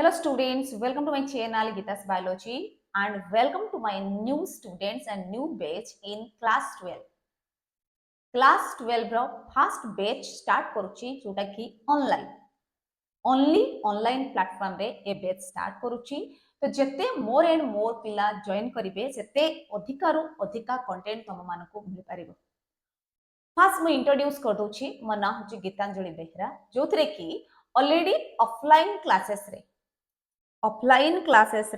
Hello students, welcome to my channel Gita's Biology and welcome to my new students and new batch in class 12. Class 12 row first batch start करूची जोटा कि online only online platform रे ए batch start करूची तो जेते मोर and मोर पिला join करिवे सेते अधिकारु अधिका कंटेंट तम मानको मिल पारिबो। फर्स्ट मु इंट्रोड्यूस कर दोची मो ना होची गीतांजलि बेहरा जोथरे कि ऑलरेडी ऑफलाइन क्लासेस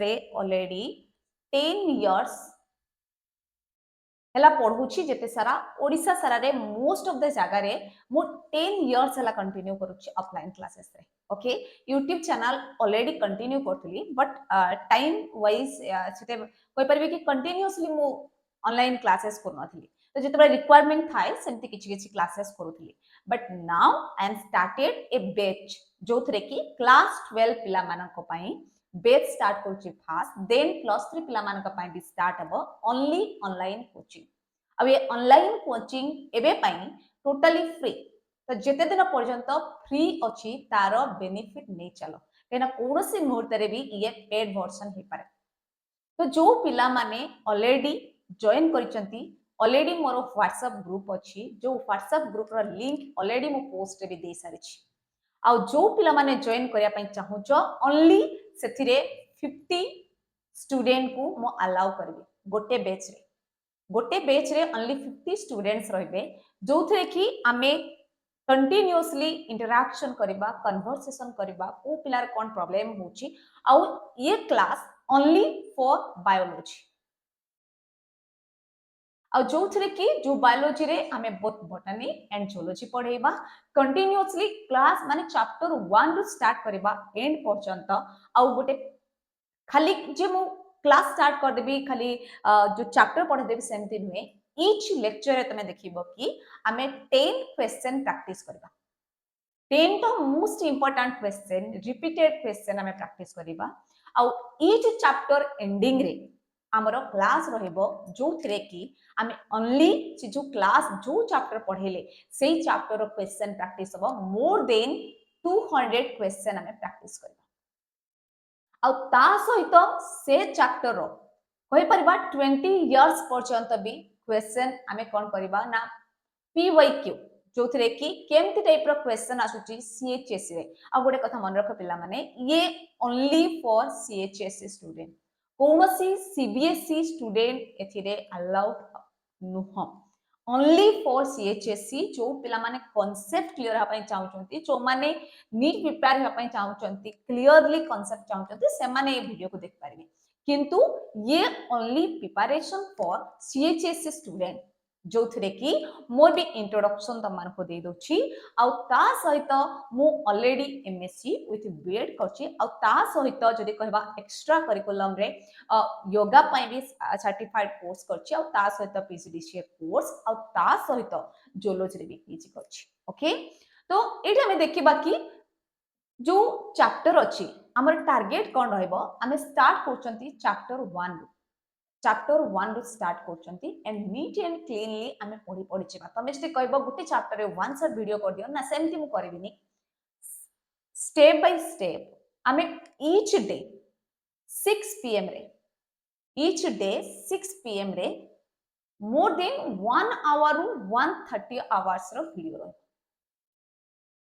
रे ऑलरेडी 10 इयर्स हला पढुची जेते सारा ओडिसा सारा रे मोस्ट ऑफ द जगह रे मु 10 इयर्स हला कंटिन्यू करूची ऑफलाइन क्लासेस रे। Okay YouTube channel already continue करथली बट टाइम वाइज सेते कोइ परबे कि कंटिन्यूअसली मु ऑनलाइन क्लासेस करनथली तो जेते रिक्वायरमेंट थाए सेमति किछि किछि क्लासेस करूथली but now I am started a batch जोथरे कि क्लास 12 पिला मानक पई बैच स्टार्ट करूची फास्ट देन +3 पिला मानक पई भी स्टार्ट हबो ओनली ऑनलाइन कोचिंग। अब ये ऑनलाइन कोचिंग एबे पई टोटली फ्री तो जेते दिन पर्यंत फ्री अछि तार बेनिफिट नै चलो केना कोनोसी मुहूर्त रे भी ये पेड वर्जन हे पारे। तो जो पिला माने ऑलरेडी जॉइन करिसंती ऑलरेडी मोर व्हाट्सएप ग्रुप अछि जो व्हाट्सएप ग्रुप रो लिंक ऑलरेडी मो पोस्ट रे भी दे सारि छी आ जो पिला माने जॉइन करिया पई चाहूछ ओनली सेथिरे 50 स्टूडेंट को मो अलाउ करबी गोटे बैच रे ओनली 50 स्टूडेंट्स रहबे जोथरे कि आमे कंटिन्यूअसली इंटरैक्शन करबा कन्वर्सेशन करबा को पिलार कोन प्रॉब्लम होची आ ये क्लास ओनली फॉर बायोलॉजी आ जोथरे कि जो बायोलॉजी रे आमे बोथ बॉटनी एंड जूलॉजी पढेबा कंटिन्यूअसली क्लास माने चैप्टर 1 रु स्टार्ट करबा एंड पर्यंत आ गोटे खाली जे मु क्लास स्टार्ट कर देबी खाली जो चैप्टर पढ देबी सेमति नुहे ईच लेक्चर रे तमे देखिबो कि आमे 10 क्वेश्चन प्रैक्टिस करबा 10 तो most important question repeated question आमे प्रैक्टिस करबा आ ईच चैप्टर एंडिंग रे हमरो क्लास रहइबो जोथरे कि आमे ओनली जो क्लास जो चैप्टर पढेले सेही चैप्टर रो क्वेश्चन प्रैक्टिस हबो मोर देन 200 क्वेश्चन आमे प्रैक्टिस करबा आ ता सहित से चैप्टर रो कहि परबा 20 इयर्स पर्यंत भी क्वेश्चन आमे कोन करबा ना PYQ जोथरे कि केमति टाइप रो क्वेश्चन आसुची CHSE रे आ गोटे कथा मन रख पिला माने ये ओनली फॉर CHSE स्टूडेंट कोनोसी CBSE स्टूडेंट एथिरे अलाउड नुह ओनली फॉर CHSE जो पिला माने कांसेप्ट क्लियर हा पई चाहउचंती जो माने नीट प्रिपेयर हा पई चाहउचंती क्लियरली कांसेप्ट चाहउचंती से माने ए वीडियो को देख पारिबे किंतु ये only preparation for CHSE student जो थरे कि मोर भी इंट्रोडक्शन तम मानको दे दोची आ ता सहित मु ऑलरेडी MSc विथ बीएड करची आ ता सहित जदी कहबा एक्स्ट्रा करिकुलम रे योगा पई भी सर्टिफाइड कोर्स करची आ ता सहित PGDCA कोर्स आ ता सहित जूलॉजी रे भी पीजी करची। ओके तो एठी हमें देखिबा कि जो चैप्टर अछि हमर टारगेट कोन रहइबो हमें स्टार्ट करचंती चैप्टर 1 रु स्टार्ट करचंती एंड नीट एंड क्लीनली आमे पढी पढी छिबा तमे जे कहबो गुटे चैप्टर रे वन शॉट वीडियो कर दियो ना सेमति मु करबिनी स्टेप बाय स्टेप आमे ईच डे 6 pm रे ईच डे 6 pm रे मोर देन 1 आवर रु 130 आवर्स रो वीडियो रो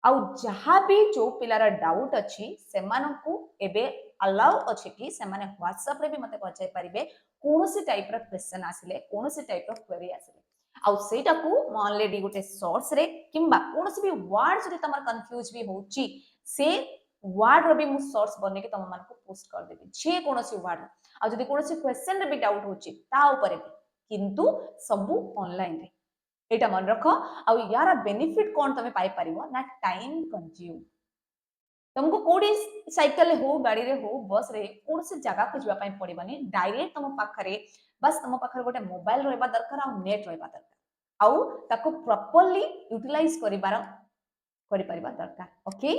आउ जहा भी जो पिलार डाउट अछि सेमानकु एबे अलाउ अछि कि सेमाने व्हाट्सएप रे भी मते पचाइ परिबे कोनोसी टाइप रो क्वेश्चन आसिले कोनोसी टाइप रो क्वेरी आसिले आउ सेटा को म ऑलरेडी गोटे सोर्स रे किंबा कोनोसी भी वर्ड जदि तमर कंफ्यूज भी होची से वर्ड रो भी मु सोर्स बने के तम मानको पोस्ट कर देबी जे कोनोसी वर्ड आ जदि कोनोसी क्वेश्चन रे भी डाउट होची ता ऊपर भी किंतु सबु ऑनलाइन रे एटा मन रखो आ यार बेनिफिट कोन तमे पाई परिबो ना टाइम कंज्यूम तुमको कोडी साइकिल रे हो गाड़ी रे हो बस रे कोन से जगह को जवा पई पड़िबनी डायरेक्ट तम पाखरे बस तम पाखरे गोटे मोबाइल रहबा दरकार आ नेट रहबा दरकार आउ ताको प्रॉपर्ली यूटिलाइज करिबार करि परिबा दरकार। ओके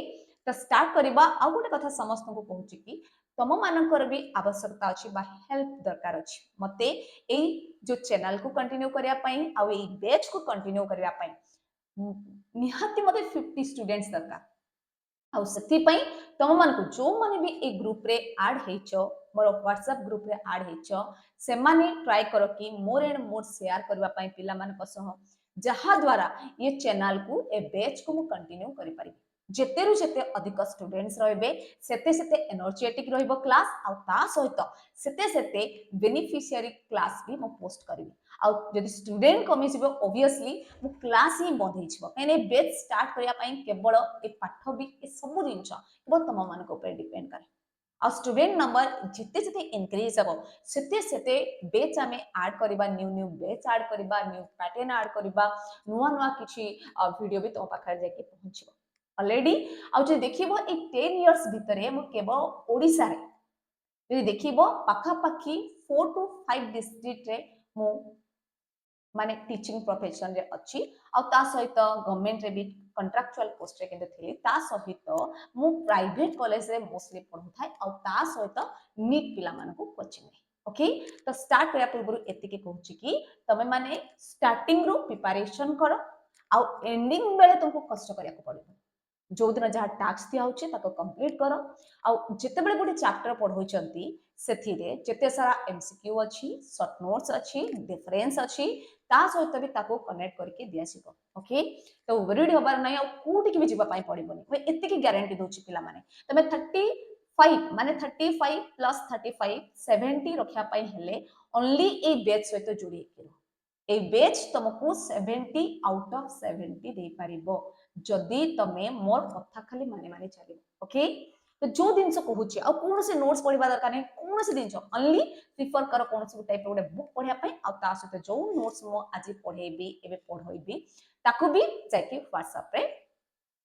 तो स्टार्ट करिबा आ गोटे कथा समस्त को पहुंची कि तम मानकर भी आवश्यकता अछि बा हेल्प दरकार अछि मते एई जो चैनल को कंटिन्यू करिया पई आ एई बैच को कंटिन्यू करिया पई निहाती मते 50 स्टूडेंट्स दरकार ଆଉ ସେଥିପାଇଁ ତମମାନଙ୍କୁ ଯୋଉମାନେ ବି ଏ ଗ୍ରୁପରେ ଆଡ୍ ହେଇଛ ମୋର ହ୍ୱାଟ୍ସଆପ୍ ଗ୍ରୁପରେ ଆଡ୍ ହେଇଛ ସେମାନେ ଟ୍ରାଏ କର କି ମୋର ଏଣ୍ଡ ମୋର ସେୟାର କରିବା ପାଇଁ ପିଲାମାନଙ୍କ ସହ ଯାହା ଦ୍ୱାରା ଏ ଚ୍ୟାନେଲକୁ ଏ ବେଚକୁ ମୁଁ କଣ୍ଟିନ୍ୟୁ କରିପାରିବି ଯେତେରୁ ଯେତେ ଅଧିକ ଷ୍ଟୁଡେଣ୍ଟସ୍ ରହିବେ ସେତେ ସେତେ ଏନର୍ଜେଟିକ୍ ରହିବ କ୍ଲାସ୍ ଆଉ ତା ସହିତ ସେତେ ସେତେ ବେନିଫିସିଆରୀ କ୍ଲାସ୍ ବି ମୁଁ ପୋଷ୍ଟ କରିବି ଆଉ ଯଦି ଷ୍ଟୁଡେଣ୍ଟ କମିଯିବ obviously ମୁଁ କ୍ଲାସ୍ ହିଁ ବନ୍ଦ ହେଇଯିବ କାହିଁକି ବେଚ୍ ଷ୍ଟାର୍ଟ କରିବା ପାଇଁ କେବଳ ଏ ପାଠ ବି ଏ ସବୁ ଜିନିଷ କେବଳ ତମମାନଙ୍କ ଉପରେ ଡିପେଣ୍ଡ କରେ ଆଉ ଷ୍ଟୁଡେଣ୍ଟ ନମ୍ବର ଯେତେ ଯେତେ ଇନକ୍ରିଜ ହେବ ସେତେ ସେତେ ବେଚ୍ ଆମେ ଆଡ୍ କରିବା ନ୍ୟୁ ବେଚ୍ ଆଡ୍ କରିବା ନ୍ୟୁ ପ୍ୟାଟର୍ନ ଆଡ୍ କରିବା ନୂଆ ନୂଆ କିଛି ଭିଡ଼ିଓ ବି ତମ ପାଖରେ ଯାଇକି ପହଞ୍ଚିବ अलरेडी आउ जे देखिबो ए 10 इयर्स भितरे मु केवल ओडिसा रे जे देखिबो पाखा पाखी 4 टू 5 डिस्ट्रिक्ट रे मु माने टीचिंग प्रोफेशन रे अछि आ ता सहित गवर्नमेंट रे भी कॉन्ट्रैक्चुअल पोस्ट रे केते थिली ता सहित मु प्राइवेट कॉलेज रे मोस्टली पढु थाय आ ता सहित नीट पिला माने को कोचिंग रे ओके तो स्टार्ट करिया पूर्व एतिके कहूची कि तमे माने स्टार्टिंग रो प्रिपरेशन करो आ एंडिंग बेले तुमको कष्ट करिया को पड़िबो जो दिन जहाँ टास्क दिया होचे ताको कंप्लीट करो आउ जेते बेले गोटे चैप्टर पढौचंती सेथिरे जेते सारा एमसीक्यू अछि शॉर्ट नोट्स अछि डिफरेंस अछि ता सहित भी ताको कनेक्ट करके दिया सिको ओके तो वरीड होबार नै आ कोठी के भी जीवा पाई पड़िबोनी मैं एते की गारंटी दोछि पिला माने तमे 35 माने 35 प्लस 35 70 रखिया पाई हेले ओनली ए बैच सहित जोड़ी के ए बैच तुमको 70 आउट ऑफ 70 दे पारिबो जदि तमे मोर कथा खाली माने माने चलिबो ओके तो जो दिन कहूँ आ कौन से नोट्स पढ़ा दरकार नहीं कौन से दिन ओनली प्रिफर कर कौन से टाइप गोटे बुक पढ़ा सहित जो नोट्स मु आज पढ़ेबी एबे पढ़ेबी ताकू भी जाके व्हाट्सएप रे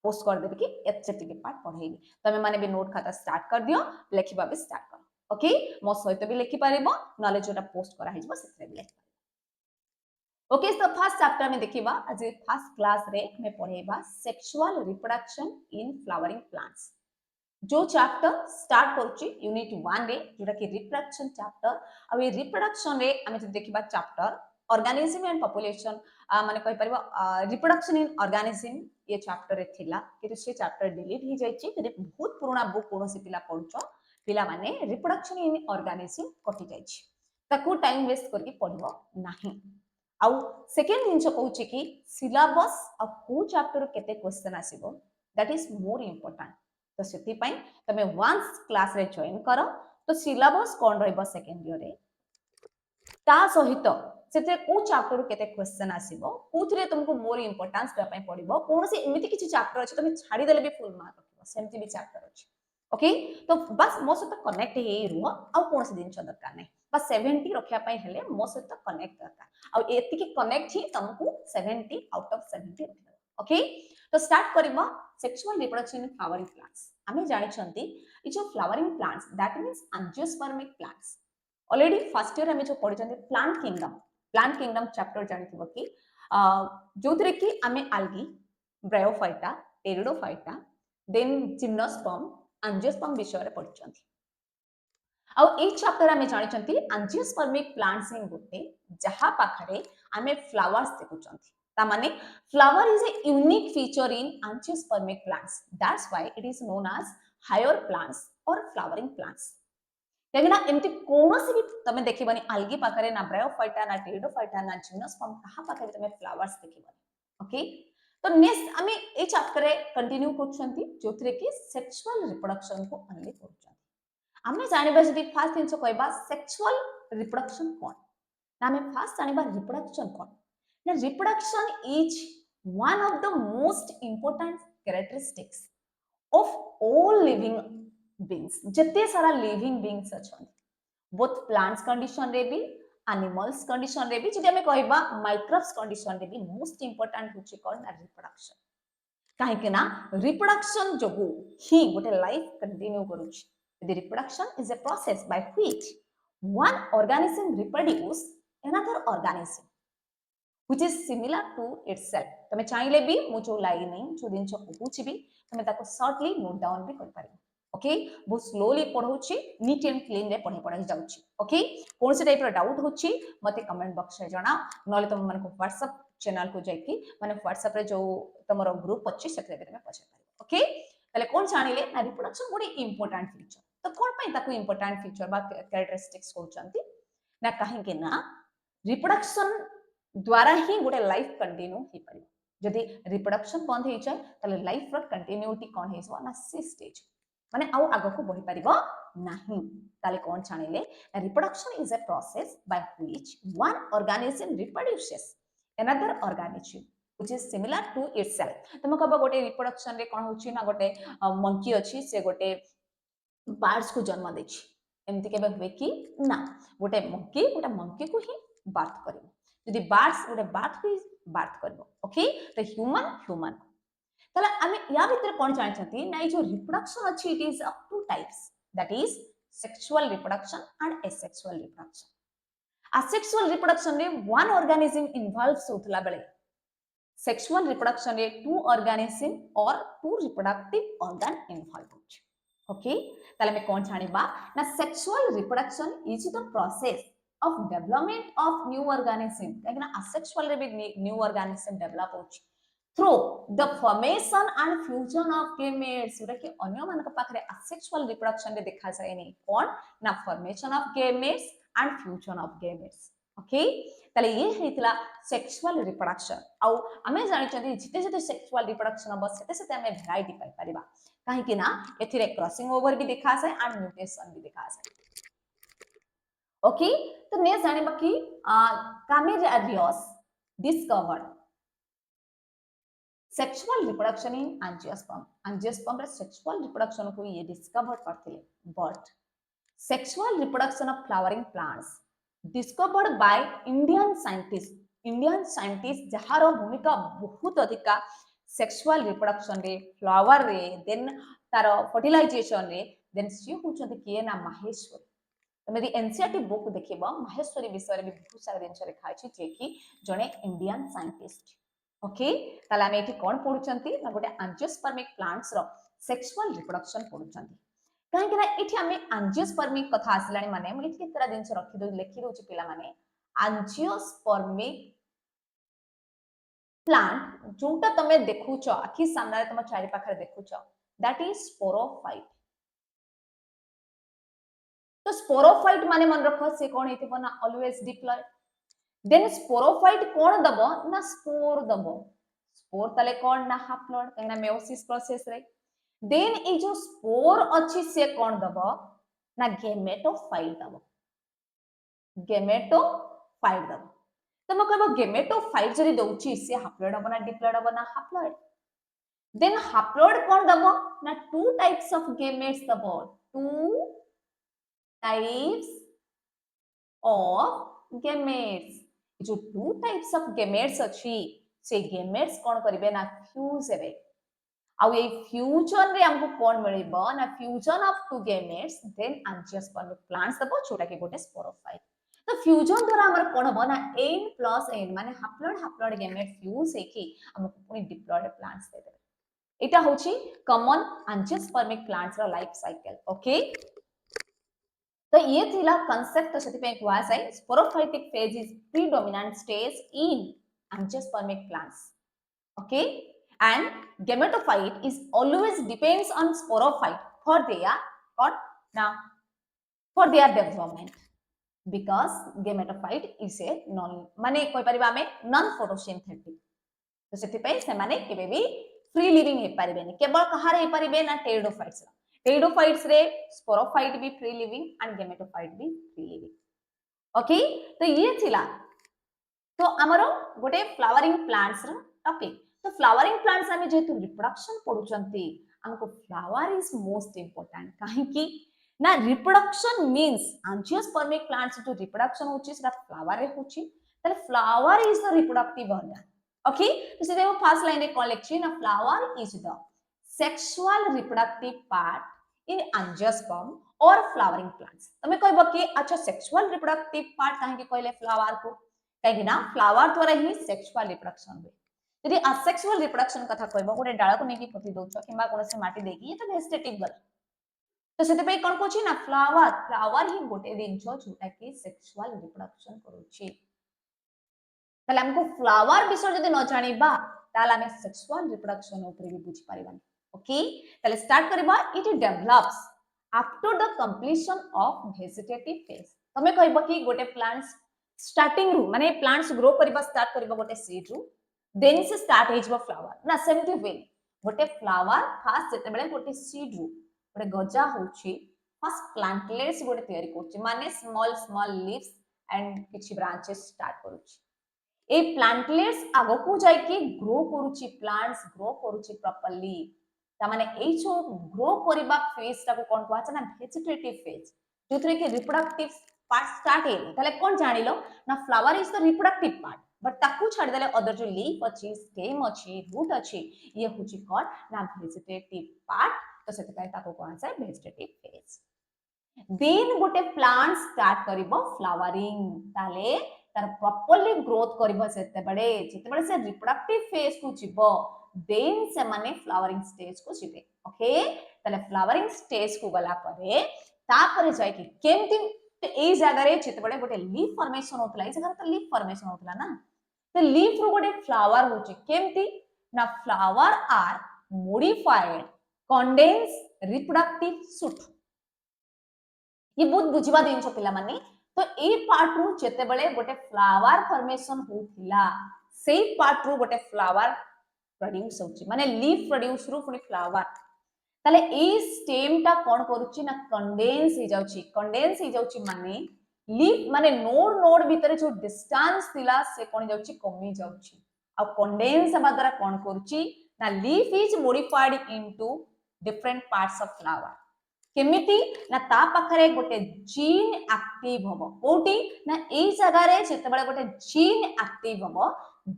पोस्ट कर देबे कि एचटीके पार्ट पढ़ेबी तमे माने भी नोट खाता स्टार्ट कर दियो लिखिबा भी स्टार्ट कर ओके मो सहित भी लिखि पारिबो नॉलेज जोटा पोस्ट करा हिजबो सेथरे भी लिखि ओके तो फर्स्ट चैप्टर में देखिबा आज फर्स्ट क्लास रे हमें पढ़ेबा sexual reproduction in flowering plants जो चैप्टर स्टार्ट करूची यूनिट 1 रे जोटा कि रिप्रोडक्शन चैप्टर आ ये रिप्रोडक्शन रे हमें जो देखिबा चैप्टर ऑर्गेनिज्म एंड पॉपुलेशन माने कहि परबा रिप्रोडक्शन इन ऑर्गेनिज्म ये चैप्टर रे थिला कि से चैप्टर डिलीट ही जायछि जे बहुत पुराना बुक कोनोसी पिला पढुचो पिला माने रिप्रोडक्शन इन ऑर्गेनिज्म कटि जायछि ताकू टाइम वेस्ट करके पढिबो नाही आउ सेकेंड जिनस कहूँ कि सिलेबस आ को चैप्टर केते क्वेश्चन आसीबो दैट इज मोर इंपोर्टेंट तो सेति पई तमे वंस क्लास रे जॉइन करो तो सिलेबस कोन रहइबो सेकेंड ईयर रे ता सहित सेते को चैप्टर केते क्वेश्चन आसीबो कोथरे तुमको मोर इंपोर्टेंस देबा पई पड़िबो कोन से एमिति किछि चैप्टर अछि तमे छाडी देले भी फुल मार्क रखिबो सेमति भी चैप्टर अछि ओके तो बस मो सहित कनेक्ट हे रुह आ कोन से दिन दरकार नै बस 70 रखिया पई हेले मो सहित कनेक्ट दरकार आ एति की कनेक्ट ही तुमको 70 आउट ऑफ 70 रखिबो ओके तो स्टार्ट करबा sexual reproduction in flowering plants हमें जानि छंती ई जो flowering plants that means angiospermic plants already first year हमें जो पढ़ी छंती प्लांट किंगडम चैप्टर जानिथिबो कि जोथरे कि हमें algae bryophyta pteridophyta then gymnosperm angiosperm विषय रे पढ़ी छंती आ ए चैप्टर हमें जानि छंती एंजियोस्पर्मिक प्लांट्स इन गोटे जहा पाखरे हमें फ्लावर्स देखु छंती ता माने flower is a unique feature in angiospermic plants that's why it is known as higher plants or flowering plants लेकिन एमती कोनोसी भी तमे देखिबनी algae पाखरे ना ब्रायोफाइटा ना टेरिडोफाइटा ना जिम्नोस्पर्म कहा पाखरे तमे फ्लावर्स देखिबनी ओके तो नेक्स्ट हमें ए चैप्टर रे कंटिन्यू करछंती जोथरे कि सेक्सुअल रिप्रोडक्शन को ओनली करछंती हमें जानिबा जदी फर्स्ट थिंग कहबा सेक्सुअल रिप्रोडक्शन कोन ना हमें फर्स्ट जानिबा रिप्रोडक्शन कोन ना reproduction is one of the most important characteristics of all living beings जते सारा living beings अछन both plants condition रे भी animals condition रे भी जदि हमें कहबा microbes condition रे भी most important होची कोन ना reproduction काहे के ना reproduction जोगु ही गोटे लाइफ कंटिन्यू करूची the reproduction is a process by which one organism reproduce another organism which is similar to itself तमे चाहिले भी मु जो लाइन नहीं जो दिन कहूची भी तमे ताको शॉर्टली नोट डाउन भी कर पारिबो ओके बहुत स्लोली पढौची नीट एंड क्लीन रे पढाई जाउची ओके कोन से टाइप रो डाउट होची मते कमेंट बॉक्स रे जणा नले तुम मन को व्हाट्सएप चैनल को जाईकी माने व्हाट्सएप रे जो तमरो ग्रुप अछि सेकरे में पछे पारिबो ओके ताले कोन जानिले ना रिप्रोडक्शन गोटे इंपोर्टेंट फीचर तो कोन पई ताकू इंपोर्टेंट फीचर बा कैरेक्टरिस्टिक्स कहउचंती ना कहीं के ना रिप्रोडक्शन द्वारा ही गोटे लाइफ कंटिन्यू हो पारि जदि रिप्रोडक्शन बंद हो जाए ताले लाइफ रो कंटिन्यूटी कोन हेसो ना सी स्टेज माने आउ आगो को बढ़ी परिबो नाही ताले कोन जानिले reproduction is a process by which one organism reproduces another organism which is similar to itself तम कहबो गोटे रिप्रोडक्शन रे कोन होची ना गोटे मंकी अछि से गोटे बार्ड्स को जन्म देछि एमति केबे हुए कि ना गोटे मंकी को ही बार्थ करिवो यदि बार्ड्स गोटे बार्थ करिवो ओके तो ह्यूमन ताले आमे या भीतर कोन जानि छथि ना जो रिप्रोडक्शन अछि it is of two types that is sexual reproduction and asexual reproduction asexual reproduction रे one organism involves होतला बेले sexual reproduction रे two organism or two reproductive organ involved होछि ओके ताले में कोन जानिबा ना sexual reproduction is the process of development of new organism काकना asexual रे भी new organism develop होछि through the formation and fusion of gametes जोटा कि अन्य मान पाखरे asexual reproduction रे देखा जाय नै कोन ना formation of gametes and fusion of gametes okay ताले ये हेतिला सेक्सुअल रिप्रोडक्शन आउ हमें जानि छथि जिते जिते सेक्सुअल रिप्रोडक्शन अब सेते सेते हमें वैरायटी पाई परिबा काहे कि ना एथिरे क्रॉसिंग ओवर भी देखा जाय एंड म्यूटेशन भी देखा जाय ओके तो ने जानिबा कि Camerarius discovered sexual reproduction in angiosperm रे सेक्सुअल रिप्रोडक्शन को ये डिस्कवर करथिले but sexual reproduction of flowering plants discovered by Indian scientist जहार भूमिका बहुत अधिका सेक्सुअल रिप्रोडक्शन रे फ्लावर रे देन तार फर्टिलाइजेशन रे देन सी होचंती किए ना माहेश्वरी तमे यदि एनसीईआरटी बुक देखिबो माहेश्वरी विषय रे बहुत सारा दिन लिखा अछि जे कि जने इंडियन साइंटिस्ट ओके ताला में एठी कोन पढुचंती ना गोटे एंजियोस्पर्मिक प्लांट्स रो सेक्सुअल रिप्रोडक्शन पढुचंती काहे कि ना एठी हमें एंजियोस्पर्मिक कथा आसलानी माने हम एठी केतरा दिन रखि दो लेखि दोछि पिला माने एंजियोस्पर्मिक प्लांट जोटा तमे देखुछ आखि सामने तम चारि पाखरे देखुछ दैट इज स्पोरोफाइट तो स्पोरोफाइट माने मन रखो से कोन हेतिबो ना ऑलवेज डिप्लॉयड देन स्पोरोफाइट कोन दबो ना स्पोर दबो स्पोर तले कोन ना हाप्लॉयड कहिना मेयोसिस प्रोसेस रे देन ए जो स्पोर अछि से कोन दबो ना गेमेटोफाइट दबो तम कहबो गेमेटोफाइट जरी दउची से हाप्लॉयड हबो ना डिप्लॉयड हबो ना हाप्लॉयड देन हाप्लॉयड कोन दबो ना टू टाइप्स ऑफ गेमेट्स दबो टू टाइप्स ऑफ गेमेट्स जो टू टाइप्स ऑफ गेमेट्स अछि से गेमेट्स कोन करिवे ना फ्यूज हेबे आउ ये फ्यूजन रे हमको कोन मिलिबो ना fusion of two gametes then angiospermic plants दबो छोटा के गोटे स्पोरोफाइट तो फ्यूजन द्वारा हमर कोन हबो ना n + n माने हाप्लॉयड गेमेट फ्यूज हेकी हमको पुनी डिप्लॉयड प्लांट्स दे देबे एटा होची कॉमन एंजियोस्पर्मिक प्लांट्स रो लाइफ साइकिल ओके तो ये थिला कांसेप्ट तो सेति पे कुआ जाय sporophytic phase is predominant stage in angiospermic plants okay and gametophyte is always depends on sporophyte for their what now for their development because gametophyte is a non माने कोइ परिबा में नॉन फोटोसिंथेटिक तो सेति पे से माने केबे भी फ्री लिविंग हे परिबेनी केवल कहार हे परिबे ना टेरिडोफाइट्स रे स्पोरोफाइट भी फ्री लिविंग एंड गेमेटोफाइट भी फ्री लिविंग ओके तो ये थिला तो हमरो गोटे फ्लावरिंग प्लांट्स रो टॉपिक तो फ्लावरिंग प्लांट्स हमें जेतु रिप्रोडक्शन पढुचंती हमको फ्लावर इज मोस्ट इंपोर्टेंट काहे कि ना रिप्रोडक्शन मींस एंजियोस्पर्मिक प्लांट्स जो रिप्रोडक्शन होची सेटा फ्लावर रे होची तले flower is the reproductive organ okay तो से देखो फर्स्ट लाइन रे कोन लेखछि ना flower is the sexual reproductive part in angiosperm और फ्लावरिंग प्लांट्स तमे कहबो कि अच्छा सेक्सुअल रिप्रोडक्टिव पार्ट काहे कि कहले फ्लावर को काहे ना फ्लावर द्वारा ही सेक्सुअल रिप्रोडक्शन होय यदि असेक्सुअल रिप्रोडक्शन कथा कहबो गोटे डाळ को नेकी पोती दोछ किबा कोनसे माटी देकी तो वेजिटेटिव गल तो सेते पे कोन कोछि ना फ्लावर ही गोटे दिनछो जोटा कि सेक्सुअल रिप्रोडक्शन करूछि तले हमको फ्लावर विषय जदि न जानिबा ताला हम सेक्सुअल रिप्रोडक्शन ऊपर भी बुझि परिबानी ओके ताले स्टार्ट करबा it develops after the completion of vegetative phase तमे कहबो कि गोटे प्लांट्स स्टार्टिंग रू माने प्लांट्स ग्रो करबा स्टार्ट करबा गोटे सीड रू देन से स्टार्ट हेजबो फ्लावर ना सेमती वे गोटे फ्लावर फास्ट जते बेले गोटे सीड रू गोटे गजा होची फर्स्ट प्लांटलेट्स गोटे तयारी करची माने स्मॉल स्मॉल लीव्स एंड किछि ब्रांचेस स्टार्ट करूची ए प्लांटलेट्स आगकू जाइकी ग्रो करूची प्लांट्स ग्रो करूची प्रॉपर्ली ता माने ए जो ग्रो करबा फेज ता को कोन कहछ ना वेजिटेटिव फेज जोथरे के रिप्रोडक्टिव पार्ट स्टार्ट हे ताले कोन जानिलो ना flower is the reproductive part but ताकू छाड़ देले अदर जो लीफ अछि स्टेम अछि रूट अछि ये होची कोन ना वेजिटेटिव पार्ट तो सेते पय ताको कहछ वेजिटेटिव फेज देन गोटे प्लांट स्टार्ट करिवो फ्लावरिंग ताले तार प्रॉपर्ली ग्रोथ करिवो जेते बड़े से रिप्रोडक्टिव फेज को जिवो देन से माने फ्लावरिंग स्टेज को जिवे ओके ताले फ्लावरिंग स्टेज को गला परे तापरे जाय कि केमति ए जगह रे जेते बड़े गोटे लीफ फॉर्मेशन होतला ए जगह तो लीफ फॉर्मेशन होतला ना तो लीफ रो गोटे फ्लावर होची केमति ना flower are modified condense reproductive shoot ये बहुत बुझिबा दिन छ पिला माने तो ए पार्ट रु जेते बेले गोटे फ्लावर फॉर्मेशन होथिला सेई पार्ट रु गोटे फ्लावर प्रोड्यूस होची माने लीफ प्रोड्यूस रु पुनी फ्लावर ताले ए स्टेम ता कोन करूची ना कंडेंस हे जाउची माने लीफ माने नोड नोड भीतर जो डिस्टेंस थिला से कोन जाउची कमी जाउची आ कंडेंस हबा द्वारा कोन करूची ना leaf is modified into different parts of flower केमिति ना ता पाखरे गोटे जीन एक्टिव हबो कोटी ना ए जगह रे जेते बळे गोटे जीन एक्टिव हबो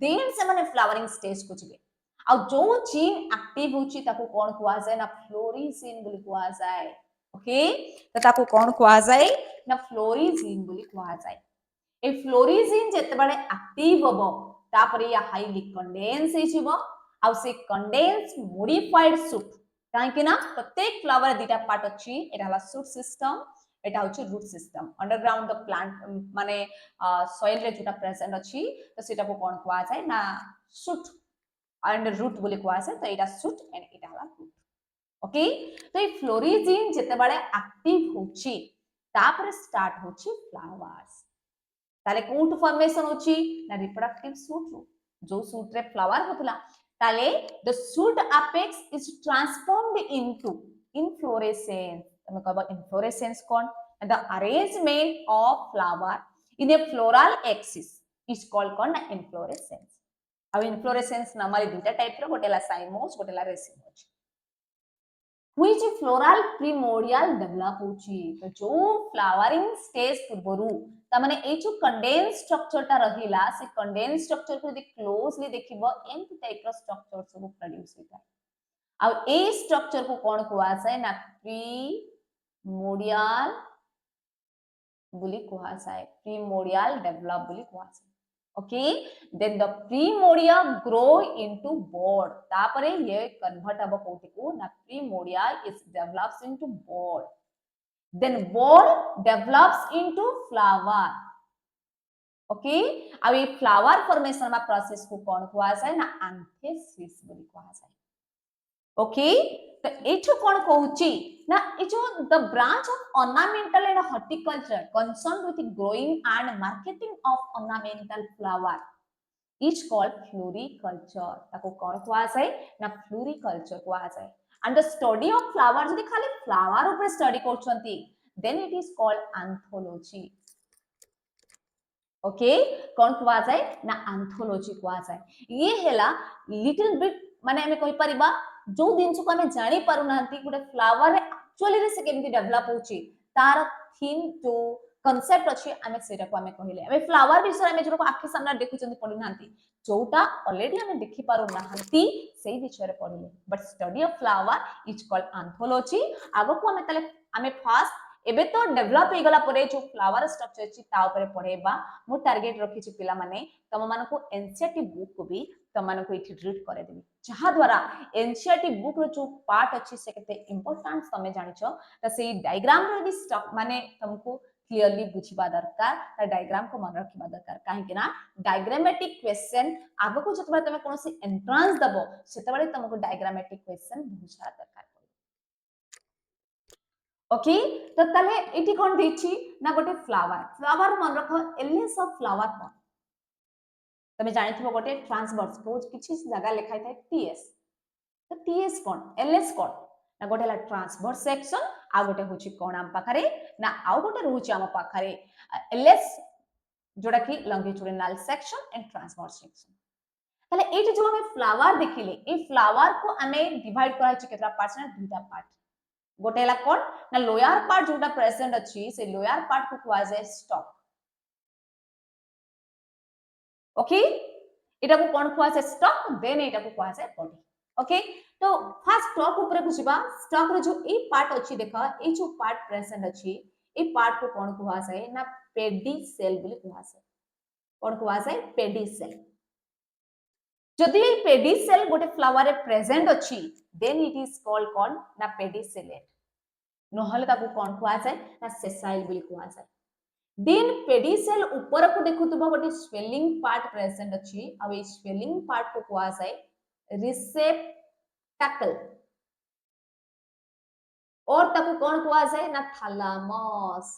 देन से माने फ्लावरिंग स्टेज को जिवे आ जो जीन एक्टिव होची ताको कोन कुआ जाय ना फ्लोरिजीन बोली कुआ जाय ओके तो ताको कोन कुआ जाय ना फ्लोरिजीन बोली कुआ जाय ए फ्लोरिजीन जेते बळे एक्टिव हबो तापरे या हाईली कंडेंस हे जिवो आ से कंडेंस मॉडिफाइड सूट काहे ना प्रत्येक फ्लावर दुटा पार्ट अछि एटा हला सूट सिस्टम एटा होछि root system underground the plant माने सॉइल रे जोटा प्रेजेंट अछि तो सेटा को कोन कुआ जाय ना सूट एंड रूट बोली कुआ जाय तो एटा सूट एंड एटा हला रूट ओके तो ए फ्लोरिजीन जेते बारे एक्टिव होछि तापर स्टार्ट होछि फ्लावर्स ताले कोट फॉर्मेशन होछि ना रिप्रोडक्टिव सूट रो जो सूट रे फ्लावर होतला ताले the shoot apex is transformed into inflorescence तमे कहबा inflorescence cone and the arrangement of flower in a floral axis is called कोन ना inflorescence अब inflorescence नमाली दुटा टाइप रो गोटेला साइमोस गोटेला racemose which floral primordial develop होची तो जो फ्लावरिंग स्टेज पूर्वरु ता माने ए जो कंडेंस स्ट्रक्चर ता रहिला से कंडेंस स्ट्रक्चर को यदि क्लोजली देखिबो एंटी टाइप रो स्ट्रक्चर सब प्रोड्यूस होता अब ए स्ट्रक्चर को कोन कुआ जाय ना प्रीमोडियल बोली कुआ जाय प्रीमोडियल डेवलप बोली कुआ जाय okay then the primoria grow into bud तापरे ये कन्वर्ट अब कोटी को ना primoria is develops into bud then bud develops into flower okay अब ये flower formation में प्रोसेस को कौन कुआ जाय ना anthesis बोली कुआ जाय okay तो एठो कोन कहूची ना ए जो the branch of ornamental and horticulture concern with growing and marketing of ornamental flower is called floriculture ताको कोन कहवा जाय ना फ्लोरिकल्चर कहवा जाय and the study of flower जदि खाली फ्लावर ऊपर स्टडी करछंती then it is called anthology okay कोन कहवा जाय ना एंथोलॉजी कहवा जाय ये हेला लिटिल बिट माने हमें कहि परिबा जो दिन को हमें जानी पारु नांती गुडे फ्लावर एक्चुअली रे से केमती डेवलप होची तार थीम जो कांसेप्ट अछि हमें सेटा को हमें कहिले हमें फ्लावर विषय हमें जो आखि सामने देखु चंदी पढु नांती जोटा ऑलरेडी हमें देखि पारु नांती सेही विषय रे पढिले but study of flower is called anthology आगो को हमें तले हमें फास्ट एबे तो डेवलप हे गला परे जो फ्लावर स्ट्रक्चर अछि ता ऊपर पढेबा मो टारगेट रखि छि पिला माने तम माने को एनसीईआरटी बुक को भी तम माने को इठी रीड करे देबी जहा द्वारा एनसीईआरटी बुक रो जो पार्ट अछि से केते इंपोर्टेंट तमे जानि छ त सेही डायग्राम रो भी स्टॉक माने तुमको क्लियरली बुझिबा दरकार डायग्राम को मन रखिबा दरकार काहे ना डायग्रामेटिक क्वेश्चन आगो को जतबा तमे कोनोसी एंट्रेंस दबो सेतबेले तुमको डायग्रामेटिक क्वेश्चन बुझा दरकार ओके तो तले एटी कोन देछि ना गोटे फ्लावर मन रखो एलएस ऑफ फ्लावर कोन तमे जानिथिबो गोटे ट्रांसवर्स को किछि जगह लिखाइ थाए टीएस तो टीएस कोन एलएस कोन ना गोटे ला ट्रांसवर्स सेक्शन आ गोटे होछि कोन आम पाखरे ना आ गोटे रहउछि आम पाखरे एलएस जोड़ा कि longitudinal section and transverse section ताले एटी जो हमें फ्लावर देखिले ए फ्लावर को हमें डिवाइड करा छि केतरा पार्ट्स ना दुटा पार्ट गोटे ला कोन ना लोअर पार्ट जोटा प्रेजेंट अछि से लोअर पार्ट को कुआ जाय स्टॉक ओके एटा को कोन कुआ जाय स्टॉक देन एटा को कुआ जाय बॉडी ओके तो फर्स्ट स्टॉक ऊपर बुझिबा स्टॉक रे जो ए पार्ट अछि देखा ए जो पार्ट प्रेजेंट अछि ए पार्ट को कोन कुआ जाय ना पेडी सेल बोली कुआ जाय कोन कुआ जाय पेडी सेल जदि ए पेडी सेल गोटे फ्लावर रे प्रेजेंट अछि देन इट इज कॉल्ड कोन ना पेडी सेलेट नहले ताकू कोन कुआ जाय ना सेसाइल बोली कुआ जाय देन पेडी सेल ऊपर को देखुतबा गोटे स्वेलिंग पार्ट प्रेजेंट अछि आ ए स्वेलिंग पार्ट को कुआ जाय रिसेप्टाकल और ताकू कोन कुआ जाय ना थैलामस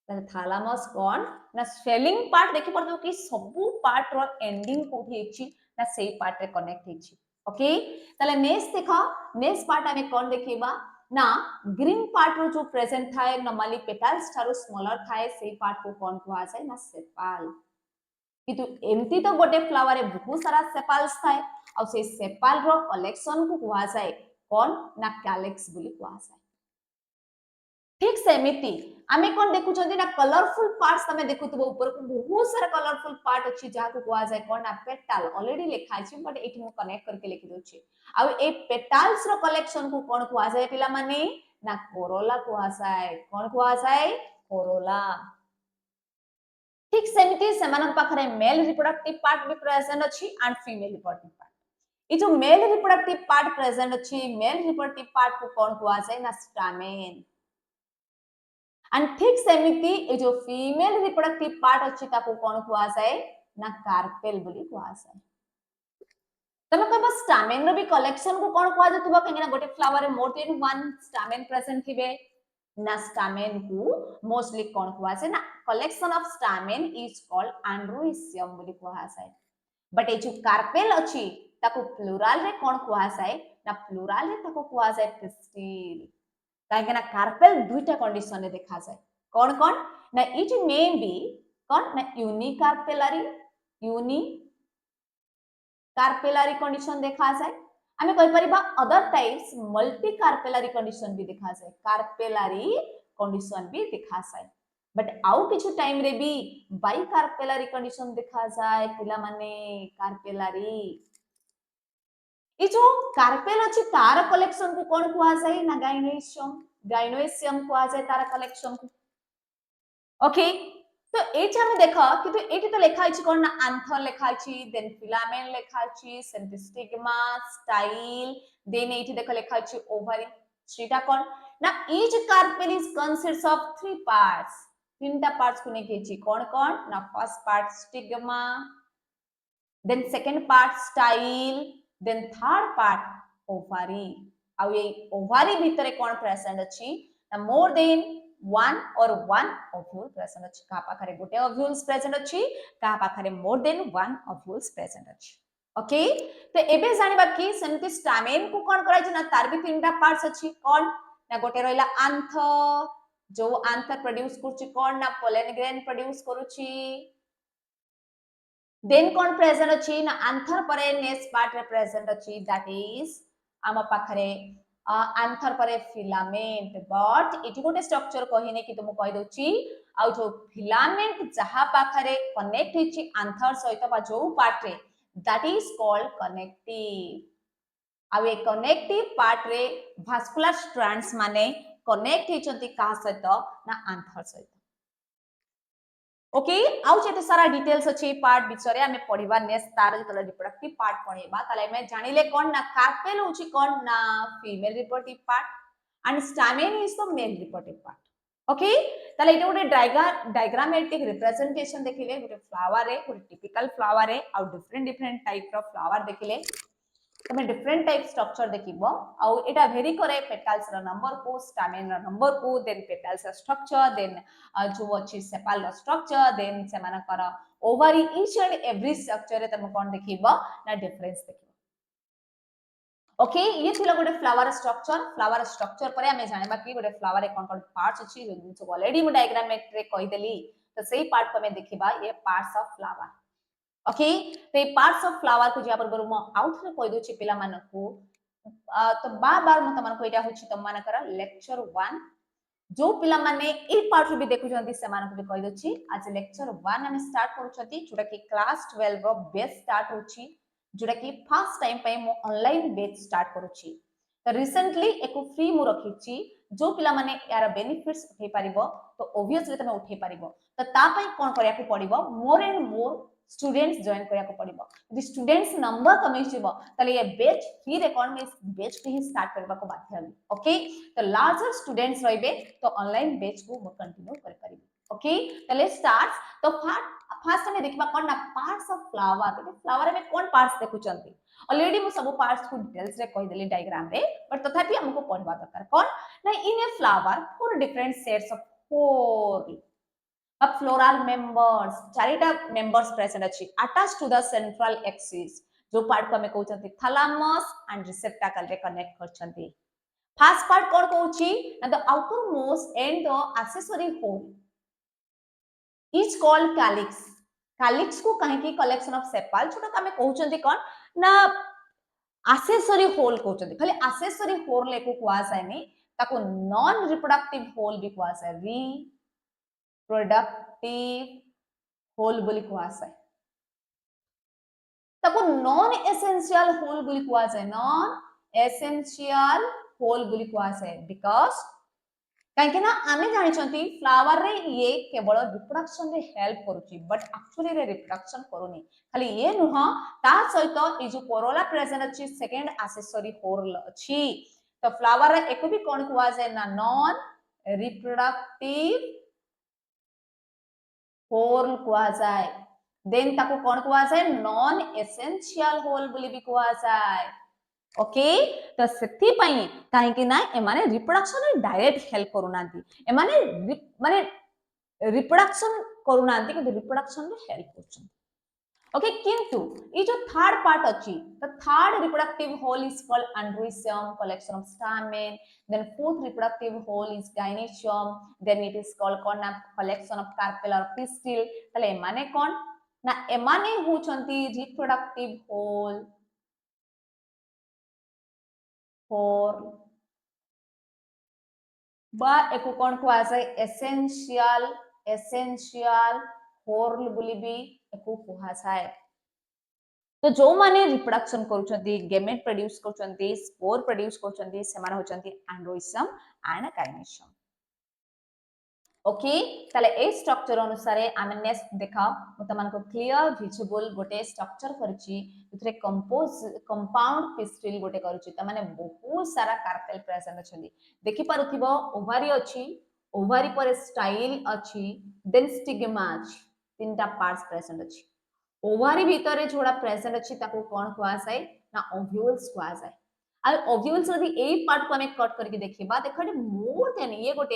थैलामस कोन ना स्वेलिंग पार्ट देखि परतो कि सबु पार्ट रो एंडिंग कोठी अछि ना सेही पार्ट रे कनेक्ट अछि ओके तले नेक्स्ट देखा नेक्स्ट पार्ट हमें कोन देखिबा ना ग्रीन पार्ट रो जो प्रेजेंट थाए नॉर्मली पेटल्स थारो स्मॉलर थाए सेही पार्ट को कोन कुआ जाय ना सेपाल किंतु एमती तो गोटे फ्लावर रे बहुत सारा सेपाल्स थाए और से सेपाल रो कलेक्शन को कुआ जाय कोन ना कैलिक्स बोली कुआ जाय ठीक सेमिति आमे कोन देखु चंदी ना कलरफुल पार्ट्स तमे देखुतबो ऊपर को बहुत सारा कलरफुल पार्ट अछि जहा को कुआ जाय कोन ना पेटल ऑलरेडी लिखा अछि बट एठी मो कनेक्ट करके लिखि दोछि आ ए पेटल्स रो कलेक्शन को कोन कुआ जाय पिला माने ना कोरोला कुआ जाय कोन कुआ जाय कोरोला ठीक सेमिति समान पाखरे मेल रिप्रोडक्टिव पार्ट भी प्रेजेंट अछि एंड फीमेल रिप्रोडक्टिव पार्ट ए जो मेल रिप्रोडक्टिव पार्ट प्रेजेंट अछि मेल रिप्रोडक्टिव पार्ट को कोन कुआ जाय ना स्टामेन एंड ठीक सेमिति ए जो फीमेल रिप्रोडक्टिव पार्ट अछि ताको कोन कुआ जाय ना कार्पेल बोली कुआ जाय तमे कहबो स्टामेन रो भी कलेक्शन को कोन कुआ जतबो कहिना गोटे फ्लावर रे more than one stamen present थिबे ना स्टामेन को मोस्टली कोन कुआ जाय ना collection of stamen is called androecium बोली कुआ जाय बट ए जो कार्पेल अछि ताको प्लुरल रे कोन कुआ जाय ना प्लुरल रे ताको कुआ जाय पिस्टिल काहे ना कार्पेल दुईटा कंडीशन रे देखा जाय कोन कोन ना इट मे बी कोन ना यूनी कार्पेलारी कंडीशन देखा जाय आमे कहि परिबा अदर टाइप्स मल्टी कार्पेलारी कंडीशन भी देखा जाय कार्पेलारी कंडीशन भी देखा जाय बट आउ किछु टाइम रे भी बाई कार्पेलारी कंडीशन देखा जाय पिला माने कार्पेलारी ए जो कार्पेल अछि तार कलेक्शन को कोन कुआ जाय ना गाइनोइसियम कुआ जाय तार कलेक्शन को ओके तो एठी हम देखा किंतु एठी तो लिखा अछि कोन ना आंथर लिखा अछि देन फिलामेन लिखा अछि सेंटिस्टिग्मा स्टाइल देन एठी देखा लिखा अछि ओवरी थ्रीटा कोन ना each carpel is consists of three parts तीनटा पार्ट्स को नेकी अछि कोन कोन ना first part stigma then second part style then third part ovary आ ये ओवरी भितरे कोन प्रेजेंट अछि ना more than one or one ovule present अछि का पाखरे गोटे ovules present अछि का पाखरे more than one ovules present अछि ओके तो एबे जानिबा कि सेमति स्टामेन को कोन कराइ छै ना तार भी तीनटा पार्ट्स अछि कोन ना गोटे रहला आंथर जो आंथर प्रोड्यूस करछि कोन ना पोलन ग्रेन प्रोड्यूस करूछि देन कोन प्रेजेंट अछि ना आंथर परे नेक्स्ट पार्ट रे प्रेजेंट अछि दैट इज आम पाखरे आंथर परे फिलामेंट बट एठी गोटे स्ट्रक्चर कहिने कि तुम कहि दोछि आ जो फिलामेंट जहा पाखरे कनेक्ट हिछि आंथर सहित बा जो पार्ट रे दैट इज कॉल्ड कनेक्टिव आ ए कनेक्टिव पार्ट रे वास्कुलर स्ट्रैंड्स माने कनेक्ट हिचंती का सहित ना आंथर सहित ओके आउ जेते सारा डिटेल्स अछि पार्ट बिचरे हमें पढिबा नेक्स्ट तार जे रिप्रोडक्टिव पार्ट पढिबा ताले में जानिले कोन ना कार्पेल होछि कोन ना female reproductive part and stamen is the male reproductive part okay ताले इटा गोटे डायग्रामेटिक रिप्रेजेंटेशन देखिले गोटे फ्लावर रे गोटे टिपिकल फ्लावर रे आ डिफरेंट डिफरेंट टाइप रो फ्लावर देखिले तमे डिफरेंट टाइप स्ट्रक्चर देखिबो आ एटा वेरी करे पेटल्स रो नंबर को स्टामेन रो नंबर को देन पेटल्स रो स्ट्रक्चर देन जो अछि सेपाल रो स्ट्रक्चर देन से मानकर ovary each and every structure रे तमे कोन देखिबो ना डिफरेंस देखिबो ओके ये थिला गोटे फ्लावर स्ट्रक्चर परे हमें जानिबा कि गोटे फ्लावर रे कोन कोन पार्ट्स अछि जो जिंस ऑलरेडी मु डायग्राम रे कहि देली तो सेही पार्ट को हमें देखिबा ये पार्ट्स ऑफ फ्लावर ओके तो ये पार्ट्स ऑफ फ्लावर को जिया पर मु आउट रे कहि दोछि पिला मानकू तो बार बार मु तमन को एटा होछि तम मानकर लेक्चर 1 जो पिला माने ए पार्ट भी देखु जंती से मानक भी कहि दोछि आज लेक्चर 1 हम स्टार्ट करू छथि जोटा कि क्लास 12 रो बेस स्टार्ट होछि जोटा कि फर्स्ट टाइम पे मो ऑनलाइन बेच स्टार्ट करूची तो रिसेंटली एको फ्री मु रखिची जो पिला माने यार बेनिफिट्स उठे पारिबो तो ऑब्वियसली तमे उठे पारिबो तो ता पई कोन करिया को पड़िबो more and more students join करिया को पड़िबो यदि स्टूडेंट्स नंबर कमी छिबो तले ये बैच फ्री रेकॉर्ड में बैच के ही स्टार्ट करबा को बाध्य हबी ओके तो लार्जर स्टूडेंट्स रहिबे तो ऑनलाइन बैच को कंटिन्यू कर पारिबे ओके तले स्टार्ट तो फास्ट में देखबा कोन ना पार्ट्स ऑफ फ्लावर फ्लावर में कोन पार्ट्स देखुचंती ऑलरेडी मु सब पार्ट्स को डिटेल्स रे कहि देली डायग्राम रे बट तथापि हमको पढ़वा दरकार कोन ना in a flower four different sets of four अब फ्लोरल मेंबर्स चारिटा मेंबर्स प्रेजेंट अछि attach to the central axis जो पार्ट को हमें कहउचंती थैलेमस एंड रिसेप्टाकल रे कनेक्ट करचंती फर्स्ट पार्ट कोन कहउची ना the outer most and the accessory whorl is called calyx calyx को कहे की कलेक्शन ऑफ सेपाल छोटा का हमें कहउचंती कोन ना accessory होल कहउचंती खाली accessory होल लेको कुआ जायनी ताको नॉन रिप्रोडक्टिव होल भी कुआ जाय रिप्रोडक्टिव होल बोली कुआ जाय ताको नॉन एसेंशियल होल बोली कुआ जाय नॉन एसेंशियल होल बोली कुआ जाय बिकॉज़ कहीं ना आमे जानी चंती फ्लावर रे ये केवल रिप्रोडक्शन रे हेल्प करूची बट एक्चुअली रे रिप्रोडक्शन करूनी खाली ये नुह ता सहित ए जो कोरोला प्रेजेंट अछि सेकंड एक्सेसरी होल अछि तो फ्लावर रे एको भी कोन कुआ जाय ना नॉन रिप्रोडक्टिव होल कुआ जाय देन ताको कोन कुआ जाय नॉन एसेंशियल होल बोली भी कुआ जाय ओके तो सेति पई काहे कि ना ए माने रिप्रोडक्शन रे डायरेक्ट हेल्प करूनांती ए माने माने रिप्रोडक्शन करूनांती कि रिप्रोडक्शन रे हेल्प करछन ओके किंतु ये जो थर्ड पार्ट अछि the third reproductive whorl is called androecium collection of stamen then fourth reproductive whorl is gynoecium then it is called collection of carpel और pistil तले ए माने कोन ना ए माने होचंती रिप्रोडक्टिव होल फॉर बा एको कोन को आसे एसेंशियल होल बोली भी एको कुहासाय तो जो माने रिप्रोडक्शन करूछंती गेमेट प्रोड्यूस करूछंती स्पोर प्रोड्यूस करूछंती से माने होचंती एंड्रोसियम एंड गाइनेशियम ओके ताले ए स्ट्रक्चर अनुसार आमे नेक्स्ट देखा म तमन को क्लियर विजिबल गोटे स्ट्रक्चर करछि उतरे कंपाउंड पिस्टिल गोटे करछि त माने बहुत सारा कार्पेल प्रेजेंट अछंती देखि पारुथिबो ओवारी अछि ओवारी पर स्टाइल अछि देन स्टिग्मा अछि तीनटा पार्ट्स प्रेजेंट अछि ओवारी भीतर जोड़ा प्रेजेंट अछि ताको कोन कुआ जाय ना ओव्यूल्स कुआ जाय आ ओव्यूल्स यदि ए पार्ट को हमें कट करके देखिबा देखो मोर देन ये गोटे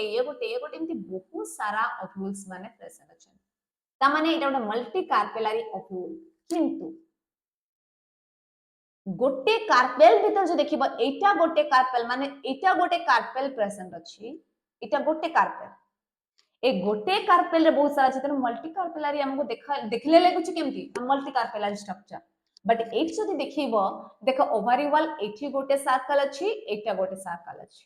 एमती बहुत सारा ओव्यूल्स माने प्रेजेंट अछि ता माने एटा गोटे मल्टी कार्पेलारी ओव्यूल किंतु गोटे कार्पेल भीतर जो देखिबा एटा गोटे कार्पेल माने एटा गोटे कार्पेल प्रेजेंट अछि एटा गोटे कार्पेल ए गोटे कार्पेल रे बहुत सारा चित्र मल्टी कार्पेलारी हमको देखले लागुची केमती मल्टी कार्पेलारी स्ट्रक्चर बट एट जदि देखिबो देखो ओवरी वॉल एठी गोटे सर्कल अछि एटा गोटे सर्कल अछि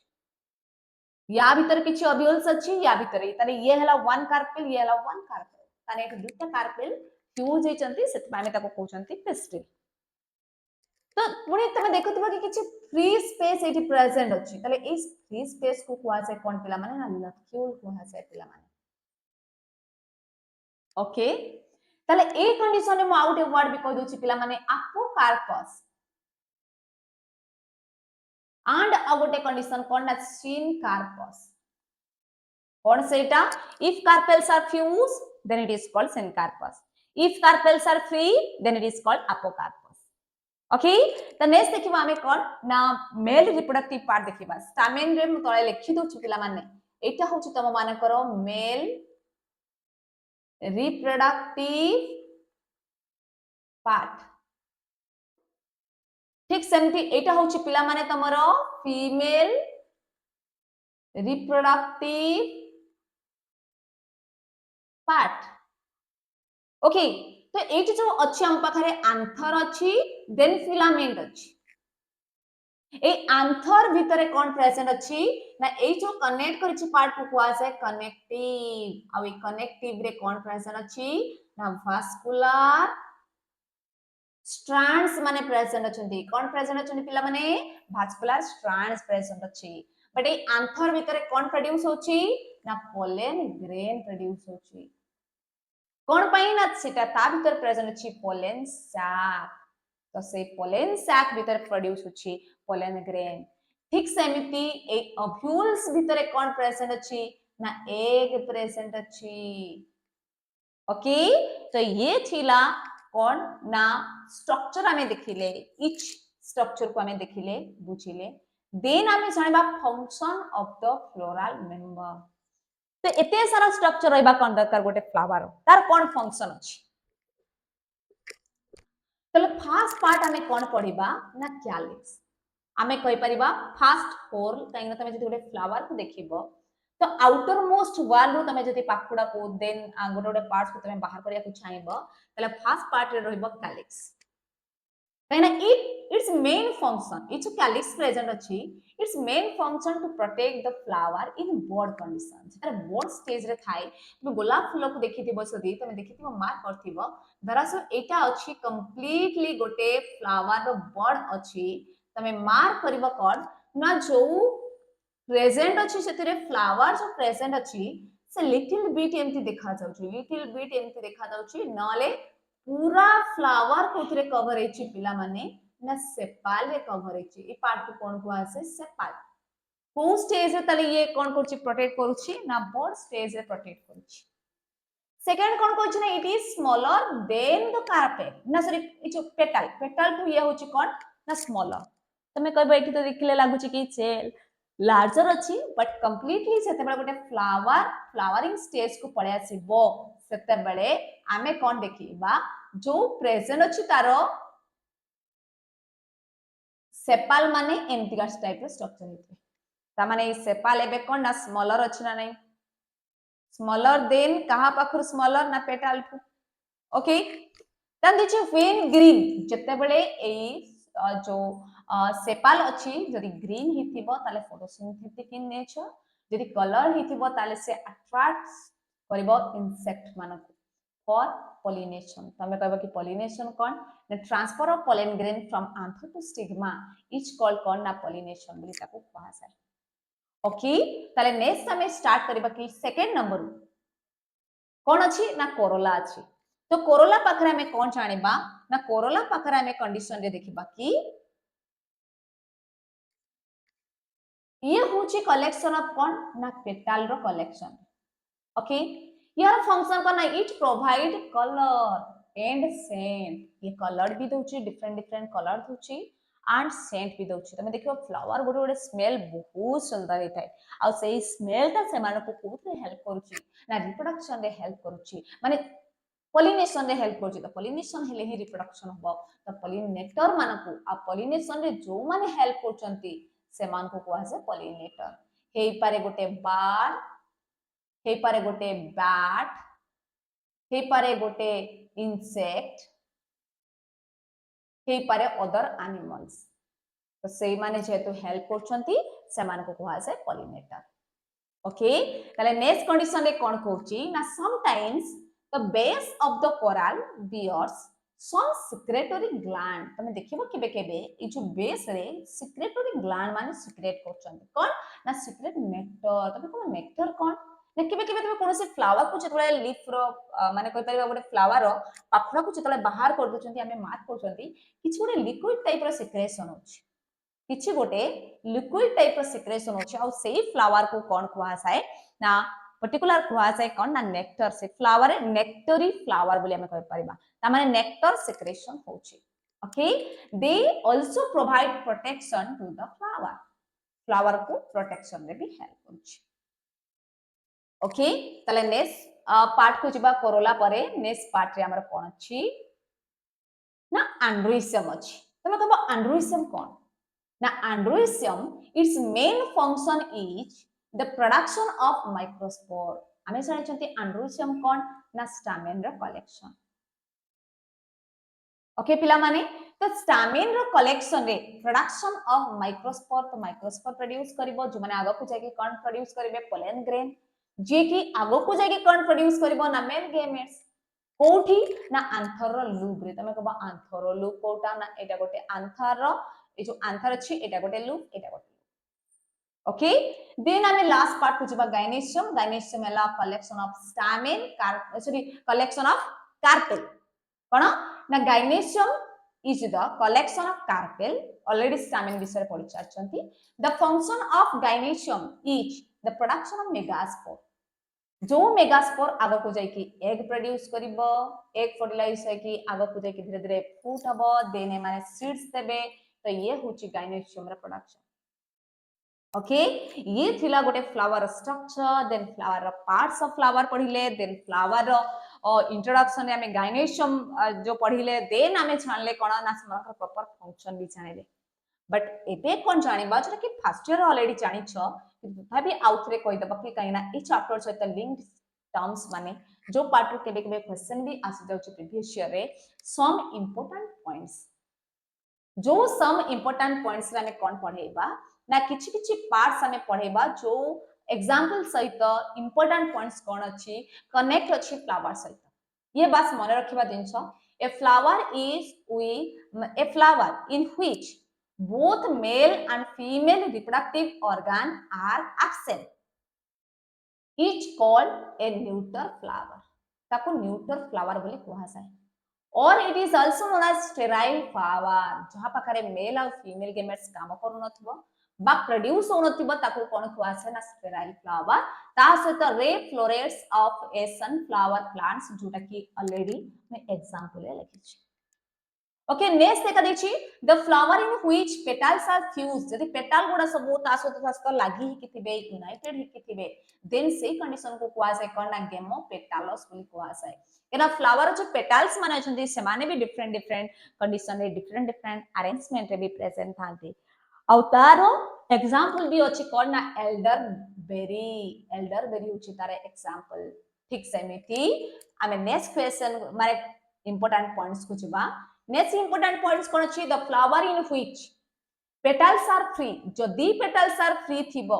या भीतर किछि ओव्यूल्स अछि या भीतर ताने ये हला वन कार्पेल ये हला वन कार्पेल ताने एठी दुटा कार्पेल फ्यूज हे चंती सेत माने ताको कहउचंती पिस्टिल तो पुणी तमे देखुथिबा कि किछि फ्री स्पेस एठी प्रेजेंट अछि ताले इस फ्री स्पेस को कुआ से कोन पिला माने ना लक्यूल कुआ से पिला माने ओके ताले ए कंडीशन में आउट ए वर्ड भी कह दोछि पिला माने अपोकार्पस एंड आ गोटे कंडीशन कोन ना सिनकार्पस कौन सेटा if carpels are fused then it is called syncarpus if carpels are free then it is called apocarpus okay तो नेक्स्ट देखिबा हमें कोन ना मेल रिप्रोडक्टिव पार्ट देखिबा स्टामेन रे म तळे लिखि दउ छु पिला माने एटा होछु तम मानकर मेल रिप्रोडक्टिव पार्ट ठीक सेमती एटा होछु पिला माने तमरो फीमेल रिप्रोडक्टिव पार्ट ओके तो एटी जो अछि हम पाखरे आंथर अछि देन फिलामेंट अछि ए आंथर भितरे कोन प्रेजेंट अछि ना ए जो कनेक्ट करछि पार्ट को कुआ से कनेक्टिव आ ए कनेक्टिव रे कोन प्रेजेंट अछि ना वास्कुलर स्ट्रैंड्स माने प्रेजेंट अछंती कोन प्रेजेंट अछंती पिला माने वास्कुलर स्ट्रैंड्स प्रेजेंट अछि बट ए आंथर भितरे कोन प्रोड्यूस होछि ना पोलन ग्रेन प्रोड्यूस होछि कोन पई ना सेटा ता भितर प्रेजेंट अछि पोलन सैक तो से पोलन सैक भितर प्रोड्यूस होछि पोलन ग्रेन ठीक सेमिति ए ओव्यूल्स भितर कोन प्रेजेंट अछि ना एग प्रेजेंट अछि ओके तो ये थिला कोन ना स्ट्रक्चर हमें देखिले इच स्ट्रक्चर को हमें देखिले बुझिले देन हमें जानिबा function of the floral member तो एते सारा स्ट्रक्चर रहबा कोन दरकार गोटे फ्लावर तार कोन फंक्शन अछि तले फर्स्ट पार्ट हमें कोन पढिबा ना कैलिक्स हमें कहि परिबा फर्स्ट होल काइना तमे जति गोटे फ्लावर को देखिबो तो आउटर मोस्ट वाल रो तमे जति पाखुडा को देन गोटे गोटे पार्ट्स को तमे बाहर करिया को चाहेबो तले फर्स्ट पार्ट रे रहइबो कैलिक्स काइना its main function its calyx present अछि its main function to protect the flower in bud conditions अरे बर्ड स्टेज रे थाई तुम गोलाप फूल को देखिथिबो सदी तमे देखिथिबो मार्क करथिबो दरअसल एटा अछि कंप्लीटली गोटे फ्लावर रो बर्ड अछि तमे मार्क करिबो कोन ना जो प्रेजेंट अछि सेतिरे फ्लावर जो प्रेजेंट अछि से लिटिल बिट एमती देखा जाउछि लिटिल बिट एमती देखा जाउछि नले पूरा फ्लावर कोथिरे कवर हेछि पिला माने ना सेपाल रे कवर हेछि ई पार्ट को कोन को आसे सेपाल को स्टेज रे तले ये कोन करछि प्रोटेक्ट करूछि ना बर्ड स्टेज रे प्रोटेक्ट करूछि सेकंड कोन कहछि ना it is smaller than the carpel ना सॉरी इच पेटल पेटल टू ये होछि कोन ना स्मॉलर तमे कहबो एठी तो देखिले लागुछि कि सेल लार्जर अछि बट कंप्लीटली सेते बेले गोटे फ्लावर फ्लावरिंग स्टेज को पळे आसीबो सेते बेले आमे कोन देखिबा जो प्रेजेंट अछि तारो सेपाल माने एमती टाइप रो स्ट्रक्चर हेतै ता माने ई सेपाल एबे कोन ना स्मॉलर अछि ना नहीं स्मॉलर देन कहा पाखुर स्मॉलर ना petal okay then this when green जते बेले ए जो सेपाल अछि जदि ग्रीन हिथिबो ताले फोटोसिंथेटिक इन नेचर जदि कलर हिथिबो ताले से अट्रैक्ट्स करबो इंसेक्ट मानको फॉर pollination तमे कहबो कि pollination cone the transfer of pollen grain from anther to stigma is called कोन ना pollination बोली ताको कहा जाय ओके ताले नेक्स्ट हमें स्टार्ट करबा कि सेकंड नंबर कोन अछि ना कोरोला अछि तो कोरोला पाखरे हमें कोन जानिबा ना कोरोला पाखरे हमें कंडीशन रे देखिबा कि ये होची कलेक्शन ऑफ कोन ना पेटल रो कलेक्शन ओके यार फंक्शन कोन ना it provide colour and scent ये कलर भी दोची डिफरेंट डिफरेंट कलर दोची एंड सेंट भी दोची तमे देखियो फ्लावर गोटे गोटे स्मेल बहुत सुंदर हेतै आ सेही स्मेल ता से माने को कोते हेल्प करूची ना रिप्रोडक्शन रे हेल्प करूची माने पॉलिनेशन रे हेल्प करूची तो पॉलिनेशन हेले ही रिप्रोडक्शन हो तो पॉलिनेटर मानको आ पॉलिनेशन रे जो माने हेल्प करचंती से मान को कोआ से पॉलिनेटर हे पारे गोटे बार हे पारे गोटे बैट हे पारे गोटे इंसेक्ट हे पारे अदर एनिमल्स तो से माने जेतु हेल्प करचंती से मान को कोआ से पॉलिनेटर ओके ताले नेक्स्ट कंडीशन रे कोन कहूची ना sometimes the base of the coral bears some secretory gland तमे देखिबो केबे केबे ई जो बेस रे secretory gland माने secrete करचंती कोन ना secrete nectar तमे कोन nectar कोन ना केबे केबे तमे कोनसे फ्लावर को जतले लीफ रो माने कहि परिबा गोटे फ्लावर रो पाखुडा को जतले बाहर कर दोचंती हमें मार्क करचंती किछ गोटे लिक्विड टाइप रो सिक्रेशन होची किछ गोटे लिक्विड टाइप रो सिक्रेशन होची आ सेही फ्लावर को कोन कहवा जाय ना पर्टिकुलर कुआ जाय कोन ना नेक्टर से फ्लावर नेक्टरी फ्लावर बोली हमें कहि परिबा ता माने नेक्टर सिक्रेशन होची okay they also provide protection to the flower को प्रोटेक्शन रे भी हेल्प होची ओके तले नेक्स्ट पार्ट को जिबा कोरोला परे नेक्स्ट पार्ट रे हमर कोन अछि ना एंड्रोइसियम अछि तमे कहबो एंड्रोइसियम कोन ना androecium its main function is the production of microspore हमें जानि छथि एंड्रोइसियम कोन ना स्टामेन रो कलेक्शन ओके पिला माने तो स्टामेन रो कलेक्शन रे प्रोडक्शन ऑफ माइक्रोस्पोर तो माइक्रोस्पोर प्रोड्यूस करिवो जो माने आगो को जाके कोन प्रोड्यूस करिवे पोलन ग्रेन जे कि आगो को जाके कोन प्रोड्यूस करिवो ना मेल गेमेट्स कोठी ना आंथर रो लूप रे तमे कहबो आंथर रो लूप कोटा ना एटा गोटे आंथर रो ए जो आंथर अछि एटा गोटे लूप एटा गोटे ओके देन आमे लास्ट पार्ट को जिबा गाइनेशियम एला collection of stamen sorry collection of carpel कोन ना gynoecium is the collection of carpel already stamen विषय पढि चाचंती the function of gynoecium is the production of megaspore जो मेगास्पोर आगो को जाय कि एग प्रोड्यूस करिवो एग फर्टिलाइज है कि आगो को जाय कि धीरे धीरे फ्रूट हबो देने माने सीड्स देबे तो ये होची गाइनेशियम रा प्रोडक्शन ओके ये थिला गोटे flower structure then flower parts of flower पढिले देन फ्लावर इंट्रोडक्शन रे हमें गाइनेशियम जो पढिले देन हमें जानले कोन ना समकर प्रॉपर फंक्शन भी जानले बट एबे कोन जानिबा जे कि फर्स्ट ईयर ऑलरेडी जानि छ तथापि आउथरे कहि दबा कि काइना ई चैप्टर सहित लिंक्ड टर्म्स माने जो पार्ट केबे केबे क्वेश्चन भी आसी जाउ छ प्रीवियस ईयर रे सम इंपोर्टेंट पॉइंट्स जो सम इंपोर्टेंट पॉइंट्स रे हमें कोन पढेबा ना किछि किछि पार्ट्स हमें पढेबा जो एग्जांपल सहित इंपोर्टेंट पॉइंट्स कोन अछि कनेक्ट अछि फ्लावर सहित ये बात मन रखिबा दिनछ a flower is we a flower in which both male and female reproductive organ are absent each called a neuter flower ताको neuter flower बोली कहा जाय और it is also known as sterile flower जहां पाखरे मेल और female gametes काम करू नथबो बा प्रोड्यूस हो नथबो ताको कोन कहा जाय ना sterile flower ता सहित ray florets of A sunflower plants जोटा कि ऑलरेडी मैं एग्जांपल ले लिखि छी ओके नेक्स्ट देखा देखि the flower in which petals are fused जदि पेटल गुडा सब ता सहित लागि कि थिबे यूनाइटेड हि कि थिबे देन से कंडीशन को कुआ जाय कोन ना गेमो पेटालस बोली कुआ जाय एना फ्लावर जो पेटल्स माने छथि से माने भी डिफरेंट डिफरेंट कंडीशन रे डिफरेंट डिफरेंट अरेंजमेंट रे भी प्रेजेंट थांती औ तारो एग्जांपल भी अछि कोन ना एल्डर बेरी उछि तारे एग्जांपल ठीक सेमिति आमे नेक्स्ट क्वेश्चन माने इंपोर्टेंट पॉइंट्स को जबा नेक्स्ट इंपोर्टेंट पॉइंट्स कोन अछि the flower in which petals are free जदि पेटल्स आर फ्री थिबो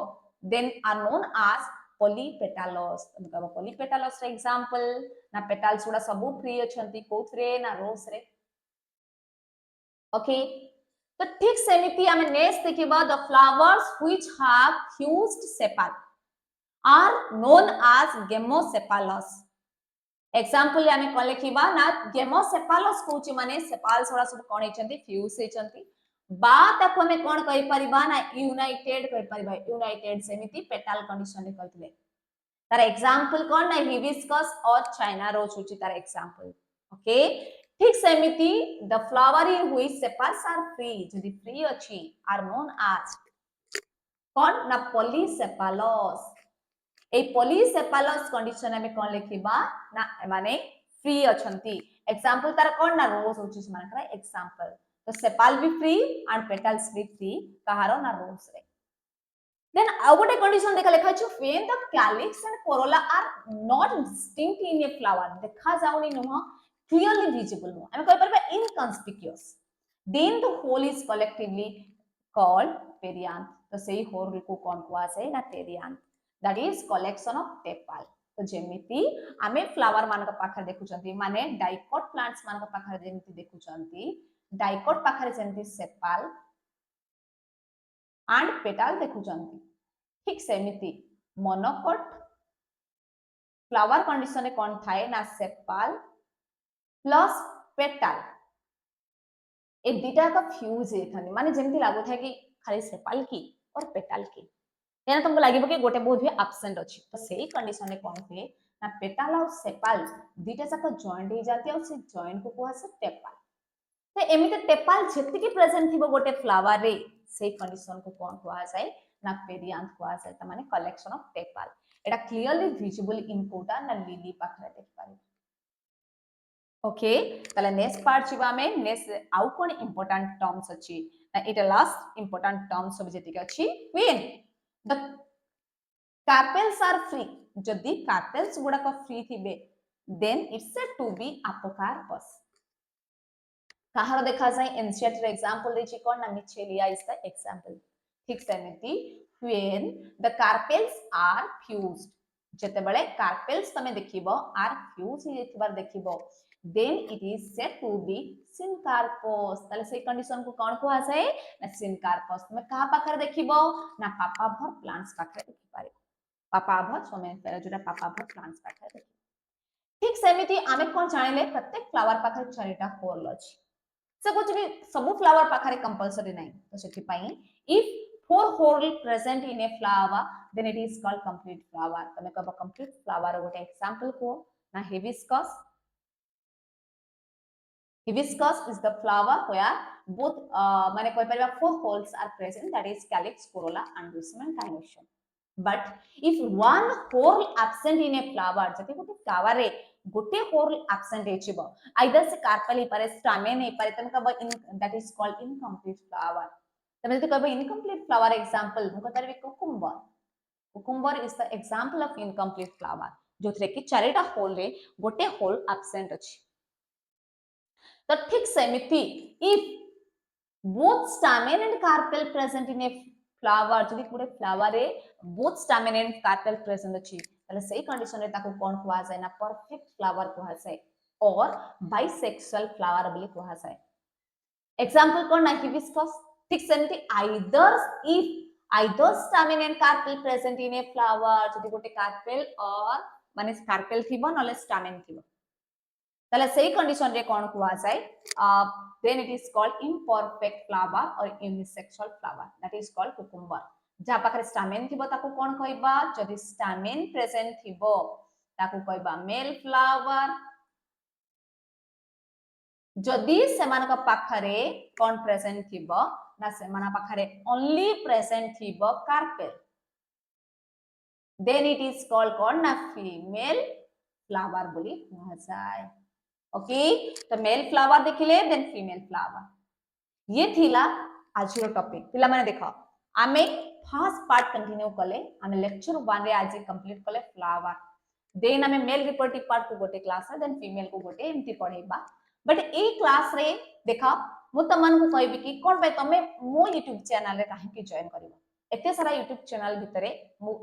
then are known as polypetalous मतलब पॉलीपेटालस रे एग्जांपल ना पेटल्स गुडा सब फ्री अछंती कोथरे ना रोज रे ओके तो ठीक सेमिति हमें नेक्स्ट देखिबा the flowers which have fused sepal are known as gamosepalous example हमें कोन लिखिबा ना गेमोसेपालस कोची माने सेपाल्स वाला सब कोन हेचंती फ्यूज हेचंती बा तक हमें कोन कहि परिबा ना यूनाइटेड कहि परिबा यूनाइटेड सेमिति पेटल कंडीशन रे कहथिले तार एग्जांपल कोन ना हिबिस्कस और चाइना रोज होची तार एग्जांपल ओके ठीक सेमिति the flower in which sepals are free जदि फ्री अछि आर नोन एज कोन ना पॉलीसेपालस ए पॉलीसेपालस कंडीशन में कोन लिखिबा ना माने फ्री अछंती एग्जांपल तार कोन ना रोज होची मानकर एग्जांपल तो सेपाल भी फ्री एंड पेटल्स भी फ्री कहारो ना रोज रे देन आउटे कंडीशन देखा लिखा छु when the calyx and corolla are not distinct in a flower देखा जाउनी नुह क्लियरली विजिबल नुह हम कहि परबा inconspicuous then the whorl is collectively called perianth तो सेही होल को कोन कुआ से ना perianth that is collection of tepal तो जेमिति आमे फ्लावर मान का पाखर देखु चंती माने डाइकोट प्लांट्स मान का पाखर जेमिति देखु चंती dicot Pakhar जेमिति sepal and petal देखु चंती ठीक सेमिति मोनोकोट फ्लावर कंडीशन रे कोन थाए ना सेपाल प्लस पेटल ए दुटा का फ्यूज हे थानी माने जेमिति लागो थाए कि खाली सेपाल की और पेटल की एना तुमको लागिबो कि गोटे बोध हुए एब्सेंट अछि तो सेही कंडीशन रे कोन हुए ना पेटाल और सेपाल दीटा जाक जॉइंट हो जाती और से जॉइंट को कोहा से टेपाल तो एमिते टेपाल जेति की प्रेजेंट थिबो गोटे फ्लावर रे सेही कंडीशन को कोन कोहा जाय ना पेरियांथ कोहा जाय त माने collection of टेपाल Etah clearly visible in Kota ना लिली पाखरे देख पारे ओके ताले नेक्स्ट पार्ट छिबा में नेक्स्ट आउ कोन इंपोर्टेंट टर्म्स अछि एटा लास्ट इंपोर्टेंट टर्म्स सब जेति के अछि when the carpels are free जदि कार्पेल्स गुडा को फ्री थिबे then it's said to be apocarpous कहार देखा जाए एनसीईआरटी रे एग्जांपल देछि कोन ना मिचेलिया इज द एग्जांपल ठीक सेमिति when the carpels are fused जते बेले कार्पेल्स तमे देखिबो आर फ्यूज हि जेतिबार देखिबो then it is said to be syncarpous ताले से कंडीशन को कोन को आसे ना सिनकार्पस तमे कहा पाखर देखिबो ना पापा भर प्लांट्स पाखर देखि पारे पापा भर सोमे पेरा जोटा पापा भर प्लांट्स पाखर देखि ठीक सेमिति आमे कोन जानिले प्रत्येक फ्लावर पाखर चारिटा होल अछि से कुछ भी सब फ्लावर पाखरे कंपलसरी नहीं तो सेठी पाई if four whorl present in a flower then it is called complete flower तमे कब complete flower गोटे एग्जांपल को ना hibiscus is the flower where both माने कोइ परिबा four whorls are present that is calyx corolla and raceme and gynoecium but if one whorl absent in a flower जति गोटे flower रे गोटे whorl absent हेचिबो either से carpel ही पारे stamen ही पारे तमे कब that is called incomplete flower तमे जति कब incomplete flower example मु कतारबी cucumber is the example of incomplete flower जोथरे कि चारिटा होल रे गोटे होल absent अछि तो ठीक सेमिति if both stamen and carpel present in a flower जदि पूरे फ्लावर रे both stamen and carpel present अछि ताले सेही कंडीशन रे ताको कोन कुआ जाय ना परफेक्ट फ्लावर कुआ जाय और बाइसेक्सुअल फ्लावर बोली कुआ जाय एग्जांपल कोन ना हिबिस्कस ठीक सेमिति either stamen and carpel present in a flower जदि गोटे carpel और माने carpel थिबो नले stamen थिबो ताले सेही कंडीशन रे कोन कुआ जाय then it is called imperfect flower or unisexual flower that is called cucumber जा पाखरे stamen थिबो ताको कोन कहइबा जदि stamen present थिबो ताको कहइबा male flower जदि सेमान का पाखरे कोन प्रेजेंट थिबो ना सेमाना पाखरे only present थिबो carpel then it is called कोन ना female flower बोली कहा जाय ओके तो मेल फ्लावर देखिले देन फीमेल फ्लावर ये थिला आज रो टॉपिक पिला माने देखो आमे फर्स्ट पार्ट कंटिन्यू कले आमे लेक्चर 1 रे आज कंप्लीट कले फ्लावर देन आमे मेल रिप्रोडक्टिव पार्ट को गोटे क्लास रे देन फीमेल को गोटे एमती पढेबा बट ए क्लास रे देखो मु तमन को कहबी कि कोन भाई तमे मो YouTube चैनल रे काहे कि जॉइन करिवो एते सारा YouTube चैनल भितरे मु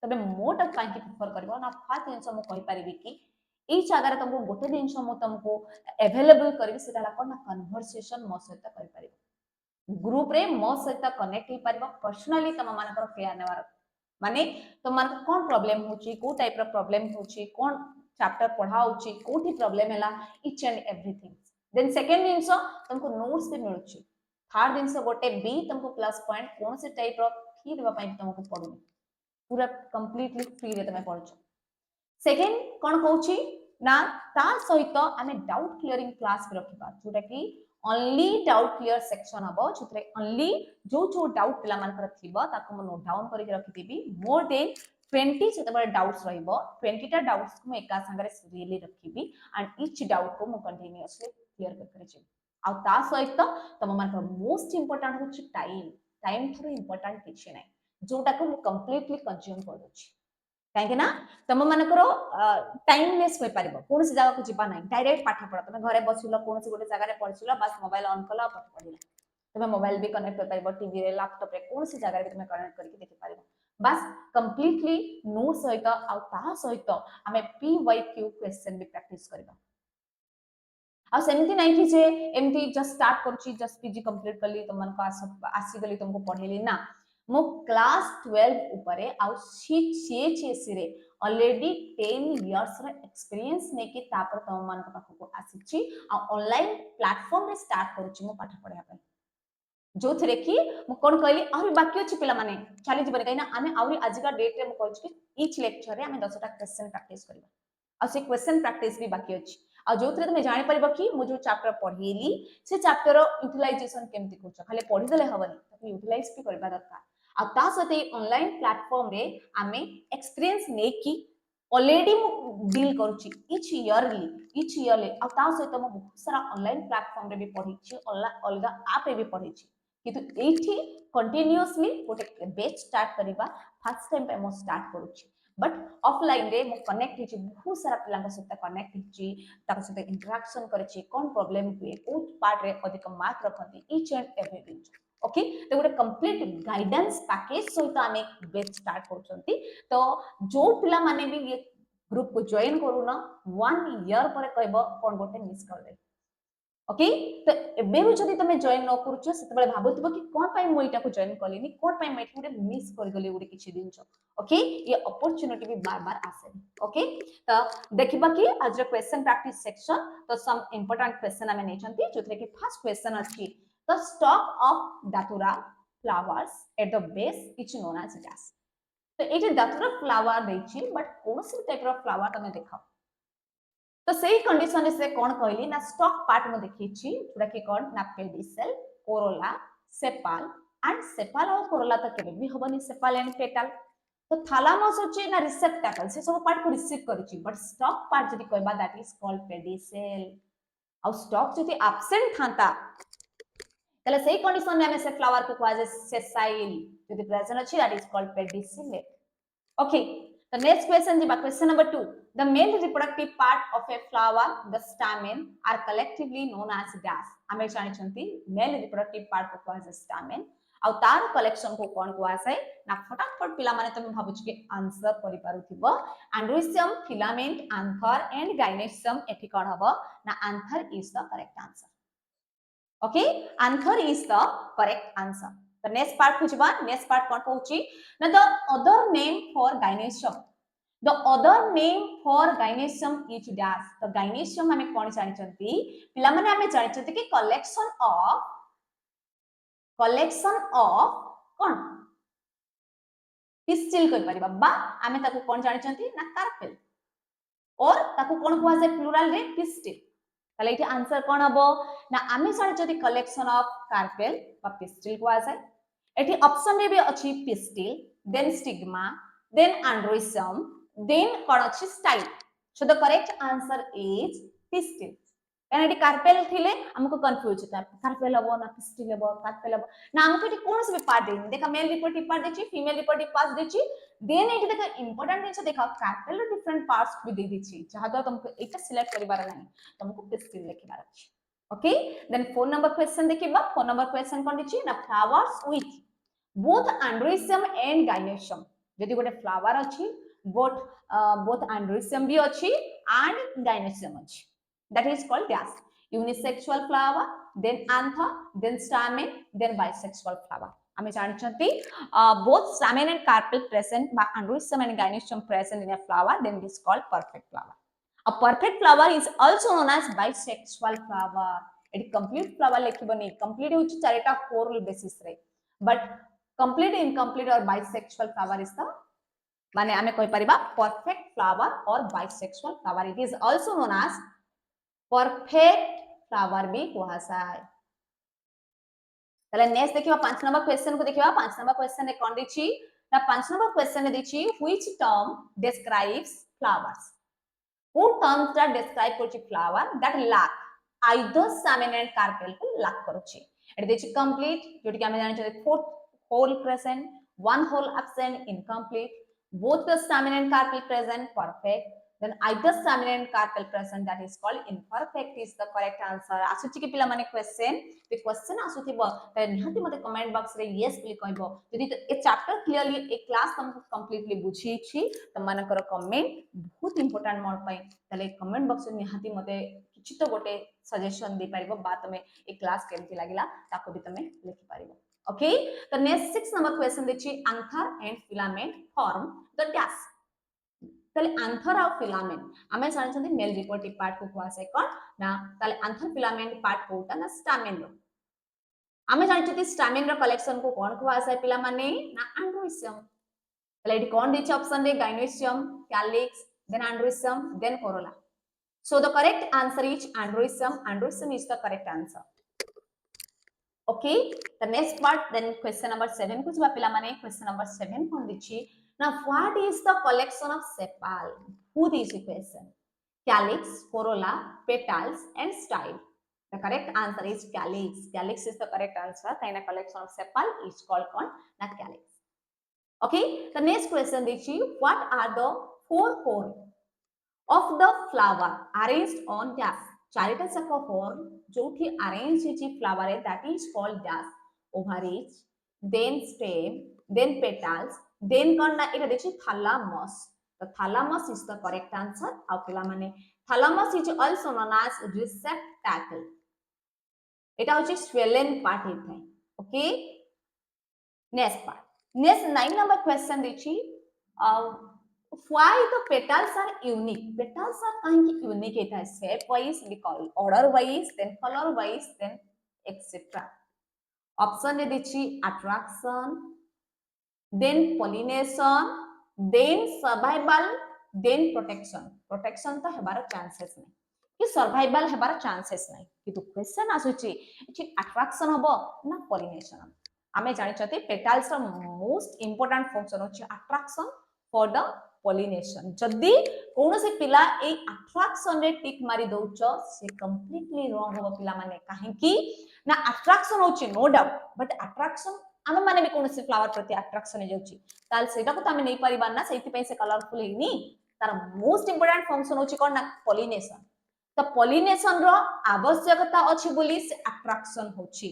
तबे मोटा काहे कि प्रेफर करिवो ना फास्ट जिंस मु कहि परिबी कि এই জায়গায় तुमको गोटे दिन मु तुमको अवेलेबल करबी सेटा कोन ना कन्वर्सेशन मो सहित करि परिबो ग्रुप रे मो सहित कनेक्ट ही परिबो पर्सनली तम मानकर केयर नेवार माने तुम मान कोन प्रॉब्लम होची को टाइप रो प्रॉब्लम होची कोन चैप्टर पढा होची कोठी प्रॉब्लम हैला each and everything then second दिन तुमको नोट्स भी मिलुची थर्ड दिन गोटे बी तुमको प्लस पॉइंट कोन से टाइप रो फी देबा पई तुमको पढुनी पूरा कंप्लीटली फ्री रे तमे पढछ सेकंड कोन कहउची ना ता सहित आमे डाउट क्लियरिंग क्लास भी रखिबा जोटा कि ओनली डाउट क्लियर सेक्शन हबो जोतरे ओनली जो डाउट पिला मानकर थिबो ताको म नोट डाउन करके रखि देबी मोर देन 20 जतबे डाउट्स रहिबो 20 टा डाउट्स को म एका संगरे सीरियली रखिबी एंड ईच डाउट को म कंटीन्यूअसली क्लियर कर छी आ ता सहित तम मानकर मोस्ट इंपोर्टेंट होची टाइम थोरो इंपोर्टेंट किछि नै जोटा को म कंप्लीटली कंज्यूम करछि कहीं ना तुम मानकर टाइमलेस हो पार कौन सी जगह को जीवा ना डायरेक्ट पाठ पढ़ तुम घरे बसिल कौन गोटे जगह पढ़िल बस मोबाइल ऑन कल पाठ पढ़ल तुम मोबाइल भी कनेक्ट कर पार टीवी रे लैपटॉप रे कौन सी जगह तुम कनेक्ट करके देखि पार बस कंप्लीटली नोट सहित आ ता सहित आमे PYQ क्वेश्चन भी प्रैक्टिस करबा आ सेमती नहीं कि जे एमती जस्ट स्टार्ट करछि जस्ट पीजी कंप्लीट करली तुम मन को आसी गली तुमको पढ़ेली ना मो क्लास 12 ऊपरे आ सीएचएससी रे ऑलरेडी 10 इयर्स रे एक्सपीरियंस ने कि तापर तुम मन को पाखो आसीछि आ ऑनलाइन प्लेटफॉर्म रे स्टार्ट करछि मो पाठ पढा जो थे कि कौन कहली आहरी बाकी अच्छी पिला माने चली जीवन कहीं आमे आहरी आजिका डेट रे मु कहू कि ईच लेक्चर रे आमे 10टा क्वेश्चन प्रैक्टिस करबा आ से क्वेश्चन प्रैक्टिस भी बाकी अछि आ जो थे तुम जानि परबो कि मु जो चैप्टर पढीली से चैप्टर रो यूटिलाइजेशन केमति करछ खाली पढी देले हबनी ताकि यूटिलाइज भी करबा दरकार आ ता सते ऑनलाइन प्लेटफॉर्म रे आमे एक्सपीरियंस ने की ऑलरेडी मु डील करूची इच ईयरली आ ता सहित मु बहुत सारा ऑनलाइन प्लेटफॉर्म रे भी पढीची अलगा ऐप रे भी पढीची किंतु एठी कंटीन्यूअसली गोटे बैच स्टार्ट करबा फर्स्ट टाइम पे मु स्टार्ट करूची बट ऑफलाइन रे मु कनेक्ट हिची बहुत सारा पिलांग सहित कनेक्ट हिची ताक सहित इंटरेक्शन करची कोन प्रॉब्लम हुए को पार्ट रे अधिक मार्क रखती ईच एंड एवरीथिंग ओके तो गोटे कंप्लीट गाइडेंस पैकेज सहित आमे बैच स्टार्ट करछंती तो जो पिला माने भी ये ग्रुप को जॉइन करूना 1 ईयर पर कहबो कोन गोटे मिस कर दे ओके तो एबे भी जदी तमे जॉइन न करूछ सेते बेले भाबुतबो कि कोन पाई मु इटा को जॉइन करलिनी कोन पाई मैं गोटे मिस कर गली गोटे किछि दिन ओके ये अपॉर्चुनिटी भी बार बार आसे ओके तो देखिबा कि आज क्वेश्चन प्रैक्टिस सेक्शन तो सम इंपोर्टेंट क्वेश्चन हमें नै छंती जोथरे कि फर्स्ट क्वेश्चन अछि the stalk of datura flowers at the base is known as dash तो ये दातुरा फ्लावर देछि बट कोन से टाइप रो फ्लावर तमे देखाओ तो सही कंडीशन से कौन कहली ना स्टॉक पार्ट में देखिछि जोटा कि कौन ना pedicel Corolla sepal and sepal और कोरोला तो केबे भी होबनी सेपाल एंड पेटल तो थैलामस होची ना रिसेप्टाकल से सब पार्ट को रिसीव करिछि बट स्टॉक पार्ट जदी कहबा दैट इज कॉल्ड पेडिसेल और स्टॉक जदी एब्सेंट थांता तले सही कंडीशन में हमें से फ्लावर को कहै सेसाइल जदी प्रेजेंट अछि that is called pedicel okay the next question is question number 2 the male reproductive part of a flower the stamen are collectively known as dash हमें जानि छंती male reproductive part को कहै stamen आ तार collection को कोन को आसे ना फटाफट पिला माने तमे भाबुछ के आंसर करि पारुथिबो androecium filament anther and gynoecium एथि कोन हबो ना anther is the correct answer okay answer is the correct answer the next part kuchba next part kon kochi now the other name for gynecium the other name for gynecium is dash the gynecium hame kon jani chanti pila mane hame jani chanti ki collection of kon pistil koi pariba ba ame taku kon jani chanti na carpel और ताकू कोन कोआ से plural रे pistil তাহলে এটি answer কোন হবো না আমি জানি যদি কালেকশন অফ কার্পেল বা পিস্টিল কোয়া যায় এটি অপশন রে বি আছে পিস্টিল দেন স্টিগমা দেন অ্যান্ড্রোসিয়াম দেন কোন আছে style so the correct answer is pistil কারণ এটি কার্পেল থিলে हमको कंफ्यूज होता है कार्पेल হবো না পিস্টিল হবো कार्पेल হবো না हमको এটি কোন সে পার্ট দেনি দেখা মেল রিপ্রোডাক্টিভ পার্ট দেছি ফিমেল রিপ্রোডাক্টিভ পার্ট দেছি देन एटी देखा इंपोर्टेंट जिंस देखा कार्पेल डिफरेंट पार्ट्स भी दे दीची जहां तो तुमको एटा सिलेक्ट करिबार नाही तुमको पिस्टिल लिखिबार अछि ओके देन 4 नंबर क्वेश्चन देखिबा 4 नंबर क्वेश्चन कोन दिछि ना flowers with both androecium and gynoecium जदि गोटे फ्लावर अछि बोथ एंड्रोसियम भी अछि एंड गाइनेसियम अछि that is called dash unisexual flower then anther then stamen then bisexual flower हमें जानछंती both stamen and carpel present by androecium and gynoecium present in a flower then it is called perfect flower a perfect flower is also known as bisexual flower it complete flower लेखिबनी complete होची चारिटा whole basis रे but complete incomplete or bisexual flower is the माने हमें कहि परिबा perfect flower or bisexual flower it is also known as perfect flower भी कुहा जाय ताले नेक्स्ट देखिबा 5 नंबर क्वेश्चन को देखिबा 5 नंबर क्वेश्चन ने कोन दिछि ना 5 नंबर क्वेश्चन ने दिछि which term describes flowers who terms that describe करछि flower that lack either stamen and carpel को lack करछि एट दिछि कंप्लीट जोटी कि हमें जानि छै fourth whorl present one whorl absent incomplete both the stamen and carpel present perfect then either stamen and carpel present that is called imperfect is the correct answer आसुछि कि पिला माने क्वेश्चन the question आसुथिबो त निहाती मते comment box रे yes please कहबो जदि ए chapter clearly ए class तुमको कंप्लीटली बुझी छी त मानकर कमेंट बहुत इंपोर्टेंट मोर पई तले कमेंट बॉक्स रे निहाती मते किछि तो गोटे सजेशन दे पारिबो बा तमे ए क्लास केमति लागिला ताको भी तमे लिखि पारिबो okay the next 6 number question देछि anther and filament form the dash ताले anther और filament हमें जानि छथि मेल रिप्रोडक्टिव पार्ट को कहै छै कोन ना ताले anther filament पार्ट कोटा ना stamen रो आमे जानछथि स्टामिन रो कलेक्शन को कोन कहवा आसे पिला माने ना एंड्रोइसियम पहले एटी कोन दिछ ऑप्शन रे gynoecium calyx then androecium then corolla so the correct answer is androicism is the correct answer okay the next part then question number 7 कुछ बा पिला माने question number 7 कोन दिछि now what is the collection of sepal who this question calyx corolla petals and style the correct answer is calyx is the correct answer kaina collection of sepal is called na calyx okay the next question dichi what are the four horn of the flower arranged on dash चारिटा जाक horn जोठी arrange हेची flower है that is called dash ovaries then stem then petals then कौन ना एटा देखि thalamus the thalamus is the correct answer ଆଉ पिला माने thalamus is also known as receptacle এটা হচ্ছে swollen part ହେଇଥାଏ okay next part next 9 number question देखि why the petals are unique petals are kahi unique हेता है shape wise because order wise then color wise then etc option रे देखि attraction then pollination then survival then protection तो हेबार chances नहीं कि survival हेबार chances नहीं किंतु question आसुची एठी attraction हबो ना pollination हबो आमे जानि छथि petals ର most important function होची attraction for the pollination जदी कोनोसे पिला ए attraction रे टिक मारी दउछ से completely wrong हबो पिला माने काहे कि ना attraction होची no doubt but attraction आमे माने भी कोनोसे फ्लावर प्रति attraction हे जाउची ताल सेटा को त आमे नै परिबा ना सेति पई से कलरफुल हेनी तार मोस्ट इंपोर्टेंट फंक्शन होची कोन ना pollination तो pollination रो आवश्यकता अछि बोली से attraction होची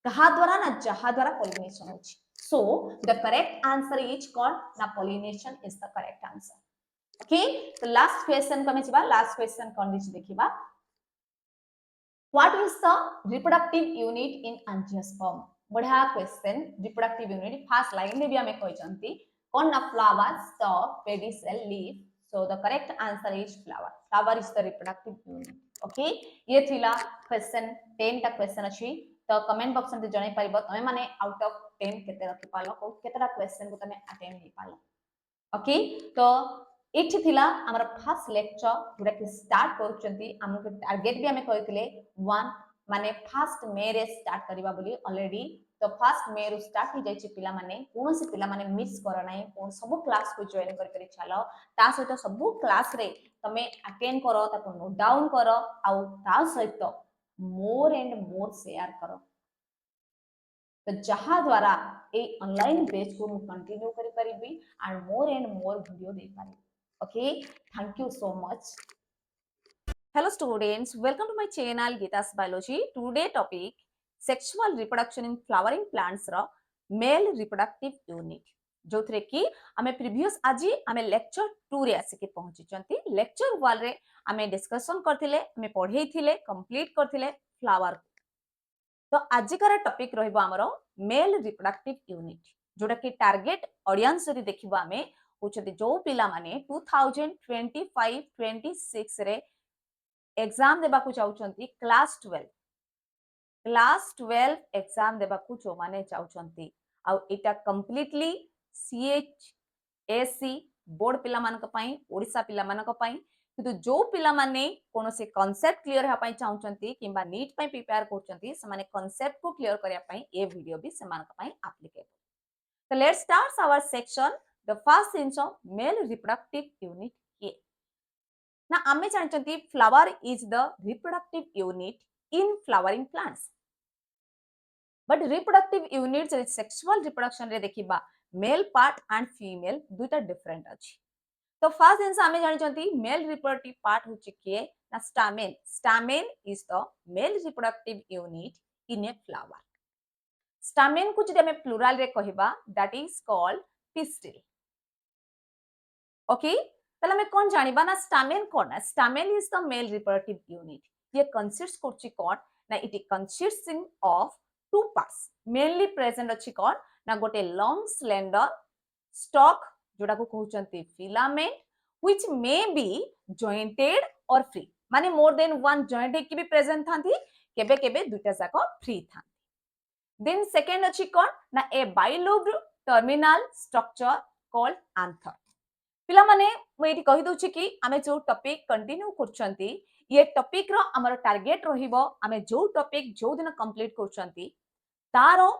कहा द्वारा ना जहा द्वारा pollination होची so the correct answer is called na pollination is the correct answer okay so last question कमे छिबा last question कोन दिछि देखिबा what is the reproductive unit in angiosperm बढ़िया question reproductive unit first line में भी हमें कहि चंती कोन ना flower stalk pedicel leaf so the correct answer is flower is the reproductive unit okay ये थिला question 10 टा question अछि तो कमेंट बॉक्स में जणाई परिबो तमे माने आउट ऑफ 10 केते रखि पालो को केतेटा क्वेश्चन को तमे अटेम्प्ट नै पालो ओके तो एठी थिला हमर फर्स्ट लेक्चर जोडा कि स्टार्ट करूचंती हमके टारगेट भी हमें कहितले 1 माने फर्स्ट मे रे स्टार्ट करिबा बोली ऑलरेडी तो फर्स्ट मे रो स्टार्ट हो जायछि पिला माने कोनोसी पिला माने मिस कर नाही कोन सब क्लास को जॉइन कर करी चलो ता सहित सब क्लास रे तमे अटेंड करो ताको नोट डाउन करो आ ता सहित मोर एंड मोर शेयर करो तो जहा द्वारा ए ऑनलाइन बेच को कंटिन्यू करि परिबी एंड मोर वीडियो दे पारि okay thank you so much hello students welcome to my channel Gita's biology today topic sexual reproduction in flowering plants रा male reproductive unit जो थरे की हमें प्रीवियस आजी हमें लेक्चर 2 रे आसी के पहुंची चंती लेक्चर 1 रे हमें डिस्कशन करथिले हमें पढेई थिले कंप्लीट करथिले फ्लावर तो आजिकार टॉपिक रहइबो हमरो मेल रिप्रोडक्टिव यूनिट जोटा कि टारगेट ऑडियंस जदी देखिबो हमें होचते जो पिला माने 2025-26 रे एग्जाम देबा को चाउचंती क्लास 12 एग्जाम देबा को जो माने चाउचंती आ एटा कंप्लीटली सीएचएससी बोर्ड पिला मानक पई ओडिसा पिला मानक पई किंतु जो पिला माने कोनो से कांसेप्ट क्लियर हा पई चाहउचंती किबा नीट पई प्रिपेयर करचंती से माने कांसेप्ट को क्लियर करिया पई ए वीडियो भी से मानक पई applicable so let's start our section the first thing of male reproductive unit here now आमे जानचंती flower is the reproductive unit in flowering plants but reproductive units is sexual reproduction रे देखिबा male part and female दुटा different अछि तो first जिनस आमे जानि चंती male reproductive part होछि के ना stamen is the male reproductive unit in a flower stamen को जदि हमें प्लुरल रे कहिबा that is called pistil okay तले हमें कोन जानिबा ना stamen cone stamen is the male reproductive unit ये consists करछि कोन ना it consisting of two parts mainly present अछि कोन ना गोटे long slender stalk जोटा को कहउचंती filament which may be jointed or free माने more than one joint की भी प्रेजेंट थांती केबे केबे दुटा जाको फ्री था देन सेकेंड अछि कोन ना ए बाइलोब्ड टर्मिनल स्ट्रक्चर कॉल्ड आंथर। पिला माने मैं एठी कहि दउछि कि आमे जो टॉपिक कंटिन्यू करछंती ये टॉपिक रो हमर टारगेट रहिबो आमे जो टॉपिक जो दिन कंप्लीट करछंती तारो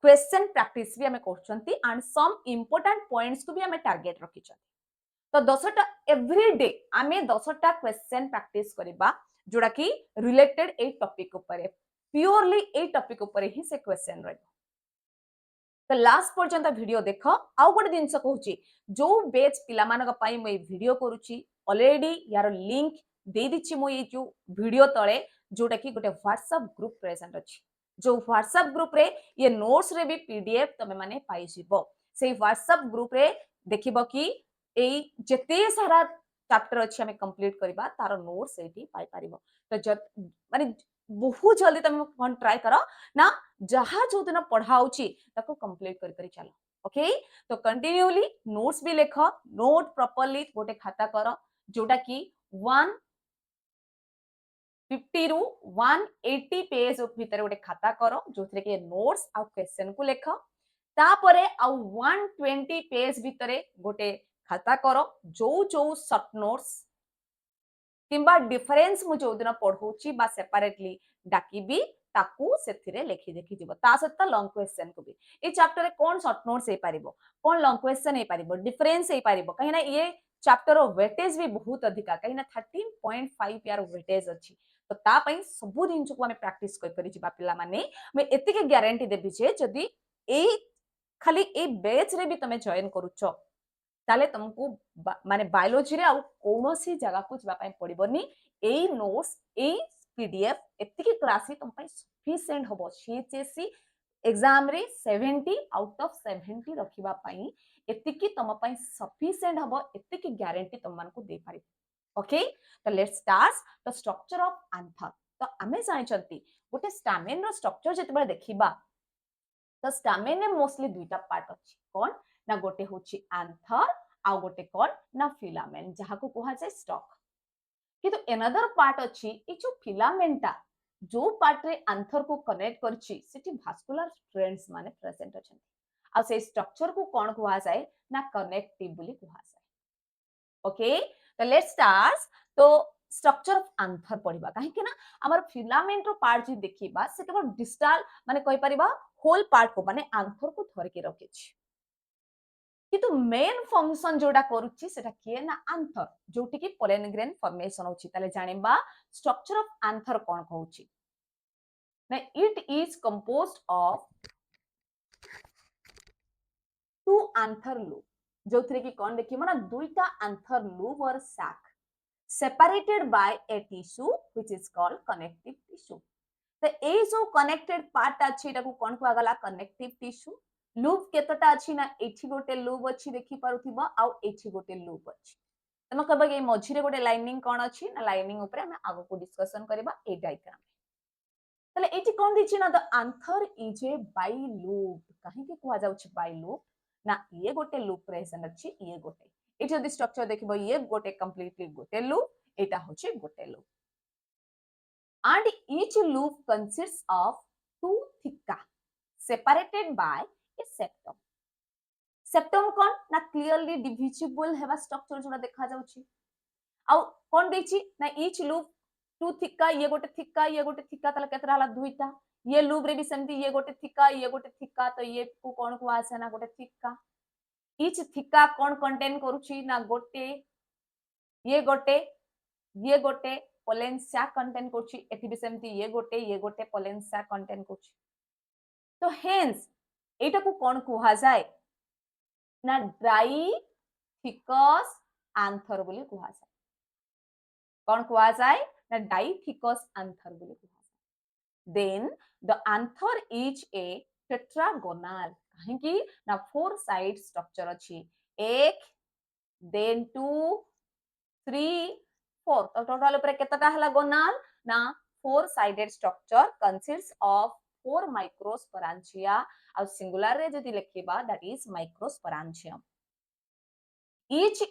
क्वेश्चन प्रैक्टिस भी आमे करछंती एंड सम इंपोर्टेंट पॉइंट्स को भी आमे टारगेट रखिछंती। तो 10टा एवरी डे आमे 10टा क्वेश्चन प्रैक्टिस करबा जोडा कि रिलेटेड ए टॉपिक ऊपर प्योरली ए टॉपिक ऊपर ही से क्वेश्चन रहबो। तो लास्ट पर्यंत वीडियो देख आउ गोटे जिनस कहूँ जो बेच पाई मैं वीडियो करुच्ची ऑलरेडी यार लिंक दे दीची मो ये जो वीडियो तले जोटा कि गोटे व्हाट्सएप ग्रुप प्रेजेंट अच्छी जो व्हाट्सएप ग्रुप रे ये नोट्स रे भी पीडीएफ तमे माने पाई जिवो से व्हाट्सएप ग्रुप रे देखिबो कि एई जेते सारा चैप्टर अच्छी हमें कंप्लीट करबा तार नोट्स एठी पाई परिबो। तो जत माने बहुत जल्दी तमे फोन ट्राई करो ना जहा जो दिन पढ़ाउची ताको कंप्लीट कर करी चलो। ओके तो कंटिन्यूली नोट्स भी लेख नोट प्रॉपर्ली गोटे खाता कर जोटा कि 150 रु 180 पेज भीतर गोटे खाता कर जो कि नोट्स आ क्वेश्चन को लेख तापरे आ 120 पेज भीतर गोटे खाता कर जो जो शॉर्ट नोट्स किंबा डिफरेंस मु जो दिन पढ़ौची बा सेपरेटली डाकिबी ताकू सेथिरे लेखि देखि जिवो ता सहित लॉन्ग क्वेश्चन को भी ए चैप्टर रे कोन शॉर्ट नोट्स हे पारिबो कोन लॉन्ग क्वेश्चन हे पारिबो डिफरेंस हे पारिबो कहिना ये चैप्टर रो वेटेज भी बहुत अधिका कहिना 13.5 यार वेटेज अछि तो ता पई सब दिन को हमें प्रैक्टिस कर करी जिबा पिला माने मैं एति के गारंटी देबी जे जदी ए खाली ए बैच रे भी तमे जॉइन करूछो ताले तुमको माने बायोलॉजी रे आउ कोनोसी जगह को जबा पई पड़िबोनी एई नोट्स एई पीडीएफ एतिकी क्लास ही तुम पई सफिशिएंट होबो सीएचएससी एग्जाम रे 70 आउट ऑफ 70 रखिबा पई एतिकी तुम पई सफिशिएंट होबो एतिकी गारंटी तुम मन को दे पारि। ओके तो let's start the structure of anther. तो आमे जानि चंती गोटे स्टामेन रो स्ट्रक्चर जेतबे देखिबा तो स्टामेन रे मोस्टली दुईटा पार्ट अछि कोन ना गोटे होची आंथर आ गोटे कोन ना फिलामेंट जहा को कहा जाय स्टॉक किंतु एनदर पार्ट अछि ए जो फिलामेंटा जो पार्ट रे आंथर को कनेक्ट करछि सेठी भास्कुलर स्ट्रैंड्स माने प्रेजेंट अछन आ से स्ट्रक्चर को कोन कहा जाय ना कनेक्टिव बोली कहा जाय। ओके तो लेट्स स्टार्ट तो स्ट्रक्चर ऑफ आंथर पढ़िबा काहे कि ना हमर फिलामेंट रो पार्ट जे देखिबा से केवल डिस्टल माने कहि परिबा होल पार्ट को माने आंथर को धर के रखिछि किंतु मेन फंक्शन जोडा करूछि सेटा किए ना आंथर जोटि कि पोलन ग्रेन फॉर्मेशन होछि ताले जानिबा स्ट्रक्चर ऑफ आंथर कोन कहूछि ना it is composed of two anther lobe जोथरे कि कोन देखिबो ना दुईटा आंथर लूप और sac separated by a tissue which is called connective tissue। तो ए जो कनेक्टेड पार्ट अछि एटा को कोन को आगला कनेक्टिव टिश्यू लूप केतटा अछि ना एठी गोटे लूप अछि देखि पारुथिबो आ एठी गोटे लूप अछि तमे कहबा के मझी रे गोटे लाइनिंग कोन अछि ना लाइनिंग ऊपर हम आगो को डिस्कशन करबा ए डायग्राम तले एठी कोन दिछि ना द आंथर इज ए बाइलूप काहे के कुआ जाउछि बाइलूप ना ये गोटे लूप प्रेजेंट अछि ये गोटे एठी यदि स्ट्रक्चर देखिबो ये गोटे कंप्लीटली गोटे लूप एटा होछि गोटे loop and each loop consists of two thicca separated by a septum। septum कोन ना क्लियरली डिविजिबल हेबा स्ट्रक्चर जोना देखा जाउछि आ कोन देछि ना each loop two thicca ये गोटे थिक्का तले केतरा हला दुईटा ये लूप रे भी सेमती ये गोटे थिक्का तो ये को कोन को आसे ना गोटे थिक्का each थिक्का कोन कंटेन करूछि ना ये गोटे पोलेन सैक कंटेन करछि एथि भी सेमती ये गोटे पोलेन सैक कंटेन करछि तो हेंस एटा को कोन कुहा जाय ना ड्राई थिकस आंथर बोली कुहा जाय कोन कुहा जाय ना डाइथिकस आंथर बोली कुहा जाय। Then the anther is a tetragonal काहे कि ना फोर साइड स्ट्रक्चर अछि एक देन 2 3 4 तो टोटल ऊपर केतटा हला गोनाल ना four sided structure consist of four microsporangia और सिंगुलर रे जदी लिखिबा दैट इज माइक्रोस्पोरांचियम ईच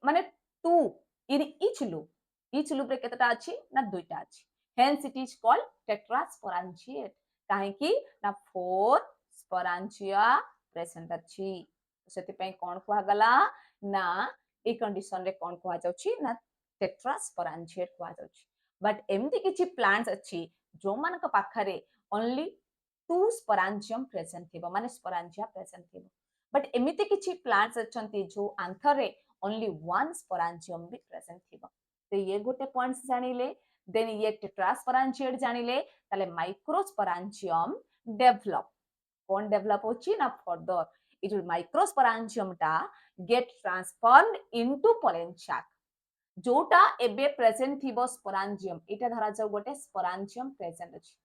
माने 2 इन ईच लूप रे केतटा अछि ना दुईटा अछि हेंस इट इज कॉल्ड टेट्रास्पोरांचिएट काहे कि ना 4 स्पोरांजिया प्रेजेंट अछि सेति पई कोन कुआ गला ना ए कंडीशन रे कोन कुआ जाउछि ना टेट्रा स्पोरांजिएट कुआ जाउछि बट एमती किछि प्लांट्स अछि जो मानक पाखरे ओनली 2 स्पोरांजियम प्रेजेंट थिबो माने स्पोरांजिया प्रेजेंट थिबो बट एमिति किछि प्लांट्स अछंती जो आंथर रे ओनली 1 स्पोरांजियम भी प्रेजेंट थिबो तो ये गोटे पॉइंट्स जानिले देन ये टेट्रास्पोरांजिएट जानिले ताले माइक्रोस्पोरांजियम डेवलप कौन डेवलप होची ना फर्दर ये जो माइक्रोस्पोरांजियम टा get transformed into pollen sac जोटा एबे प्रेजेंट थिबो स्पोरांजियम एटा धरा जाउ गोटे स्पोरांजियम प्रेजेंट अछि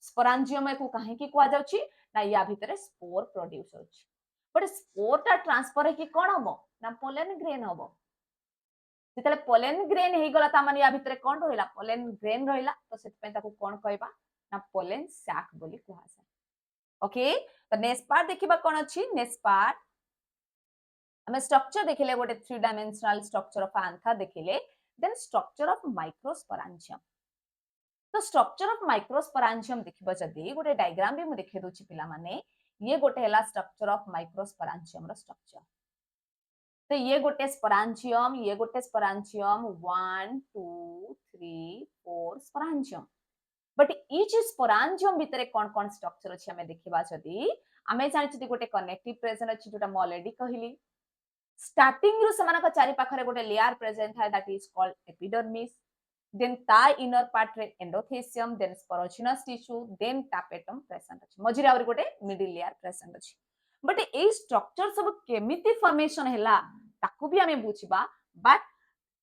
स्पोरांजियम को काहे की कुआ जाउची ना या भितरे स्पोर प्रोड्यूस होची बट स्पोर टा ट्रांसफर है कि कोन हबो ना पोलन ग्रेन हबो जेतले पोलन ग्रेन हे गला ता माने या भितरे कोन रहिला पोलन ग्रेन रहिला तो सेत पे ताको कोन कहबा ना पोलन सैक बोली कुआ जाय ओके तो नेक्स्ट पार्ट देखिबा कोन अछि नेक्स्ट पार्ट हमें स्ट्रक्चर देखिले गोटे 3 डायमेंशनल स्ट्रक्चर ऑफ आंथा देखिले देन स्ट्रक्चर ऑफ माइक्रोस्पोरांजियम तो स्ट्रक्चर ऑफ माइक्रोस्पोरांजियम देखिबा जदी गोटे डायग्राम भी मु देखे दोछि पिला माने ये गोटे हला स्ट्रक्चर ऑफ माइक्रोस्पोरांजियम रो स्ट्रक्चर तो ये गोटे स्पोरांजियम 1 2 3 4 स्पोरांजियम बट ईच स्पोरांजियम भितरे कोन कोन स्ट्रक्चर अछि हमें देखिबा जदी हमें जानि गोटे कनेक्टिव प्रेजेंट अछि जोटा म ऑलरेडी कहिली स्टार्टिंग रु समानक चारि पाखरे गोटे लेयर प्रेजेंट है that is called epidermis then ता इनर पार्ट रे endothecium then sporogenous tissue then tapetum present अछि मझिरे आउर गोटे मिडिल लेयर प्रेजेंट अछि बट ए स्ट्रक्चर सब केमिति फॉर्मेशन हैला ताकू भी हमें बुझिबा बट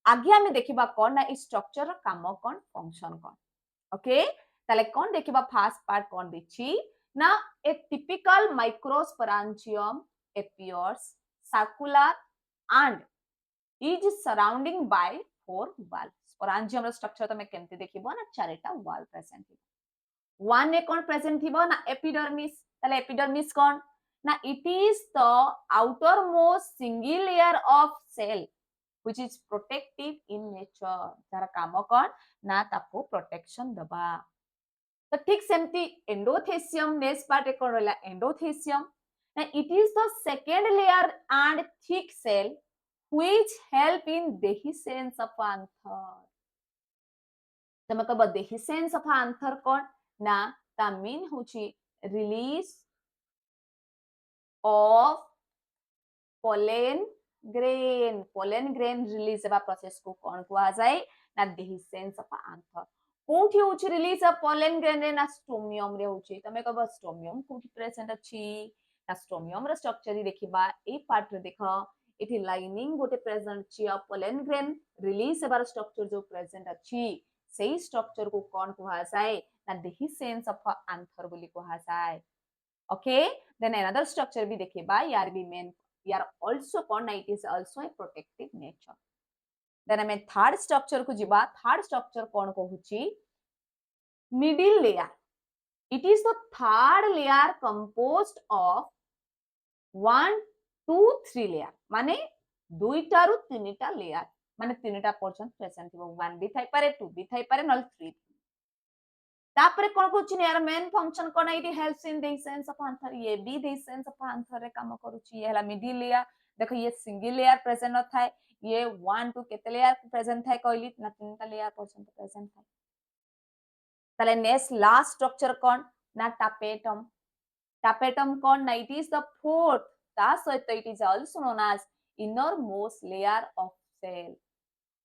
आगे हमें देखिबा कोन ना इस स्ट्रक्चर रो काम कोन फंक्शन कोन ओके ताले कोन देखिबा फर्स्ट पार्ट कोन दिछि ना a typical microsporangium appears circular and is surrounding by 4 wall sporangium रो स्ट्रक्चर तमे केमते देखिबो ना चारटा वॉल प्रेजेंट थिबो वन ने कोन प्रेजेंट थिबो ना एपिडर्मिस ताले एपिडर्मिस कोन ना it is the outer most single layer of cell which is protective in nature तारा काम कोन ना ताको प्रोटेक्शन दबा तो ठीक सेमती एंडोथेसियम नेक्स्ट पार्ट रे कोन रहला एंडोथेसियम ना it is the second layer and thick cell which help in dehiscence of anther तमे कहब dehiscence of anther कोन ना ता मीन होची release of pollen grain release हेबा प्रोसेस को कोन कुआ जाय ना dehiscence of anther कोठी होची रिलीज ऑफ पोलन ग्रेन रे ना स्टोमियम रे होची तमे कहब स्टोमियम कोठी प्रेजेंट अछि ना स्टोमियम रे स्ट्रक्चर ही देखिबा ए पार्ट रे देखो इति लाइनिंग गोटे प्रेजेंट छी ऑफ पोलन ग्रेन रिलीज हेबार स्ट्रक्चर जो प्रेजेंट अछि सेही स्ट्रक्चर को कोन कुआ जाय ना dehiscence of anther बोली कुआ जाय ओके देन अनदर स्ट्रक्चर भी देखिबा यार भी मेन यार आल्सो कोन ना it is also a protective nature then हमें थर्ड स्ट्रक्चर को जिबा थर्ड स्ट्रक्चर कोन कहूची middle layer it is the third layer composed of 1 2 3 layer माने दुईटा रु तीनटा लेयर माने तीनटा पोर्शन प्रेजेंट हो 1 भी थाई पारे 2 भी थाई पारे नल 3 तापरे कोन कहूची यार मेन फंक्शन कोन it helps in dehiscence of anther ये भी dehiscence of anther रे काम करूची ये हला मिडिल लेयर देखो ये सिंगल लेयर प्रेजेंट न थाए ये 1 2 केते लेयर प्रेजेंट थाए कहली ना तीनटा लेयर पोर्शन प्रेजेंट थाए ताले नेक्स्ट लास्ट स्ट्रक्चर कोन ना tapetum कोन ना इट इज द फोर्थ ता सहित it is also known as inner most layer of cell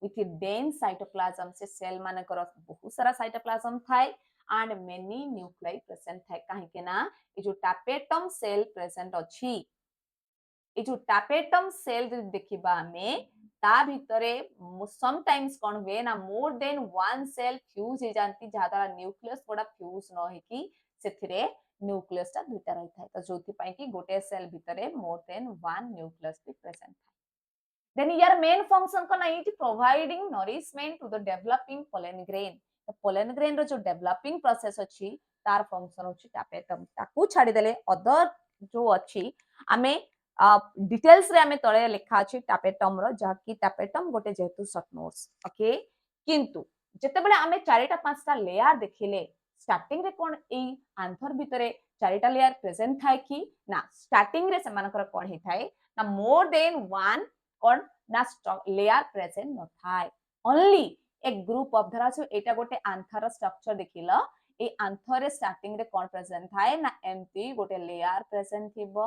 with dense cytoplasm से सेल माने कर बहुत सारा साइटोप्लाज्म थाए एंड मेनी न्यूक्लियाई प्रेजेंट थाए काहे के ना ए जो tapetum सेल प्रेजेंट अछि ए जो tapetum सेल जे देखिबा हमें ता भितरे सम टाइम्स कोन हुए ना more than one cell fuse हे जानती जहा द्वारा न्यूक्लियस बडा फ्यूज न हे कि सेथिरे न्यूक्लियस ता दुटा रही थाए तो जोथि पई कि गोटे सेल भितरे मोर देन वन न्यूक्लियस भी प्रेजेंट थाए देन यार मेन फंक्शन कोन it providing nourishment to the developing pollen grain तो पोलन ग्रेन रो जो डेवलपिंग प्रोसेस अछि तार फंक्शन होछि tapetum ताकू छाडी देले अदर जो अछि हमें डिटेल्स रे हमें तळे लिखा अछि tapetum रो जहा कि tapetum गोटे जेतु शॉर्ट नोट्स ओके किंतु जेते बेले हमें चारिटा पांचटा लेयर देखिले स्टार्टिंग रे कोन ए आंथर भितरे चारिटा लेयर प्रेजेंट थाए कि ना स्टार्टिंग रे सेमानकर कोन हे थाए ना मोर देन वन कोन ना लेयर प्रेजेंट न थाए ओनली ए ग्रुप ऑफ धरा छ एटा गोटे आंथर स्ट्रक्चर देखिलो ए आंथर रे स्टार्टिंग रे कोन प्रेजेंट थाए ना एमपी गोटे लेयर प्रेजेंट थिबो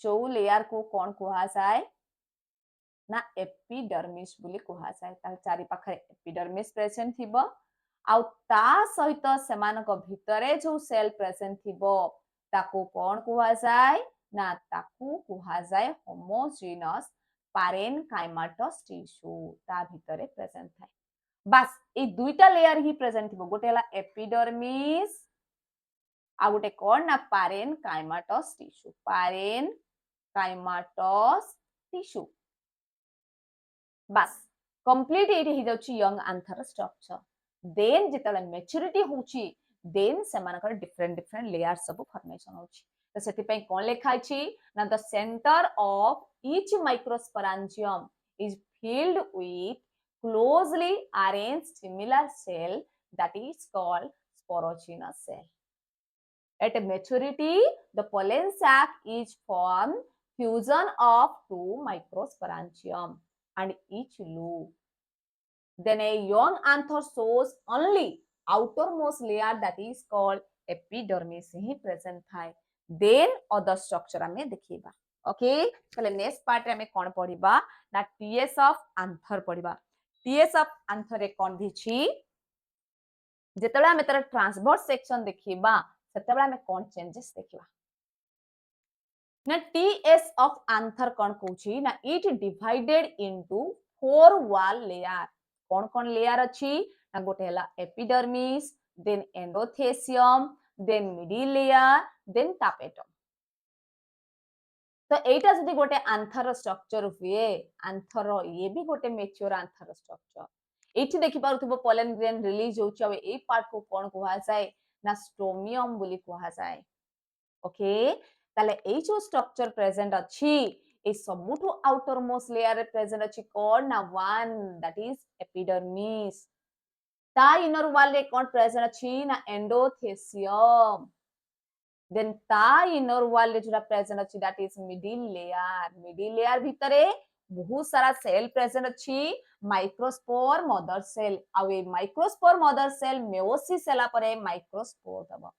जो लेयर को कोन कुहा जाय ना एपिडर्मिस बोली कुहा जाय ता चारि पाखरे एपिडर्मिस प्रेजेंट थिबो आउ ता सहित सेमानक भितरे जो सेल प्रेजेंट थिबो ताको कोन कुहा जाय ना ताकू कुहा जाय होमोजीनस पारेनकाइमाटस टिश्यू ता भितरे प्रेजेंट थाए बस ए दुईटा लेयर ही प्रेजेंट थिबो गोटे हला एपिडर्मिस आ गोटे कोन ना पारेनकाइमाटस टिश्यू बस कंप्लीट एटी हो जाउची यंग आंथर स्ट्रक्चर देन जेतले मैच्योरिटी होची देन सेमानकर डिफरेंट डिफरेंट लेयर्स सब फॉर्मेशन होची तो सेति पई कोन लेखा छी ना the centre of each microsporangium is filled with closely arranged similar cell that is called sporogenous cell. At maturity, the pollen sac is formed fusion of two microsporangium and each loop. Then a young anther shows only outermost layer that is called epidermis he present थाए. Then other structure हमें देखिबा. Okay, चले next part रे हमें कौन पढ़िबा ना TS of anther पढ़िबा. TS of anther रे कौन भिछि जेतबे हमें तर ट्रांसवर्स सेक्शन देखिबा सेतबे हमें कौन चेंजेस देखिबा ना टीएस ऑफ आंथर कौन कहूची ना it divided into four wall layer कौन लेयर अछि ना गोटे हला epidermis then endothecium then middle layer then tapetum तो एटा जदी गोटे आंथर स्ट्रक्चर हुए आंथर ये भी गोटे मैच्योर आंथर स्ट्रक्चर एठी देखि पारुथबो पोलन ग्रेन रिलीज होउची अब ए पार्ट को कोन कुहा जाय ना स्टोमियम बोली कुहा जाय ओके ताले ए जो स्ट्रक्चर प्रेजेंट अछि ए सबुठु आउटर मोस्ट लेयर रे प्रेजेंट अछि कोन ना वन दैट इज एपिडर्मिस ता इनर वॉल रे कोन प्रेजेंट अछि ना एंडोथेसियम देन ता इनर वॉल रे जोरा प्रेजेंट अछि दैट इज मिडिल लेयर भितरे बहुत सारा सेल प्रेजेंट अछि माइक्रोस्पोर मदर सेल आ ए माइक्रोस्पोर मदर सेल मेयोसिस होला परे माइक्रोस्पोर दबो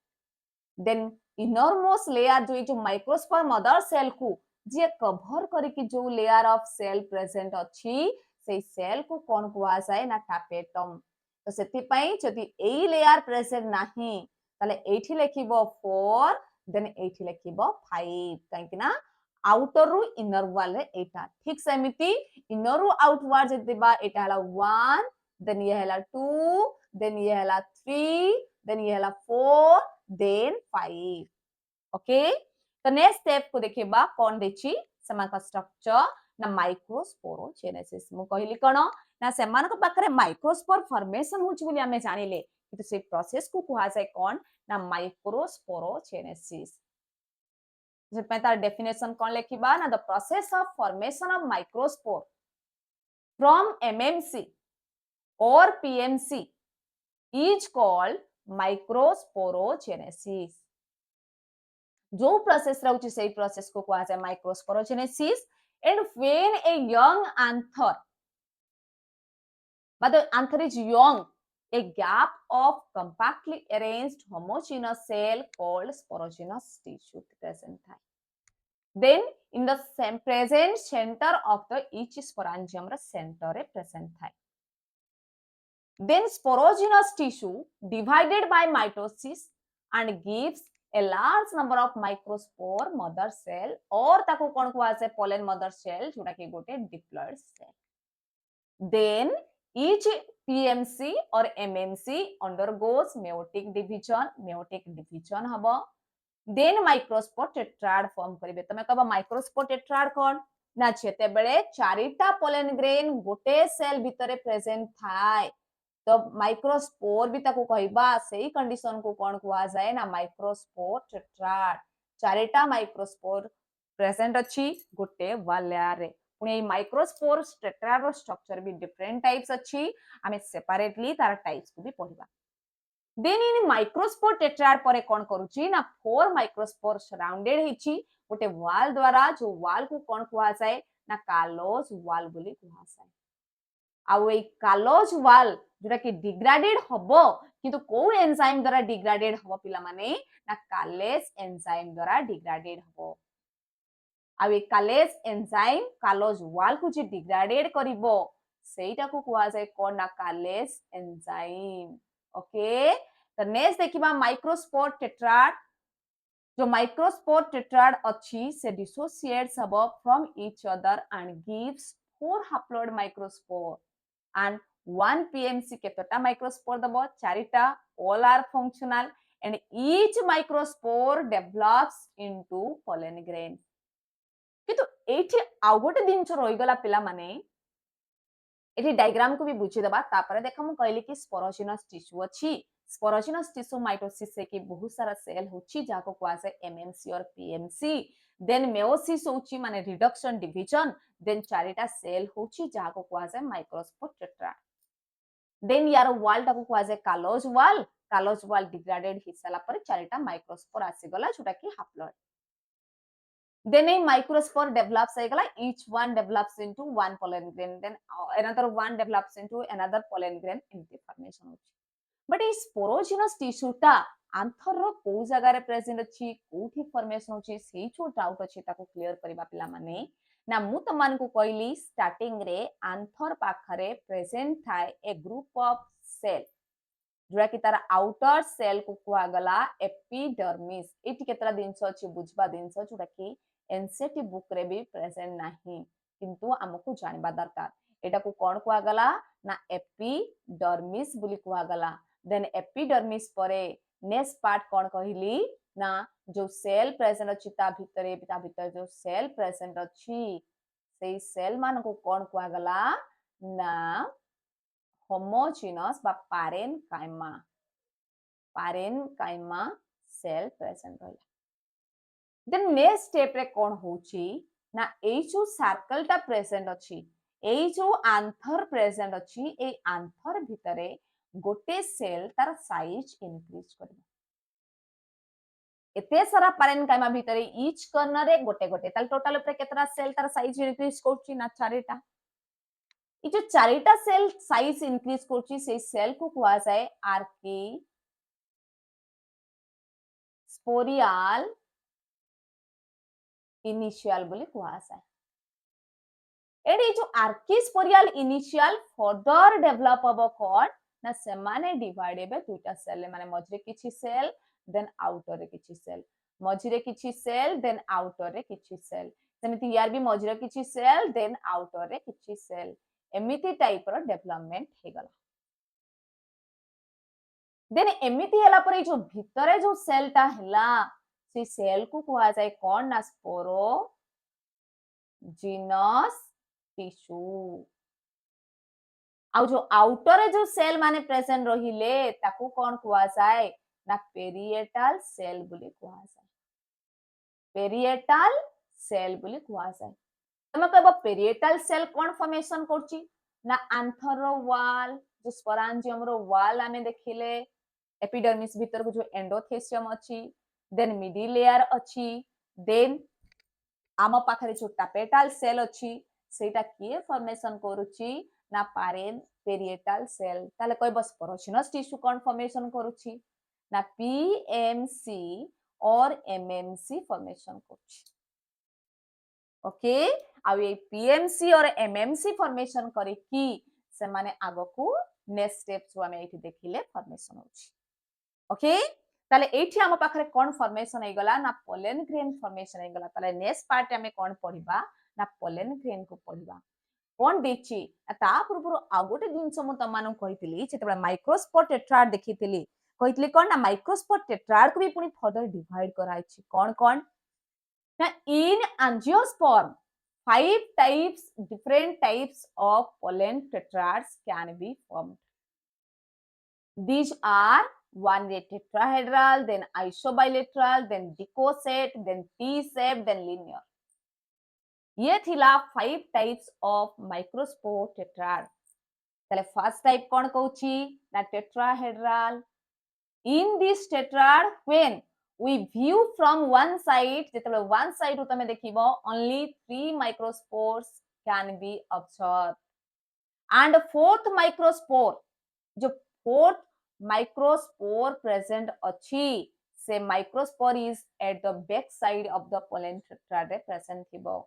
देन इनरमोस्ट लेयर जो माइक्रोस्पोर मदर सेल को जे कवर करिक जो लेयर ऑफ सेल प्रेजेंट अछि से सेल को कोन कुआ जाय ना टापेटम तो सेति पई जदी ए लेयर प्रेजेंट नाही ताले एठी लेखिबो 4 देन एठी लेखिबो 5 काहे ना आउटर रु इनर वॉल रे एटा ठीक सेमिति इनर रु आउटवर्ड जदी बा एटा हला 1 देन ये हला 2 देन ये हला 3 देन ये हला 4 देन 5 ओके तो नेक्स्ट स्टेप को देखिबा कोन देछि सेमाका स्ट्रक्चर ना माइक्रोस्पोरोजेनेसिस मु कहली कोन ना सेमानक पाखरे माइक्रोस्पोर फॉर्मेशन होछि बोली हमें जानिले कि से प्रोसेस को कुहा जाय कोन ना माइक्रोस्पोरोजेनेसिस जेपे तार डेफिनेशन कोन लेखिबा ना the process of formation of microspore from MMC और पीएमसी इज कॉल्ड माइक्रोस्पोरोजेनेसिस जो प्रोसेस रहउची सेही प्रोसेस को कुहा जाय microsporogenesis and when a young anther but the anther is young a gap of compactly arranged homogeneous cell called sporogenous tissue present then in the same present center of the each sporangium center present then sporogenous tissue divided by mitosis and gives a large number of microspore mother cell or ताको कोन कुआ से pollen mother cell जोटा कि गोटे diploid cell then each PMC or MMC undergoes meiotic division habo then microspore tetrad form करिवे तमे कहबा microspore tetrad कोन ना छेते बेले चारिटा pollen grain गोटे सेल भितरे प्रेजेंट थाय तो माइक्रोस्पोर भी ताको कहबा सेही कंडीशन को कोन कुआ जाय ना माइक्रोस्पोर टेट्राड चारिटा माइक्रोस्पोर प्रेजेंट अछि गोटे वॉल लेयर रे पुणी माइक्रोस्पोर टेट्राड रो स्ट्रक्चर भी डिफरेंट टाइप्स अच्छी आमे सेपरेटली तार टाइप्स को भी पढ़िबा देन इन माइक्रोस्पोर टेट्राड परे कोन करूची ना फोर माइक्रोस्पोर सराउंडेड हिची गोटे वाल द्वारा जो वाल को कोन कुहा जाय ना कालोज वाल बोली कुहा जाय आउ ए कालोज वाल जोटा कि डिग्रेडेड हबो किंतु को एंजाइम द्वारा डिग्रेडेड हबो पिला माने ना कालेज एंजाइम द्वारा डिग्रेडेड हबो आउ ए कालेज एंजाइम कालोज वाल को जे डिग्रेडेड करिवो सेटा को कुहा जाय कोन ना कालेज एंजाइम ओके तो नेक्स्ट देखिबा माइक्रोस्पोर टेट्राड जो माइक्रोस्पोर टेट्राड अच्छी से डिसोसिएट्स हबो from each other and gives four haploid microspore and 1 PMC केतटा माइक्रोस्पोर दबो चारिटा all are functional and each microspore develops into pollen grain किंतु एठी आउ गोटे दिनछ रहि गला पिला माने एठी डायग्राम को भी बुझी दबा तापरे देखा मु कहली कि स्पोरोजिनस टिश्यू अछि स्पोरोजिनस टिश्यू माइटोसिस से कि बहुत सारा सेल होछि जाको क्वासे एमएमसी और पीएमसी देन मेयोसिस होछि माने रिडक्शन डिवीजन देन चारिटा सेल होछि जाको क्वासे माइक्रोस्पोर टेट्राड देन यार वाल टाको क्वासे कालोज वाल डिग्रेडेड हिसाला पर चारिटा माइक्रोस्पोर आसी गला जोटा कि haploid then a microspore develops each one develops into one pollen grain then another one develops into another pollen grain एमती formation होची but ए स्पोरोजिनस टिश्यू टा आंथर रो को जगह रे प्रेजेंट अछि कोठी फॉर्मेशन होची सेही छो डाउट अछि ताको क्लियर करबा पिला माने ना मु तमान को कहली स्टार्टिंग रे आंथर पाखरे प्रेजेंट थाए ए ग्रुप ऑफ सेल जोड़ा कि तार आउटर सेल को कुआ गला एपिडर्मिस एटी केतरा दिनस अछि बुझबा दिनस जोड़ा कि एनसीईआरटी बुक रे भी प्रेजेंट नाही किंतु हमकु जानबा दरकार एटा को कोन कुआ गला ना एपिडर्मिस बोली कुआ गला देन एपिडर्मिस परे नेक्स्ट पार्ट कोन कहिली ना जो सेल प्रेजेंट अछि ता भीतर जो सेल प्रेजेंट अछि सेई सेल मान को कोन कुआ गला ना होमोजीनस बा पारेनकाइमा सेल प्रेजेंट रहला देन नेक्स्ट स्टेप रे कोन होची ना एई जो सर्कल टा प्रेजेंट अछि एई जो आंथर प्रेजेंट अछि ए आंथर भितरे गोटे सेल तार साइज इंक्रीज करबो एते सारा पारेनकाइमा भितरे ईच कर्नर रे गोटे गोटे ताल टोटल ऊपर केतरा सेल तार साइज इंक्रीज करछि ना चारिटा ये जो चारिटा सेल साइज इंक्रीज करछि से सेल को कुआ जाय आर्की स्पोरियाल इनिशियल बोली कुआ जाय एडी जो आर्किस्पोरियल इनिशियल फर्दर डेवलप हबो कोन ना से माने डिवाइड हेबे दुटा सेल माने मझरे किछि सेल देन आउटर रे किछि सेल मझरे किछि सेल देन आउटर रे किछि सेल सेमिति यार भी मझरे किछि सेल देन आउटर रे किछि सेल एमिति टाइप रो डेवलपमेंट हे गला देन एमिति हला पर जो भितरे जो सेल टा हला से सेल को कुआ जाय कोन ना स्पोरो जीनस टिश्यू आउ जो आउटर जो सेल माने प्रेजेंट रहिले ताकू कोन कुआ जाय ना पेरिएटल सेल बोली कुआ जाय पेरिएटल सेल बोली कुआ जाय तमे कहबो पेरिएटल सेल कोन फॉर्मेशन करछि ना आंथर रो वाल जो स्पोरांजियम रो वाल आमे देखिले एपिडर्मिस भीतर को जो एंडोथेसियम अछि देन मिडिल लेयर अछि देन आम पाखरे जो टापेटाल सेल अछि सेटा किए फॉर्मेशन करूछि ना पेरिएटल सेल ताले कहबो स्पोरोजिनस टिश्यू कोन फॉर्मेशन करूछि ना पीएमसी और एमएमसी फॉर्मेशन करूछि ओके आ ये पीएमसी और एमएमसी फॉर्मेशन करे कि से माने आगो को नेक्स्ट स्टेप जो हमें एठी देखिले फॉर्मेशन होछि ओके ताले एठी हम पाखरे कोन फॉर्मेशन हे गला ना पोलन ग्रेन फॉर्मेशन हे गला ताले नेक्स्ट पार्ट हमें कोन पढिबा ना पोलन ग्रेन को पढिबा कोन देछि ता पूर्व आ गोटे दिन सम तमानु कहितली जेतबे माइक्रोस्पोर टेट्राड देखितली कहितली कोन ना माइक्रोस्पोर टेट्राड को भी पुनी फर्दर डिवाइड कराइछि कोन ना इन angiosperm different types of pollen tetrads can be formed. These are one tetrahedral, then isobilateral, then dicoset, then T-shaped, then linear. ये थिला 5 टाइप्स ऑफ माइक्रोस्पोर टेट्राड तले first type कोन कहूची ना tetrahedral in this tetrad when we view from one side जेतबे one side तमे देखिबो only 3 microspores can be observed and fourth microspore जो fourth microspore present अछि से microspore is at the back side of the pollen tetrad present थिबो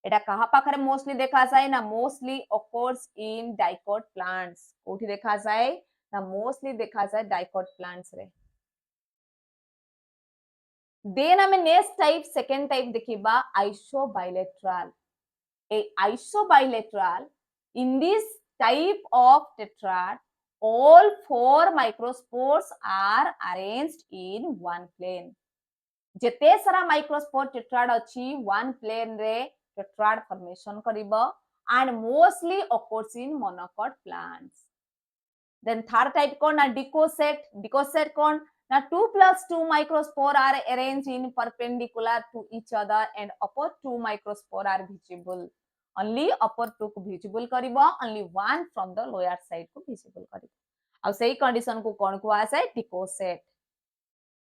एटा कहा पाखरे mostly देखा जाए ना mostly occurs in dicot plants कोठी देखा जाए ना मोस्टली देखा जाए dicot plants रे देन हमें नेक्स्ट टाइप सेकंड टाइप देखिबा isobilateral a isobilateral in this type of tetrad all four microspores are arranged in one plane जेते सारा माइक्रोस्पोर टेट्राड अछि वन प्लेन रे टेट्राड फॉर्मेशन करिबो and mostly occurs in monocot plants then third type kon na dicoset kon na 2 plus 2 microspore are arranged in perpendicular to each other and upper 2 microspore are visible only upper 2 को visible करिबो only one from the lower side को visible करिबो आ सही condition को कोन को आसे dicoset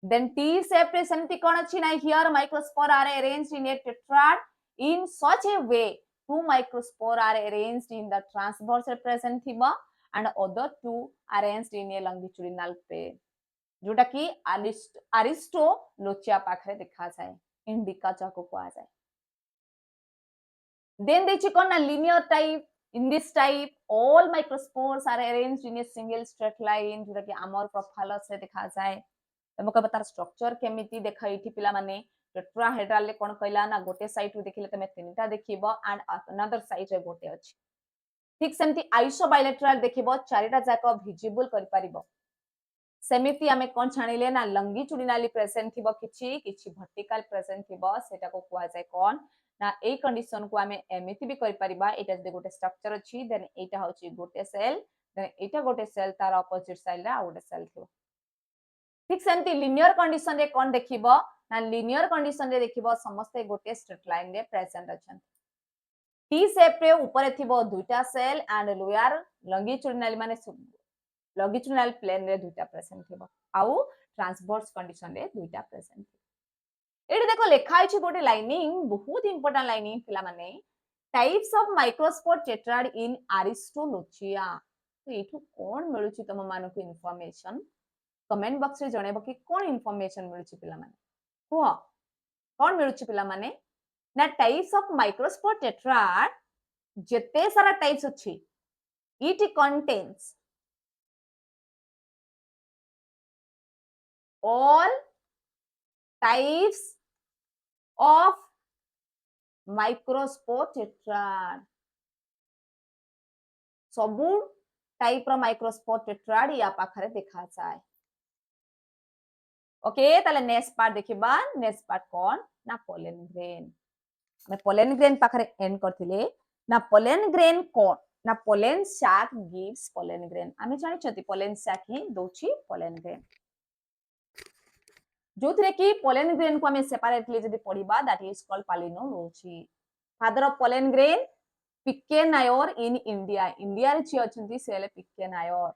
then T shape रे सेमति कोन अछि ना here microspore are arranged in a tetrad in such a way 2 microspore are arranged in the transverse present थिबो and other two arranged in a longitudinal pair जोटा कि अरिस्टो लोचिया पाखरे देखा जाए indica चाको को आ जाए then देछि कोन ना linear type in this type all microspores are arranged in a single straight line जोटा कि आमर प्रोफाइल से देखा जाए तमको कहबा तार स्ट्रक्चर केमिति देखा इठी पिला माने टेट्राहेड्रल ले कोन कहला ना गोटे साइड रु देखिले तमे तीनटा देखिबो एंड अनदर साइड रे गोटे अछि ठीक सेमती आइसोबाइलेटरल देखिबो चारिटा जाक विजिबल करि परिबो सेमिति आमे कोन छानिले ना लंगिट्यूडिनली प्रेजेंट थिबो किछि वर्टिकल प्रेजेंट थिबो सेटा को कुआ जाय कोन ना ए कंडीशन को आमे एमिति भी करि परिबा एटा जे गोटे स्ट्रक्चर अछि देन एटा होछि गोटे सेल देन एटा गोटे सेल तार अपोजिट साइड रे आ गोटे सेल थिबो ठीक सेमती लिनियर कंडीशन रे कोन देखिबो ना लिनियर कंडीशन रे देखिबो समस्त गोटे स्ट्रेट लाइन रे प्रेजेंट अछन टी शेप रे ऊपर थिबो दुईटा सेल एंड लोअर लंगिट्यूडिनल माने लंगिट्यूडिनल प्लेन रे दुईटा प्रेजेंट थिबो आउ ट्रांसवर्स कंडीशन रे दुईटा प्रेजेंट एडी देखो लेखा आइछि गोटे लाइनिंग बहुत इंपोर्टेंट लाइनिंग पिला माने टाइप्स ऑफ माइक्रोस्पोर टेट्राड इन अरिस्टोलोचिया तो एठु कोन मिलुछि तम मानको इंफॉर्मेशन कमेंट बॉक्स रे जणेबो कि कोन इंफॉर्मेशन मिलुछि पिला माने को कोन मिलुछि पिला माने ना टाइप्स ऑफ माइक्रोस्पोर टेट्राड जेते सारा टाइप्स अछि it contains all types of microspore tetrad सबु टाइप रो माइक्रोस्पोर टेट्राड या पाखरे देखा जाय ओके ताले नेक्स्ट पार्ट देखिबा नेक्स्ट पार्ट कोन ना पोलन ग्रेन मैं पोलन ग्रेन पाखरे एंड करथिले ना पोलन ग्रेन कोन ना pollen sac gives pollen grain आमे जानि छथि पोलन सैक ही दोछि पोलन ग्रेन जो थे कि पोलन ग्रेन को हमें सेपरेटली जदी पढिबा that is called पालिनोलोजी father of pollen grain पिकेन आयर इन इंडिया इंडिया रे छि अछंती सेले पिकेन आयर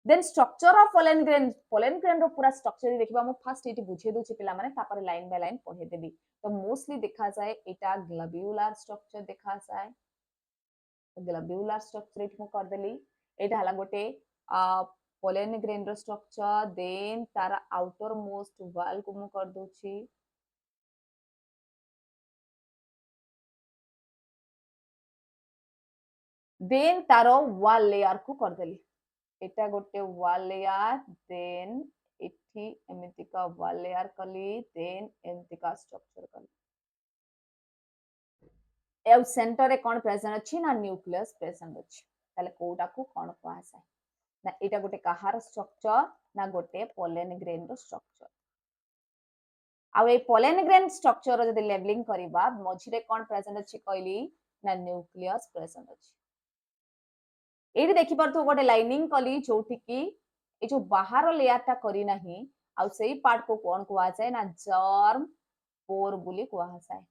then structure of pollen grain रो पूरा स्ट्रक्चर देखिबा हम फर्स्ट एटी बुझे दोछि पिला माने तापर लाइन बाय लाइन पढे देबी तो मोस्टली देखा जाए एटा ग्लोब्यूलर स्ट्रक्चर देखा जाए ग्लोब्यूलर स्ट्रक्चर इट कर देली एटा हला गोटे पोलन ग्रेन रो स्ट्रक्चर देन तारा आउटर मोस्ट वॉल को मु कर दोछि देन तारो वॉल लेयर को कर देली एटा गोटे वॉल लेयर देन इठी एमितिका वॉल लेयर कली देन एमितिका स्ट्रक्चर कली ए सेंटर रे कोन प्रेजेंट अछि ना न्यूक्लियस प्रेजेंट अछि ताले कोटा को कोन को आसे ना एटा गोटे कहार स्ट्रक्चर ना गोटे पोलन ग्रेन रो स्ट्रक्चर आ ए पोलन ग्रेन स्ट्रक्चर जदी लेबलिंग करिबा मझिरे कोन प्रेजेंट अछि कहली ना न्यूक्लियस प्रेजेंट अछि एडी देखि परथु गोटे लाइनिंग कली जोठी की ए जो बाहर लेयर ता करी नाही आ सेही पार्ट को कोन को आ जाय ना जर्म पोर बुली को आ जाय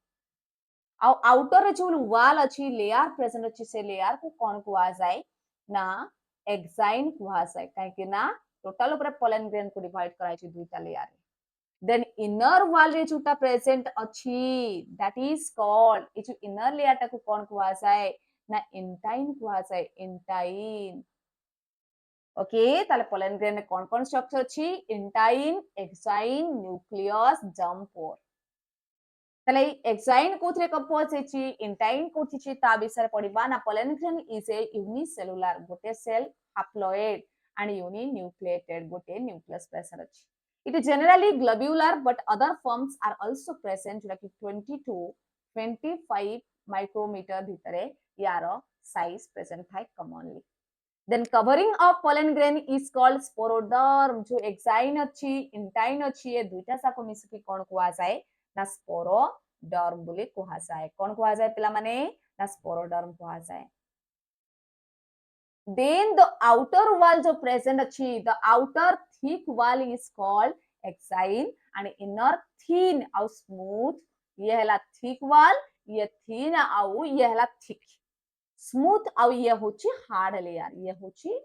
आउटर रे जो वाल अच्छी लेयर प्रेजेंट अच्छी से लेयर को कौन कुआ जाए ना एक्साइन कुआ जाए कहीं ना टोटल ऊपर पोलन ग्रेन को डिवाइड कराई छी दुईटा लेयर देन इनर वाल रे जोटा प्रेजेंट अच्छी दैट इज कॉल्ड ए जो इनर लेयर टा को कौन कुआ जाए ना इंटाइन कुआ जाए इंटाइन ओके ताले पोलन ग्रेन में कौन स्ट्रक्चर अच्छी इंटाइन एक्साइन न्यूक्लियस जम्पोर তাহলে এক্সাইন কোথরে কম্পোজ হইছি ইনটাইন কোথিছি তা বিষয়ে পড়িবা না pollen grain is a unicellular গোটে সেল haploid and uninucleated গোটে nucleus present ଅଛି it is generally globular but other forms are also present जोटा कि 20 to 25 micrometer ভিতরে यार size present થાય commonly then covering of pollen grain is called sporoderm जो exine अछि इंटाइन अछि ए दुईटा साको मिसिकी कोन कुआ जाय ना स्पोरोडर्म बोली कुहा जाए कौन कुहा जाए पिला माने ना स्पोरोडर्म कुहा जाए then the outer wall जो present अच्छी the outer thick wall is called exine and inner thin और smooth ये हला thick wall ये thin आउ ये हला thick smooth आउ ये होची hard layer ये होची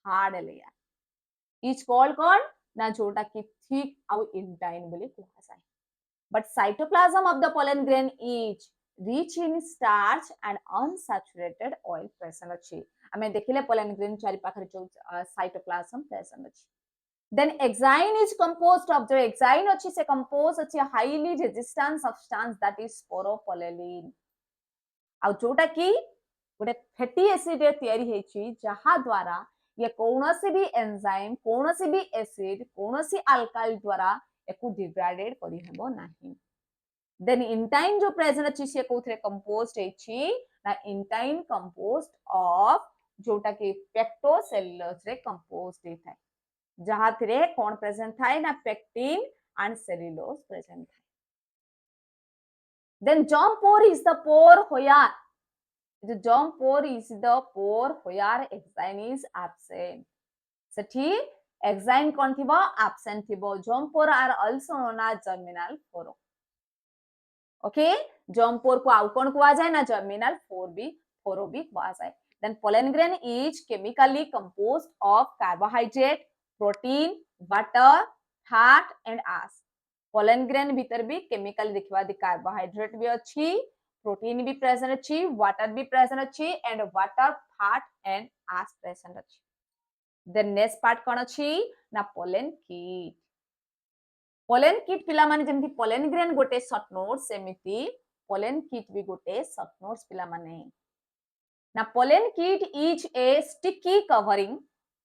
hard layer is called कौन ना जोटा की thick आउ intine बोली कुहा जाए but cytoplasm of the pollen grain is rich in starch and unsaturated oil present अछि हमें देखिले pollen grain चारि पाखरे जो cytoplasm present अछि then exine is composed of जो exine अछि से composed अछि highly resistant substance that is sporopollen आ जोटा की गोटे फैटी एसिड रे तयारी हेछि जहा द्वारा ये कौनसी भी एंजाइम कौनसी भी एसिड कौनसी अल्काइल द्वारा एको डिग्रेडेड करि हेबो नाही then intine जो प्रेजेंट अछि से कोथरे कंपोज्ड हेछि ना intine कंपोज्ड ऑफ जोटा कि पेक्टोसेलुलोज रे कंपोज्ड हेथाय जहा थरे कोन प्रेजेंट थाय ना पेक्टिन एंड सेलुलोज प्रेजेंट थाय then germ pore is the pore where the germ pore is the pore where exine is absent सेठी exine कोन थिबो absent थिबो germ pore are also known as germinal pore okay germ pore को आउ कोन कुआ जाय ना germinal pore भी कुआ जाय then pollen grain is chemically composed of carbohydrate protein butter fat and ash pollen grain भीतर भी chemical देखिबा दी carbohydrate भी अछि protein भी present अछि water भी present अछि and water fat and ash present अछि then next part कोन अछि ना pollen kit pollen kit पिला माने जेमति pollen grain गोटे short notes सेमिति pollen kit भी गोटे short notes पिला माने now pollen kit is a sticky covering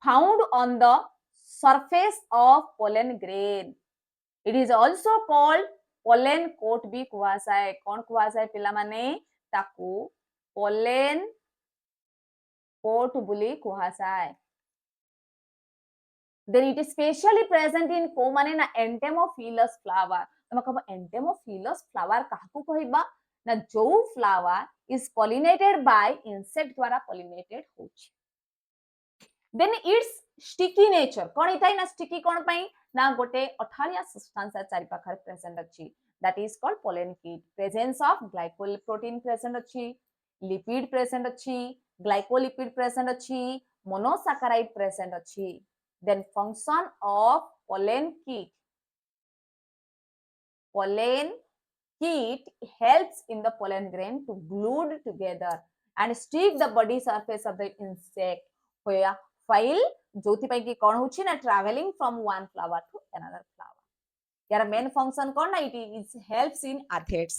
found on the surface of pollen grain it is also called pollen coat भी कुआ जाए कौन कुआ जाए पिला माने ताकू pollen coat बोली कुआ जाए then it is specially present in को माने ना entomophilous flower तमे कहबो entomophilous flower काहकू कहिबा ना जो flower is pollinated by insect द्वारा pollinated होछि then its sticky nature कोन इथाय ना sticky कोन पई ना गोटे अठालिया सब्सटेंस चारि पाखर प्रेजेंट अछि that is called pollen kit presence of glycoprotein present अछि lipid present अछि glycolipid present अछि monosaccharide present अछि then function of pollen kit helps in the pollen grain to glued together and stick the body surface of the insect while जोथि पई कि कोन होछि ना traveling from one flower to another flower यार main function कोन ना it is helps in एथेट्स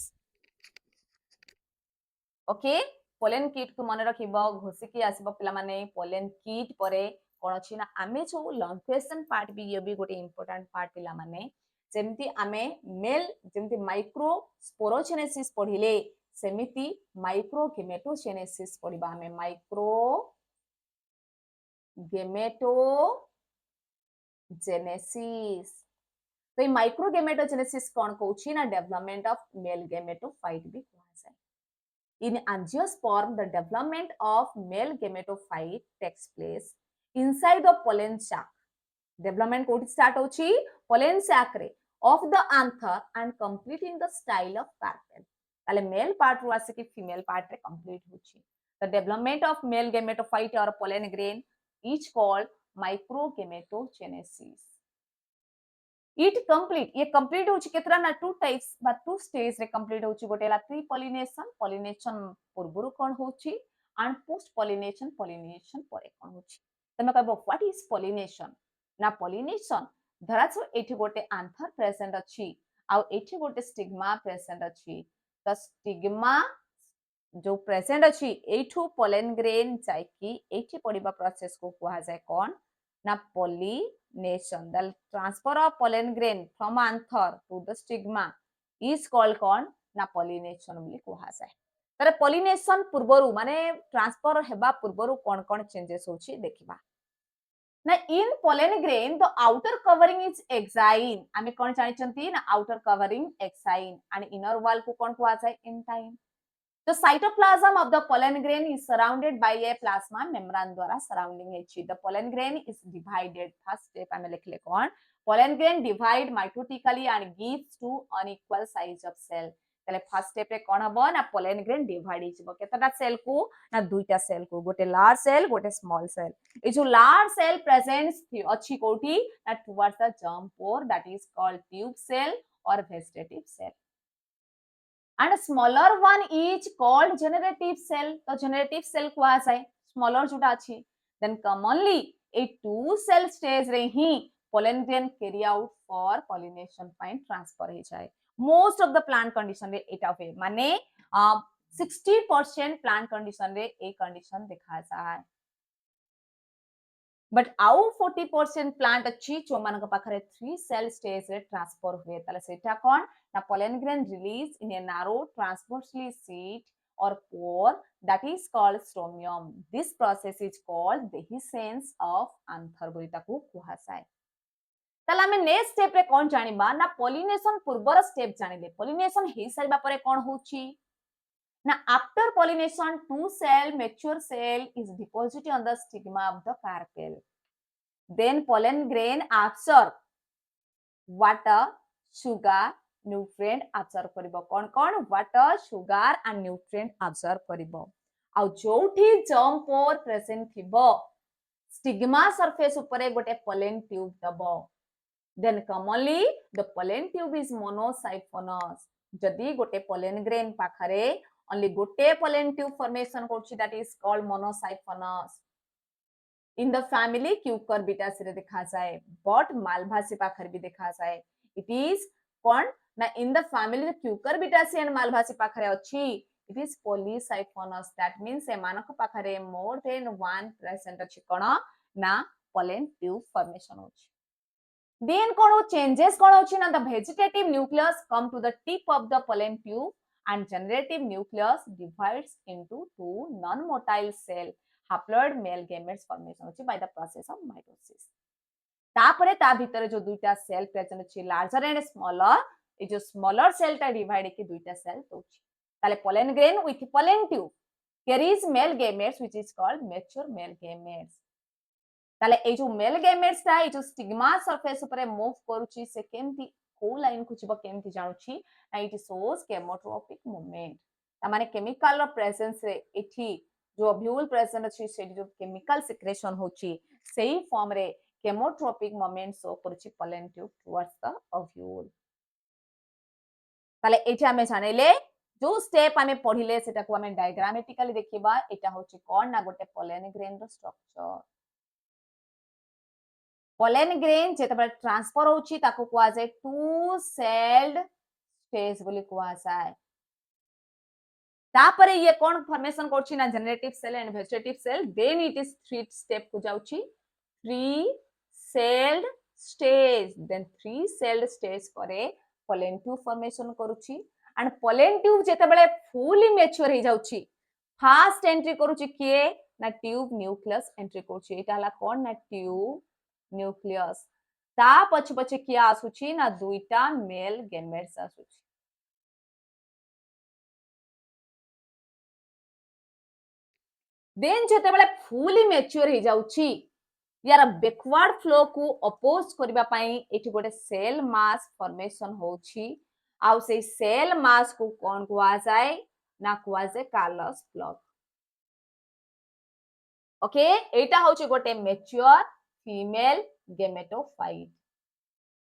okay pollen kit को मन रखिबो घोसिकी आसीबो पिला माने पोलेन किट परे कोन अछि ना आमे जो लॉन्ग क्वेश्चन पार्ट भी ये भी गोटे इंपोर्टेंट पार्ट पिला माने जेमति आमे मेल जेमति माइक्रो स्पोरोजेनेसिस पढिले सेमिति माइक्रो गेमेटोजेनेसिस पढिबा आमे माइक्रो गेमेटोजेनेसिस तो माइक्रो गेमेटोजेनेसिस कौन कहूछि ना डेवलपमेंट ऑफ मेल गेमेटोफाइट भी कहा जाए in angiosperm the development of male gametophyte takes place inside the pollen sac development कोठी स्टार्ट होछि pollen sac रे of the anther and complete in the style of carpel ताले male part रु आसे कि फीमेल पार्ट रे complete होची the development of male gametophyte और pollen grain is called microgametogenesis it complete ये कंप्लीट होची केतरा ना टू टाइप्स बा टू स्टेज रे कंप्लीट होची गोटेला प्री पॉलिनेशन पॉलिनेशन पूर्वरु कोन होची एंड पोस्ट पॉलिनेशन पॉलिनेशन परे कोन होची तमे कहबो व्हाट इज पॉलिनेशन ना पॉलिनेशन धराछो एठी गोटे आंथर प्रेजेंट अछि आ एठी गोटे स्टिग्मा प्रेजेंट अछि द स्टिग्मा जो प्रेजेंट अछि एठू पोलन ग्रेन जायकी एठी पडिबा प्रोसेस को कुहा जाय कोन ना pollination the transfer of pollen grain from anther to the stigma is called kon na pollination बोली कुहा जाय तरे pollination पूर्वरु माने ट्रांसफर हेबा पूर्वरु कोन कोन चेंजेस होची देखिबा ना in pollen grain the outer covering is exine आमे कोन जानि चंती ना outer covering exine and inner wall को कोन कुहा जाय entine The cytoplasm of the pollen grain is surrounded by a plasma membrane द्वारा surrounding it. The pollen grain is divided. First step हमें लिख ले कौन? Pollen grain divide mitotically and gives two unequal size of cell. तले first step रे कौन हबो ना pollen grain divide हिचबो केतटा cell को ना दुईटा cell को गोटे large cell गोटे small cell. ए जो large cell presents अच्छी कोठी ना towards the germ pore that is called tube cell or vegetative cell. And a smaller one is called generative cell. तो generative cell कुआ जाए smaller जोटा अच्छी. Then commonly a two cell stage रे ही pollen grain carry out for pollination point transfer ही जाए. Most of the plant condition रे एटा हुए माने 60% plant condition रे एक condition दिखा जाए. बट आउ 40% प्लांट अच्छी जो मानक पाखरे 3 सेल स्टेज रे ट्रांसफर हुए ताले सेटा कोन ना pollen grain release in a narrow transversely sheet or pore that is called stromium this process is called dehiscence of anther बोली ताकू कुहा जाय ताले हमें नेक्स्ट स्टेप रे कोन जानिबा ना पॉलिनेशन पूर्वर स्टेप जानिले पॉलिनेशन हे साइबा परे कोन होची Now, after pollination, two cell mature cell is deposited on the stigma of the carpel. Then pollen grain absorb water, sugar, nutrient absorb करिबो कोन कोन water, sugar and nutrient absorb करिबो आ जोठी germ pore present थिबो stigma surface उपरे गोटे pollen tube दबो then commonly the pollen tube is monosiphonous जदी गोटे pollen grain पाखरे only gote pollen tube formation करछि that is called monosiphonous in the family cucurbitaceae रे देखा जाए but malvaceae पाखरे भी देखा जाए it is कोन ना in the family cucurbitaceae and malvaceae पाखरे अछि it is polysiphonous that means एमानक पाखरे more than one present अछि कोन ना pollen tube formation होछि then कोन changes कोन होछि ना the vegetative nucleus come to the tip of the pollen tube and generative nucleus divides into two non-motile cell haploid male gametes formation होछि by the process of mitosis तापरे ता भीतर जो दुईटा cell present अछि larger and smaller ए जो smaller cell ता divide के दुईटा सेल होछि ताले pollen grain with pollen tube carries male gametes which is called mature male gametes ताले ए जो male gametes ता ए जो stigma surface ऊपर मूव करूछि से केमती को लाइन को छिबो केमती जानुछि ना इट shows chemotropic movement तामाने केमिकल रो प्रेजेंस रे एठी जो ओव्यूल प्रेजेंट अछि सेठी जो केमिकल सिक्रेशन होछि सेही फॉर्म रे chemotropic movement शो करूछि pollen tube towards the ovule ताले एठी हमें जानिले जो स्टेप हमें पढिले सेटा को हमें डायग्रामेटिकली देखिबा एटा होछि कोन ना गोटे pollen grain रो स्ट्रक्चर pollen grain जेतबे ट्रांसफर होछि ताको कुआ जाय टू सेल्ड स्टेज बोली कुआ जाय तापरे ये कोन फॉर्मेशन करछि ना generative cell and vegetative cell then it is three step को जाउछि three celled stage then three celled stage परे pollen tube फॉर्मेशन करूछि एंड pollen tube जेतबेले फुली मैच्योर हे जाउछि फास्ट एंट्री करूछि किए ना ट्यूब न्यूक्लियस एंट्री करूछि एटा हला कोन ना ट्यूब न्यूक्लियस ता पछ पछ किया आसुछि ना दुईटा मेल गेमेट्स आसुछि देन जेतेबेले फुली मैच्योर हे जाउछि यार बैकवर्ड फ्लो को अपोज करबा पई एठी गोटे सेल मास फॉर्मेशन होछि आउ से सेल मास को कौन कुआ जाए ना कुआ जाए कार्लस प्लग ओके एटा होची गोटे mature female gametophyte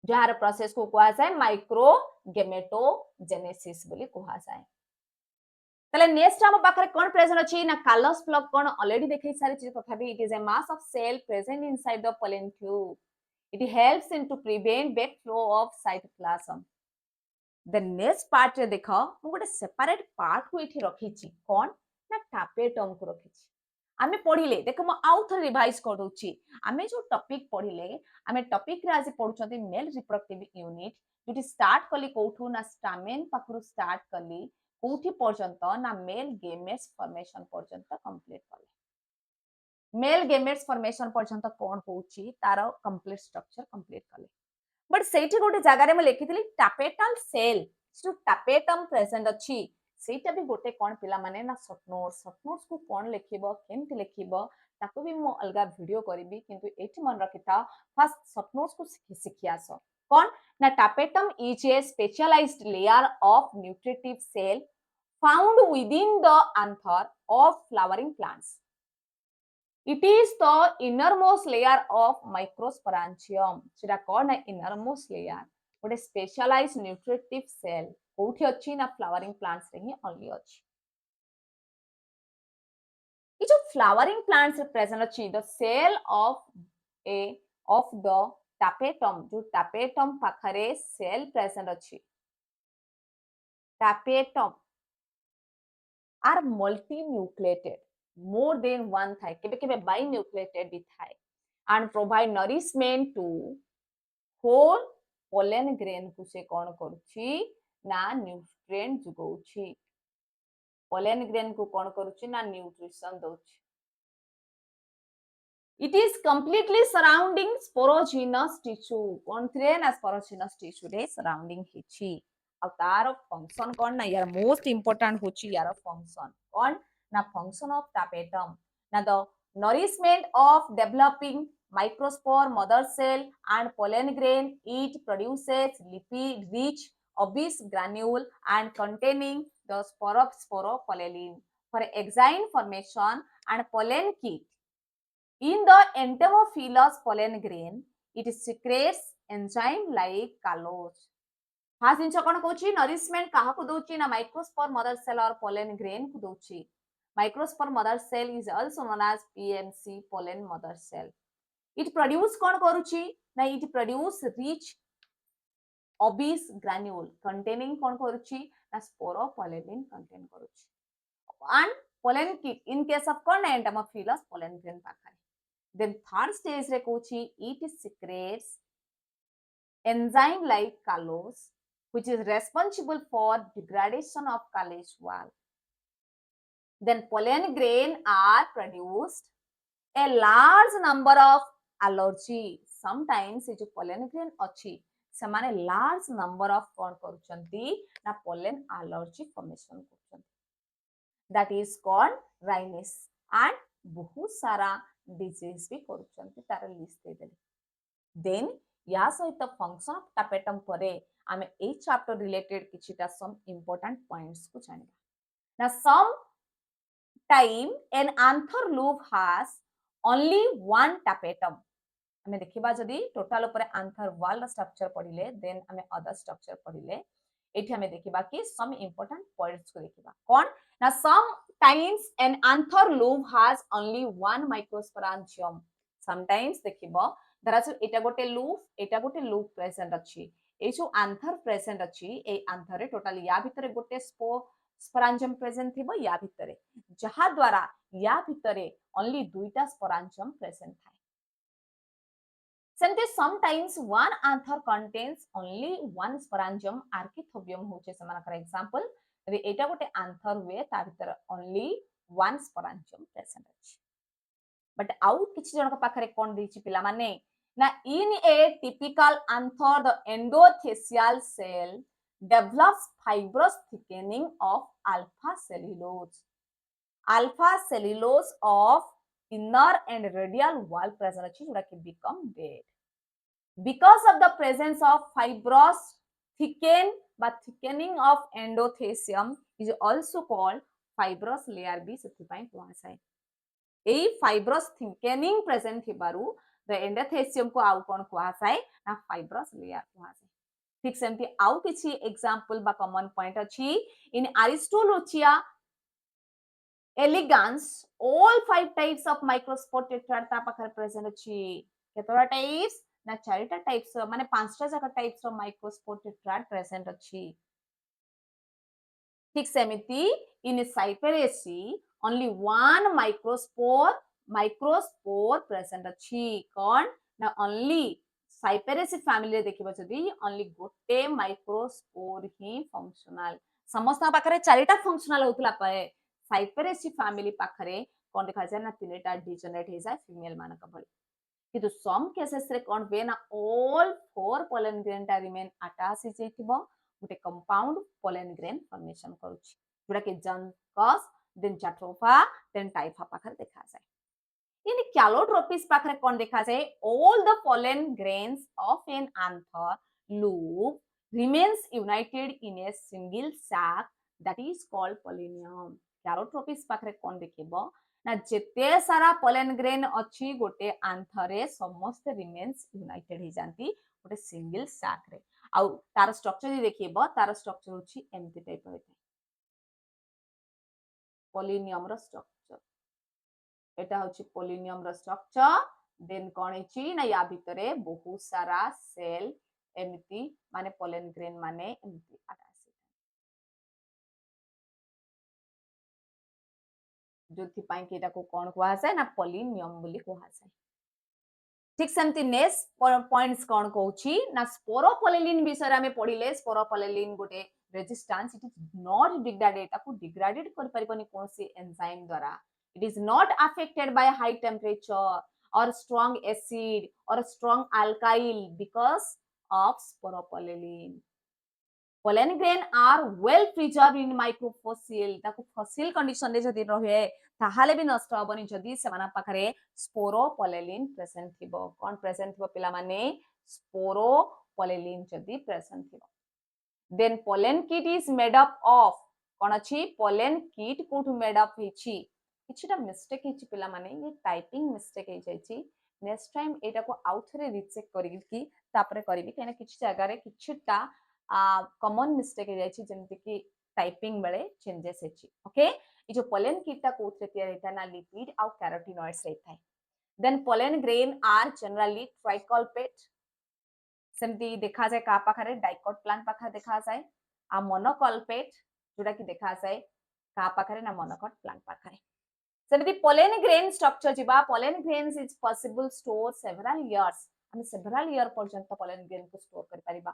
jar process को कुआ जाए माइक्रो गेमेटोजेनेसिस बोली कुआ जाए তাহলে নেক্সট ଆମ ପାଖରେ কোন প্রেজেন্ট ଅଛି ନା କାଲସ୍ ପ୍ଲଗ কোন অলরেডি ଦେଖେଇ ସାରିଛି ତଥାପି it is a mass of cell present inside the pollen tube it helps in to prevent backflow of cytoplasm the next part ରେ ଦେଖ ମୁଁ ଗୋଟେ ସେପାରେଟ ପାର୍ଟ କୁ ଏଠି ରଖିଛି কোন ନା ଟାପେଟମ କୁ ରଖିଛି ଆମେ ପଢିଲେ ଦେଖ ମୁଁ ଆଉ ଥରେ ରିଭାଇଜ କରିଦଉଛି ଆମେ ଯୋଉ ଟପିକ ପଢିଲେ ଆମେ ଟପିକ ରେ ଆଜି ପଢୁଛନ୍ତି ମେଲ ରିପ୍ରଡକ୍ଟିଭ ୟୁନିଟ ଯୋଉଠି ଷ୍ଟାର୍ଟ କଲି କୋଉଠୁ ନା ଷ୍ଟାମେନ ପାଖରୁ ଷ୍ଟାର୍ଟ କଲି কোটি পর্যন্ত না মেল গেমেটস ফর্মেশন পর্যন্ত কমপ্লিট কলে মেল গেমেটস ফর্মেশন পর্যন্ত কোন হଉଛି তার কমপ্লিট স্ট্রাকচার কমপ্লিট কলে बट सेठी गोटे जगह रे मैं लिखिथिली टापेटल सेल जो टापेटम प्रेजेंट अछि सेटा भी गोटे कोन पिला माने ना शॉर्ट नोट्स को कोन लिखिबो केमति लिखिबो ताको भी मो अलगा वीडियो करबी किंतु एठी मन रखिता फर्स्ट शॉर्ट नोट्स को सिखियासो कोन ना tapetum is a specialised layer of nutritive cell found within the anther of flowering plants. It is the innermost layer of microsporangium. सेटा कौन है innermost layer? गोटे specialized nutritive cell. कोठी अच्छी ना flowering plants रे ही only अच्छी. ये जो flowering plants present अच्छी the cell of the tapetum जो tapetum पाखरे cell present अच्छी. Tapetum are multinucleated more than one thai kebe kebe binucleated भी thai and provide nourishment to whole pollen grain को से कौन करूची ना न्यूट्रिएंट जुगौची pollen grain को कौन करूची ना nutrition दउची it is completely surrounding sporogenous tissue कौन थ्रे ना sporogenous tissue रे surrounding हिची और तार फंक्शन कौन ना यार मोस्ट इंपोर्टेंट होची यार फंक्शन कौन ना फंक्शन ऑफ tapetum ना the nourishment of developing microspore mother cell and pollen grain it produces lipid rich obese granule and containing the sporopollen for enzyme formation and pollen kit in the entomophilous pollen grain it secretes enzyme like callose खास जिनस कौन Cauchy nourishment क्या दौची ना microspore mother cell और pollen grain को दौची microspore mother cell is also known as PMC pollen mother cell it produce कौन करूची ना it produce rich obese granule containing कौन करूची ना sporopollen contain करूची and pollen kit in case of कौन entomophilous pollen grain पाखरे then third stage रे Cauchy it secretes enzyme like callose which is responsible for degradation of callus wall. Then pollen grain are produced a large number of allergy. Sometimes ये जो pollen grain अच्छी समाने large number of कौन करूँचंती ना pollen allergy formation करूँचंती. That is called dryness and बहुत सारा disease भी करूँचंती तारा list दे देली. Then या सहित फंक्शन ऑफ टापेटम परे आमे ए चैप्टर रिलेटेड किछिटा सम इंपोर्टेंट पॉइंट्स को जानिबा ना some time an anther lobe has only one tapetum हमें देखिबा जदी टोटल ऊपर आंथर वॉल स्ट्रक्चर पढिले देन हमें अदर स्ट्रक्चर पढिले एठी हमें देखिबा कि सम इंपोर्टेंट पॉइंट्स को देखिबा कोन ना sometimes an anther lobe has only one microsporangium sometimes देखिबा दरअसल एटा गोटे लूप प्रेजेंट अछि ए जो आंथर प्रेजेंट अछि ए आंथर रे टोटल या भितरे गोटे स्पोरांजियम प्रेजेंट थिबो या भितरे जहा द्वारा या भितरे ओनली दुईटा स्पोरांजियम प्रेजेंट थाए सेंते sometimes one anther contains only one sporangium Arceuthobium होचे समानकर एग्जांपल यदि एटा गोटे आंथर हुए ता भितरे ओनली वन स्पोरांजियम प्रेजेंट अछि बट आउ किछि जन पाखरे कोन देछि पिला माने ना in a typical anther the endothelial cell develops fibrous thickening of alpha cellulose of inner and radial wall present अछि जोड़ा कि become dead because of the presence of fibrous thicken बा thickening of endothecium is also called fibrous layer भी ସେଥିପାଇଁ କୁହାଯାଏ। ଏଇ fibrous thickening present थिबारु the endothecium को आउ कोन कुहाଯାଏ ना फाइब्रस लेयर कुहाଯାए। ठीक सेमती आउ किछि एग्जांपल बा कॉमन पॉइंट अछि इन अरिस्टोलोचिया elegans all five types of microspore tetrad ता पाखर प्रेजेंट अछि केतरा टाइप्स ना चारिटा टाइप्स माने पांचटा जाका types of microspore tetrad present अछि। ठीक सेमिति इन साइपेरेसी ओनली वन माइक्रोस्पोर प्रेजेंट अछि कोन ना ओनली साइपेरेसी फैमिली देखिबो जदी ओनली गोटे माइक्रोस्पोर ही फंक्शनल समस्त पाखरे चारिटा फंक्शनल होतला पाए साइपेरेसी फैमिली पाखरे कोन देखा जाय ना तीनटा डिजेनरेट हे जाय फीमेल मानक भली किंतु सम केसेस रे कोन बे ना ऑल फोर पोलन ग्रेन टा रिमेन अटैच हे जैतिबो गोटे कंपाउंड पोलन ग्रेन फॉर्मेशन करूची जोड़ा कि जंकस देन जाट्रोफा देन टाइफा पाखरे देखा जाय इन कैलोट्रोपिस पाखरे कोन देखा जाय all the pollen grains of an anther loop remains united in a single sac that is called polonium Calotropis पाखरे कोन देखिबो ना जेते सारा पोलन ग्रेन अछि गोटे आंथरे समस्त रिमेन्स यूनाइटेड हे जानती गोटे सिंगल सैक रे आउ तार स्ट्रक्चर देखिबो तार स्ट्रक्चर होछि एमती टाइप होइते पोलिनियम रो स्ट्रक्चर एटा होछि पोलिनियम रो स्ट्रक्चर देन कोन हेछि ना या भितरे बहुत सारा सेल एमती माने पोलन ग्रेन माने एमती आसी जोथि पाई कि एटा को कोन कुहा जाय ना पोलिनियम बोली कुहा जाय ठीक सेमती नेक्स्ट पॉइंट्स कोन कहउछि ना स्पोरोपोलेलिन विषय रे हमें पढिले स्पोरोपोलेलिन गोटे resistance it is not degraded ताकू डिग्रेडेड कर परिबनी कोनसी एंजाइम द्वारा it is not affected by high temperature or strong acid or strong alkyl because of sporopolylene pollen grain are well preserved in microfossil ताकू फॉसिल कंडीशन रे जदी रहे ताहाले भी नष्ट हबनी जदी सेमाना पाखरे स्पोरोपोलेलिन प्रेजेंट थिबो कोन प्रेजेंट थिबो पिला माने स्पोरोपोलेलिन जदी प्रेजेंट थिबो then pollen kit is made up of कोन अछि pollen kit कोठु मेड अप हिछि किछटा मिस्टेक हिछि पिला माने ये टाइपिंग मिस्टेक हे जाइछि नेक्स्ट टाइम एटा को आउथरे रीचेक करिवि कि तापरे करिवि केना किछि जगह रे किछटा कॉमन मिस्टेक हे जाइछि जेमति कि टाइपिंग बेले चेंजेस हेछि ओके ई जो पोलन किटा कोथरे तयार हेता ना लिपिड आ कैरोटिनॉइड्स रहथाय then pollen grain are generally tricolpate सेमती देखा जाय का पाखरे डाइकोट प्लांट पाखा देखा जाय आ मोनोकल्पेट जोटा कि देखा जाय का पाखरे ना मोनोकोट प्लांट पाखरे सेमती पोलन ग्रेन स्ट्रक्चर जिबा pollen grains is possible store several years हम सेवरल इयर पर्यंत पोलन ग्रेन को स्टोर कर परिबा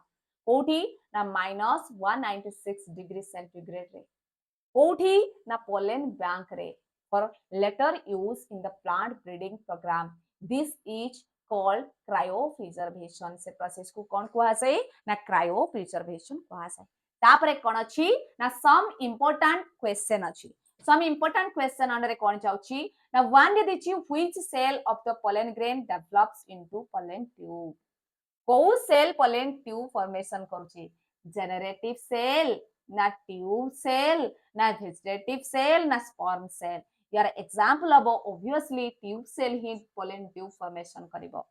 कोठी ना -196 डिग्री सेंटीग्रेड रे कोठी ना पोलन बैंक रे for later use in the plant breeding program this is called cryopreservation से प्रोसेस को कोन कुहा जाय ना cryopreservation कुहा जाय तापरे कोन अछि ना some important question अछि some important question under कोन जाउछि ना one दे दिछि which cell of the pollen grain develops into pollen tube को सेल pollen tube formation करूछि generative cell ना tube cell ना vegetative cell ना sperm cell यार एग्जांपल अब obviously tube cell ही pollen tube formation करिवो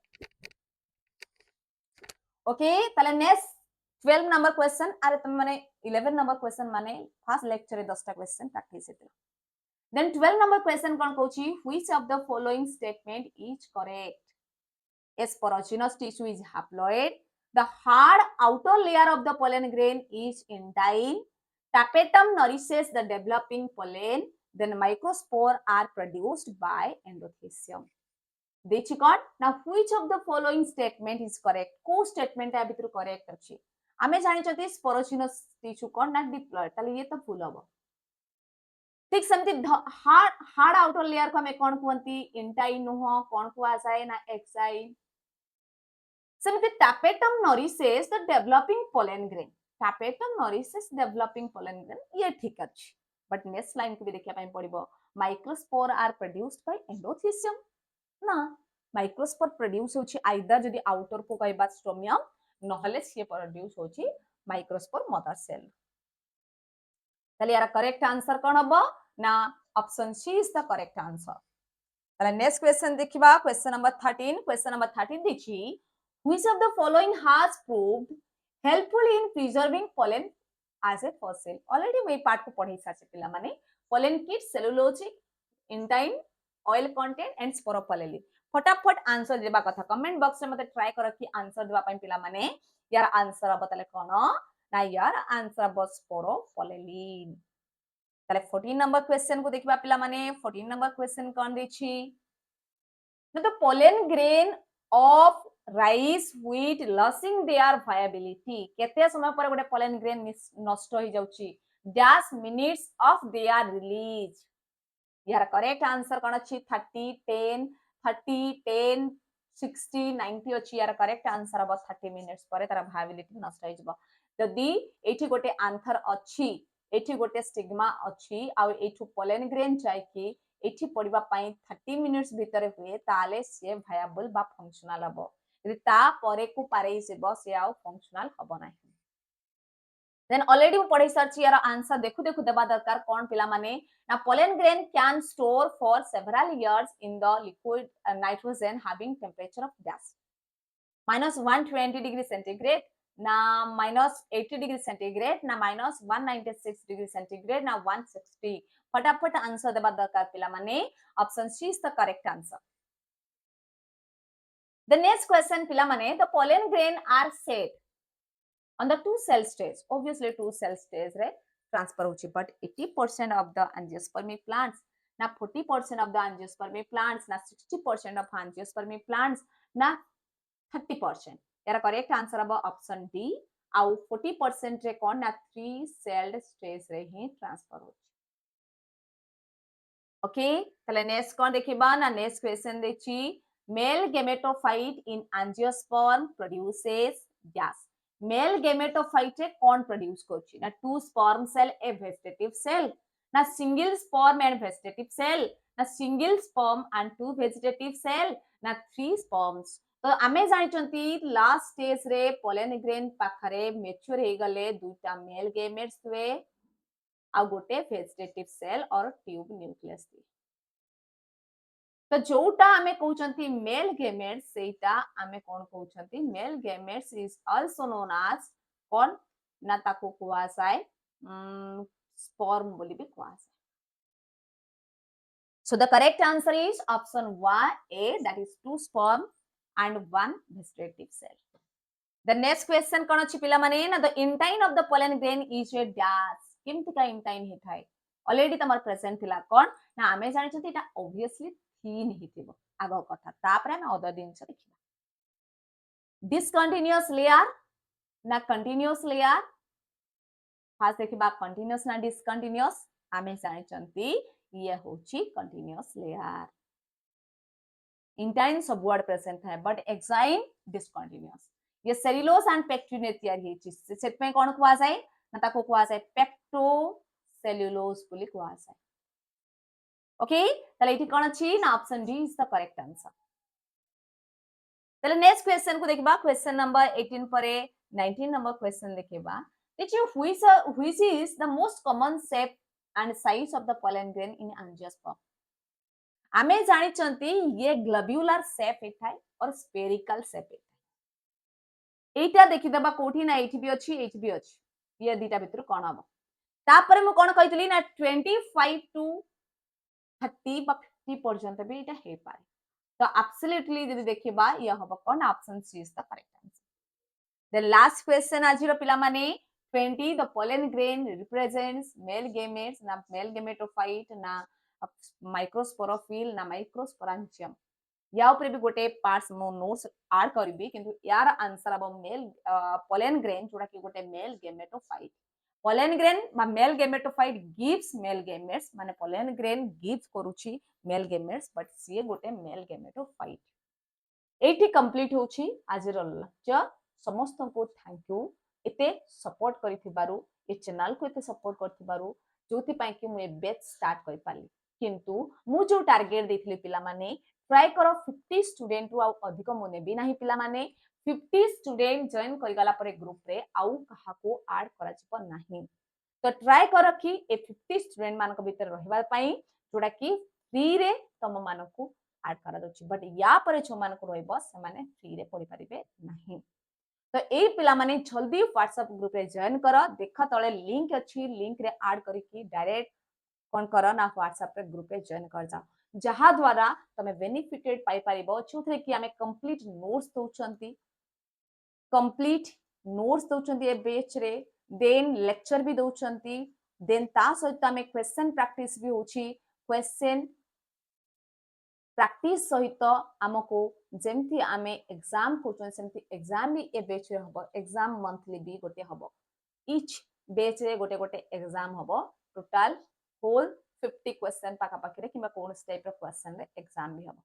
ओके ताले नेक्स्ट 12 नंबर क्वेश्चन अरे तुम माने 11 नंबर क्वेश्चन माने फर्स्ट लेक्चर रे 10 टा क्वेश्चन प्रैक्टिस हेतला देन 12 नंबर क्वेश्चन कोन कहउची which of the following statement is correct Sporogenous tissue is haploid. The hard outer layer of the pollen grain is intine. Tapetum nourishes the developing pollen. Then microspore are produced by endothecium. देखि कोन ना which of the following statement is correct को statement आ भितर correct अछि आमे जानि छथि sporogenous tissue कोन ना diploid ताले ये त भूल हबो ठीक समति हार्ड आउटर लेयर को हमें कोन कुंती इंटाइन नुह कोन कुआ जाय ना exine सेमति tapetum nourishes the developing pollen grain tapetum nourishes developing pollen grain ये ठीक अछि बट नेक्स्ट लाइन को भी देखिया पई पड़िबो microspore are produced by endothecium ना microspore produce होछि आइदर जदी आउटर को कहबा स्ट्रोमियम नहले से प्रोड्यूस होछि माइक्रोस्पोर मदर सेल ताले यार करेक्ट आंसर कोन हबो ना option C is the correct answer ताले नेक्स्ट क्वेश्चन देखिबा क्वेश्चन नंबर 13 दिछि which of the following has proved helpful in preserving pollen as a fossil already मैं पार्ट को पढ़ी साचे पिला माने pollen kit cellulosic intine oil content and sporopollenin फटाफट आंसर देबा कथा कमेंट बॉक्स में मते ट्राई कर कि आंसर देबा पई पिला माने यार आंसर अब ताले कोन ना यार आंसर अब स्पोरोपोलेली ताले 14 नंबर क्वेश्चन को देखिबा पिला माने 14 नंबर क्वेश्चन कोन देछि ना तो pollen grain of rice wheat losing their viability केते समय पर गोटे पोलन ग्रेन नष्ट हो जाउची dash minutes of their release यार करेक्ट आंसर कोन अछि 30 10 30 10 60 90 अछि यार करेक्ट आंसर अब 30 मिनिट्स पर तार वायबिलिटी नष्ट हो जबो जदी एठी गोटे आंसर अछि एठी गोटे स्टिग्मा अछि आ एठु पोलन ग्रेन जाय कि एठी पडिबा पई 30 मिनिट्स भितर हुए ताले से वायबल बा फंक्शनल हबो यदि ता परे को पारे सेबो से आ फंक्शनल हबो नाही देन ऑलरेडी पढ़ी सारची यार आंसर देखु देखु देबा दरकार कोन पिला माने ना pollen grain can store for several years in the liquid nitrogen having temperature of gas -120 degree centigrade ना -80 डिग्री सेंटीग्रेड ना -196 डिग्री सेंटीग्रेड ना 160 फटाफट आंसर देबा दरकार पिला माने option C is the correct answer the next question पिला माने the pollen grain are set on the two cell stage obviously two cell stage re transfer hochi but 80% of the angiospermic plants na 40% of the angiospermic plants na 60% of angiospermic plants na 30% यार correct answer अब option D आउ 40% रे कोन ना 3 celled stage रे ही transfer होची okay तले नेक्स्ट कोन देखिबा ना नेक्स्ट क्वेश्चन देछि male gametophyte in angiosperm produces गैस मेल गेमेटोफाइट कौन प्रोड्यूस करछि ना two sperm cell a vegetative cell ना single sperm and vegetative cell ना single sperm and two vegetative cell ना थ्री स्पर्म्स तो आमे जानिचंती लास्ट स्टेज रे पोलन ग्रेन पाखरे मैच्योर हे गले दुटा मेल गेमेट्स हुए आ गोटे वेजिटेटिव सेल और ट्यूब न्यूक्लियस थी तो जोटा आमे कहउचंती मेल गेमेट्स सेटा आमे कोन कहउचंती male gametes is also known as कोन ना ताको कुआसाय स्पर्म बोली भी कुआसाय so the correct answer is option 1 a that is two sperm and one vegetative cell the next question कोन अछि पिला माने ना the intine of the pollen grain is a dash केमति का intine हे थाय ऑलरेडी तमर प्रेजेंट थिला कोन ना आमे जानिचंती एटा ऑब्वियसली थीन ही थिबो आगो कथा तापरे हम अदर दिन से देखिबा डिसकंटीन्यूअस लेयर ना कंटीन्यूअस लेयर फास्ट देखिबा कंटीन्यूअस ना डिसकंटीन्यूअस आमे जानिचंती ये होची कंटीन्यूअस लेयर इंटाइन सब वर्ड प्रेजेंट है बट एक्साइन डिसकंटीन्यूअस ये सेलुलोज एंड पेक्टिन ने तयार हेची सेट में कोन कुआ जाय ना ताको कुआ जाय पेक्टो सेलुलोज बोली कुआ जाय ओके ताले इठी कोन अछि ना option D is the correct answer ताले नेक्स्ट क्वेश्चन को देखबा क्वेश्चन नंबर 18 परे 19 नंबर क्वेश्चन देखबा देखियो which is the most common shape and size of the pollen grain in angiosperm आमे जानि चंती ये ग्लोब्यूलर शेप हेथाय और स्फेरिकल शेप हेथाय एटा देखि दबा कोठी ना एठी भी अछि ये दीटा भितर कोन हबो तापर मु कोन कहितली ना 25 टू 30 बा 50 पर्यंत भी एटा हे पारे तो एब्सोल्युटली यदि देखिबा ये हबो कोन option C is the correct answer the last question आजिरो पिला माने 20 the pollen grain represents male gametes na male gametophyte na microsporophyll na microsporangium या ऊपर भी गोटे पार्ट्स मो नोट्स ऐड करबी किंतु यार आंसर अब मेल पोलन ग्रेन जोड़ा कि गोटे मेल गेमेटोफाइट पोलन ग्रेन बा male gametophyte gives male gametes माने पोलन ग्रेन गिव्स करूची मेल गेमेट्स बट सी गोटे मेल गेमेटोफाइट एठी कंप्लीट होची आजिर लेक्चर समस्त को थैंक यू एते सपोर्ट करिथिबारु ए चैनल को एते सपोर्ट करथिबारु जोथि पई कि मु ए बैच स्टार्ट करि पाली किंतु मु जो टारगेट देथिले पिला माने ट्राई करो 50 स्टूडेंट रु अधिक मु नेबी नाही पिला माने 50 स्टूडेंट जॉइन करिगला परे ग्रुप रे आउ काहाको ऐड करा जिवो नाही। तो ट्राई कर कि ए 50 स्टूडेंट मानक भीतर रहबा पई जोडा कि फ्री रे तम मानकु ऐड करा दछि, बट या परे जो मानक रहबो से माने फ्री रे पढि परिबे नाही। तो ए पिला माने जल्दी व्हाट्सएप ग्रुप रे जॉइन कर, देख तळे लिंक अछि, लिंक रे ऐड करिकि डायरेक्ट कोन कर ना व्हाट्सएप रे ग्रुप रे जॉइन कर जा, जहा द्वारा तमे बेनिफिटेड पाई परिबो। जोथरे कि हमें कंप्लीट नोट्स दोचंती, कंप्लीट नोट्स दोचंती ए बैच रे, देन लेक्चर भी दोचंती, देन ता सहित हमें क्वेश्चन प्रैक्टिस भी होची। क्वेश्चन प्रैक्टिस सहित आमको जेमती आमे एग्जाम कोचन सेमती एग्जाम भी ए बैच रे हबो, एग्जाम मंथली भी गोटे हबो, ईच बैच रे गोटे गोटे एग्जाम हबो, टोटल होल 50 क्वेश्चन पाखा पाखी रे किबा कोन टाइप रो क्वेश्चन रे एग्जाम भी हबो।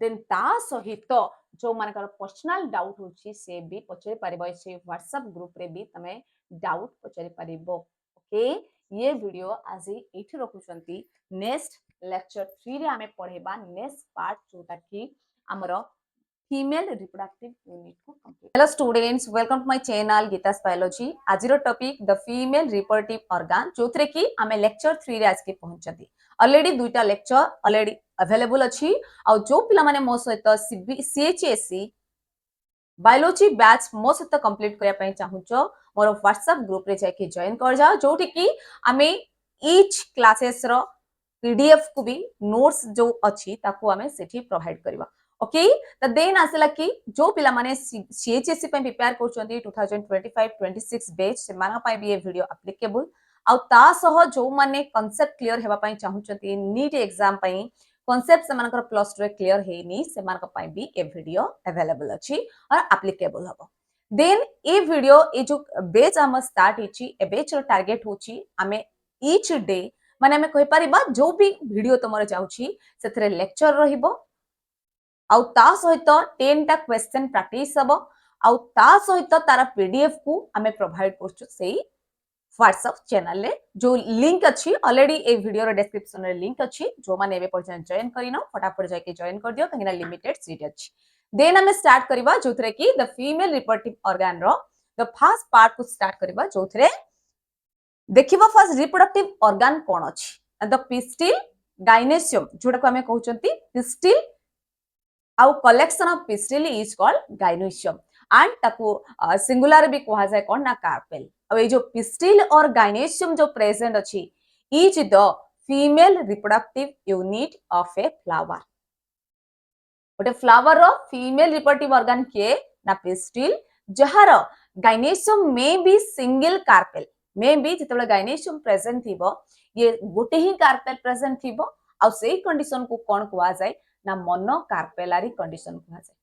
देन ता सहित जो मानकर पर्सनल डाउट होची से भी पचरे परिबो, से व्हाट्सएप ग्रुप रे भी तमे डाउट पचरे परिबो। ओके, ये वीडियो आज एठी रखुचंती, नेक्स्ट लेक्चर 3 रे हमें पढेबा नेक्स्ट पार्ट जोटा कि हमरो फीमेल रिप्रोडक्टिव यूनिट को complete. Hello students, welcome to my channel Geeta's biology. आजिरो topic the female reproductive organ, जोथरे कि हमें लेक्चर 3 रे आज के पहुंचती। ऑलरेडी दुईटा लेक्चर ऑलरेडी अवेलेबल अछि, आ जो पिला माने मो सहित सीएचएससी बायोलॉजी बैच मो सहित कंप्लीट करिया पई चाहुचो, मोर व्हाट्सएप ग्रुप रे जाके जॉइन कर जाओ, जोठी कि हमें ईच क्लासेस रो पीडीएफ को भी नोट्स जो अछि ताको हमें सेठी प्रोवाइड करबा। ओके, त देन आसला कि जो पिला माने सीएचएससी पे प्रिपेयर करछंती 2025-26 बैच से माना पाई भी ये वीडियो एप्लीकेबल, आ ता सह जो माने कांसेप्ट क्लियर हेबा पई चाहुचंती नीट एग्जाम पई कांसेप्ट से मानकर प्लस 2 क्लियर हेनी से मानक पई भी ए वीडियो अवेलेबल अछि और एप्लीकेबल हबो। देन ए वीडियो ए जो बैच हम स्टार्ट हिची, ए बैच रो टारगेट होची हमें ईच डे माने हमें कहि परिबा जो भी वीडियो तमरे जाउची सेथरे लेक्चर रहिबो, आउ ता सहित 10 टा क्वेश्चन प्रैक्टिस हबो, आउ ता सहित तारा पीडीएफ को हमें प्रोवाइड करछु सेही व्हाट्सएप चैनल ले। जो लिंक अछि ऑलरेडी ए वीडियो रो डिस्क्रिप्शन रे लिंक अछि, जो माने एबे पर्यंत जॉइन करिनो फटाफट जाके जॉइन कर दियो कहिना लिमिटेड सीट अछि। देन हमें स्टार्ट करिबा जोथरे कि द फीमेल रिप्रोडक्टिव ऑर्गन रो द फर्स्ट पार्ट को स्टार्ट करिबा, जोथरे देखिबा फर्स्ट रिप्रोडक्टिव ऑर्गन कोन अछि, द पिस्टिल गाइनेशियम, जोटा को हमें कहउचंती पिस्टिल आउ collection of pistil is called gynoecium, and ताको सिंगुलर भी कहा जाय कोन ना कार्पेल। अब ये जो पिस्टिल और गाइनेशियम जो प्रेजेंट अछि is the female reproductive unit of a flower. गोटे फ्लावर रो फीमेल रिप्रोडक्टिव ऑर्गन के ना पिस्टिल, जहार गाइनेशियम में भी सिंगल कार्पेल, में भी जितबे गाइनेशियम प्रेजेंट थिबो ये गोटे ही कार्पेल प्रेजेंट थिबो, आ सेही कंडीशन को कोन कहा जाय ना मोनो कार्पेलारी कंडीशन कहा जाय,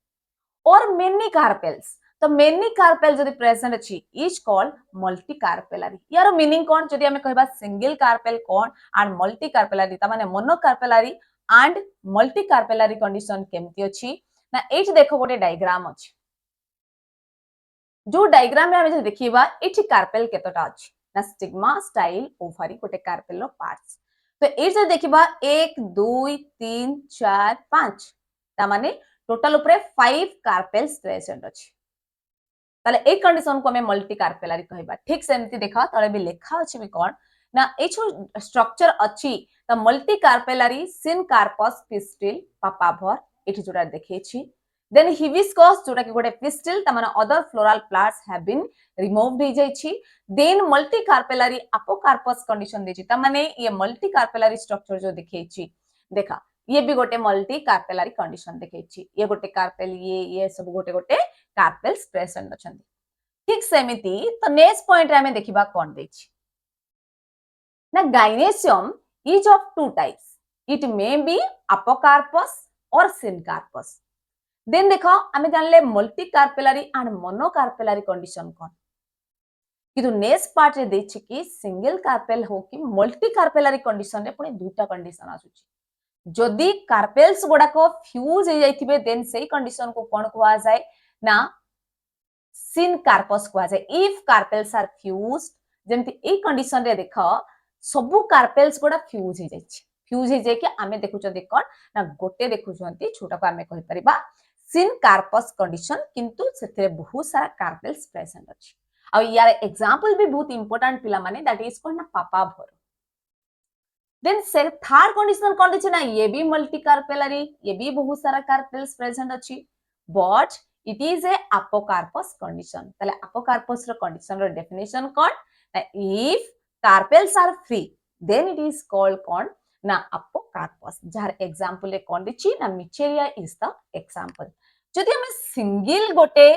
और मेनी कार्पेल्स। तो मेनी कार्पेल जदि प्रेजेंट अछि इज कॉल्ड मल्टी कार्पेलारी। यार मीनिंग कोन जदि हमें कहबा सिंगल कार्पेल कोन एंड मल्टी कार्पेलारी, ता माने monocarpellary and multicarpellary condition केमती अछि ना, एठी देखो गोटे डायग्राम अछि, जो डायग्राम रे हमें देखिबा एठी कार्पेल केतोटा अछि ना, स्टिग्मा स्टाइल ओवरी गोटे कार्पेल रो पार्ट्स। तो एठी देखिबा 1 2 3 4 5, ता माने टोटल ऊपर 5 कार्पेल्स प्रेजेंट अछि। ताले ए कंडीशन को हमें मल्टी कार्पेलारी कहबा। ठीक सेमती देखा तळे भी लेखा अछि भी कोन ना, ए जो स्ट्रक्चर अछि त मल्टी कार्पेलारी सिन कार्पस पिस्टिल पापाभर एठी जोडा देखैछि। देन हिबिस्कस जोडा कि गोटे पिस्टिल त माने other floral plants have been removed हो जाइछि। Then multi carpellary apocarpous condition देछि, त माने ये मल्टी कार्पेलारी स्ट्रक्चर जो देखैछि, देखा ये भी गोटे मल्टी कार्पेलारी कंडीशन देखैछि, ये गोटे कार्पेल, ये सब गोटे गोटे कार्पेल्स प्रेजेंट अछंती। ठीक सेमिति तो नेक्स्ट पॉइंट रे हमें देखिबा कोन देछि ना, gynoecium is of two types, it may be apocarpous और सिनकार्पस। देन देखो हमें जानले multicarpellary and monocarpellary condition कोन, किंतु नेक्स्ट पार्ट रे देछि कि सिंगल कार्पेल हो कि मल्टी कार्पेलारी कंडीशन रे पुनी दुटा कंडीशन आसुछि। जदि कार्पेल्स गुडा को फ्यूज हो जाइथिबे देन सेही कंडीशन को कोन कहवा जाय ना, सिन कार्पस कहवा जाय। इफ कार्पेल्स आर फ्यूज्ड, जेमति ए कंडीशन रे देखो सबु कार्पेल्स गुडा फ्यूज हो जाइछि, फ्यूज हो जाय कि हमें देखुचंती कोन ना, गोटे देखुचंती छोटा को हमें कहि परिबा सिनकार्पस कंडीशन किंतु सेथे बहुत सारा कार्पेल्स प्रेजेंट अछि आ यार एग्जांपल भी बहुत इंपोर्टेंट पिला माने दैट इज कॉल्ड ना पापा भर देन से थर्ड कंडीशन कौन अछि ना ये भी मल्टी कार्पेलरी ये भी बहुत सारा कार्पेल्स प्रेजेंट अछि but it is a apocarpous condition तले अपोकार्पस रो कंडीशन रो डेफिनेशन कोन if carpels are free then it is called कौन ना अपोकार्पस जार एग्जांपल ए कोन दिछि ना मिचेरिया इज द एग्जांपल जदि हम सिंगल गोटे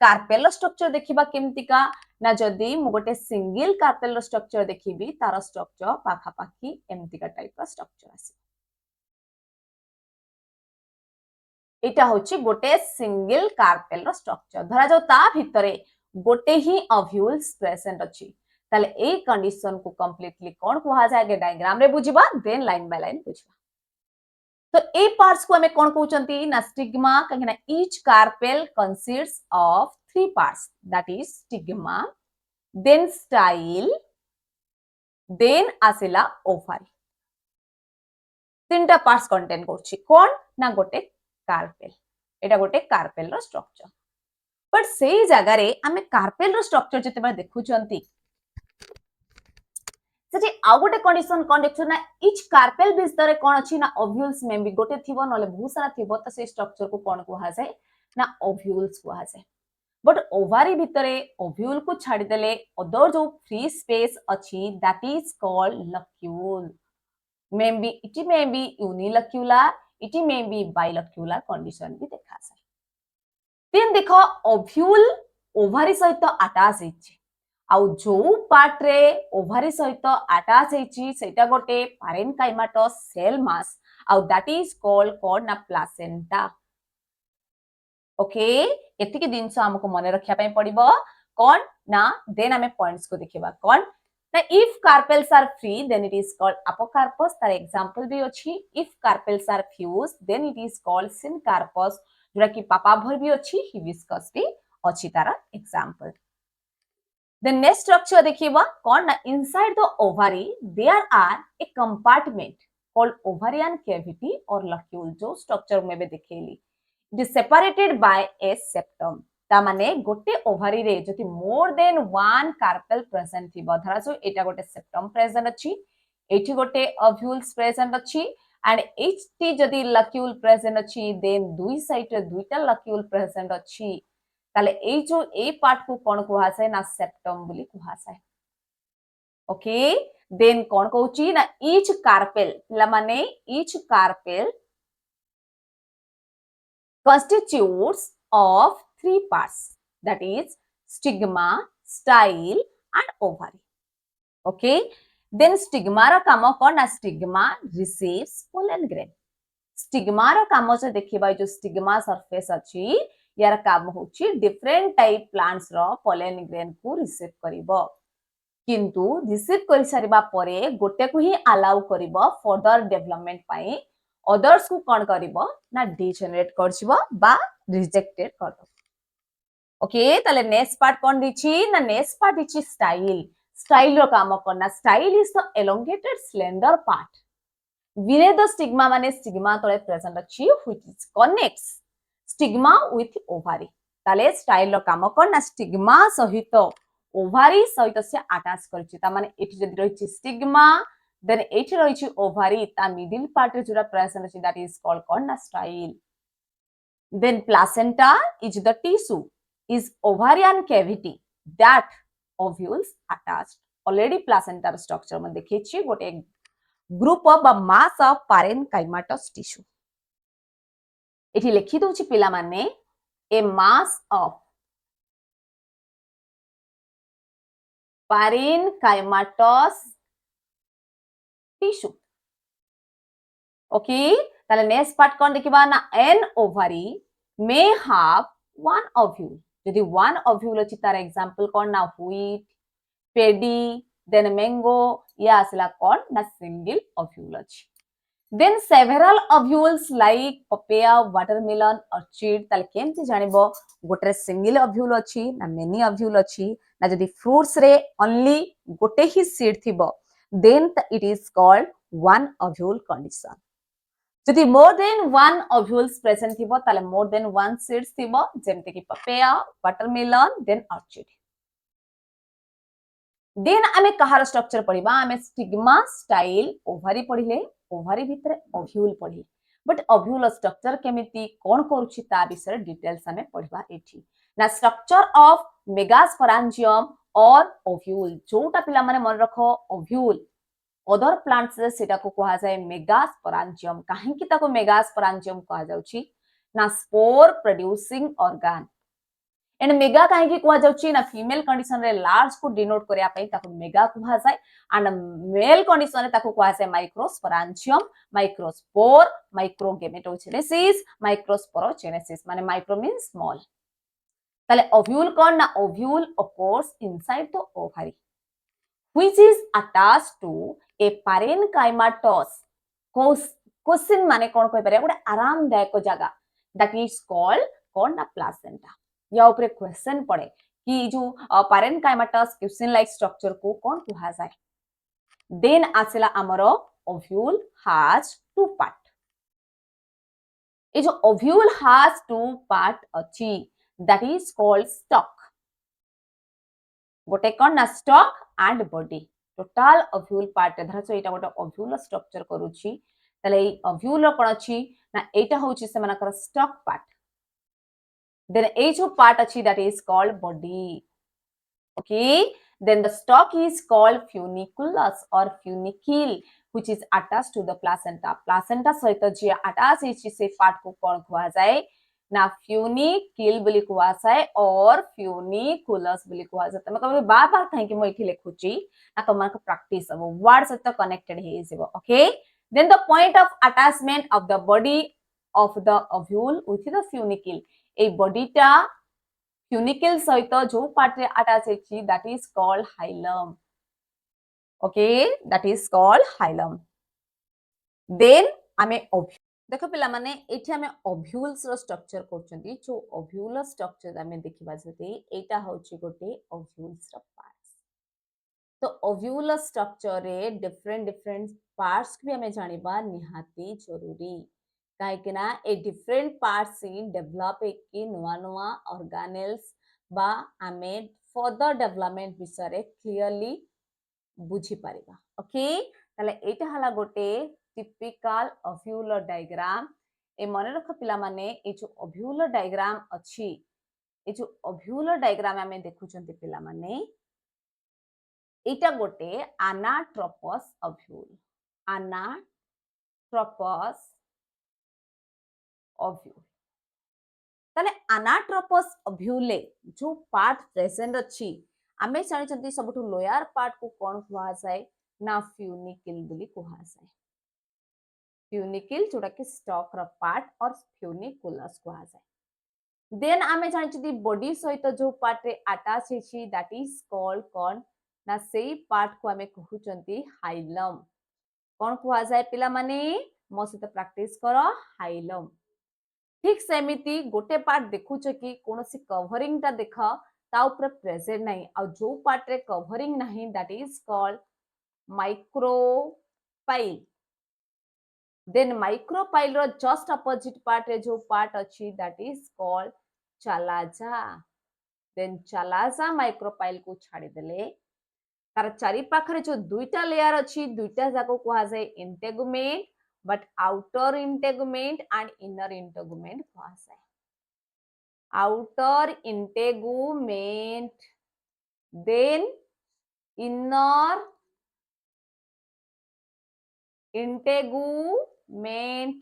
कार्पेल स्ट्रक्चर देखिबा केमतिका ना जदि मु गोटे सिंगल कार्पेल स्ट्रक्चर देखिबी तार स्ट्रक्चर पाखा पाखी एमतिका टाइप स्ट्रक्चर आसी एटा होची गोटे सिंगल कार्पेल स्ट्रक्चर धरा जाऊ ता भितरे गोटे ही ओव्यूल्स प्रेजेंट अछि ताले ए कंडीशन को कंप्लीटली कोन कुहा जाय डायग्राम रे बुझिबा देन लाइन बाय लाइन बुझिबा तो ए पार्ट्स को हमें कौन कहउचंती ना स्टिग्मा कहिना each carpel consists of three parts that is stigma then style then आसिला ओभारी तीनटा पार्ट्स कंटेन करछि कोन ना गोटे कार्पेल एटा गोटे कार्पेल रो स्ट्रक्चर बट सेही जगह रे हमें कार्पेल रो स्ट्रक्चर जते बार देखुचंती सेठी आ गोटे कंडीशन कोन देखछु ना ईच कार्पेल भितर कोन अछि ना ओव्यूल्स में भी गोटे थिबो नले बहुत सारा थिबो त से स्ट्रक्चर को कोन कुहा जाय ना ओव्यूल्स कुहा जाय बट ओवारी भितरे ओव्यूल को छाडी देले अदर जो फ्री स्पेस अछि that is called locule it may be unilocular it may be bilocular condition भी देखा जाय तीन देखो ओव्यूल ओवारी सहित अटैच हेछि आउ जो पार्ट रे ओवारी सहित अटैच हेछि सेटा गोटे पैरेनकाइमाटस सेल मास आउ दैट इज कॉल्ड कॉर्ड ना प्लासेंटा ओके एतिके दिन से हमको मने रखिया पई पड़िबो कोन ना देन हमें पॉइंट्स को देखिबा कोन ना if carpels are free then it is called apocarpous तार एग्जांपल भी अछि if carpels are fuse then it is called syncarpous जोरा कि पापा भर भी अछि हिबिस्कस भी अछि तार एग्जांपल the next structure देखिबा कोन ना inside the ovary there are a compartment called ovarian cavity or locule जो structure में बे देखेली it is separated by a septum ता माने गोटे ओभारी रे जति मोर देन वन कार्पेल प्रेजेंट थिबा धरा सो एटा गोटे सेप्टम प्रेजेंट अछि एठी गोटे ओव्यूल्स प्रेजेंट अछि एंड एचटी जति लक्यूल प्रेजेंट अछि देन दुई साइड रे दुईटा लक्यूल प्रेजेंट अछि ताले ए जो ए पार्ट को कोन कुहा जाय ना सेप्टम बोली कुहा जाय ओके देन कोन कहउची ना ईच कार्पेल ला माने each carpel constitutes of three parts that is stigma style and ovary okay then stigma रा काम कोन ना stigma receives pollen grain stigma रा काम से देखिबा जो stigma surface अछि यार काम होची डिफरेंट टाइप प्लांट्स रो pollen grain को रिसीव करिवो किंतु रिसीव करि सारिबा परे गोटे को ही अलाउ करिवो फर्दर डेवलपमेंट पाई others को कोन करिवो ना डिजेनरेट करछिवो बा रिजेक्टेड करदो ओके ताले नेक्स्ट पार्ट कोन दिछि ना नेक्स्ट पार्ट दिछि स्टाइल रो काम कोन ना style is the elongated slender part bear the stigma माने स्टिग्मा तळे प्रेजेंट अछि which is connects stigma with ovary ताले स्टाइल रो काम कोन ना स्टिग्मा सहित ओवारी सहित से अटैच करछि ता माने एठी जदि रहिछि स्टिग्मा then एठी रहिछि ओवारी ता मिडिल पार्ट रे जोरा प्रेजेंट अछि दैट इज कॉल्ड कोन ना style then placenta is the tissue is ovarian cavity that ovules attached already placenta structure में देखै छी गोटे group of mass of parenchymatous tissue एठी लिखि दोछि पिला माने a mass of parenchymatous tissue okay ताले नेक्स्ट पार्ट कोन देखिबा ना an ovary may have one ovule यदि वन ओव्यूल अछि तार एग्जांपल कोन ना व्हीट पेडी देन मैंगो या असला कोन ना सिंगल ओव्यूल अछि then several ovules like papaya watermelon orchid ताले केमति जानिबो गोटे सिंगल ओव्यूल अछि ना मेनी ओव्यूल अछि ना जदि फ्रूट्स रे ओनली गोटे ही सीड थिबो then it is called one ovule condition जदि more than one ovules present थिबो ताले मोर देन वन सीड्स थिबो जेमते कि papaya watermelon then orchid then आमे कहार स्ट्रक्चर पढ़िबा आमे स्टिग्मा स्टाइल ओभारी पढ़िले ओभारी भितरे ओव्यूल पढ़ी बट ओव्यूल स्ट्रक्चर केमिति कोन करूछि ता विषय डिटेल्स आमे पढ़िबा एठी ना स्ट्रक्चर ऑफ मेगास्पोरांजियम और ओव्यूल जोटा पिला माने मन रखो ओव्यूल अदर प्लांट्स रे सेटा को कहा जाए मेगास्पोरांजियम काहे कि ताको मेगास्पोरांजियम कहा जाउछि ना spore producing organ and mega काहे कि कहा जाउछि ना फीमेल कंडीशन रे लार्ज को डिनोट करिया पई ताको मेगा कहा जाए एंड मेल कंडीशन रे ताको कहा जाए माइक्रोस्पोरांजियम माइक्रोस्पोर माइक्रोगेमेटोजेनेसिस माइक्रोस्पोरोजेनेसिस माने माइक्रो मींस स्मॉल ताले ओव्यूल कोन ना ovule of course inside the ovary which is attached to a parenchymatous question माने कोन कहि पारे गोटे आरामदायक जगह दैट इज कॉल्ड कोन ना प्लासेंटा या ऊपर क्वेश्चन पड़े कि जो parenchymatous क्वेश्चन लाइक स्ट्रक्चर को कोन कहा जाए देन आसेला हमरो ओव्यूल हैज टू पार्ट ए जो ओव्यूल हैज टू पार्ट अछि दैट इज कॉल्ड स्टॉक गोटे कोन ना stalk and body total ovule part धरसो एटा गोटे ओव्यूल स्ट्रक्चर करूची तले ए ओव्यूल रो कोन अछि ना एटा होची से मानकर स्टॉक पार्ट देन ए जो पार्ट अछि that is called body okay then the stalk is called funiculus or funicle which is attached to the placenta सहित जे अटैच हिची से पार्ट को कोन कुआ जाए ना फ्यूनिकिल बोली कुआ जाए और फ्यूनिकुलस बोली कुआ जाए तमे कबे बार-बार कहि कि म इठी लिखुची ना तमन को प्रैक्टिस अब वर्ड सहित कनेक्टेड हे जेबो okay then the point of attachment of the body of the ovule with the funicle ए बॉडीटा फ्यूनिकल सहित जो पार्ट रे अटैच हेची that is called hilum okay that is called hilum then आमे देखो पिला माने एठी आमे ओव्यूल्स रो स्ट्रक्चर करचंती जो ओव्यूल स्ट्रक्चर आमे देखिबा जते एटा होची गोटे ओव्यूल्स रो पार्ट्स तो ओव्यूल स्ट्रक्चर रे डिफरेंट पार्ट्स भी आमे जानिबा निहाती जरूरी काहे ना a different parts he develop एक नुआ नुआ ऑर्गेनेल्स बा आमे फर्दर डेवलपमेंट विषय क्लियरली बुझी पारिबा ओके ताले एटा हला गोटे टिपिकल ओव्यूलर डायग्राम ए मने रख पिला माने ए जो ओव्यूलर डायग्राम अछि ए जो ओव्यूलर डायग्राम आमे देखुचंती पिला माने एटा गोटे एनाट्रोपस ओव्यूल एनाट्रोपस ओव्यूल ताले एनाट्रोपस ओव्यूले जो पार्ट प्रेजेंट अछि आमे जानिचंती सबठु लोयर पार्ट को कोन कुहा जाय ना फ्यूनिकल बोली कुहा जाय फ्यूनिकल जोटा कि स्टॉक र पार्ट और फ्यूनिकुलस कुहा जाय देन आमे जानिचंती बॉडी सहित जो पार्ट रे अटैच हेछि दैट इज कॉल्ड कोन ना सेही पार्ट को आमे कहउचंती हाइलम कोन कुहा जाय पिला माने मो सहित प्रैक्टिस करो हाइलम ठीक सेमिति गोटे पार्ट देखुछ कि कोनोसी कवरिंग ता देख ता ऊपर प्रेजेंट नहीं आ जो पार्ट रे कवरिंग नहीं that is called micropyle then micropyle रो जस्ट अपोजिट पार्ट रे जो पार्ट अछि that is called chalaza then chalaza micropyle को छाड़ी देले तार चारि पाखरे जो दुईटा लेयर अछि दुईटा जाको कहा जाय integument but outer integument and inner integument कहा जाए outer integument then inner integument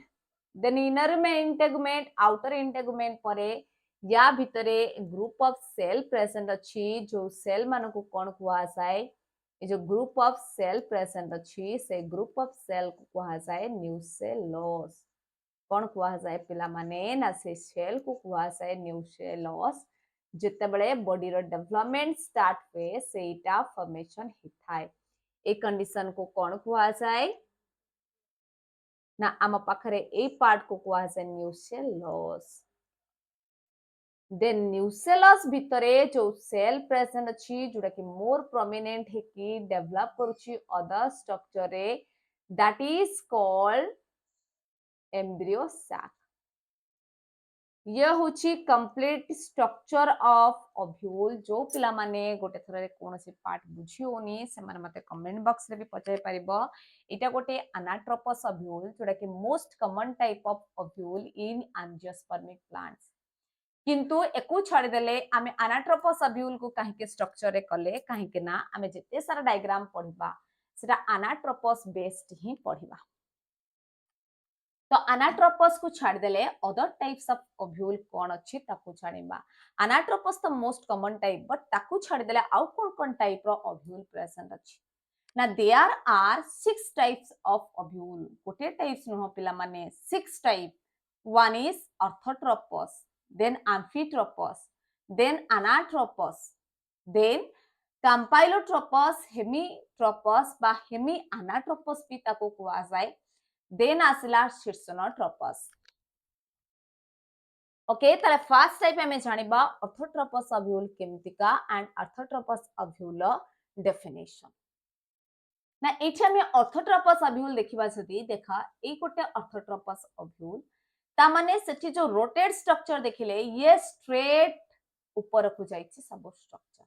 then inner में integument outer integument परे या भितरे ग्रुप ऑफ सेल प्रेजेंट अछि जो सेल मानो को कोन कहा जाए ये जो ग्रुप ऑफ सेल प्रेजेंट अछि से ग्रुप ऑफ सेल को कहा जाए न्यूसेलस कोन कहा जाए पिला माने ना से सेल को कहा जाए न्यूसेलस जते बळे बॉडी रो डेवलपमेंट स्टार्ट पे सेटा फॉर्मेशन हिथाय ए कंडीशन को कोन कहा जाए ना आम पाखरे ए पार्ट को कहा जाए न्यूसेलस देन न्यूसेलस भितरे जो सेल प्रेजेंट अछि जोटा कि मोर प्रोमिनेंट है कि डेवलप करूची अदर स्ट्रक्चर रे that is called embryo sac ये होची कंप्लीट स्ट्रक्चर ऑफ ओव्यूल जो पिला माने गोटे थरे कोनोसी पार्ट बुझी होनी से माने मते कमेंट बॉक्स रे भी पचाई परिबो इटा गोटे अनाट्रोपस ओव्यूल जोटा कि most common type of ovule in angiospermic plants किंतु एकु छाड़ी देले आमे अनाट्रोपस ओव्यूल को काहे के स्ट्रक्चर रे कले काहे के ना आमे जेते सारा डायग्राम पढिबा सेटा अनाट्रोपस बेस्ड ही पढिबा तो अनाट्रोपस को छाड़ देले अदर टाइप्स ऑफ ओव्यूल कौन अच्छी ताकू छाड़िबा अनाट्रोपस तो मोस्ट कॉमन टाइप बट ताकू छाड़ देले आउ कोन टाइप रो ओव्यूल प्रेजेंट अच्छी ना there are 6 types of ovule गोटे टाइप्स नो पिला माने 6 type one is orthotropous then amphitropous then anatropous then campylotropous hemitropous बा हेमी अनाट्रोपस भी ताकू कुआ जाए देन आसिला शीर्षणोट्रोपस ओके ताले फर्स्ट टाइप में जानिबा ऑर्थोट्रोपस ओव्यूल केमतिका एंड ऑर्थोट्रोपस ओव्यूल डेफिनेशन ना एठी हम ऑर्थोट्रोपस ओव्यूल देखिबा जदी देखा ए गोटे ऑर्थोट्रोपस ओव्यूल ता माने सेठी जो रोटेट स्ट्रक्चर देखिले ये स्ट्रेट ऊपर को जाईछि सब स्ट्रक्चर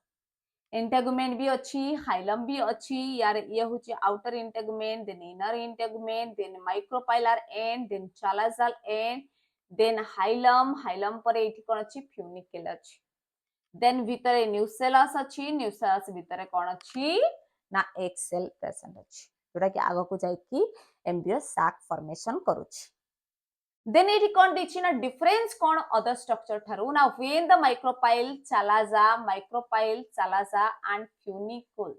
इंटेगुमेंट भी अच्छी हाइलम भी अच्छी यार ये होची outer integument then inner integument then micropylar and then chalazal and then hilum hilum पर एठी कोन अछि फ्यूनिकल अछि देन भितरे न्यूसेलस अछि न्यूसेलस भितरे कोन अछि ना एक सेल प्रेजेंट अछि जोटा कि आगो को जाई कि एम्ब्रियो सैक फॉर्मेशन करूछि then it condition a difference kon other structure tharu now when the micropyle chalaza and funicle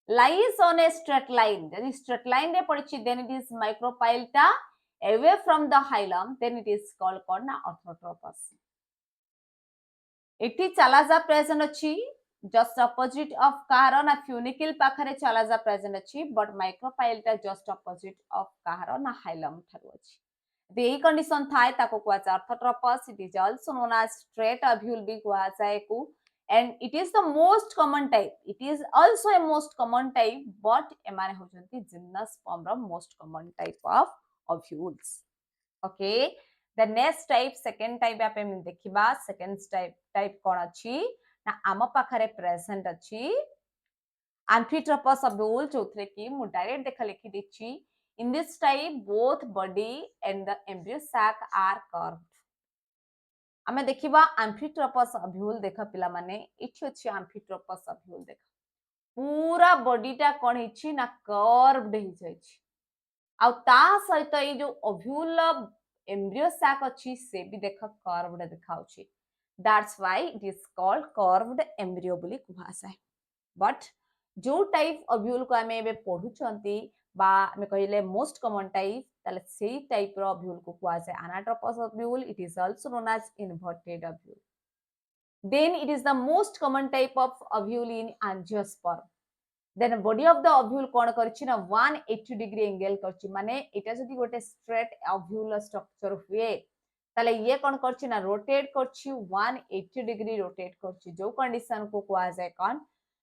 lies on a straight line then straight line re padichi then it is micropyle ta away from the hilum then it is called orthotropous एटी chalaza present अच्छी just opposite of कहार ना funicle पाखरे chalaza present अच्छी but micropyle टा just opposite of कहार ना hilum Tharu अच्छी द एही कंडीशन थाए ताको कुआ जाय orthotropous it is also known as straight ovule भी कुआ जाय को and it is the most common type it is also a most common type but एमाने होचंती जिम्नस फॉर्म रो most common type of ovules okay the next type second type आप हम देखिबा second type कोन अछि ना आम पाखरे प्रेजेंट अछि एम्फिट्रोपस ओव्यूल जोथरे कि मु डायरेक्ट देखा लिखि दिछि in this type both body and the embryo sac are curved आमे देखिबा एम्फिट्रोपस ओव्यूल देखा पिला माने इछि अछि एम्फिट्रोपस ओव्यूल देखा पूरा बॉडीटा कोन हिछि ना कर्व्ड हि जाइछि आ ता सहित ए जो ओव्यूल एम्ब्रियो सैक अच्छी से भी देखा कर्व्ड दिखाउछि that's why it is called curved embryo बोली कुहासाय बट जो टाइप ओव्यूल को हमें एबे पढुचंती बा हमें कहिले मोस्ट कॉमन टाइप ताले सेही टाइप रो ओव्यूल को कुहासाय anatropous ovule it is also known as inverted ovule then it is the most common type of ovule in angiosperm then body of the ovule कोन करछि ना 180 डिग्री एंगल करछि माने एटा जदी गोटे स्ट्रेट ओव्यूल स्ट्रक्चर हुए ताले ये कोन करछि ना रोटेट करछि 180 डिग्री रोटेट करछि जो कंडीशन को कुआ जाय कोन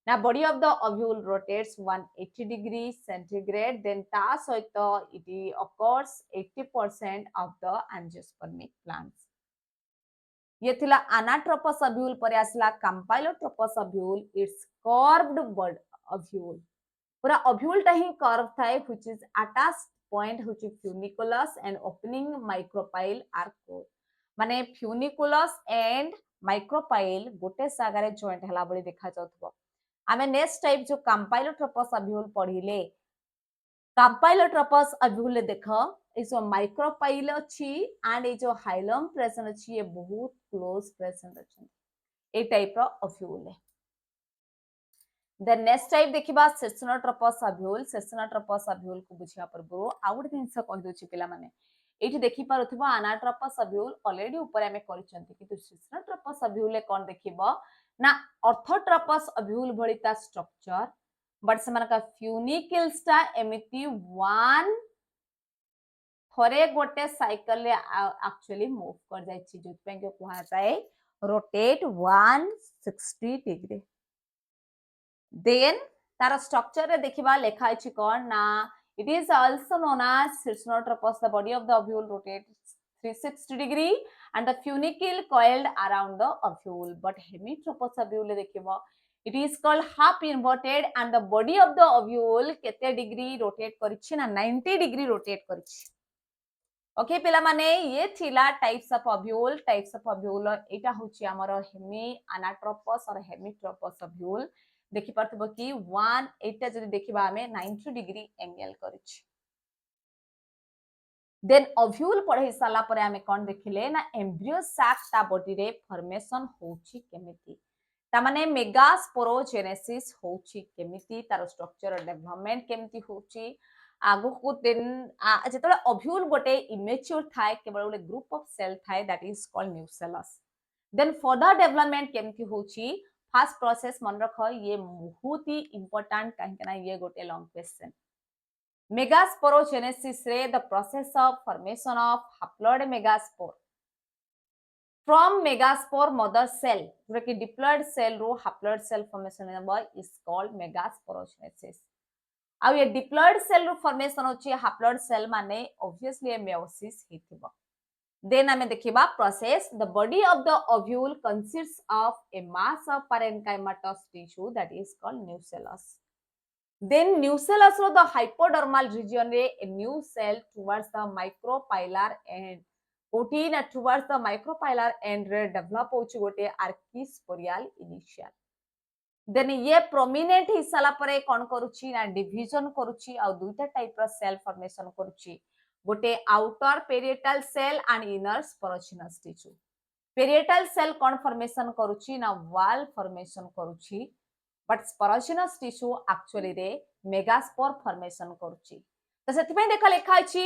ना body of the ovule rotates 180 degree centigrade then ता सहित it occurs 80% of the angiospermic plants ये थिला अनाट्रोपस ओव्यूल पर आसला campylotropous ovule it's curved body ovule पूरा ओव्यूल टा ही कर्व थाए which is attached point which is funiculus and opening micropyle आर कोर माने फ्यूनिकुलस एंड माइक्रोपाइल गोटे सागारे जॉइंट हला बळी देखा जाउथबो आमे नेक्स्ट टाइप जो कंपाइलोट्रोपस ओव्यूल पढिले कंपाइलोट्रोपस ओव्यूल देखो इस माइक्रोपाइल अछि एंड ए जो हाइलम प्रेजेंट अछि ये बहुत क्लोज प्रेजेंट अछि ए टाइप रो ओव्यूल है द नेक्स्ट टाइप देखिबा सेसनोट्रोपस ओव्यूल को बुझिया परबो आउट दिनस कहि दोछि पिला माने एठी देखि पारुथबो अनाट्रोपस ओव्यूल ऑलरेडी ऊपर हमें करिसंती किंतु सेसनोट्रोपस ओव्यूल कोन देखिबो ना ऑर्थोट्रोपस ओव्यूल भलिता स्ट्रक्चर बट समान का फ्यूनिकल्स ता एमिति वन थरे गोटे साइकिल ले एक्चुअली मूव कर जाय छी जोतपे के कुहा जाय रोटेट 160 डिग्री देन तार स्ट्रक्चर रे देखिबा लेखा अछि कोन ना It is also known as cystotropos. The body of the ovule rotates 360 degree and the funicle coiled around the ovule. But hemitropos ovule देखिबो, it is called half inverted and the body of the ovule केते degree rotate करिछि ना 90 degree rotate करिछि. Okay पिला माने ये थिला types of ovule एटा होची हमर Hemy anatropous और हेमिट्रोपस ovule देखि परथबो कि 1 एटा जदि देखिबा हमें 90 डिग्री एंगल करिछि. देन ओव्यूल पढै साला परे हमें कोन देखिले ना एम्ब्रियो सैक ता बॉडी रे फॉर्मेशन होची केमिति ता माने मेगास्पोरोजेनेसिस होची केमिति तार स्ट्रक्चर और डेवलपमेंट केमिति होची आगु को देन जेतले ओव्यूल गोटे इमेच्योर थाए केवल गोटे ग्रुप ऑफ सेल थाए that is called nucellus. Then further development केमिति होची फर्स्ट प्रोसेस मन रख ये बहुत ही इंपोर्टेंट काहे ना ये गोटे लॉन्ग क्वेश्चन. Megasporogenesis रे the process of formation of haploid megaspore from megaspore mother cell जोटा कि diploid cell row haploid cell formation number is called megasporogenesis. अब ये diploid cell रो formation होची haploid cell माने obviously meiosis हिथिबो. Then हमें देखिबा process the body of the ovule consists of a mass of parenchymatous tissue that is called nucellus. Then nucellus ro the hypodermal region re a new cell towards the micropylar end. Protein towards the micropylar end re develop होची गोटे archisporial initial. Then ये prominent हिसाला परे कोन करूची ना division करूची आ दुईटा type रो cell formation करूची गोटे outer parietal cell and inner sporogenous tissue. Parietal cell cone formation करूची ना wall formation करूची but sporogenous tissue actually रे megaspore formation करूची. तो सेतिपय देखा लेखा अछि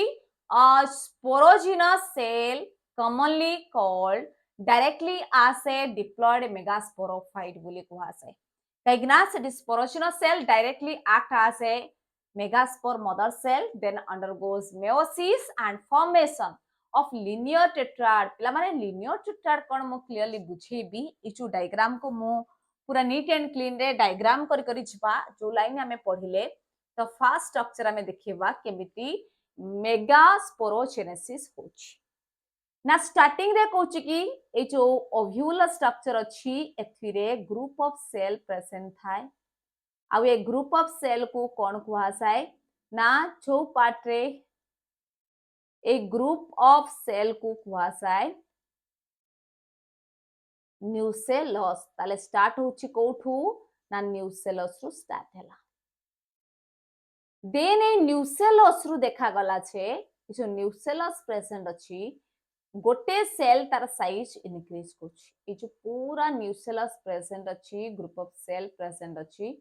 sporogenous cell commonly called directly as a diploid megasporophyte बोली कुहासे. काइगना से sporogenous cell directly act as a megaspore mother cell then undergoes meiosis and formation of linear tetrad. पिला माने linear tetrad कोन मो क्लियरली बुझेबी इचु डायग्राम को मो पूरा नीट एंड क्लीन रे डायग्राम करी करी छिबा जो लाइन हमें पढिले तो फर्स्ट स्ट्रक्चर हमें देखिबा केमिति मेगास्पोरोजेनेसिस होची ना स्टार्टिंग रे कहूची कि ए जो ओव्यूल स्ट्रक्चर अछि एथिरे ग्रुप ऑफ सेल प्रेजेंट थाए आ ए ग्रुप ऑफ सेल को कोन कुहासाय ना जो पार्ट रे ए ग्रुप ऑफ सेल को कुहासाय न्यूसेलस ताले स्टार्ट होची कोठू ना न्यूसेलस रु स्टार्ट हैला. देन ए न्यूसेलस रु देखा गला छे जो न्यूसेलस प्रेजेंट अछि गोटे सेल तार साइज इंक्रीज करछि. ए जो पूरा न्यूसेलस प्रेजेंट अछि ग्रुप ऑफ सेल प्रेजेंट अछि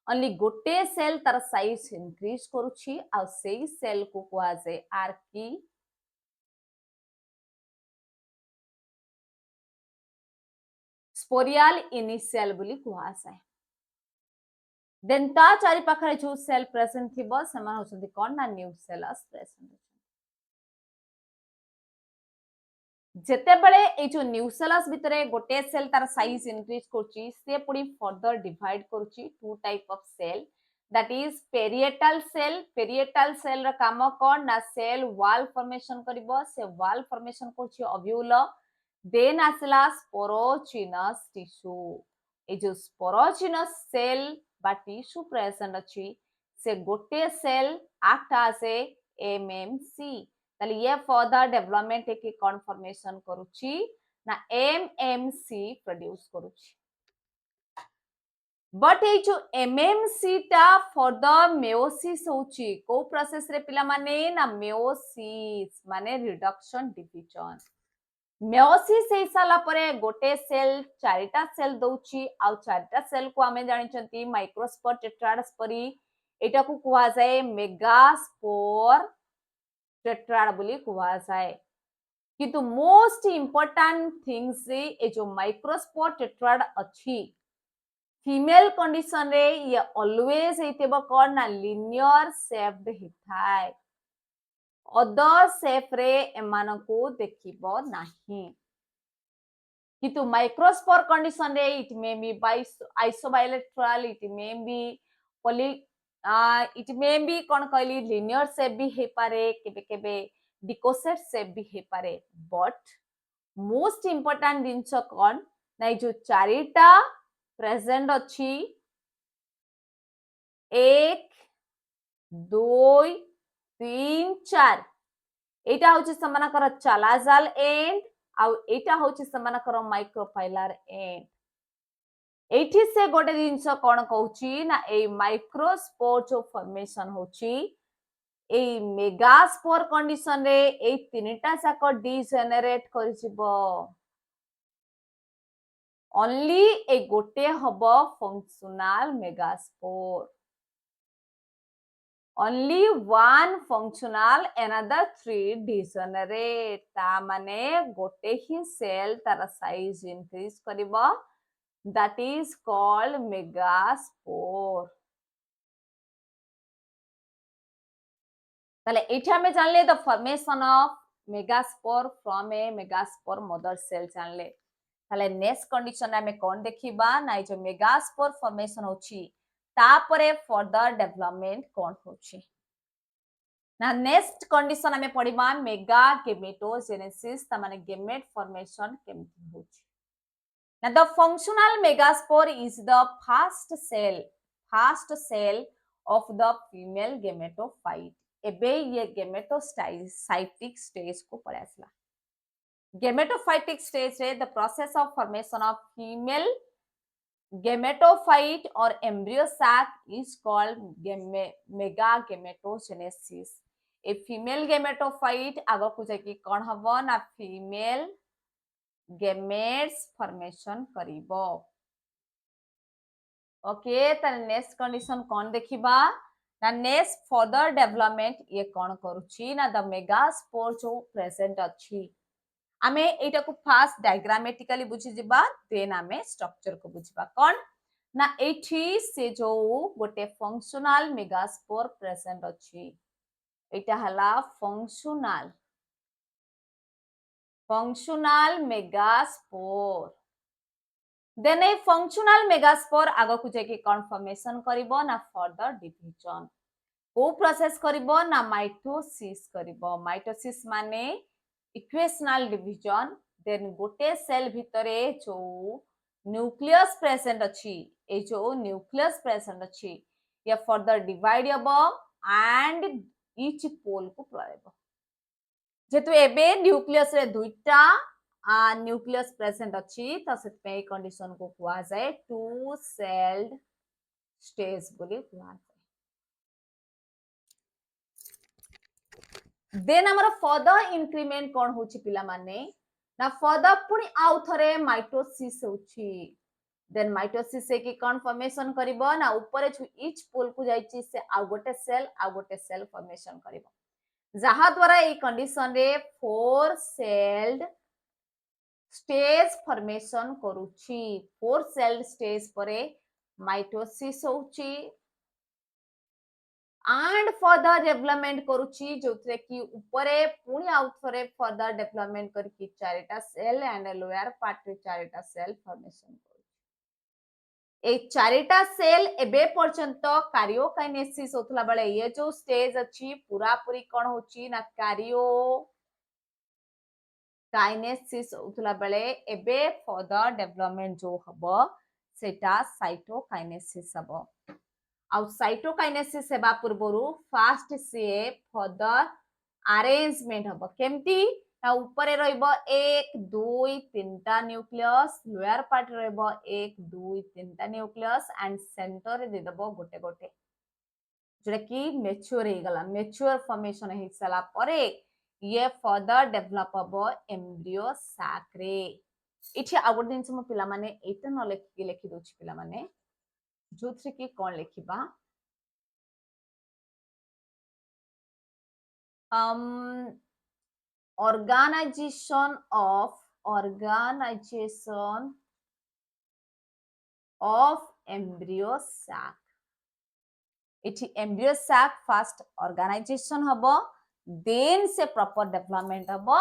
ओनली गोटे सेल तार साइज इंक्रीज करछि आ सेही सेल को कुआ जे आर्की स्पोरियल इनिशियल बोली कुहासाय. देन ता चारि पाखरे जो सेल प्रेजेंट थिबो समान होसंती कोन ना न्यूसेलस प्रेजेंट. जेते बेले ए जो न्यूसेलस भितरे गोटे सेल तार साइज इंक्रीज करछि से पुडी फर्दर डिवाइड करछि two type of cell that is parietal cell रा काम कोन ना सेल वॉल फॉर्मेशन करिवो से वॉल फॉर्मेशन करछि ओव्यूल. देन आसला स्पोरोजिनस टिश्यू ए जो स्पोरोजिनस सेल बा टिश्यू प्रेजेंट अछि से गोटे cell act as a MMC ताले ये फर्दर डेवलपमेंट के कन्फर्मेशन करूची ना एमएमसी प्रोड्यूस करूची. बट ए जो एमएमसी ता फर्दर मेयोसिस होची को प्रोसेस रे पिला माने ना मेयोसिस माने रिडक्शन डिविजन. मेयोसिस हे साला परे गोटे सेल चारिटा सेल दउची आ चारिटा सेल को हमें जानि चंती माइक्रोस्पोर टेट्राड्स परी एटा को कुआ जाय मेगास्पोर टेट्राड बोली कुआ जाय. किंतु मोस्ट इंपोर्टेंट थिंग्स रे ए जो माइक्रोस्पोर टेट्राड अछि फीमेल कंडीशन रे ये ऑलवेज हेतेबो कोन ना लिनियर शेप्ड हिथाय अदर शेप रे एमान को देखिबो नाही. किंतु माइक्रोस्पोर कंडीशन रे it may be isobilateral it may be it may be कौन कहली लिनियर शेप भी हे पारे केबे केबे डिकोसेट शेप भी हे पारे बट मोस्ट इंपोर्टेंट जिनस कौन ना जो चारिटा प्रेजेंट अच्छी 1 2 3 4 एटा होची समानकर चालाजाल एंड आउ एटा होची समानकर माइक्रोफाइलर एंड एठी से गोटे जिनस कौन कहूची ना ए माइक्रोस्पोर जो फॉर्मेशन होची ए मेगास्पोर कंडीशन रे ए तीनटा जाक डिजेनेरेट करिजिबो ओनली ए गोटे हबो functional megaspore only one functional another three degenerate ता माने गोटे ही सेल तार साइज इंक्रीज करिबो that is called megaspore ताले एठी हमें जानले the formation of megaspore from a megaspore mother cell जानले ताले नेक्स्ट कंडीशन हमें कोन देखिबा ना जो मेगास्पोर फॉर्मेशन होची तापरे फर्दर डेवलपमेंट कोन होची ना नेक्स्ट कंडीशन हमें पढ़िबा मेगा गेमेटोजेनेसिस ता माने गेमेट फॉर्मेशन केमती होची ना the functional megaspore is the first cell of the female gametophyte एबे ये गेमेटोसाइटिक स्टेज को पड़ासला गेमेटोफाइटिक स्टेज रे the process of formation of female gametophyte or embryo sac is called megagametogenesis a female gametophyte आगो को जाकी कोन हबो ना फीमेल gametes formation करिवो ओके त नेक्स्ट कंडीशन कोन देखिबा ना नेक्स्ट फर्दर डेवलपमेंट ये कोन करूची ना द मेगास्पोर जो प्रेजेंट अछि आमे एटा को फास्ट डायग्रामेटिकली बुझी जिबा देन आमे स्ट्रक्चर को बुझिबा कोन ना एठी से जो गोटे फंक्शनल मेगास्पोर प्रेजेंट अछि एटा हला फंक्शनल मेगास्पोर देन ए फंक्शनल मेगास्पोर आगो को जेकी कन्फर्मेशन करिवो ना फर्दर डिवीजन को प्रोसेस करिवो ना माइटोसिस करिवो माइटोसिस माने इक्वेशनल डिवीजन देन गोटे सेल भितरे जो न्यूक्लियस प्रेजेंट अछि ए जो न्यूक्लियस प्रेजेंट अछि या फर्दर डिवाइड हबो एंड ईच पोल को पळेबो जेतु एबे न्यूक्लियस रे दुईटा न्यूक्लियस प्रेजेंट अछि त सेतपे ए कंडीशन को कुआ जाय टू सेल्ड स्टेज बोली कुआ देन हमर फर्दर इंक्रीमेंट कोन होची पिला माने ना फर्दर पुनी आउ थरे माइटोसिस होची देन माइटोसिस से की कोन फॉर्मेशन करिवो ना ऊपर छु ईच पोल को जाईची से आ गोटे सेल फॉर्मेशन करिवो जहा द्वारा ए कंडीशन रे फोर सेल्ड स्टेज फॉर्मेशन करूची फोर सेल्ड स्टेज परे माइटोसिस होची एंड फर्दर डेवलपमेंट करूची जोथरे की ऊपरे पुणी आउथरे फर्दर डेवलपमेंट करकी चारिटा सेल एंड लोअर पार्ट रे चारिटा सेल फॉर्मेशन ए चारिटा सेल एबे पर्यंत कार्योकाइनेसिस होतला बेले ये जो स्टेज अछि पूरा पूरी कोन होची ना काइनेसिस होतला बेले एबे फर्दर डेवलपमेंट जो हबो सेटा साइटोकाइनेसिस हबो आउ साइटोकाइनेसिस हेबा पूर्वरु फास्ट से फर्दर अरेंजमेंट हबो केमती ना ऊपर रहइबो 1 2 3 टा न्यूक्लियस लोअर पार्ट रहइबो 1 2 3 टा न्यूक्लियस एंड सेंटर रे दे दबो गोटे गोटे जेटा की मैच्योर हे गला मैच्योर फॉर्मेशन हे सला परे ये फर्दर डेवलप हबो एम्ब्रियो सैक रे इठी आगो दिन से म पिला माने एटा न लिखि दोछि पिला माने जोथरे की कोन लिखिबा organization of embryo sac इठी embryo sac first organization हबो देन से प्रॉपर डेवलपमेंट हबो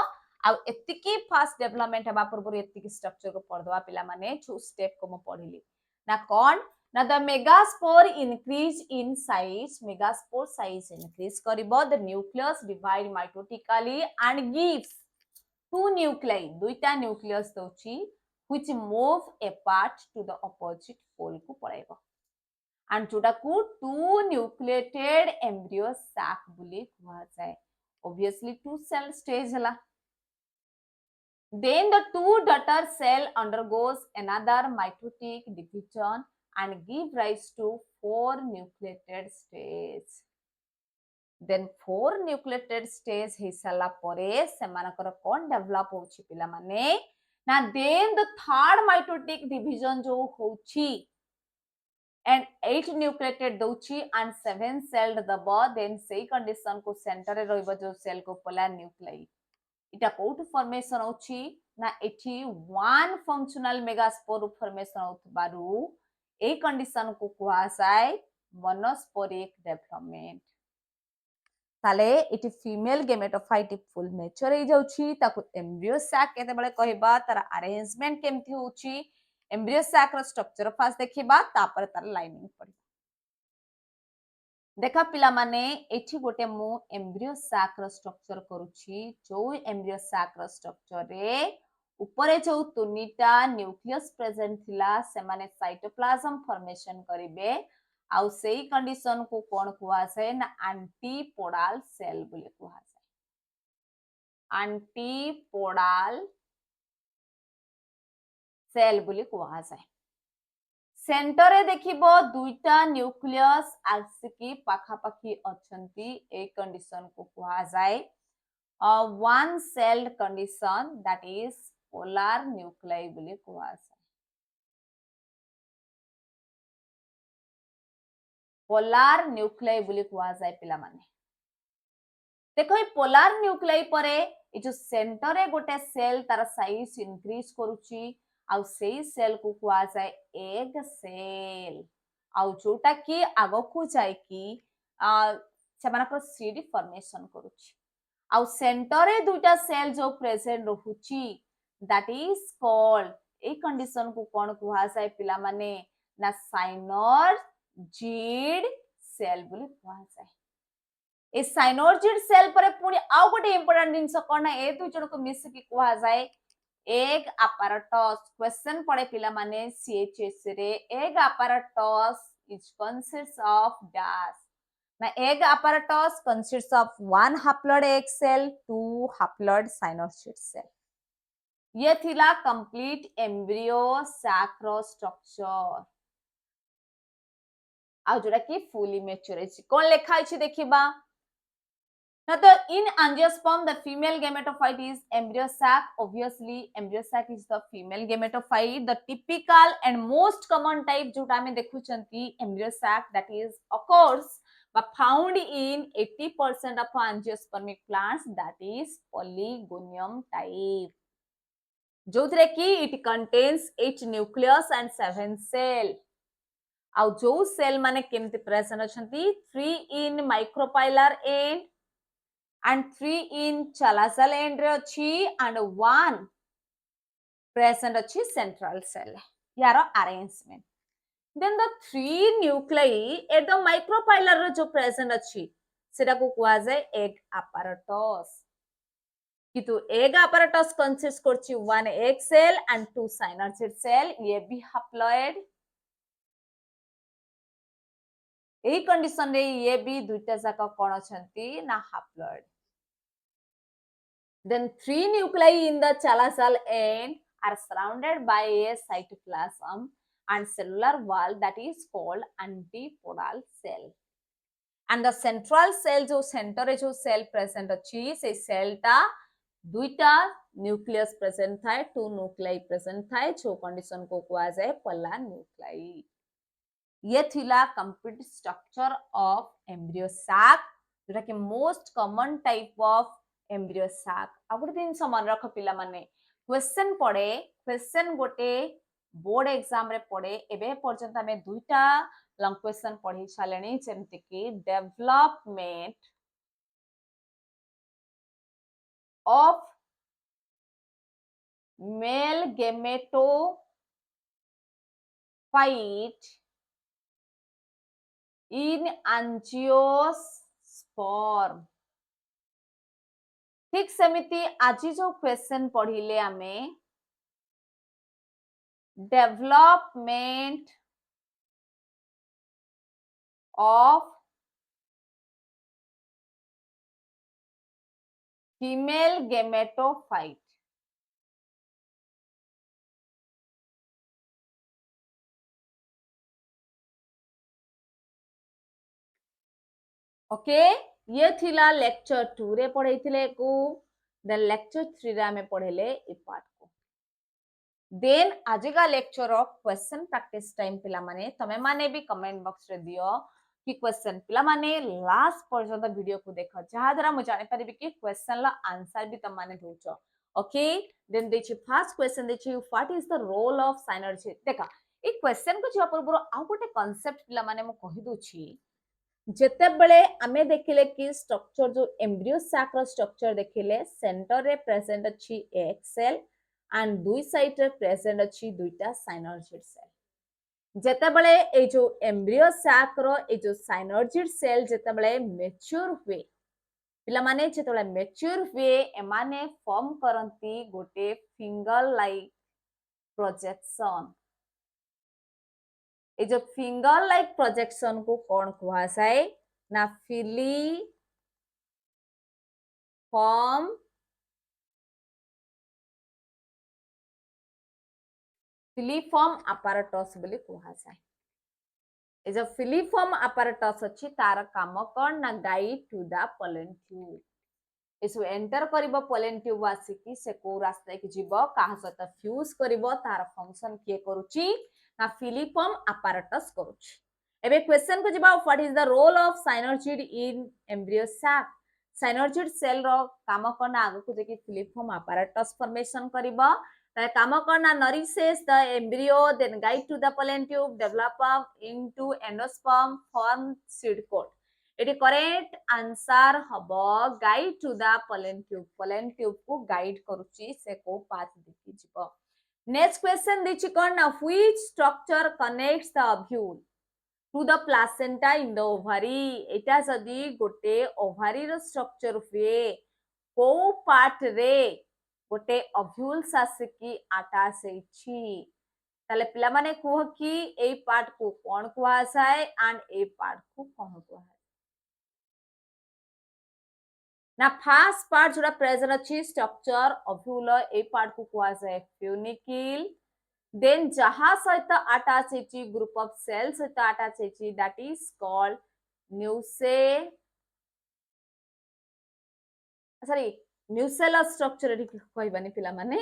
आ एतिकी फास्ट डेवलपमेंट हबा पूर्व एतिकी स्ट्रक्चर को पढ़दवा पिला माने छु स्टेप को म पढ़िली ना कोन Now the megaspore increase in size, megaspore size increase karibo, the nucleus divide mitotically and gives two nuclei, duita nucleus dochi, which move apart to the opposite pole ku palaibo. And जोटाकू two nucleated embryo sac बोली कुहाଯାଏ. Obviously two cell stage हला. Then the two daughter cell undergoes another mitotic division and give rise to four nucleated stage. Then four nucleated stage ହେଇସାରିଲା ପରେ ସେମାନଙ୍କର କଣ develop ହଉଛି ପିଲାମାନେ ନା then the third mitotic division जो होଉଛି and 8 nucleated ଦଉଛି and 7 celled ଦବ then ସେଇ condition को center ରେ ରହିବ जो cell को polar nuclei इटा कोउट फॉर्मेशन होची ना एठी one functional megaspore फॉर्मेशन होतबारु ए कंडीशन को कुहासाय monosporic development ताले इटी फीमेल गेमेटोफाइट फुल मैच्योर हे जाउची ताको एम्ब्रियो सैक केते बळे कहबा तार अरेंजमेंट केमथि होची एम्ब्रियो सैक रो स्ट्रक्चर फास्ट देखिबा तापर तार लाइनिंग पड़ी देखा पिला माने एठी गोटे मु एम्ब्रियो सैक रो स्ट्रक्चर करूची जो एम्ब्रियो सैक रो स्ट्रक्चर रे ऊपरे जो तुनिटा न्यूक्लियस प्रेजेंट थिला से माने साइटोप्लाज्म फॉर्मेशन करिवे आउ सेही कंडीशन को कोन कुहासे ना एंटीपोडाल सेल बोले कुहासे एंटीपोडाल सेल बोले कुहासे सेंटर रे देखिबो दुईटा न्यूक्लियस आसिकी पाखापाखी अछंती ए कंडीशन को कुहा जाय one celled condition that is polar nuclei बोले कुहा जाय पोलार न्यूक्लियाई बोली कुहा जाय पिला माने देखो ये पोलार न्यूक्लियाई परे ए जो सेंटर रे गोटे सेल तार साइज इंक्रीज करूची आउ सेई सेल को कुहा जाय एग सेल आउ जोटा की आगो को जाय की सेमानकर सीडी फॉर्मेशन करूची आउ सेंटर रे दुटा सेल जो प्रेजेंट रहुची दैट इज कॉल्ड ए कंडीशन को कोन कुहा जाय पिला माने ना साइनर्जिड सेल बोली कुहा जाय ए साइनर्जिड सेल परे पुनी आउ गोटे इंपोर्टेंट जिंस कोन ना ए दु जण को मिस की कुहा जाय एग apparatus क्वेश्चन पड़े पिला माने सीएचएस रे egg apparatus is consists of dash ना egg apparatus consists of one haploid egg cell two haploid cynosure cell ये थिला complete embryo sac रो structure आ जोरा की fully mature कोन लेखा अछि देखिबा Now, in angiosperm, the female gametophyte is embryo sac. Obviously, embryo sac is the female gametophyte. The typical and most common type जो time में देखु चंती embryo sac that is occurs but found in 80% of angiospermic plants that is polygonium type. जो थरे की it contains 8 nucleus and 7 cell. आउ जो cell माने केमति present अछंती 3 in micropylar end and 3 in chalazal end रे अछि and 1 present अछि central cell यारो arrangement then the 3 nuclei at the micropylar रे जो present अछि सेटा को कुआ जाय egg apparatus कितु egg apparatus consists करछि 1 egg cell and 2 synergid cell ये भी haploid एही कंडीशन रे ये भी दुईटा जाका कोन अछंती ना haploid Then 3 nuclei in the chalazal end are surrounded by a cytoplasm and cellular wall that is called antipodal cell. And the central cell जो center रे जो cell present अछि से cell टा दुईटा nucleus present थाए two nuclei present थाए जो condition को कुआ जाए polar nuclei. ये थिला complete structure of embryo sac जोटा कि most common type of embryo sac आ गोटे दिन समान रख पिला माने क्वेश्चन पड़े क्वेश्चन गोटे बोर्ड एग्जाम रे पड़े एबे पर्यंत हमें दुईटा लॉन्ग क्वेश्चन पढ़ी छालेनी जेमति कि development of male gametophyte in angiosperm। ठीक सेमिति आज जो क्वेश्चन पढ़िले आमे development of female gametophyte. Okay ये थिला लेक्चर 2 रे पढ़ैथिले को देन लेक्चर 3 रे हमें पढ़ेले ए पार्ट को। देन आजिका lecture of question practice time पिला माने तमे माने भी कमेंट बॉक्स रे दियो कि क्वेश्चन पिला माने लास्ट पर्यंत वीडियो को देखो जहा द्वारा मु जानि परिबि कि क्वेश्चन ला आंसर भी तम माने दोचो। ओके देन देछि फर्स्ट क्वेश्चन देछि what is the role of synergy. देखा ए क्वेश्चन को जिवा पूर्व आ गोटे कांसेप्ट पिला माने मु कहि दोछि जेते बेले आमे देखिले कि स्ट्रक्चर जो एम्ब्रियो सैक रो स्ट्रक्चर देखिले सेंटर रे प्रेजेंट अछि एक सेल एंड दुई साइड रे प्रेजेंट अछि दुईटा साइनर्जिड सेल। जेते बेले ए जो एम्ब्रियो सैक रो ए जो साइनर्जिड सेल जेते बेले मैच्योर हुए पिला माने जेते बेले मैच्योर हुए एमाने फॉर्म करंती गोटे फिंगर लाइक प्रोजेक्शन। ए जो फिंगर लाइक प्रोजेक्शन को कौन कुहा जाए ना फिली फॉर्म फिलीफॉर्म apparatus बोली कुहा जाए। ए जो फिलीफॉर्म apparatus अछि तार काम कौन ना guide to the pollen tube. इसु एंटर करिबो पोलन ट्यूब आसिकी से को रास्ता के जीवो काहा सहित फ्यूज करिबो तार फंक्शन किए करूची ना फिलीफॉर्म apparatus करूची। एबे क्वेश्चन को जीवा what is the role of synergid in embryo sac. Synergid cell रो काम कोन आगु को जेकी फिलीफॉर्म apparatus फॉर्मेशन करिबो काम कोन ना nourishes the embryo then guide to the pollen tube develop into endosperm form seed coat. एटी करेक्ट आंसर हबो guide to the pollen tube को गाइड करूची से को पाथ देखि जिवो। नेक्स्ट क्वेश्चन दिछि कोन ना which structure connects the ovule to the placenta in the ovary. एटा जदी गोटे ओवरी रो स्ट्रक्चर हुए को पार्ट रे गोटे ओव्यूल सासिकी अटैच हेछि ताले पिला माने कोह कि ए पार्ट को कोन कुआ जाय एंड ए पार्ट को कोन कुआ ना फर्स्ट पार्ट जोड़ा प्रेजेंट अछि स्ट्रक्चर ओव्यूल ए पार्ट को कुआ जाय फ्यूनिकिल। देन जहा सहित अटैच हेछि ग्रुप ऑफ सेल्स सहित अटैच हेछि दैट इज कॉल्ड न्यूसे सॉरी न्यूसेलस स्ट्रक्चर एठी कहबानी पिला माने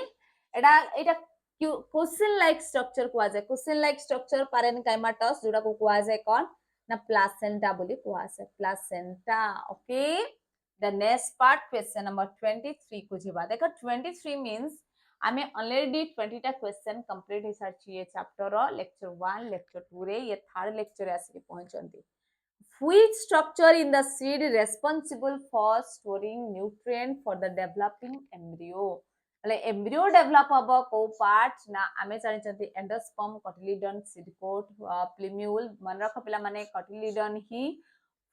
एटा क्वेश्चन लाइक स्ट्रक्चर कुआ जाय। क्वेश्चन लाइक स्ट्रक्चर पैरेनकाइमाटस जोड़ा को कुआ जाय कोन ना प्लासेंटा बोली कुआ जाय placenta. Okay the next part question number 23 को जिबा देखो 23 मींस आमे ऑलरेडी 20 टा क्वेश्चन कंप्लीट हे सारछि ये चैप्टर रो लेक्चर 1 लेक्चर 2 रे ये थर्ड लेक्चर आसी पहुंचंती। Which structure in the seed responsible for storing nutrient for the developing embryo? એટલે embryo develop હબો को part ना आमे जानि चंती endosperm cotyledon seed coat plumule मन रख पिला माने कोटिलिडन ही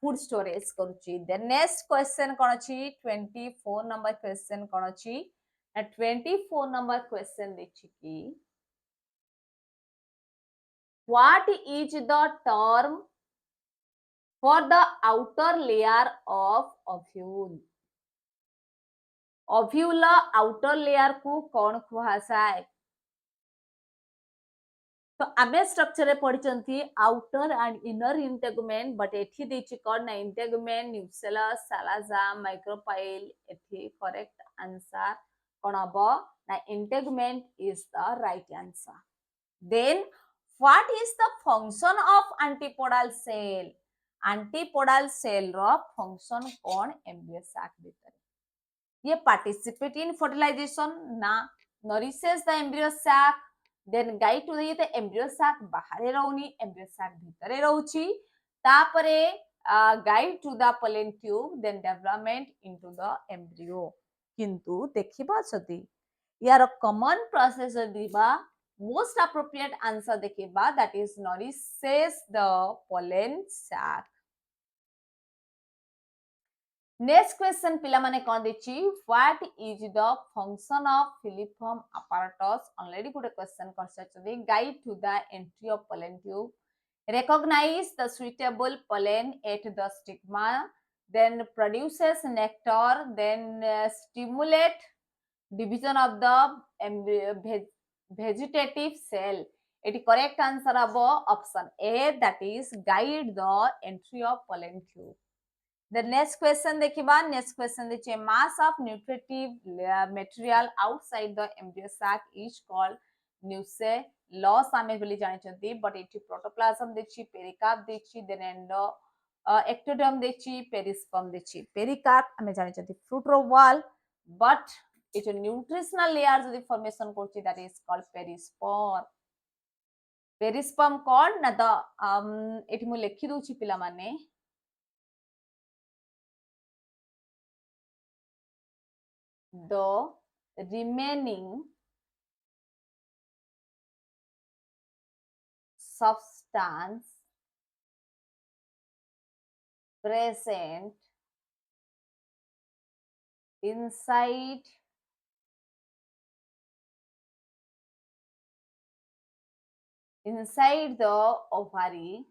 फूड स्टोरेज करूची। देन नेक्स्ट क्वेश्चन कोन अछि 24 नंबर क्वेश्चन कोन अछि 24 नंबर क्वेश्चन देखि कि what is the term for the outer layer of ovule। Ovule outer layer को कौन कुहा जाय तो आमे स्ट्रक्चर रे पढिचंती outer and inner integument but एठी देछि कोन ना इंटेगुमेंट न्यूसेलस सालाजाम माइक्रोपाइल एठी करेक्ट आंसर कोन हबो ना integument is the right answer. Then what is the function of antipodal cell. Antipodal cell रो फंक्शन कोन एम्ब्रियो सैक भीतर ये पार्टिसिपेट इन फर्टिलाइजेशन ना nourishes the embryo sac then guide to the embryo sac बाहर रहउनी embryo sac भीतर रहउची तापरे guide to the pollen tube then development into the embryo. किंतु देखिबा छथि यार कॉमन प्रोसेस दिबा Most appropriate answer देखिबा that is nourishes the pollen sac. Next question पिला माने कौन देची what is the function of filiform apparatus already good question कर सकते guide to the entry of pollen tube, recognize the suitable pollen at the stigma, then produces nectar, then stimulate division of the vegetative cell. It correct answer about option A that is guide the entry of pollen tube. The next question देखिबा next question देचे mass of nutritive material outside the embryo sac is called nucellus आमे बोली जानि चंती but एठी protoplasm देची pericarp देची then endo ectoderm देची perisperm देची pericarp आमे जानि चंती fruitral wall but ये जो nutritional layer जो formation करची that is called perisperm. Perisperm called ना the एठी मु लेखि दोची पिला माने the remaining substance present inside the ovary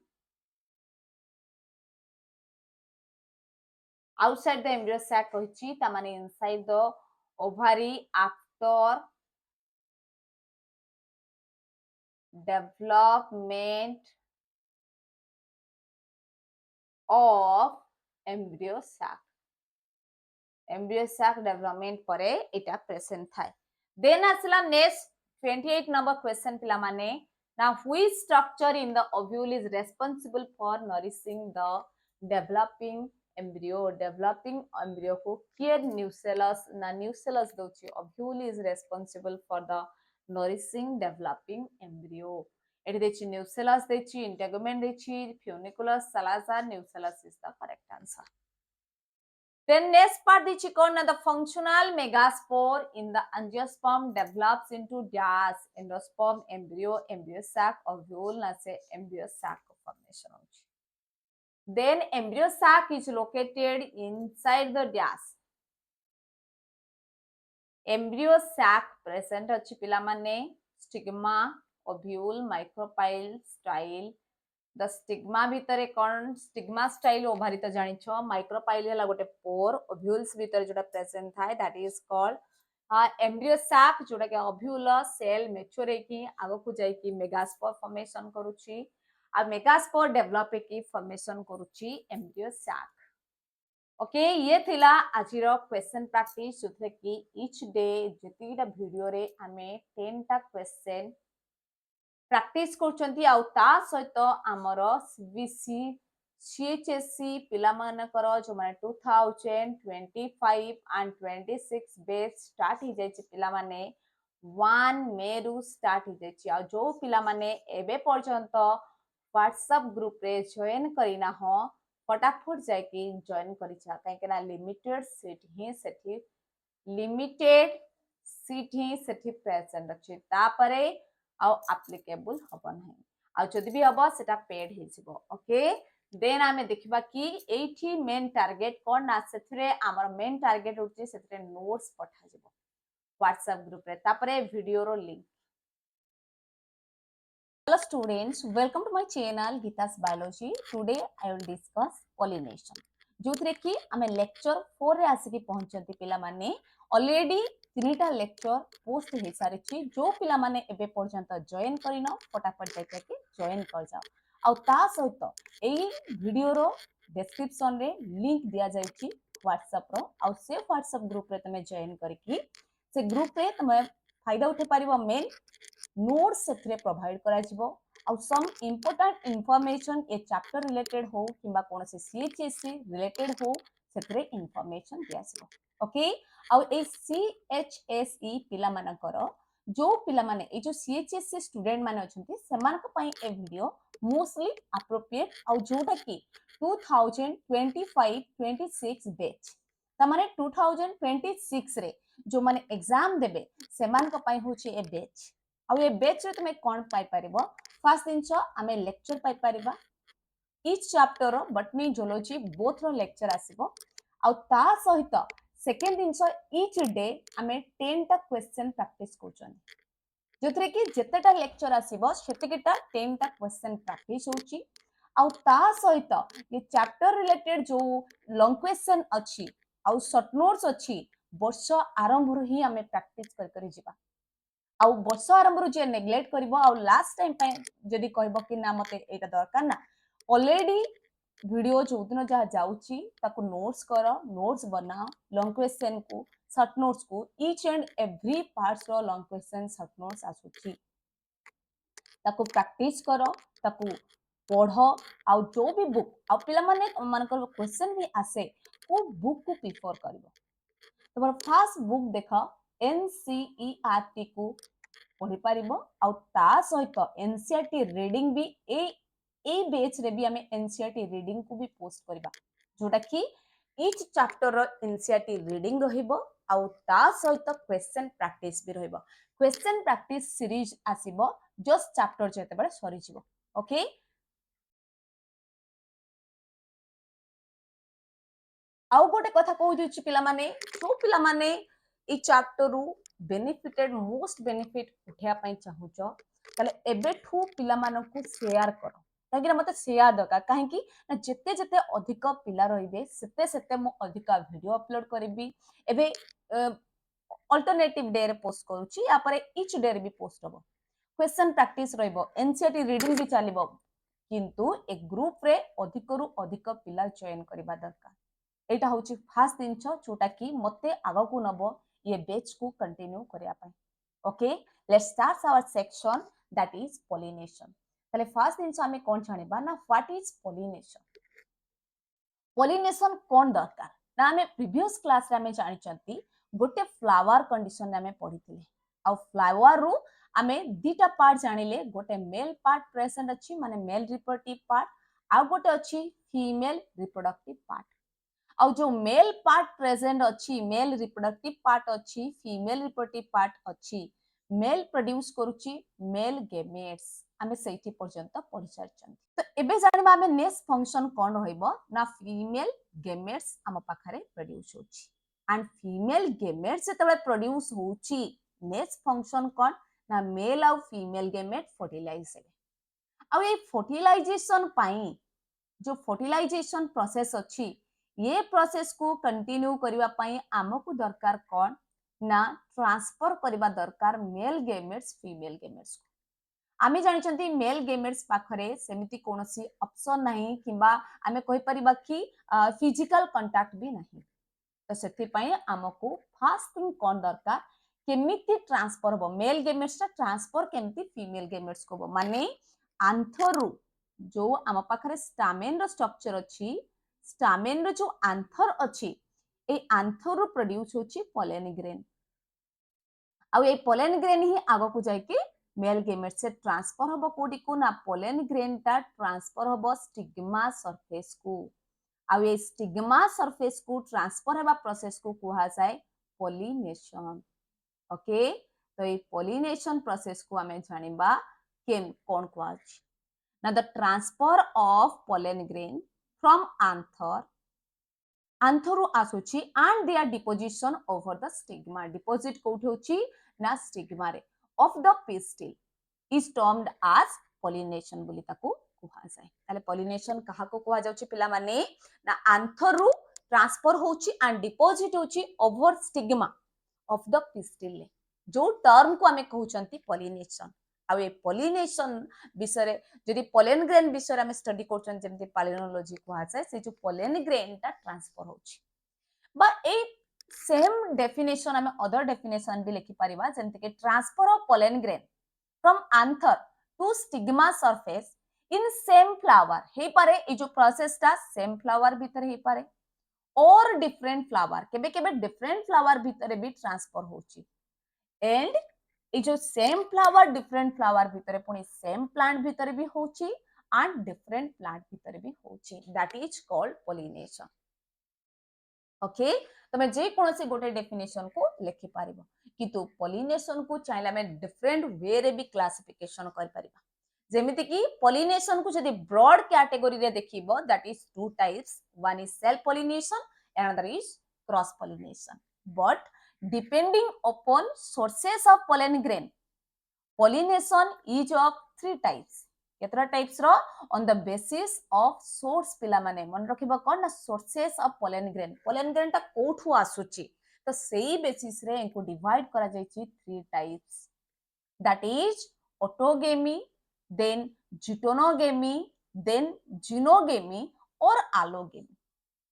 outside the embryo sac କହିଛି ତା ମାନେ inside the ovary after development of embryo sac. Embryo sac development ପରେ ଏଟା present ଥାଏ. Then ଆସିଲା next 28 number question ପିଲା ମାନେ now which structure in the ovule is responsible for nourishing the developing embryo? Developing embryo को किए nucellus ना nucellus दोची ovule is responsible for the nourishing developing embryo. एटी देची nucellus देची integument देची funiculus salazar nucellus is the correct answer. Then next part the chikon the functional megaspore in the angiosperm develops into dash endosperm embryo embryo sac ovule na se embryo sac formation. Then embryo sac is located inside the dash. Embryo sac present अछि पिला माने stigma ovule micropyle style. The stigma भितरे कौन stigma style ovary तो जानी छो micropyle हला गोटे pore ovules भितरे जोटा present थाए that is called embryo sac जोटा के ovule cell mature की आगो को जाई की megaspore formation करूची आ megaspore develop की formation करूची embryo sac. ओके ये थिला आजिरो क्वेश्चन प्रैक्टिस जोथे की each day जतिटा वीडियो रे हमें 10 टा क्वेश्चन प्रैक्टिस करचंती आउ ता सहित हमर सीबीसी सीएचएससी पिला मानकर जो माने 2025 एंड 26 बैच स्टार्ट ही जाय पिला माने 1 मे रु स्टार्ट ही जाय आ जो पिला माने एबे पर्यंत व्हाट्सएप ग्रुप रे जॉइन करिना हो फटाफट जाय कि जॉइन करि छा काहे केना लिमिटेड सीट ही सेठी लिमिटेड सीट ही सेठी प्रेजेंट अछि तापरे आउ एप्लीकेबल हबो नहीं आउ जदि भी हबो सेटा पेड हे जिवो. ओके देन आमे देखिबा कि एठी मेन टारगेट कोन ना सेथरे हमर मेन टारगेट होची सेथरे नोट्स पठा जिवो व्हाट्सएप ग्रुप रे तापरे video row link. Hello students, welcome to my channel Gita's Biology. Today I will discuss pollination. जोथरे कि आमे लेक्चर 4 रे आसी कि पहुंचंती पिला माने ऑलरेडी 3टा लेक्चर पोस्ट हे सारिछि जो पिला माने एबे पर्यंत जॉइन करिनो फटाफट जाके कि जॉइन कर जाओ आ ता सहित एई वीडियो रो डिस्क्रिप्शन रे लिंक दिया जायछि व्हाट्सएप रो आ से व्हाट्सएप ग्रुप रे तमे जॉइन करिकि से ग्रुप रे तमे फायदा उठे पारिबो मेन नोट्स सेथरे प्रोवाइड करा जिवो और सम इंपोर्टेंट इंफॉर्मेशन ए चैप्टर रिलेटेड हो किबा कोन से सीएचएससी रिलेटेड हो सेथरे इंफॉर्मेशन दिया जिवो. ओके और ए सीएचएसई पिला मानकर जो पिला माने ए जो सीएचएससी स्टूडेंट माने अछंती समान को पई ए वीडियो मोस्टली एप्रोप्रिएट और जोटा की 2025-26 बैच तमाने 2026 रे जो माने एग्जाम देबे समान को पई होची ए बैच आउ ये बैच रे तुमे कोन पाई परिबो फर्स्ट दिन आमे लेक्चर पाई परिबा each chapter रो बटनी जूलॉजी बोथ रो लेक्चर आसीबो आउ ता सहित सेकंड दिन each डे आमे 10 टा क्वेश्चन प्रैक्टिस करछन जोथरे कि जेतेटा लेक्चर आसीबो सेतेकेटा 10 टा क्वेश्चन प्रैक्टिस होची आउ ता सहित ये चैप्टर रिलेटेड जो लॉन्ग क्वेश्चन अछि आउ शॉर्ट नोट्स अछि वर्ष आरंभ रो ही आमे प्रैक्टिस कर करी जिबा आउ वर्ष आरंभ रो जे नेग्लेक्ट करबो आउ लास्ट टाइम पे जदी कहबो कि ना मते एटा दरकार ना ऑलरेडी वीडियो जो दिन जहाँ जाउची ताको नोट्स करो नोट्स बनाओ लॉन्ग क्वेश्चन को शॉर्ट नोट्स को ईच एंड एवरी पार्ट्स रो लॉन्ग क्वेश्चन शॉर्ट नोट्स आसुची ताको प्रैक्टिस करो ताको पढ़ो आउ जो भी बुक आउ पिला माने मानकर क्वेश्चन भी आसे को बुक को प्रिफर करबो तमर फर्स्ट बुक देखो एनसीईआरटी को पढ़ी पारिबो आउ ता सहित एनसीईआरटी रीडिंग भी ए बेच रे भी हमें एनसीईआरटी रीडिंग को भी पोस्ट करबा जोटा कि ईच चैप्टर रो एनसीईआरटी रीडिंग रहिबो आउ ता सहित क्वेश्चन प्रैक्टिस भी रहिबो क्वेश्चन प्रैक्टिस सीरीज आसीबो जस्ट चैप्टर जेते बडे सरी जिवो ओके आउ गोटे कथा कहू दिछि पिला माने जो पिला माने ई चैप्टर रु बेनिफिटेड मोस्ट बेनिफिट उठिया पई चाहूचो तले एबेठू पिला मानकू शेयर करो काहेकि मते शेयर दरकार काहेकि ना जेते जेते अधिक पिला रहिबे सेते सेते मो अधिक वीडियो अपलोड करबी एबे अल्टरनेटिव डे रे पोस्ट करूची या परे ईच डे रे भी पोस्ट होबो क्वेश्चन प्रैक्टिस रहइबो एनसीईआरटी रीडिंग भी चलिबो किंतु ए ग्रुप रे अधिक रु अधिक पिला जॉइन करबा दरकार एटा होची फास्ट दिन जोटा कि मते आगो को नबो ये बैच को कंटिन्यू करिया पाए okay let's start our section that is pollination तले फर्स्ट दिन हमें कोन जानिबा ना व्हाट इज पॉलिनेशन पॉलिनेशन कोन दरकार ना हमें प्रीवियस क्लास रे हमें जानि चंती गोटे फ्लावर कंडीशन रे हमें पढिथिले आ फ्लावर रु हमें दीटा पार्ट जानिले गोटे मेल पार्ट प्रेजेंट अछि माने मेल रिप्रोडक्टिव पार्ट आ गोटे अछि फीमेल रिप्रोडक्टिव पार्ट आउ जो मेल पार्ट प्रेजेंट अच्छी मेल रिप्रोडक्टिव पार्ट अच्छी फीमेल रिप्रोडक्टिव पार्ट अच्छी मेल प्रोड्यूस करूची मेल गेमेट्स आमे सेठी पर्यंत पढि सारछन तो एबे जानिबा आमे नेक्स्ट फंक्शन कोन रहइबो ना फीमेल गेमेट्स आम पाखरे प्रोड्यूस होची एंड फीमेल गेमेट्स जेतबे प्रोड्यूस होची नेक्स्ट फंक्शन कोन ना मेल आउ फीमेल गेमेट फर्टिलाइज हेबे आउ ए फर्टिलाइजेशन पाई जो फर्टिलाइजेशन प्रोसेस अच्छी ये प्रोसेस को कंटिन्यू करबा पई आमको दरकार कोन ना ट्रांसफर करबा दरकार मेल गेमेट्स फीमेल गेमेट्स आमे जानि चंती मेल गेमेट्स पाखरे सेमिति कोनोसी ऑप्शन नाही किबा आमे कहि परिबा कि फिजिकल कांटेक्ट भी नाही तो सेति पई आमको फर्स्ट थिंग कोन दरकार केमिति ट्रांसफर हो मेल गेमेट्स टा ट्रांसफर केमिति फीमेल गेमेट्स को माने आंथरु जो आम पाखरे स्टामेन रो स्ट्रक्चर अछि स्टामेन रो जो आंथर अछि ए आंथर रो प्रोड्यूस होछि पोलन ग्रेन आ ए पोलन ग्रेन ही आगो को जाय कि मेल गेमेट से ट्रांसफर होबो कोडी को ना पोलन ग्रेन ता ट्रांसफर होबो स्टिग्मा सरफेस को आ ए स्टिग्मा सरफेस को ट्रांसफर हेबा प्रोसेस को कुहा जाय पॉलिनेशन ओके तो ए पॉलिनेशन प्रोसेस को हमें जानिबा केन कोन कुहा now the transfer of pollen grain from anther ru आसुची and their deposition over the stigma deposit कोठी होची ना स्टिग्मा रे of the pistil is termed as pollination बोली ताको कुहा जाय ताले pollination कहा को कुहा जाउची पिला माने ना आंथर रु ट्रांसफर होची and deposit होची over stigma of the pistil जो टर्म को हमें कहउचंती pollination आ ए पॉलिनेशन विषय जदि पोलन ग्रेन विषय हम स्टडी करछन जेमति पालिनोलॉजी को छै से जो पोलन ग्रेन ता ट्रांसफर होछि बा ए सेम डेफिनेशन हम अदर डेफिनेशन भी लिखि परिबा जेमति के transfer of pollen grain from anther to stigma surface in same flower हे पारे ए जो प्रोसेस ता सेम फ्लावर भीतर हे पारे और डिफरेंट फ्लावर केबे केबे डिफरेंट फ्लावर भीतर भी ट्रांसफर होछि एंड ए जो सेम फ्लावर डिफरेंट फ्लावर भीतर पुनी सेम प्लांट भीतर भी होची एंड डिफरेंट प्लांट भीतर भी होची that is called pollination okay तमे जे कोनोसी गोटे डेफिनेशन को लिखि पारिबो किंतु पॉलिनेशन को चाहे हमें डिफरेंट वे रे भी क्लासिफिकेशन कर परिबा जेमिति कि पॉलिनेशन को जदी ब्रॉड कैटेगरी रे देखिबो that is two types one is self pollination another is cross pollination but depending upon sources of pollen grain pollination is of three types केतरा टाइप्स रो on the basis of source पिला माने मन रखिबा कोन ना sources of pollen grain ता कोठु आसुची तो सेही बेसिस रे इनको डिवाइड करा जायछि three types that is autogamy then geitonogamy then xenogamy और आलोगेमी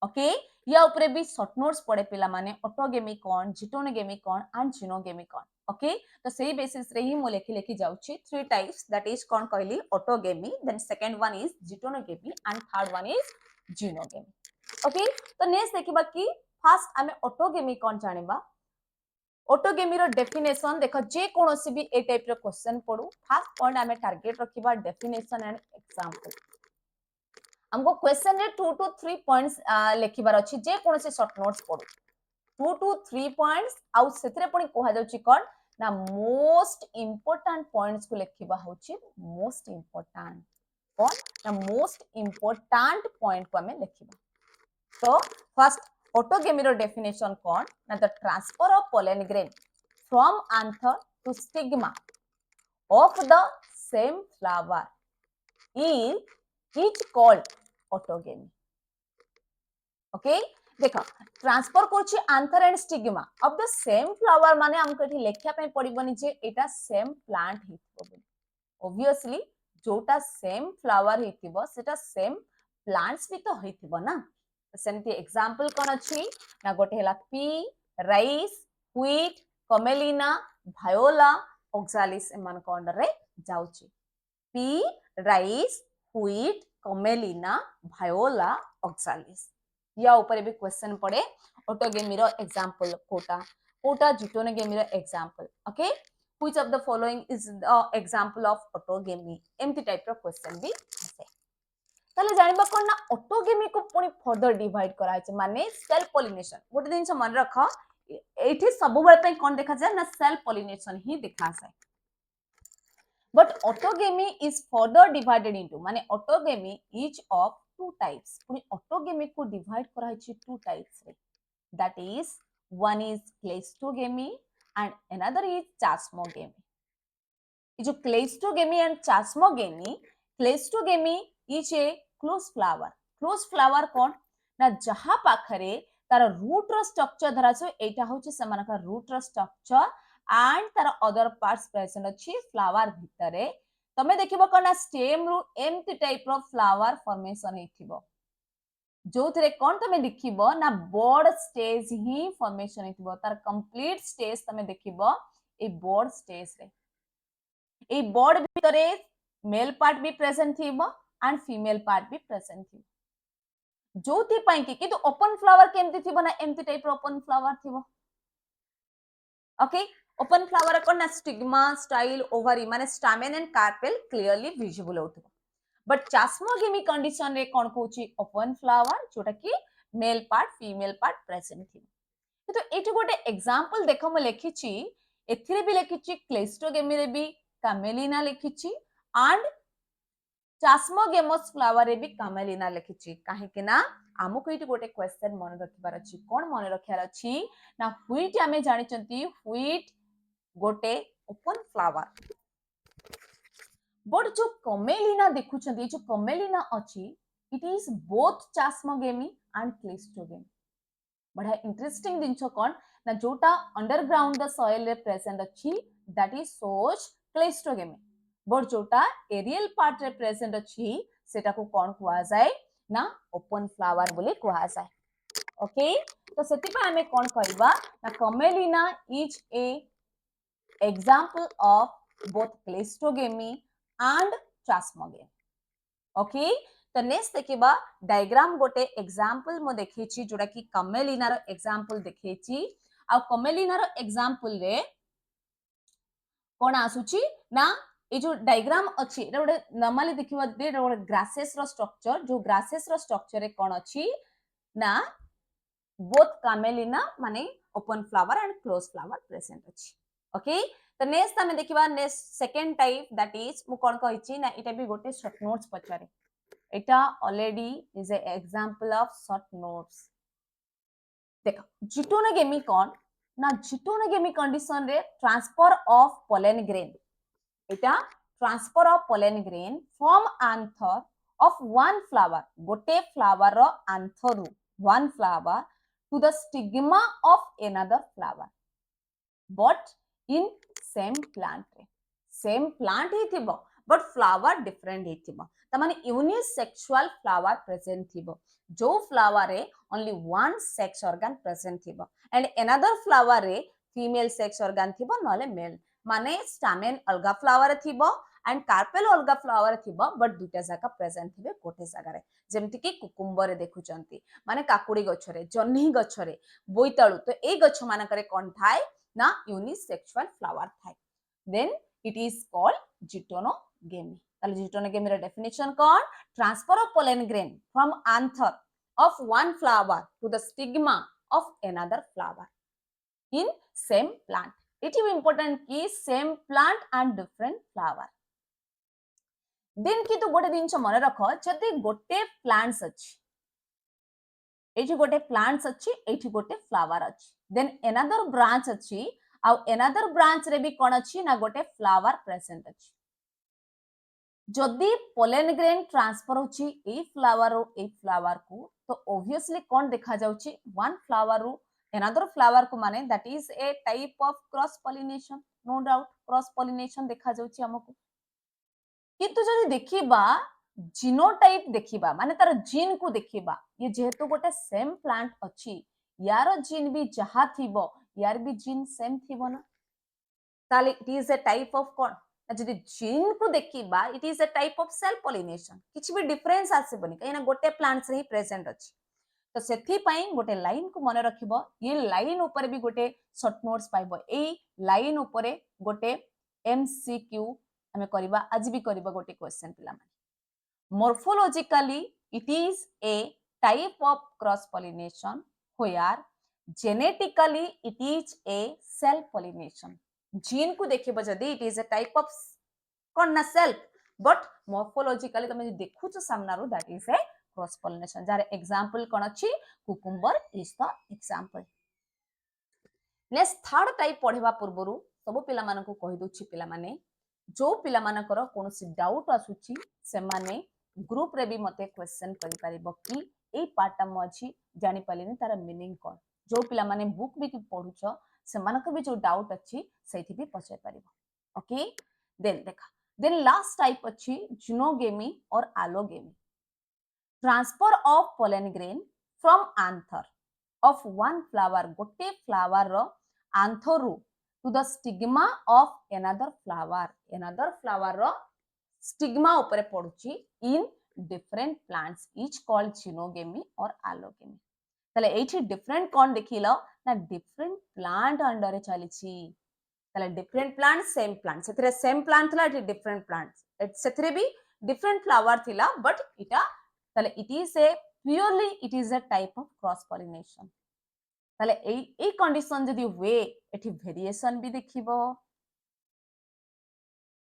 ओके या ऊपर भी शॉर्ट नोट्स पड़े पिला माने ऑटोगेमी कौन जिटोनोगेमी कौन एंड जिनोगेमी कौन ओके तो सही बेसिस रे ही मो लेखि लेखि जाउची थ्री टाइप्स दैट इज कौन कहली autogamy then second one is geitonogamy and third one is xenogamy okay तो नेक्स्ट देखिबा कि फर्स्ट हमें ऑटोगेमी कौन जानिबा ऑटोगेमी रो डेफिनेशन देखो जे कोनोसी भी ए टाइप रो क्वेश्चन पडू फर्स्ट पॉइंट हमें टारगेट रखिबा डेफिनेशन एंड एग्जांपल हमको क्वेश्चन रे 2 to 3 पॉइंट्स लिखिबार अछि जे कोनोसी शॉर्ट नोट्स पडू 2 to 3 पॉइंट्स आउ सेतरे पणी कोहा जाउची कोन ना मोस्ट इंपोर्टेंट पॉइंट्स को लिखिबा होची मोस्ट इंपोर्टेंट कोन ना मोस्ट इंपोर्टेंट पॉइंट को हमें लिखिबा तो फर्स्ट ऑटोगेमी रो डेफिनेशन कोन ना the transfer of pollen grain from anther to stigma of the same flower is called autogamy okay देखो ट्रांसफर करछि anther and stigma of the same flower माने हमको एठी लेखिया पे पड़िबनी जे एटा सेम प्लांट हितबो बोली ऑब्वियसली जोटा सेम फ्लावर हितबो सेटा सेम प्लांट्स भी तो हितबो ना सेमती एग्जांपल कोन अछि ना गोटे हला pea rice wheat Commelina Viola Oxalis एमान को अंडर रे जाउची pea rice wheat Commelina Viola Oxalis या ऊपर भी क्वेश्चन पड़े ऑटोगेमी रो एग्जांपल कोटा कोटा जिटोनोगेमी रो example okay which of the following is the example of autogamy एमती टाइप रो क्वेश्चन भी आसे ताले जानिबा कोन ना ऑटोगेमी को पुनी फर्दर डिवाइड करा छै माने सेल्फ पॉलिनेशन गोटे दिन से मन रख एठी सब बेले पे कोन देखा जाय ना सेल्फ पॉलिनेशन ही देखा जाय but autogamy is further divided into माने autogamy each of two types पुनी autogamy को divide करा है two types रे that is one is claistogamy and another is chasmogamy ये जो claistogamy and claistogamy is a close flower कौन ना जहा पाखरे तार रूट रो स्ट्रक्चर धरा छ एटा होची समान का रूट रो स्ट्रक्चर एंड तार अदर पार्ट्स प्रेजेंट अछि फ्लावर भितरे तमे देखिबो कोना स्टेम रु एम्ति टाइप रो फ्लावर फॉर्मेशन हेथिबो जो थरे कोन तमे देखिबो ना बॉड स्टेज ही फॉर्मेशन हेथिबो तार कंप्लीट स्टेज तमे देखिबो ए बॉड स्टेज रे ए बॉड भितरे मेल पार्ट भी प्रेजेंट थिबो एंड फीमेल पार्ट भी प्रेजेंट थिबो जोथि पई कि किंतु ओपन फ्लावर केमति थिबो ना एम्ति टाइप रो ओपन फ्लावर थिबो ओके ओपन फ्लावर को ना स्टिग्मा स्टाइल ओवरी माने stamen and carpel clearly visible होतबो बट चास्मोगेमी कंडीशन रे कोन कहूची ओपन फ्लावर जोटा कि male part female part present थिबो तो एठी गोटे एग्जांपल देखो म लिखिची एथिरे भी लिखिची क्लेस्टोगेमी रे भी कामेलिना लिखिची एंड चास्मोगेमस फ्लावर रे भी कामेलिना लिखिची काहे कि ना आमको एठी गोटे क्वेश्चन मन रखिबार अछि कोन मन रखियार अछि ना व्हीट हमें जानि चंती व्हीट गोटे ओपन फ्लावर बट जो कमेलिना देखु चंती जो कमेलिना अछि इट इज बोथ चास्मोगेमी एंड क्लेस्टोगेमी बड़ा इंटरेस्टिंग दिनछो कोन ना जोटा अंडरग्राउंड द सॉइल रे प्रेजेंट अछि दैट इज सोच क्लेस्टोगेमी बट जोटा एरियल पार्ट रे प्रेजेंट अछि सेटा को कोन कुआ जाय ना ओपन फ्लावर बोली कुआ जाय ओके तो सेति पे हमें कोन कहबा ना Commelina is a example of both claistogamy and chasmogamy okay तो नेक्स्ट देखिबा डायग्राम गोटे एग्जांपल मो देखैछि जोडा कि कमेलिना रो एग्जांपल देखैछि आ कमेलिना रो एग्जांपल रे कोन आसुची ना ए जो डायग्राम अछि एटा गोटे नॉर्मली देखिबा दे गोटे ग्रासेस रो स्ट्रक्चर जो ग्रासेस रो स्ट्रक्चर रे कोन अछि ना both camelina माने open flower and closed flower present अछि. Okay, तो नेक्स्ट हमें देखिबा next second type that is मु कोन कहिछि ना इटा भी गोटे शॉर्ट नोट्स पचारे इटा already is a example of short notes. देखो जिटोनोगेमी कोन ना जिटोनोगेमी कंडीशन रे ट्रांसफर ऑफ पोलन ग्रेन इटा transfer of pollen grain from anther of one flower गोटे फ्लावर रो एंथर रु one flower to the stigma of another flower but in same plant रे same plant ही थिबो but flower different ही थिबो त माने यूनिसेक्सुअल फ्लावर प्रेजेंट थिबो जो फ्लावर रे only one sex organ present थिबो एंड अनदर फ्लावर रे फीमेल सेक्स ऑर्गन थिबो नले मेल माने स्टामेन अलगा फ्लावर थिबो एंड कार्पेल अलगा फ्लावर थिबो बट दुटा जाका प्रेजेंट थिबे गोटे जागा रे जेमति कि कुकुम्बर रे देखुचंती माने काकुडी गछरे जन्ही गछरे बोईताळु तो ए गछ मानकरे कोन थाए ना यूनिसेक्सुअल फ्लावर थाए then it is called जिटोनोगेमी ताले जिटोनोगेमी रे definition cone transfer of pollen grain from anther of one flower to the stigma of another flower in same plant. It is important कि same plant and different flower. then कि तो गोटे दिनछ मन रख जदि गोटे प्लांट्स अछि एठी गोटे प्लांट्स अछि एठी गोटे फ्लावर अछि देन अनदर ब्रांच अछि आ अनदर ब्रांच रे भी कोन अछि ना गोटे फ्लावर प्रेजेंट अछि जदि पोलन ग्रेन ट्रांसफर होची a flower row a flower को तो ऑब्वियसली कोन देखा जाउची वन फ्लावर रो अनदर फ्लावर को माने that is a type of cross pollination no doubt cross pollination देखा जाउची हमको किंतु जदि देखिबा जीनोटाइप देखिबा माने तार जीन को देखिबा ये जेहेतु गोटे सेम प्लांट अछि यार जीन भी जहा थिबो यार भी जीन सेम थिबो ना ताले it is a type of cone जदि जीन को देखिबा it is a type of self pollination किछ भी डिफरेंस आसीबनी कहिना गोटे प्लांट्स रे ही प्रेजेंट अछि तो सेथि पई गोटे लाइन को मने रखिबो ये लाइन ऊपर भी गोटे शॉर्ट नोट्स पाइबो ए लाइन ऊपर गोटे एमसीक्यू हमें करबा आज भी करबा गोटे क्वेश्चन पिला माने morphologically it is a type of cross pollination where genetically it is a self pollination gene को देखिबो जदी it is a type of कोन ना सेल्फ बट morphologically तमे देखु छ सामना रो that is a cross pollination जार एग्जांपल कोन अछि cucumber is the example next third type पढेबा पूर्वरु सब पिला मानन को कहि दोछि पिला माने जो पिला मानकर कोनोसी डाउट आसुछि से माने ग्रुप रे भी मते क्वेश्चन करि परिबो कि ए पार्ट म अछि जानि पालिनी तार मीनिंग कोन जो पिला माने बुक भी पढुछ से मानक भी जो डाउट अछि सेठी भी पछे परिबो ओके देन देखा देन लास्ट टाइप अछि जिनोगेमी और allogamy transfer of pollen grain from anther of one flower गोटे फ्लावर रो एंथर रु to the stigma of another flower ro stigma upare poduchi in different plants each called cynogamy or allogamy tale eithi different kon dekhilo na different plant under e chalichi tale different plant same plant thila eti different plants sethre bi different flower thila but ita tale it is a type of cross pollination ताले ए condition जदि हुए एठी variation भी देखिबो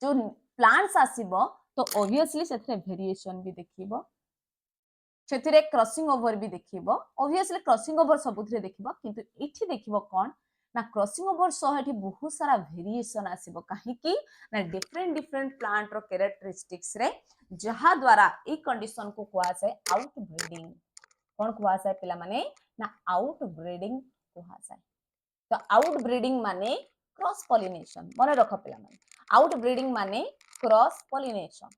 जो plants आसीबो तो obviously सेथरे variation भी देखिबो सेथरे crossing over भी देखिबो ऑब्वियसली क्रॉसिंग ओवर सबुथरे देखिबो किंतु एठी देखिबो कोन ना क्रॉसिंग ओवर सह एठी बहुत सारा वेरिएशन आसीबो काहे कि ना डिफरेंट प्लांट रो कैरेक्टरिस्टिक्स रे जहा द्वारा ए कंडीशन को कोआ जाय आउट ब्रीडिंग कोन कोआ जाय पिला माने ना आउट ब्रीडिंग कोहा जाय तो आउट ब्रीडिंग माने क्रॉस पॉलिनेशन मन रख पिला माने आउट ब्रीडिंग माने क्रॉस पॉलिनेशन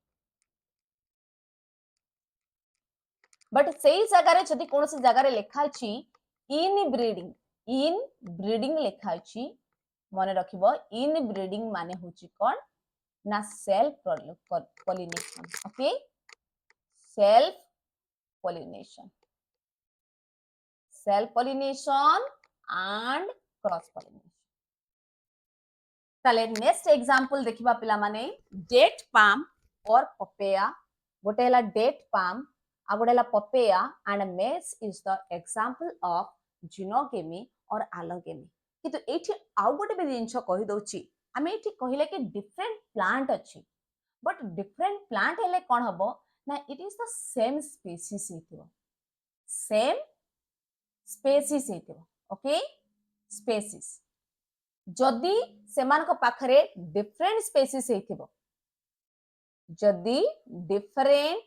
बट सेही जगह रे जदी कोनोसी जगह रे लिखा अछि इन ब्रीडिंग लिखा अछि मन रखिबो इन ब्रीडिंग माने होची कोन ना self pollination okay self pollination and cross pollination ताले नेक्स्ट एग्जांपल देखिबा पिला माने डेट पाम और पपेया गोटे हला डेट पाम आ गोटे हला papaya and maize is the example of xenogamy और एलोगेमी किंतु एठी आउ गोटे भी जिंस कहि दउची आमे एठी कहिले कि डिफरेंट प्लांट अछि बट डिफरेंट प्लांट हेले कोन हबो ना it is the same species हेतिबो सेम स्पेसीज हेतिबो ओके स्पेसीज जदि सेमानक पाखरे डिफरेंट स्पेसीज हेतिबो जदि डिफरेंट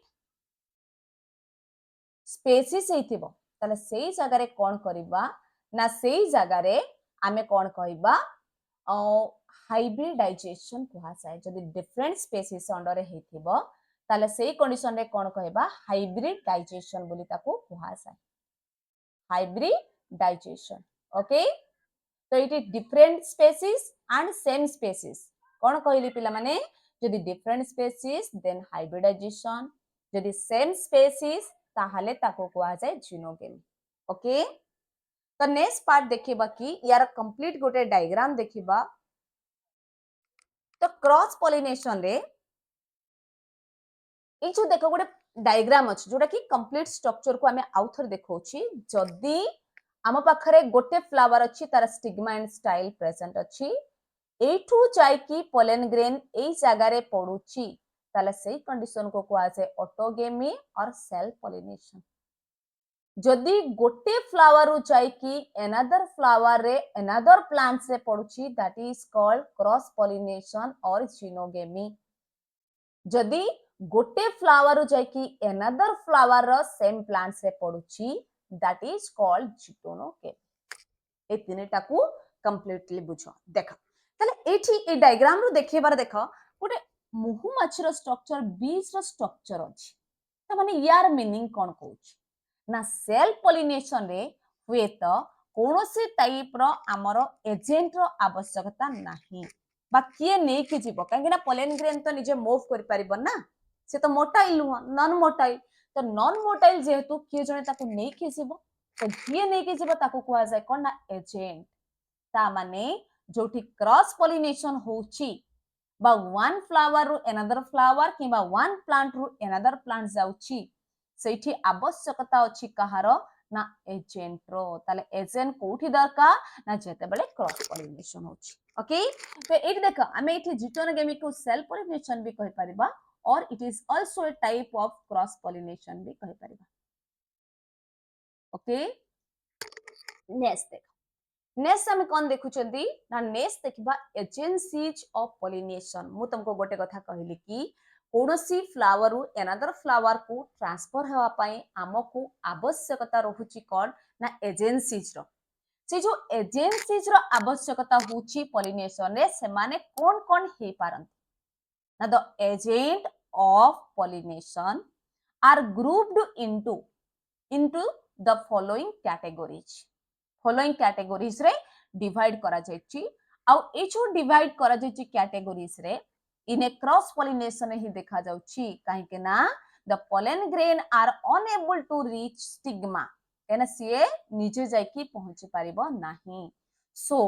स्पेसीज हेतिबो ताले सेई जगह कोन करिबा ना सेई जगह आमे कोन कहबा हाइब्रिडाइजेशन कुहा जाए जदि डिफरेंट स्पेसीज अंडर हेतिबो ताले सेई कंडीशन रे कोन कहबा हाइब्रिडाइजेशन बोली ताको कुहा जाए हाइब्रिडाइजेशन ओके तो it is different species and same species कोन कहली पिला माने जदि डिफरेंट स्पेसीज देन हाइब्रिडाइजेशन जदि सेम स्पेसीज ताहले ताको कुहा जाए जिनोगेमी ओके तो नेक्स्ट पार्ट देखिबा कि यार कंप्लीट गोटे डायग्राम देखिबा तो क्रॉस पॉलिनेशन रे ए जो देखो गोटे डायग्राम अछि जोटा कि कंप्लीट स्ट्रक्चर को हमें आउथर देखौछि जदि आम पाखरे गोटे फ्लावर अछि तार स्टिग्मा एंड स्टाइल प्रेजेंट अछि एठू जाय कि पोलन ग्रेन एई जगह रे पडुछि ताले सेही कंडीशन को कुआ जाय ऑटोगेमी और सेल्फ पॉलिनेशन जदि गोटे फ्लावर रु जाय कि अनदर फ्लावर रे अनदर प्लांट्स रे पडुछि that is called cross pollination और जिनोगेमी जदि गोटे फ्लावर रु जाय कि अनदर फ्लावर रो सेम प्लांट्स रे पडुछि दैट इज कॉल्ड जिनोगेमी ए तीनटा को कंप्लीटली बुझो देखो ताले एठी ए डायग्राम रु देखेबार देखो गोटे महुमाछी रो स्ट्रक्चर बीज रो स्ट्रक्चर अछि त माने यार मीनिंग कोन कहउछि ना सेल्फ पॉलिनेशन रे हुए तो कौनसी टाइप रो आमर एजेंट रो आवश्यकता नाही बा किए नै कि जीवो काहे ना पोलन ग्रेन तो निजे मूव कर परिबो ना से तो मोटाइल नुह नॉन मोटाइल तो नॉन मोटाइल जेहेतु किए जने ताको नै कि जीवो तो किए नै कि जीवो ताको कुआ जाय कोन ना एजेंट ता माने जोठी क्रॉस पॉलिनेशन होउची बा वन फ्लावर रु अनदर फ्लावर किबा वन प्लांट रु अनदर प्लांट जाउची सेठी आवश्यकता अछि कहारो ना एजेंट रो ताले एजेंट कोठी दरकार ना जेते बेले क्रॉस पॉलिनेशन होछि ओके तो एट देखो हमें एठी जिटोनोगेमी को सेल्फ पॉलिनेशन भी कहि परिबा और it is also A type of cross pollination भी कहि परिबा ओके नेक्स्ट देखो नेक्स्ट हम कोन देखुचंदी ना नेक्स्ट देखबा एजेंसीज ऑफ पॉलिनेशन मु तुमको गोटे कथा कहली कि कौनसी फ्लावर रु अनदर फ्लावर को ट्रांसफर हेवा पाए आमको आवश्यकता रहुची कोन ना एजेंसीज रो से जो एजेंसीज रो आवश्यकता होची पॉलिनेशन रे से माने कोन कोन हे पारन ना the agent of pollination are grouped into the following categories रे डिवाइड करा जायछि आ ए जो डिवाइड करा जायछि कैटेगोरीज रे इन ए क्रॉस पॉलिनेशन ही देखा जाउछि काहे के ना the pollen grain are unable to reach stigma एना सीए नीचे जायकी पहुंची पारिबो नाही so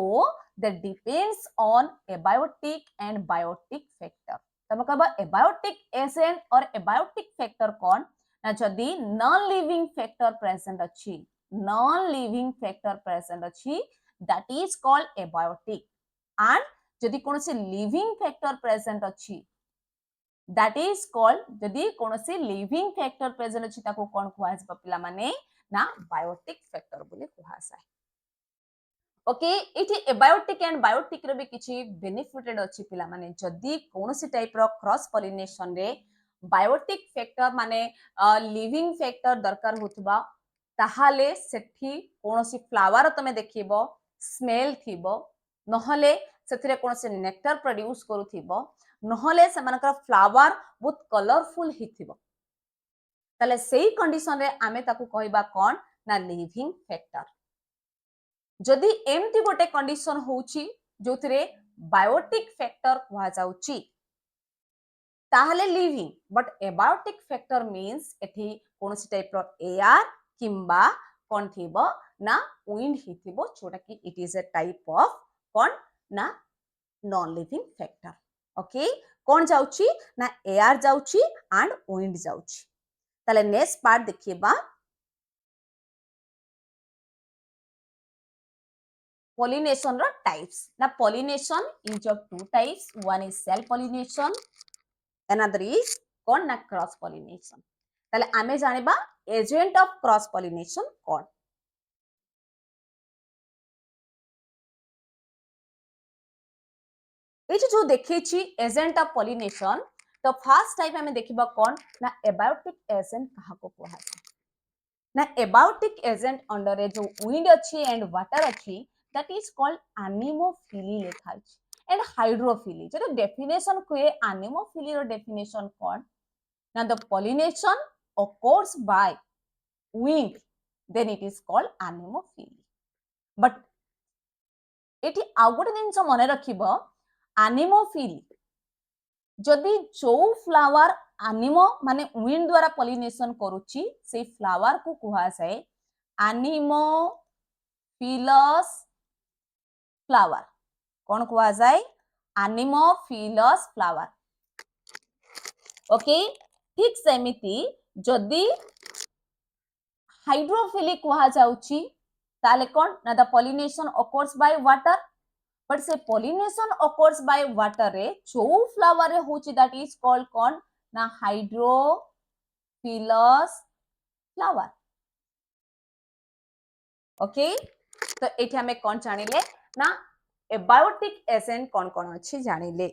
that depends on abiotic and biotic factor तमे कहबा एबायोटिक एजेंट और एबायोटिक फैक्टर कोन ना जदी नॉन लिविंग फैक्टर प्रेजेंट अछि नॉन लिविंग फैक्टर प्रेजेंट अछि that is called abiotic and जदि कोनोसी लिविंग फैक्टर प्रेजेंट अछि दैट इज कॉल्ड जदि कोनोसी लिविंग फैक्टर प्रेजेंट अछि ताको कोन कुहा जबा पिला माने ना बायोटिक फैक्टर बोली कुहा जाय ओके इठी एबायोटिक एंड बायोटिक रे भी किछि बेनिफिटेड अछि पिला माने जदि कोनोसी टाइप रो क्रॉस पॉलिनेशन रे बायोटिक फैक्टर माने लिविंग फैक्टर दरकार होतबा ताहाले सेठी कोनोसी फ्लावर तमे देखिबो स्मेल थिबो नहले सेथिरे कोनोसी नेक्टर प्रोड्यूस करूथिबो नहले सेमानकर फ्लावर बहुत कलरफुल हिथिबो ताले सेही कंडीशन रे आमे ताकू कहबा कोन ना लिविंग फैक्टर जदि एमती गोटे कंडीशन होउची जोथिरे बायोटिक फैक्टर कुहा जाउची ताहले living but abiotic factor means एठी कोनोसी टाइप रो एआर किंबा कोन थिबो ना विंड हिथिबो छोटा कि it is a type of कोन ना नॉन लिविंग फैक्टर ओके कोन जाउची ना एआर जाउची एंड विंड जाउची ताले नेक्स्ट पार्ट देखिबा pollination ର types na pollination is of two types, one is self pollination, another is कौन ना cross pollination। ताले आमे जानिबा agent of cross pollination कौन। ये जो देखिछि एजेंट ऑफ पॉलिनेशन तो फर्स्ट टाइप हमें देखिबा कौन ना एबायोटिक एजेंट कहा को कहै ना एबायोटिक एजेंट अंडर ए जो विंड अछि एंड वाटर अछि दैट इज कॉल्ड एनिमोफिली लिखा अछि एंड हाइड्रोफिली जो डेफिनेशन कोए एनिमोफिली रो डेफिनेशन कौन ना the pollination occurs by wind then it is called anemophily but एठी आउ गोटे जिनस मने रखिबो एनिमोफिली जदि जो फ्लावर एनिमो माने विंड द्वारा पॉलिनेशन करूची से फ्लावर को कुहा जाए एनिमोफिलस फ्लावर कौन कुहा जाए एनिमोफिलस फ्लावर ओके ठीक सेमिति जदि हाइड्रोफिली कुहा जाउची ताले कौन ना the pollination occurs by water but से pollination occurs by water रे जो flower रे होची that is called कौन ना hydrophilous flower ओके तो एठी हमें कौन जानिले ना एबायोटिक एजेंट कौन कौन अछि जानिले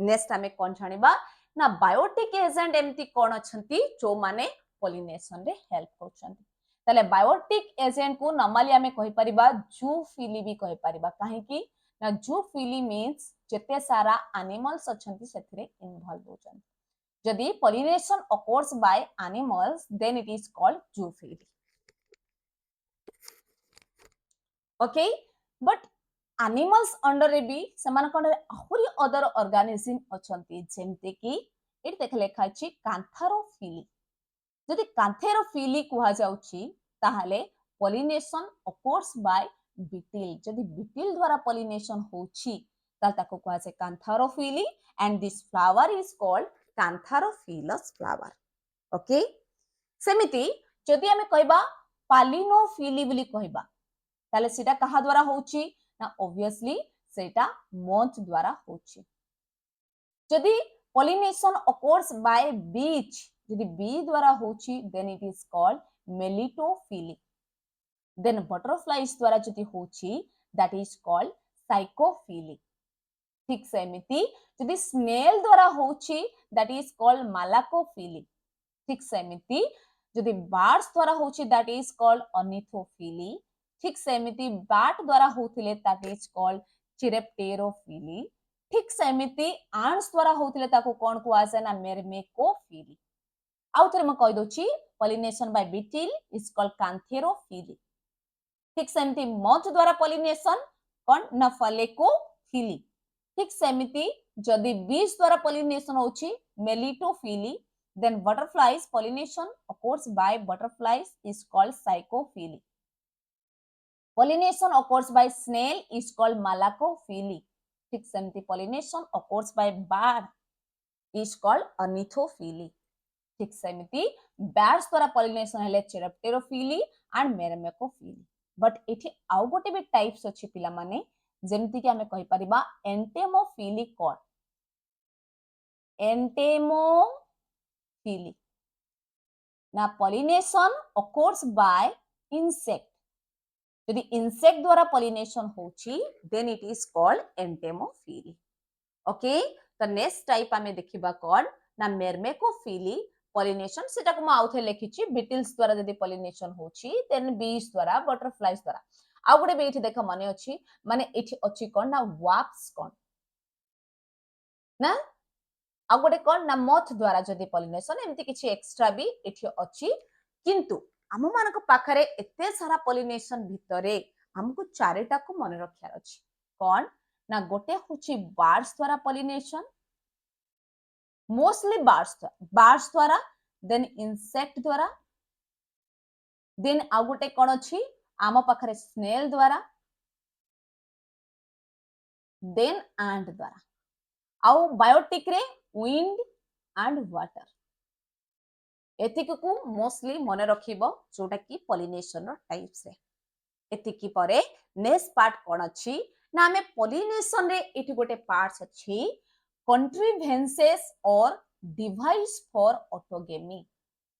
नेक्स्ट हमें कौन जानिबा ना बायोटिक एजेंट एमती कौन अछंती जो माने pollination रे हेल्प करछंती ताले बायोटिक एजेंट को नॉर्मली हमें कहि परिबा जूफिली भी कहि परिबा काहे कि ना जूफिली मीन्स जेते सारा एनिमल्स अछंती सेथिरे इन्वॉल्व होछंती जदि pollination occurs by animals then it is called zoophily okay but animals under रे भी समान कोन आहुरी अदर ऑर्गेनिज्म अछंती जेमते कि एट देख लेखा अछि कांथारोफिली जदि कांथेरोफिली कुहा जाउची ताहाले pollination occurs by beetle जदि beetle द्वारा pollination होची ताल ताको कुहा जाय cantharophily and this flower is called cantharophilous flower okay सेमिति जदि हमें कहबा पालिनोफिली बोली कहबा ताले सेटा कहा द्वारा होची ना ऑब्वियसली सेटा मंथ द्वारा होची जदि pollination occurs by bees जदि बी द्वारा होची then it is called melitophily then butterflies द्वारा जदि होची that is called psychophily ठीक सेमिति जदि स्नेल द्वारा होची that is called malacophily ठीक सेमिति जदि बर्ड्स द्वारा होची that is called ornithophily ठीक सेमिति बैट द्वारा होथिले that is called चिरेप्टेरोफिली ठीक सेमिति आंट्स द्वारा होथिले ताको कोन को आसे ना मेरमेकोफिली आउ थरे म कहि दोची pollination by beetle is called कांथेरोफिली ठीक सेमिति मथ द्वारा pollination कोन ना फलेकोफिली ठीक सेमिति जदि बीज द्वारा pollination होची मेलिटोफिली then butterflies pollination occurs by butterflies is called psychophily pollination occurs by snail is called malacophily ठीक सेमिति pollination occurs by bird is called ornithophily ठीक सेमिति birds द्वारा pollination हेले चिरेप्टेरोफिली and मेरमेकोफिली बट एठी आउ गोटे भी टाइप्स अछि पिला माने जेमति कि हमें कहि परिबा एंटेमोफिली कोन एंटेमोफिली ना pollination occurs by insect यदि इंसेक्ट द्वारा pollination होची then it is called entomophily okay तो नेक्स्ट टाइप हमें देखिबा कोन ना मेरमेकोफिली pollination सेटा को म आउथे लेखिची बीटल्स द्वारा यदि pollination होची then bees द्वारा बटरफ्लाइज द्वारा आ गुडे बेठी देख माने अछि माने एठी अछि कोन ना wax कोन ना आ गुडे कोन ना moth द्वारा यदि pollination एमति किछि एक्स्ट्रा भी एठी अछि किंतु आम मानक पाखरे एते सारा pollination भितरे हमको चारिटा को मन रखियार अछि कोन ना गोटे होची बर्ड्स द्वारा pollination मोस्टली बर्ड्स द्वारा देन इंसेक्ट द्वारा देन आ गोटे कोन अछि आम पाखरे स्नेल द्वारा देन एंट द्वारा आउ बायोटिक रे विंड एंड वाटर एथिक को मोस्टली मन रखिबो जोटा कि pollination रो टाइप्स रे एतिकी परे नेक्स्ट पार्ट कोन अछि ना हमें पॉलिनेशन रे इति गोटे पार्ट्स अछि कंट्रीवेंसेस और डिवाइस फॉर ऑटोगेमी।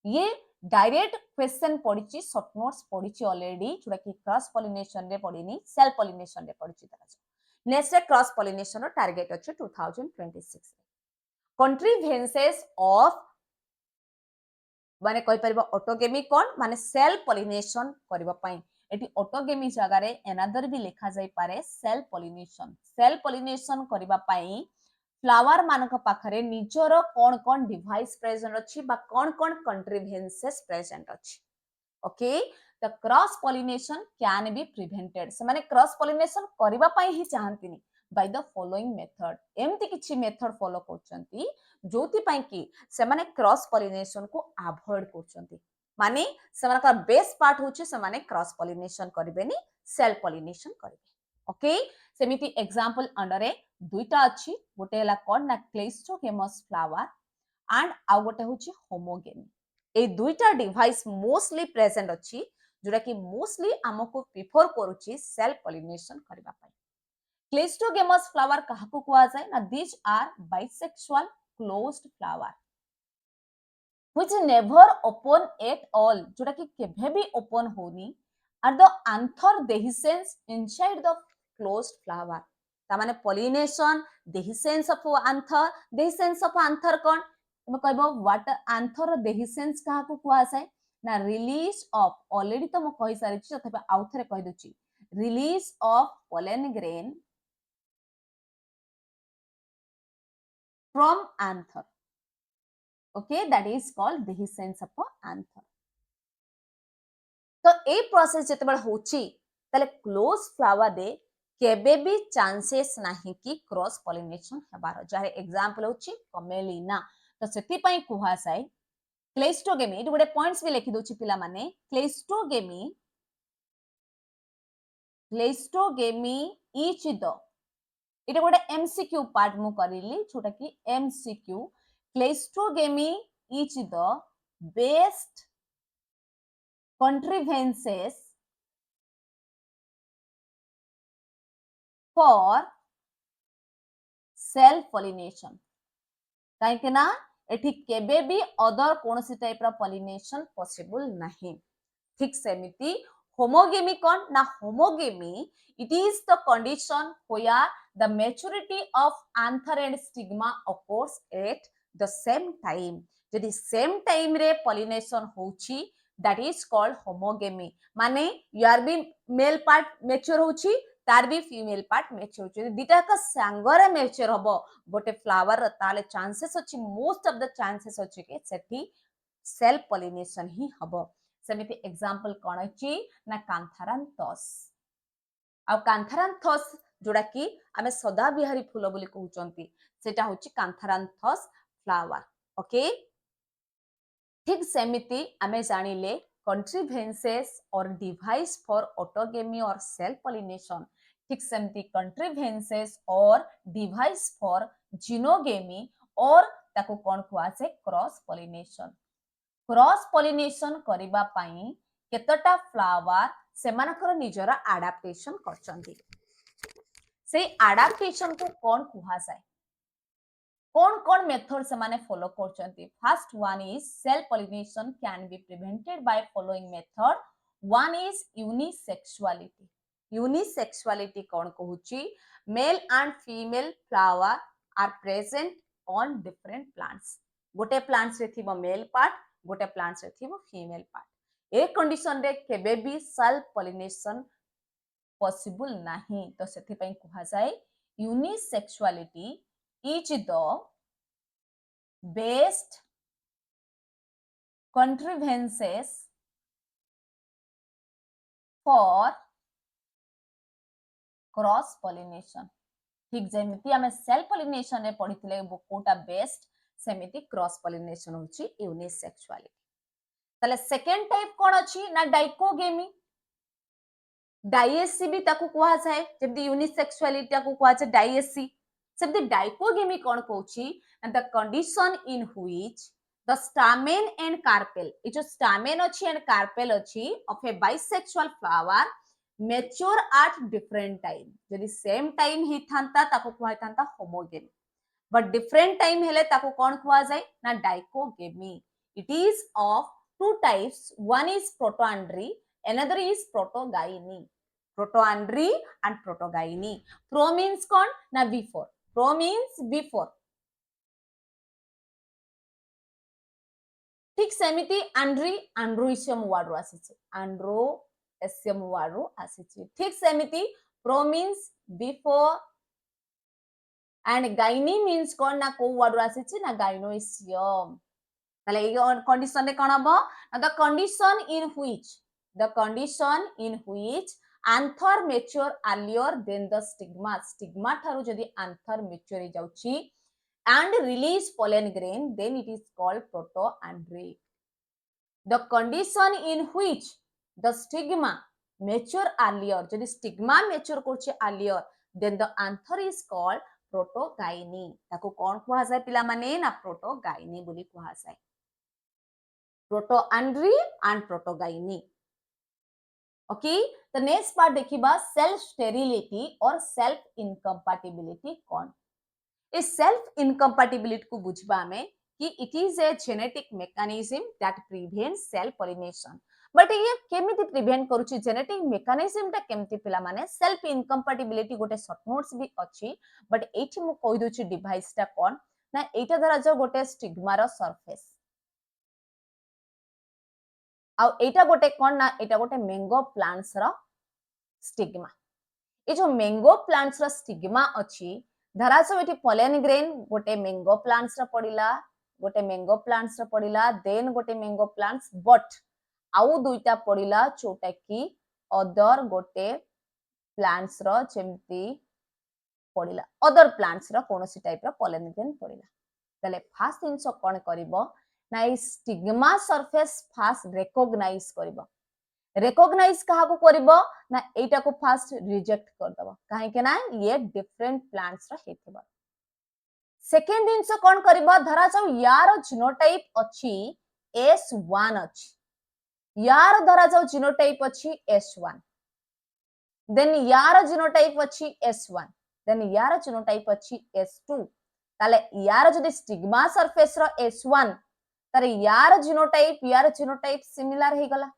ये डायरेक्ट क्वेश्चन पड़ी शॉर्ट नोट्स पड़ी ऑलरेडी जोटा कि क्रॉस पॉलिनेशन रे पड़ीनी सेल्फ पॉलिनेशन रे पड़ी नेक्स्ट क्रॉस पॉलिनेशन रो टारगेट अछि 2026 कंट्रीवेंसेस ऑफ माने कहि परबा ऑटोगेमी कोन माने सेल्फ पॉलिनेशन करबा पई एटी ऑटोगेमी जगह रे अनदर भी लिखा जाई पारे सेल्फ पॉलिनेशन करबा पई फ्लावर मानक पाखरे निजरो कोन कोन डिवाइस प्रेजेंट अछि बा कोन कोन कंट्रीवेंसेस प्रेजेंट अछि okay the cross pollination can be prevented से माने क्रॉस पॉलिनेशन करबा पई ही चाहंतिनी बाय द फॉलोइंग मेथड एमती किछि मेथड फॉलो करचंती जोति पई कि से माने क्रॉस पॉलिनेशन को अवॉइड करचंती माने से का बेस्ट पार्ट होछि से माने क्रॉस पॉलिनेशन करबेनी सेल्फ पॉलिनेशन करबे ओके सेमिति एग्जांपल अंडर ए दुईटा अछि गोटे हला कोन ना क्लेस्टोगेमस फ्लावर एंड आ गोटे होछि होमोगेमी ए दुईटा डिवाइस मोस्टली प्रेजेंट अछि जोटा कि मोस्टली हमको प्रिफर करूछि सेल्फ पॉलिनेशन करबा पई क्लेस्टोगेमस फ्लावर काहाकू कुआ जाय ना this are bisexual closed flower which never open at all जोटा कि केभे भी ओपन होनी are the anther dehiscence inside the closed flower ता माने pollination dehiscence of anther कोन तुम कहबो व्हाट anther dehiscence काहाकू कुआ जाय ना रिलीज ऑफ ऑलरेडी तो म कहि सारि छि तथापि आउ थरे कहि दउची release of pollen grain from anther okay that is called dehiscence of anther तो ए प्रोसेस जतबे होची तले क्लोज फ्लावर दे केबे भी चांसेस नाही कि क्रॉस पॉलिनेशन हेबार जारे एग्जांपल होची कमेलिना तो सेति पई कुहा साई क्लेस्टोगेमी इट गोटे पॉइंट्स भी लिखि दोची पिला माने क्लेस्टोगेमी इच द इट गोटे एमसीक्यू पार्ट मु करिली छोटा कि MCQ cleistogamy is the best contrivances for self pollination काहे ना एठी केबे भी अदर कोनसी टाइप रा पॉलिनेशन पॉसिबल नहीं ठीक सेमिति होमोगेमी कोन ना homogamy it is the condition where the maturity of anther and stigma occurs at the same time यदि सेम टाइम रे पॉलिनेशन होची that is called homogamy माने यार भी मेल पार्ट मैच्योर होची तार भी फीमेल पार्ट मैच्योर होची दिटा का सांगरे मैच्योर हबो गोटे फ्लावर ताले चांसेस अछि मोस्ट ऑफ द चांसेस अछि के सेठी सेल्फ पॉलिनेशन ही हबो सेमिति एग्जांपल कोन अछि ना कांथारांथस आ कांथारांथस जोडा कि हमें सदा बिहारी फूल बोली कहउचंती सेटा होची कांथारांथस फ्लावर ओके ठीक सेमिति आमे जानिले कंट्रीवेंसेस और डिवाइस फॉर ऑटोगेमी और सेल्फ पॉलिनेशन ठीक सेमिति कंट्रीवेंसेस और डिवाइस फॉर जिनोगेमी और ताको कोन कुआ से क्रॉस पॉलिनेशन करिबा पई केतटा फ्लावर सेमानकर निजर एडाप्टेशन करचंती से एडाप्टेशन को कोन कुआ जाय कौन मेथड से माने फॉलो करचंती first one is self pollination can be prevented by following method one is unisexuality कौन कहूची male and female flower are present on different plants गोटे प्लांट्स रे थिबो मेल पार्ट गोटे प्लांट्स रे थिबो फीमेल पार्ट ए कंडीशन रे केबे भी सेल्फ पॉलिनेशन पॉसिबल नहीं तो सेथि पई कुहा जाय unisexuality each the best contrivances for cross pollination ठीक जेमिति हमें सेल्फ पॉलिनेशन रे पढिथिले कोटा बेस्ट सेमिति क्रॉस पॉलिनेशन होची यूनिसेक्सुअलिटी तले सेकंड टाइप कोन अछि ना डाइकोगेमी डाइएसी भी ताकू कुहा जाय जेमिति यूनिसेक्सुअलिटी ताकू कुहा जाय डाइएसी the dichogamy kon kochi and the condition in which the stamen and carpel it is stamen achi and carpel achi of a bisexual flower mature at different time जदि same time ही थांता ताको कुहा थांता homogamy but different time हेले ताको कौन कुहा जाए ना dichogamy. It is of two types, one is protoandry, another is protogyny. Protoandry and protogyny. Pro means कौन ना before, pro means before. ठीक सेमिति आंड्री आंड्रोइसियम वार्ड आसीचे, आंड्रोइसियम वार्ड आसीचे. ठीक सेमिति pro means before and gyne means कोन ना को वार्ड आसीचे ना गाइनोइसियम. ताले ए कंडीशन रे कोन हबो the condition in which anther mature earlier than the stigma. Stigma थारु जदी आंथर मैच्योर हे जाउची and release pollen grain, then it is called protoandry. The condition in which the stigma mature earlier, जदि stigma mature करछे earlier, then the anther is called protogyny. ताको कोन कुहा जाय पिला माने ना protogyny बोली कुहा जाय. Protoandry and protogyny. Okay, the next part देखिबा self sterility or self incompatibility कोन. ए सेल्फ इनकम्पैटिबिलिटी को बुझबा में कि it is a genetic mechanism that prevents cell pollination. But ये केमिति प्रिवेंट करूची जेनेटिक मेकानिज्म ता केमिति पिला माने सेल्फ इनकम्पैटिबिलिटी गोटे शॉर्ट नोट्स भी अछि. बट एठी मु कहि दोची डिवाइस ता कोन ना एटा धरा जो गोटे स्टिग्मा रो सरफेस आ एटा गोटे कोन ना एटा गोटे मैंगो प्लांट्स रो स्टिग्मा. ए जो मैंगो प्लांट्स रो स्टिग्मा अछि धरा सब एठी पोलेन ग्रेन गोटे मैंगो प्लांट्स रा पड़िला देन गोटे मैंगो प्लांट्स बट आउ दुईटा पड़िला चोटा की अदर गोटे प्लांट्स रा जेमती पड़िला अदर प्लांट्स रा कोनोसी टाइप रा पोलेन ग्रेन पड़िला. तले फास्ट इनसो कोन करिवो ना ई स्टिग्मा सरफेस फास्ट रिकॉग्नाइज कहा को करिवो ना एटा को फास्ट रिजेक्ट कर दबो काहे के ना ये डिफरेंट प्लांट्स रा हेथिबो. सेकंड दिन से कोन करिवो धरा जाऊ यार जीनोटाइप अछि S1 अछि, यार धरा जाऊ जीनोटाइप अछि S1, देन यार जीनोटाइप अछि S1, देन यार जीनोटाइप अछि S2. ताले यार जदि स्टिग्मा सरफेस रो S1 तारे यार जीनोटाइप सिमिलर हे गला.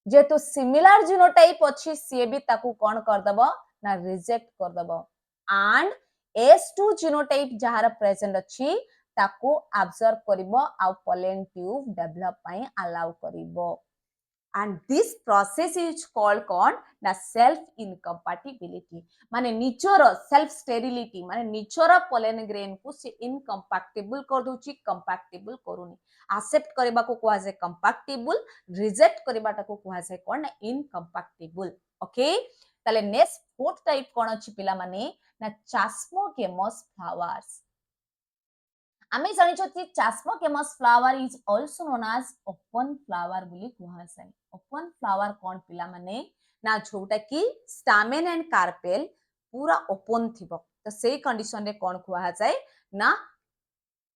जेतु सिमिलर जीनोटाइप अछि से भी ताकू कोन कर दबो ना रिजेक्ट कर दबो एंड S2 जीनोटाइप जहार प्रेजेंट अछि ताकू ऑब्जर्व करिवो आ पोलेन ट्यूब डेवलप पई अलाउ करिवो. and this process is called कोन ना सेल्फ इनकम्पैटिबिलिटी. माने निचर सेल्फ स्टेरिलिटी माने निचर पोलेन ग्रेन को से इनकम्पैटिबल कर दोची कंपैटिबल करूनी. एक्सेप्ट करबा को कुआ जे कंपैटिबल, रिजेक्ट करबाटा को कुआ जे कोन ना इनकम्पैटिबल. ओके ताले नेक्स्ट फोर्थ टाइप कोन अछि पिला माने ना चास्मोगेमस फ्लावर्स. आमे जानिछथि chasmogamous flower is also known as open flower बोली कुहा जाय. ओपन फ्लावर कोन पिला माने ना छोटा की स्टामेन एंड कार्पेल पूरा ओपन थिबो तो सेही कंडीशन रे कोन कुहा जाय ना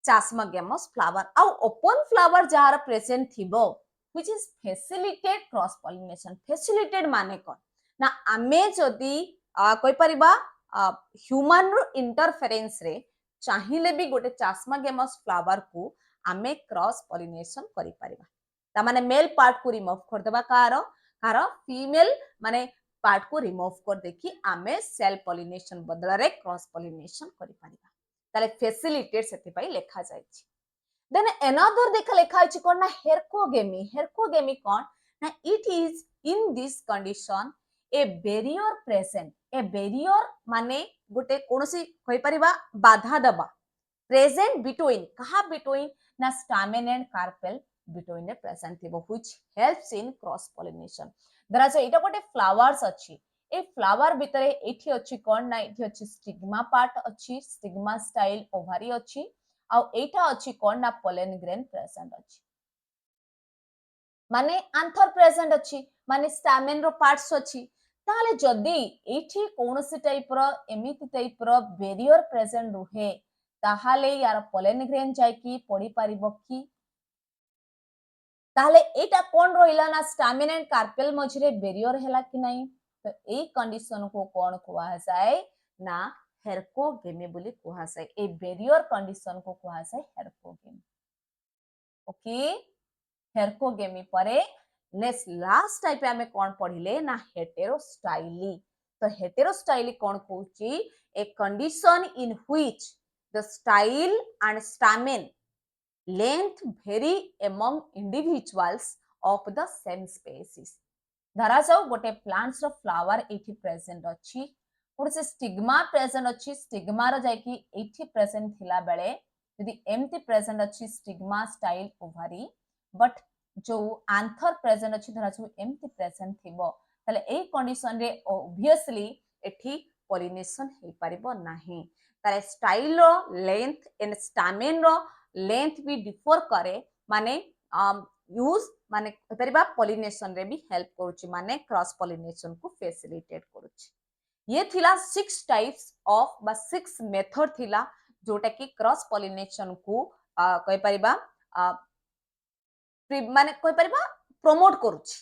चास्मोगेमस फ्लावर. आ ओपन फ्लावर जहार प्रेजेंट थिबो which is facilitate cross pollination. Facilitate माने कोन ना आमे जदी कोइ परिबा ह्यूमन रो इंटरफेरेंस रे चाहिले भी गोटे चास्मोगेमस फ्लावर को आमे क्रॉस पॉलिनेशन करि परिबा. ता माने मेल पार्ट को रिमूव कर देबा कार फीमेल माने पार्ट को रिमूव कर देखि आमे सेल्फ पॉलिनेशन बदला रे क्रॉस पॉलिनेशन करि परिबा. ताले फैसिलिटेट सेति पई लेखा जाय छी. देन अनदर देखा लेखा अछि कोन ना हेरकोगेमी. हेरकोगेमी कोन ना it is in this condition a barrier present. A barrier माने गोटे कोनोसी कहि परिबा बाधा दबा प्रेजेंट बिटवीन कहा बिटवीन ना स्टामेन एंड कार्पेल बिटवीन रे प्रेजेंट थिबो which helps in cross pollination. धरा जो एटा गोटे फ्लावर्स अछि ए फ्लावर भितरे एठी अछि कोन ना एठी अछि स्टिग्मा पार्ट अछि, स्टिग्मा स्टाइल ओवरी अछि आ एटा अछि कोन ना पोलेन ग्रेन प्रेजेंट अछि. माने आंथर प्रेजेंट अछि माने स्टामेन रो पार्ट्स अछि. ताले जदी एठी कोनोसी टाइप रो एमिति टाइप रो बैरियर प्रेजेंट रुहे ताहाले यार पोलेन ग्रेन जाय की पड़ी पारिबो की. ताहाले एटा कोन रोइला ना स्टामेन एंड कार्पेल मझरे बैरियर हैला कि नाही. तो ए कंडीशन को कौन कहा जाए ना हेरकोगेमी बोली कहा जाए ए बैरियर कंडीशन को कहा जाए हेरकोगेमी ओके हेरकोगेमी परे नेक्स्ट लास्ट टाइप आमे कौन पढ़िले ना हेटेरोस्टाइली तो हेटेरोस्टाइली कौन कहूची a condition in which the style and stamen length vary among individuals of the same species धरा जाऊ गोटे प्लांट्स रो फ्लावर एठी प्रेजेंट अछि गोटे से स्टिग्मा प्रेजेंट अछि स्टिग्मा रो जाय कि एठी प्रेजेंट थिला बेले यदि एमती प्रेजेंट अछि स्टिग्मा स्टाइल ओवरी बट जो आंथर प्रेजेंट अछि धरा जाऊ एमती प्रेजेंट थिबो तले ए कंडीशन रे ऑब्वियसली एठी पॉलिनेशन हे परिबो नाही तारे स्टाइल रो लेंथ एंड स्टामेन रो लेंथ भी डिफर करे माने यूज माने परिबा पॉलिनेशन रे भी हेल्प करूची माने क्रॉस पॉलिनेशन को फैसिलिटेट करूची ये थिला 6 टाइप्स ऑफ बा 6 मेथड थिला जोटा कि क्रॉस पॉलिनेशन को कहि परिबा माने कहि परिबा प्रमोट करूची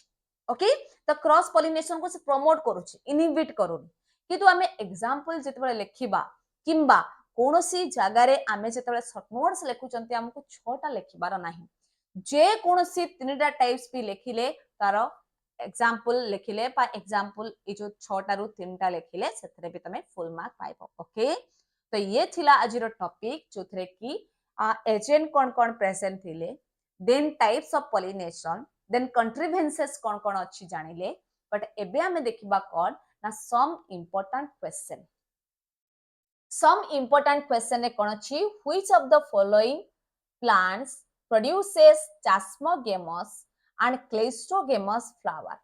ओके तो क्रॉस पॉलिनेशन को से प्रमोट करूची इनहिबिट करूनी किंतु आमे एग्जांपल जेतबे लेखिबा किंबा कोनोसी जगारे आमे जेतबे शॉर्ट नोट्स लेखुचंती हमको 6टा लेखिबार नाही जे कोनोसी 3टा टाइप्स भी लेखिले तारो एग्जांपल लेखिले पा एग्जांपल ए जो 6टा रु 3टा लेखिले सेतरे भी तमे फुल मार्क पाइबो ओके तो ये थिला आजिरो टॉपिक जोथरे की एजेंट कोन कोन प्रेजेंट थिले then types of pollination then contrivances कोन कोन अछि जानिले बट एबे हमें देखिबा कोन ना some important question some important question e kon achi which of the following plants produces chasmogamous and cleistogamous flower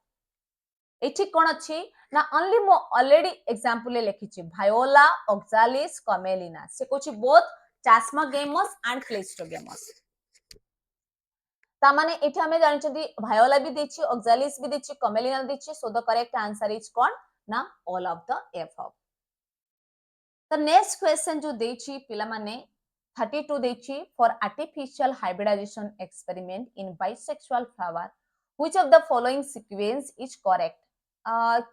एठी कोन अछि ना ओनली मो ऑलरेडी एग्जांपल लेखिछि भायोला ऑक्सालिस कमेलिना से कोछि बोथ chasmogamous and cleistogamous ता माने एठी हमें जानिछथि भायोला भी देछि ऑक्सालिस भी देछि कमेलिना देछि so the correct answer is कोन ना all of the above The next question जो देछि पिला माने 32 देछि for artificial hybridization experiment in bisexual flower which of the following sequence is correct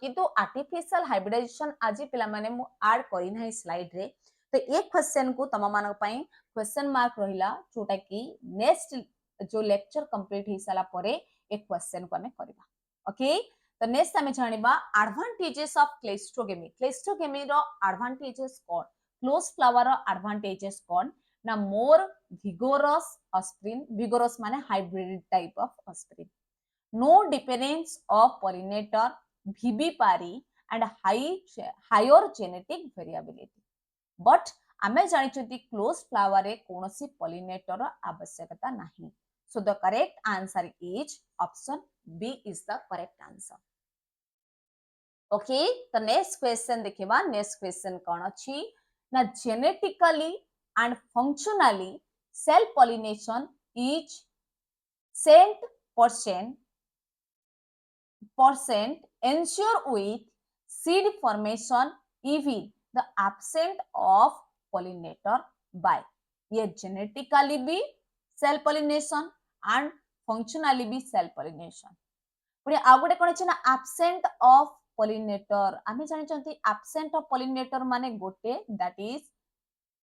किंतु artificial hybridization आजि पिला माने मु ऐड करि नै स्लाइड रे तो एक क्वेश्चन को तम मानक पई क्वेश्चन मार्क रहिला जोटा कि नेक्स्ट जो लेक्चर कंप्लीट हि साला परे एक क्वेश्चन को हमें करबा ओके तो नेक्स्ट हमें जानिबा एडवांटेजेस ऑफ क्लेस्टोगेमी रो एडवांटेजेस कोन क्लोज फ्लावर रो एडवांटेजेस कोन ना मोर विगोरस ऑस्प्रिन विगोरस माने hybrid type of offspring no dependence of pollinator vivipary and higher genetic variability but आमे जानिछथि क्लोज फ्लावर रे कोनोसी पॉलिनेटर रो आवश्यकता नाही so the correct answer is option B is the correct answer Okay, the next question देखिबा next question कोन अछि ना genetically and functionally cell pollination is percent ensure with seed formation even the absence of pollinator by ये genetically भी cell pollination and functionally भी cell pollination पुणी आ गोटे कोन अछि ना absent of pollinator आमे जानि चंती absent of pollinator माने गोटे that is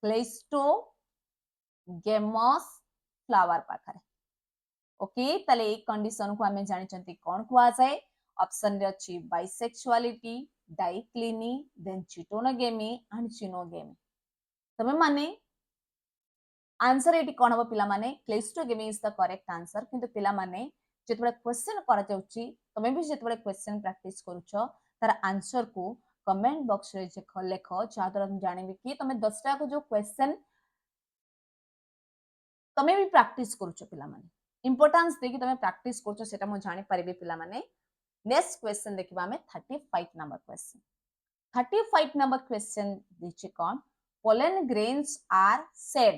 cleistogamous flower पाखरे ओके तले एक कंडीशन को आमे जानि चंती कोन कुआ जाय ऑप्शन रे अछि bisexuality डाइक्लिनी देन चिटोनोगेमी एंड चिनोगेमी तमे माने आंसर एटी कोन हो पिला माने क्लेस्टोगेमी इज द करेक्ट आंसर किंतु पिला माने जेतबे क्वेश्चन करा जाउची तमे भी जेतबे क्वेश्चन प्रैक्टिस करूछो तार आंसर को कमेंट बॉक्स रे लेख जा द्वारा हम जानिबे कि तमे 10टा को जो क्वेश्चन तमे भी प्रैक्टिस करूछो पिला माने इंपोर्टेंस देखि तमे प्रैक्टिस करूछो सेटा मो जानि परिबे पिला माने नेक्स्ट क्वेश्चन देखिबा हमें 35 नंबर क्वेश्चन 35 नंबर क्वेश्चन दिछि कोन pollen grains are shed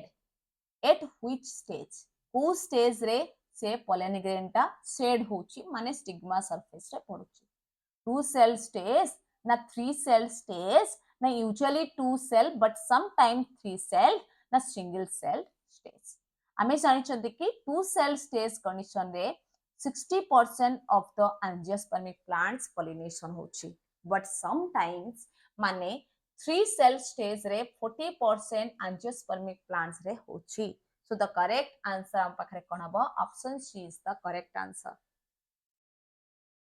at which stage को स्टेज रे से pollen grain टा शेड होची माने स्टिग्मा सरफेस रे पडुची 2 cell stage ना 3 cell stage ना usually 2 cell but sometime 3 cell ना single cell stage आमे जानि छथि कि 2 cell stage कंडीशन रे 60% of the angiospermic plants pollination होची बट समटाइम्स माने 3 सेल स्टेज रे 40% एंजियोस्पर्मिक प्लांट्स रे होची. सो द करेक्ट आंसर हम पाखरे कोन हबो option C is the correct answer.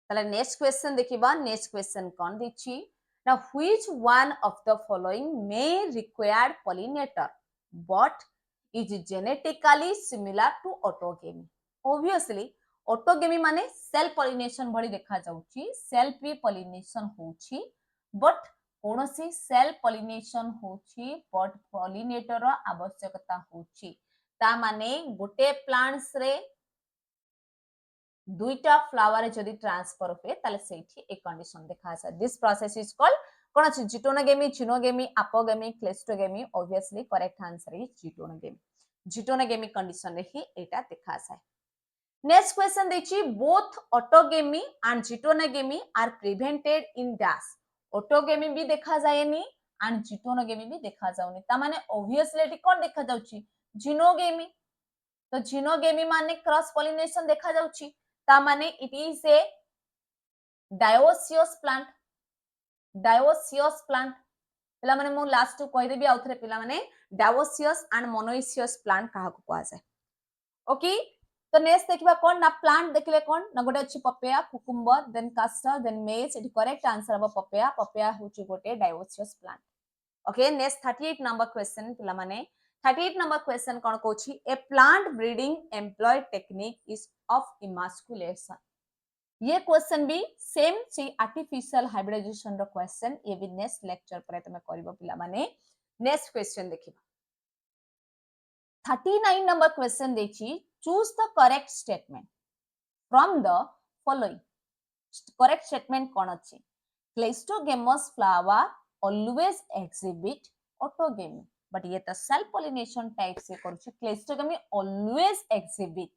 ताले नेक्स्ट क्वेश्चन देखिबा. नेक्स्ट क्वेश्चन कोन दिछि. Now, which one of the following may require pollinator but is genetically similar to autogamy? Obviously, autogamy माने सेल pollination भली देखा जाउची, सेल्फ भी pollination होची, but कोनोसी सेल pollination होची, but pollinator रो आवश्यकता होची. ता माने गोटे प्लांट्स रे दुईटा फ्लावर जदि ट्रांसफर हुए ताले सेठी एक कंडीशन देखा आसा. दिस प्रोसेस इज कॉल्ड कोन अछि geitonogamy, xenogamy, apogamy, cleistogamy. Obviously correct answer is geitonogamy. Geitonogamy condition रे ही एटा देखा आसा. नेक्स्ट क्वेश्चन देखि. Both autogamy and geitonogamy are prevented in dash. Autogamy भी देखा जायनी एंड जिटोनोगेमी भी देखा जाउनी. ता माने ऑब्वियसली एटी कोन देखा जाउची जिनोगेमी. तो जिनोगेमी माने क्रॉस पॉलिनेशन देखा जाउची. ता माने it is A dioecious plant. Dioecious plant पिला माने मु लास्ट कहि देबी आउथरे पिला माने डायोसियस एंड मोनोइसियस प्लांट काहा को कोआ जाय. ओके. तो नेक्स्ट देखिबा कोन ना प्लांट देखले कोन ना गोटे अछि papaya, cucumber, then castor, then maize. It correct answer अब पपेया. पपेया होची गोटे dioecious plant. Okay. Next 38 number question पिला माने 38 नंबर क्वेश्चन कोन कोची. A plant breeding employ technique is of emasculation. ये क्वेश्चन भी सेम सी आर्टिफिशियल हाइब्रिडाइजेशन रो क्वेश्चन. ये भी नेक्स्ट लेक्चर पर तमे करबो पिला माने. नेक्स्ट क्वेश्चन देखिबा. 39 नंबर क्वेश्चन देखि. Choose the correct statement from the following. Correct statement कोन अछि. Cleistogamous flower always exhibit autogamy. But ये तो सेल्फ पॉलिनेशन टाइप से करूची. Cleistogamy always exhibit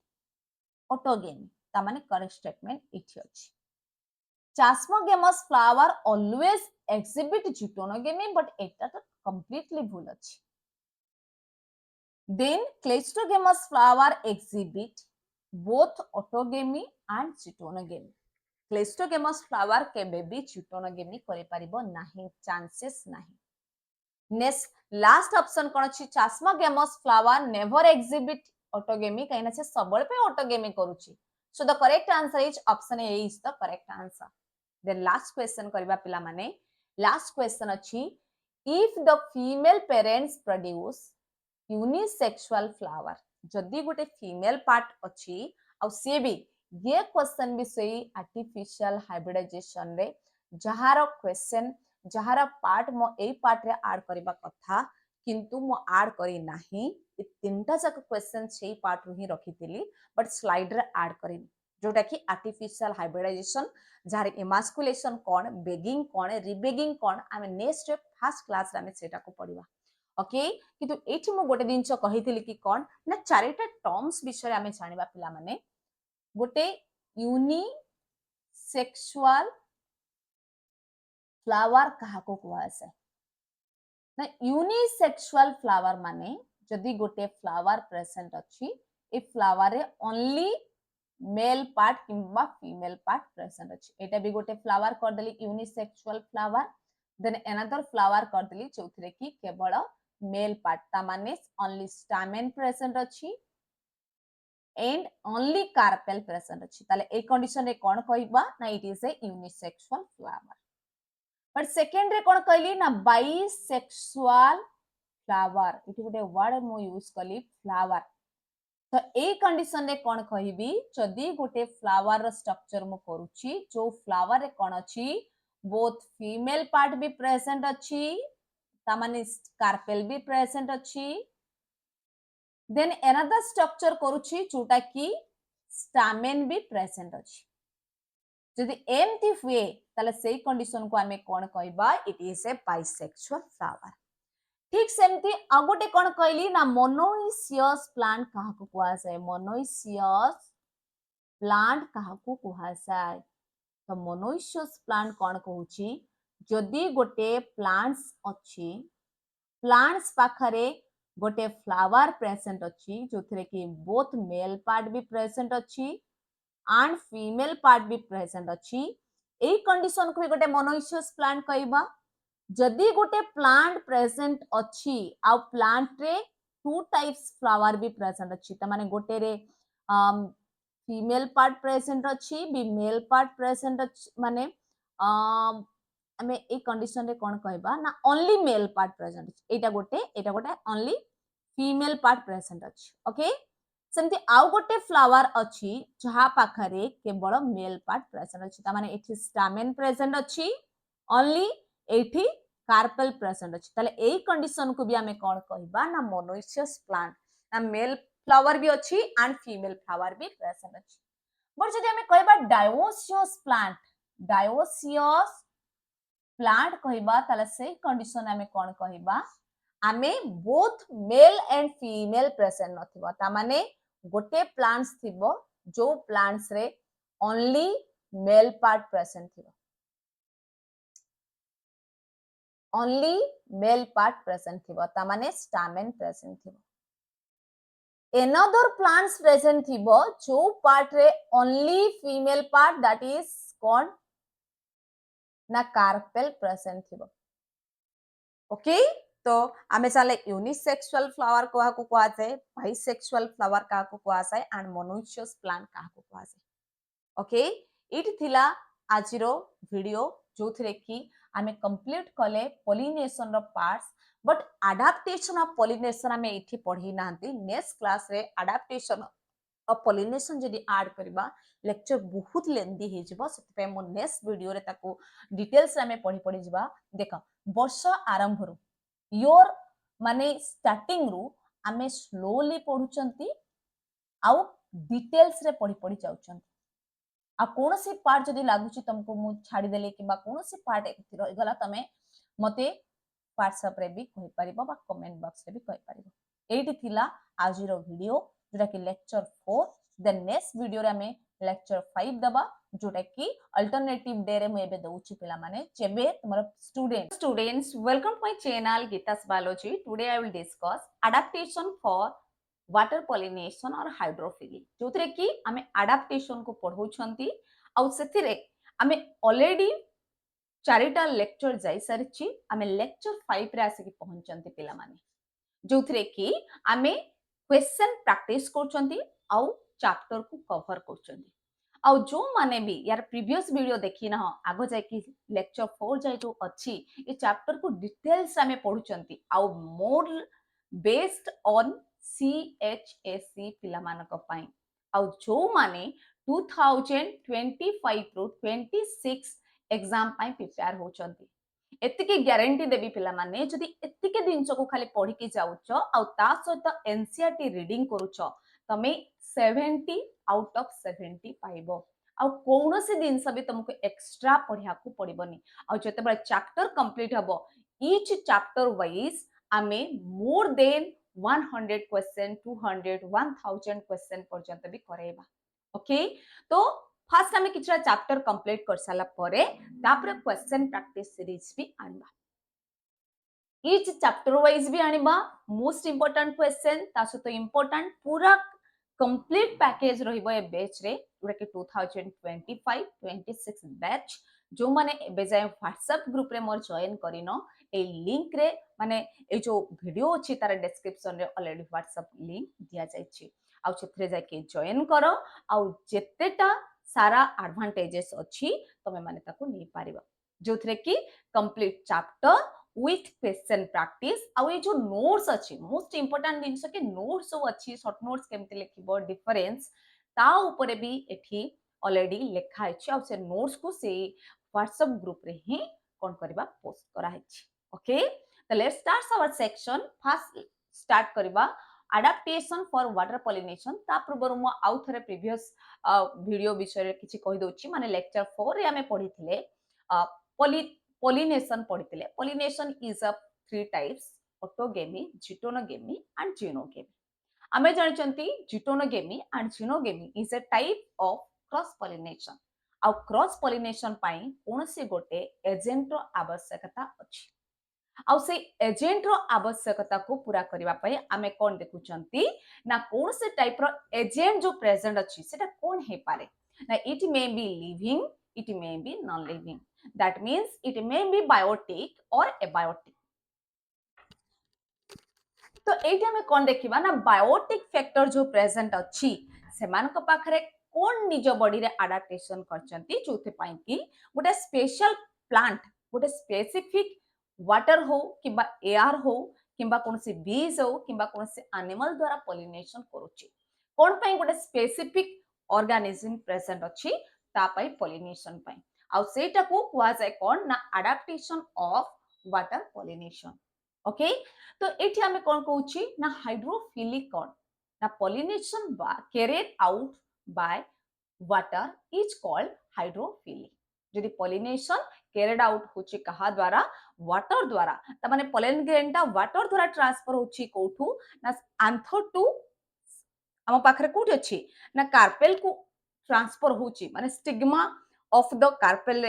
autogamy. ता माने करेक्ट स्टेटमेंट इठी अछि. Chasmogamous flower always exhibit geitonogamy. But एटा तो कंप्लीटली भूल अछि. Then Clastogemus flower exhibit both autogamy and zitonogamy. Clastogemus flower केबे भी zitonogamy करि परिबो नाही, चांसेस नाही. नेक्स्ट लास्ट ऑप्शन कोन अछि. Chasmogemus flower never exhibit autogamy काइना से सबल पे autogamy करूची. So the correct answer is option A is the correct answer. Then last question करिबा पिला माने. Last question अछि. If the female parents produce unisexual flower. जदि गोटे फीमेल पार्ट अछि आ से भी ये क्वेश्चन भी सही आर्टिफिशियल हाइब्रिडाइजेशन रे जहार क्वेश्चन जहार पार्ट मो ए पार्ट रे ऐड करबा कथा किंतु मो ऐड करी नाही. ए तीनटा जक क्वेश्चन सेही पार्ट रो ही रखितिली बट स्लाइड रे ऐड करिनी. जोटा कि आर्टिफिशियल हाइब्रिडाइजेशन जहार इमास्कुलेशन कोन, बेगिंग कोन, रिबेगिंग कोन आमे नेक्स्ट फर्स्ट क्लास रे आमे सेटा को पढिबा. ओके. किंतु एठी मो गोटे दिनच कहिथिली कि कोन ना चारिटा टर्म्स विषय आमे जानिबा पिला माने. गोटे यूनिसेक्सुअल फ्लावर कहा को कुआ से ना. यूनिसेक्सुअल फ्लावर माने जदि गोटे फ्लावर प्रेजेंट अछि ए फ्लावर रे ओनली मेल पार्ट किंबा फीमेल पार्ट प्रेजेंट अछि. एटा भी गोटे फ्लावर कर देली unisexual flower. Then another flower कर देली चौथरे की केवल मेल पार्ट. ता माने ओनली स्टामेन प्रेजेंट अछि एंड ओनली कार्पेल प्रेजेंट अछि. ताले ए कंडीशन रे कोन कहबा ना it is a unisexual flower. But second रे कोन कहली ना बाइसेक्सुअल फ्लावर. इति गोटे वर्ड मो यूज कली फ्लावर. तो ए कंडीशन रे कोन कहबी जदि गोटे फ्लावर रो स्ट्रक्चर मो करूची जो फ्लावर रे कोन अछि बोथ फीमेल पार्ट भी प्रेजेंट अछि ता माने कार्पेल भी प्रेजेंट अछि. देन अनदर स्ट्रक्चर करूची जोटा कि स्टामेन भी प्रेजेंट अछि. जदि एमती हुए ताले सेही कंडीशन को आमे कोन कहबा it is A bisexual flower. ठीक सेमती आ गोटे कोन कहली ना मोनोइसियस प्लांट कहा को कुआ जाय. मोनोइसियस प्लांट कहा को कुआ जाय. तो मोनोइसियस प्लांट कोन कहूची जदि गोटे प्लांट्स अछि प्लांट्स पाखरे गोटे फ्लावर प्रेजेंट अछि जोथरे कि बोथ मेल पार्ट भी प्रेजेंट अछि एंड फीमेल पार्ट भी प्रेजेंट अछि. एई कंडीशन को भी गोटे मोनोइशियस प्लांट कहबा जदि गोटे प्लांट प्रेजेंट अछि आ प्लांट रे टू टाइप्स फ्लावर भी प्रेजेंट अछि त माने गोटे रे फीमेल पार्ट प्रेजेंट अछि बी मेल पार्ट प्रेजेंट अछि माने आमे ए कंडीशन रे कोन कहबा ना ओनली मेल पार्ट प्रेजेंट अछि एटा गोटे ओनली फीमेल पार्ट प्रेजेंट अछि ओके सेमती आउ गोटे फ्लावर अछि जहा पाखरे केवल मेल पार्ट प्रेजेंट अछि त माने एठी स्टामेन प्रेजेंट अछि ओनली एठी कार्पेल प्रेजेंट अछि ताले एई कंडीशन को भी आमे कोन कहबा ना मोनोइशियस प्लांट ना मेल फ्लावर भी अछि एंड फीमेल फ्लावर भी प्रेजेंट अछि बट जदि आमे कहबा डायोसियस प्लांट कहबा ताले से कंडीशन आमे कोन कहबा आमे both male and female present नथिबो ता माने गोटे प्लांट्स थिबो जो प्लांट्स रे ओनली मेल पार्ट प्रेजेंट थिबो ओनली मेल पार्ट प्रेजेंट थिबो ता माने स्टामेन प्रेजेंट थिबो another plants present थिबो जो पार्ट रे only female part that is called ना कार्पेल प्रेजेंट थिबो ओके तो आमे चाले यूनिसेक्सुअल फ्लावर कहा को कहा जाए बाइसेक्सुअल फ्लावर कहा को कहा जाए एंड मोनोइशियस प्लांट कहा को कहा जाए ओके इट थिला आजिरो वीडियो जो थरे की आमे कंप्लीट कले पॉलिनेशन रो parts but adaptation of pollination आमे इठी पढी नांती नेक्स्ट क्लास रे अडाप्टेशन ऑफ पॉलिनेशन जदी ऐड करबा लेक्चर बहुत लेंदी हे जिवो सेते मो नेक्स्ट वीडियो रे ताको डिटेल्स आमे पढी पढी जिबा देखा वर्ष आरंभ रो योर माने स्टार्टिंग रू आमे स्लोली पढुचंती आउ डिटेल्स रे पढी पढी जाउचंती आ कौन सी पार्ट जदी लागुची तुमको मु छाड़ी देले कि कौन सी पार्ट रही गला तमे मते व्हाट्सएप रे भी कहि परिबो बा कमेंट बॉक्स रे भी कहि परिबो एठी थिला आजिरो वीडियो जोटा कि लेक्चर 4 देन नेक्स्ट वीडियो रे हमें लेक्चर 5 दबा जोटा कि अल्टरनेटिव डे रे मु एबे दउची पिला माने जेबे तुमर students welcome to my channel Geeta's biology today I will discuss adaptation for water pollination और हाइड्रोफिली जो थरे कि हमें अडैप्टेशन को पढौछंती आ सेथिरे हमें ऑलरेडी चारिटा लेक्चर जाई सारिची हमें लेक्चर 5 रे आसे कि पहुंचंती पिला माने जो थरे कि हमें क्वेश्चन प्रैक्टिस करछंती आ चैप्टर को कवर करछंती आ जो माने भी यार प्रीवियस वीडियो देखी ना आगो जाय कि लेक्चर 4 जाय जो अछि ए चैप्टर को डिटेल्स हमें पढुचंती आ मोर बेस्ड ऑन CHSC पिला मानक पई आ जो माने 2025 रो 26 एग्जाम पई प्रिपेयर होचंती एतिके ग्यारंटी देबी पिला माने जदी एतिके दिनस को खाली पढी के जाउचो आ ता सहित एनसीईआरटी रीडिंग करूचो तमे 70 आउट ऑफ 70 पाइबो आ कोनोसी दिन भी तुमको एक्स्ट्रा पढिया को पड़िबनी आ जते बडा चैप्टर कंप्लीट हबो ईच चैप्टर वाइज आमे मोर देन 100 क्वेश्चन 200 1000 क्वेश्चन पर्यंत भी करेबा ओके तो फर्स्ट हमें किछरा चैप्टर कंप्लीट कर साला परे तापर क्वेश्चन प्रैक्टिस सीरीज भी आनबा ईच चैप्टर वाइज भी आनिबा मोस्ट इंपोर्टेंट क्वेश्चन ता सहित इंपोर्टेंट पूरा कंप्लीट पैकेज रहिबो ए बैच रे जोटा कि 2025 26 बैच जो माने एबे जाय व्हाट्सएप ग्रुप रे मोर जॉइन करिनो ए लिंक रे माने ए जो वीडियो अछि तार डिस्क्रिप्शन रे ऑलरेडी व्हाट्सएप लिंक दिया जाय छी आ छेत्रे जाय के जॉइन करो आ जेतेटा सारा एडवांटेजेस अछि तमे माने ताको नै पारिबो जोथरे कि complete chapter with question practice आ ये जो नोट्स अछि मोस्ट इंपोर्टेंट जिंस के नोट्स सब अछि शॉर्ट नोट्स केमते लिखिबो डिफरेंस ता ऊपर भी एठी ऑलरेडी लिखा अछि आ से नोट्स को से व्हाट्सएप ग्रुप रे ही कोन करबा पोस्ट करा अछि ओके तो let's start our section first start करबा अडैप्टेशन फॉर वाटर पॉलिनेशन ता पूर्व मु आउ थरे प्रीवियस वीडियो विषय रे किछि कहि दोछि माने लेक्चर 4 रे हमें पढिथिले pollination पढ़िथिले pollination is of three types autogamy geitonogamy and xenogamy आमे जानिचंती geitonogamy and xenogamy is a type of cross pollination आ क्रॉस पॉलिनेशन पाई कोनसे गोटे एजेंट रो आवश्यकता अछि आ से एजेंट रो आवश्यकता को पूरा करबा पई आमे कोन देखुचंती ना कोनसे टाइप रो एजेंट जो प्रेजेंट अछि सेटा कोन हे पारे ना it may B living it may be non-living. That means it may be biotic or abiotic. तो एठी हमें कोन देखिबा ना बायोटिक फैक्टर जो प्रेजेंट अछि सेमानक पाखरे कोन निज बॉडी रे अडैप्टेशन करचंती जोथे पई कि गोटे स्पेशल प्लांट गोटे स्पेसिफिक वाटर हो किबा एयर हो किबा कोनसी बीज हो किबा कोनसी एनिमल द्वारा पॉलिनेशन करूची कोन पई गोटे स्पेसिफिक ऑर्गेनिज्म प्रेजेंट अछि ता पई पॉलिनेशन पई आ सेटा को कुआ जाय कोन ना adaptation of water pollination okay तो एठी हमें कोन कहूची ना हाइड्रोफिलिक कोन ना पॉलिनेशन बा carried out by water is called hydrophilic यदि पॉलिनेशन कैरिड आउट होची कहा द्वारा वाटर द्वारा त माने पोलन ग्रेन ता वाटर द्वारा ट्रांसफर होची कोठू ना आंथर टू हम पाखरे कोठी अछि ना कार्पेल को ट्रांसफर होची माने stigma of the carpel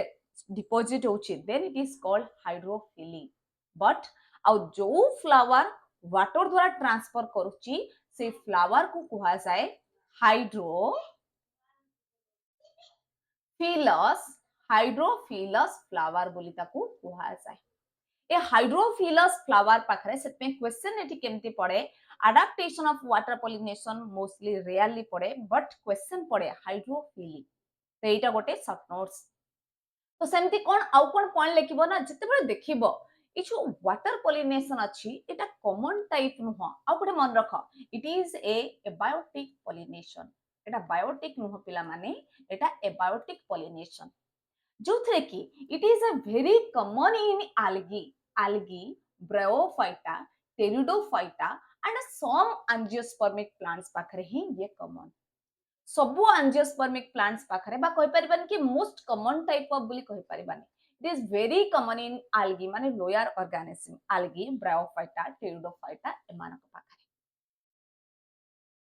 deposit होची then it is called hydrophilic but आ जो फ्लावर वाटर द्वारा ट्रांसफर करूची से फ्लावर को कहा जाए हाइड्रोफिलस हाइड्रोफिलस फ्लावर बोली ताकू कहा जाए ए हाइड्रोफिलस फ्लावर पाखरे सेतमे क्वेश्चन एठी केमती पड़े adaptation of water pollination mostly rarely पड़े बट क्वेश्चन पड़े हाइड्रोफिलिक तो एटा गोटे शॉर्ट नोट्स तो सेमती कोन आउ कोन पॉइंट लिखिबो ना जते बेले देखिबो ए जो वाटर पॉलिनेशन अछि एटा कॉमन टाइप नुह आ गोटे मन रख it is A abiotic pollination Etah biotic नुह पिला माने एटा एबायोटिक पॉलिनेशन जोथरे कि it is a very common in algae bryophyta pteridophyta and some angiospermic plants पाखरे ही ये कॉमन सबु एंजियोस्पर्मिक प्लांट्स पाखरे बा कहि परिबन कि मोस्ट कॉमन टाइप ऑफ बोली कहि परिबानी it is very common in algae माने lower organism algae bryophyta pteridophyta एमानक पाखरे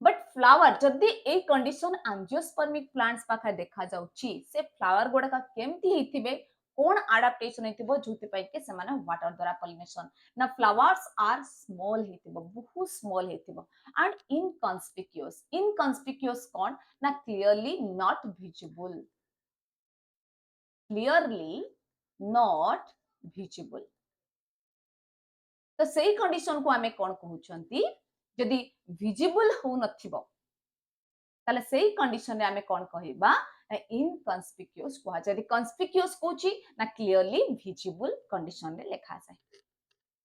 बट फ्लावर जदी ए कंडीशन एंजियोस्पर्मिक प्लांट्स पाखरे देखा जाउची से फ्लावर गोडा का केमती हिथिबे कोन अडैप्टेशन हिथिबो जोति पई के से माने वाटर द्वारा पॉलिनेशन ना फ्लावर्स आर स्मॉल हिथिबो बहुत स्मॉल हिथिबो and inconspicuous कोन ना clearly not visible तो सेही कंडीशन को हमें कोन कहउचंती जदी विजिबल हो नथिबो ताले सेही कंडीशन रे हमें कोन कहिबा इनकन्स्पिक्यूअस को जदी कन्स्पिक्यूअस कोची ना क्लियरली विजिबल कंडीशन रे लिखा जाय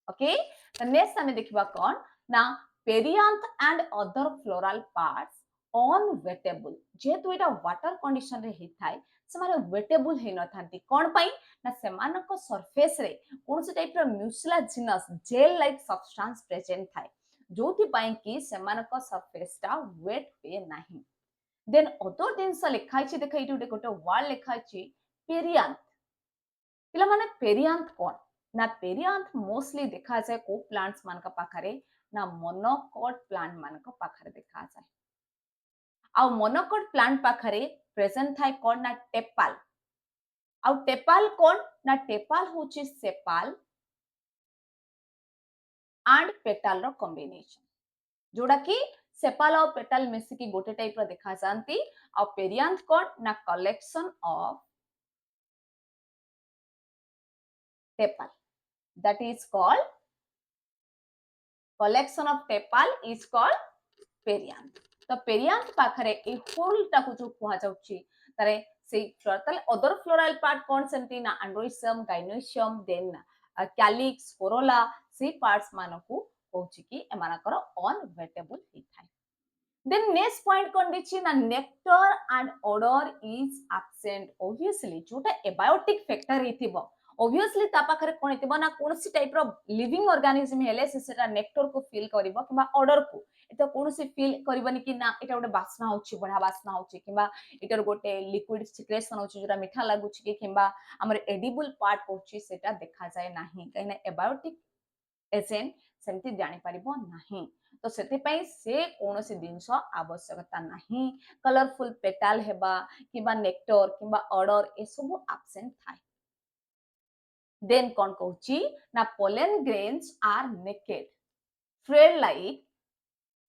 ओके तो नेक्स्ट हमें देखिबा कोन ना perianth and other floral parts on wettable जेतु एटा वाटर कंडीशन रे हिथाय से माने वेटेबल हे न थांती कोन पई ना सेमानक सरफेस रे कोनसे टाइप रो म्यूसिलाजिनस जेल लाइक सब्सटेंस प्रेजेंट थाय जोथि पई कि सेमानक सरफेस टा वेट पे नाही देन अदर जिनस लिखाई छी देखा इटु गोटे वर्ड लिखाई छी पेरियांथ पिला माने पेरियांथ कोन ना पेरियांथ मोस्टली देखा जाए को प्लांट्स मान का पाखरे ना मोनोकोट प्लांट मान का पाखरे देखा जाए आ मोनोकोट प्लांट पाखरे प्रेजेंट थाय कोन ना टेपाल आ टेपाल कोन ना टेपाल होची सेपाल एंड पेटाल रो कॉम्बिनेशन जोड़ा कि सेपाल और पेटाल मिसी की गोटे टाइप रो देखा जानती आ पेरियांथ कोन ना collection of tepal that is called collection of tepal is called perianth तो पेरियांथ पाखरे ए होल टाकु जो कुहा जाउची तारे से फ्लोरल अदर फ्लोरल पार्ट कोन सेंटी ना एंड्रोइसम गाइनोसियम देन कैलिक्स कोरोला से पार्ट्स मानकु कहउची कि एमानकर अनवेटेबल हिथाय then next point कोन दिछि ना nectar and odor is absent obviously जोटा एबायोटिक फैक्टर हिथिबो obviously ता पाखरे कोन हिथिबो ना कोनसी टाइप रो लिविंग ऑर्गेनिज्म हेले से सेटा नेक्टर को फील करिवो किबा ऑडर को एतो कोनसी फील करिवनी कि ना एटा गोटे बासना होछि बढा बासना होछि किबा एटर गोटे लिक्विड सिक्रेशन होछि जोरा मिठा लागुछि कि किबा हमर एडिबल पार्ट होछि सेटा देखा जाय नाही कहिना एबायोटिक एजेंट सेमती जानि परिबो नाही तो सेते पई से कोनोसी जिंस आवश्यकता नाही कलरफुल पेटाल हेबा किबा नेक्टर किबा ऑडर ए सब एब्सेंट थाय देन कोन कहउची ना pollen grains are naked thread like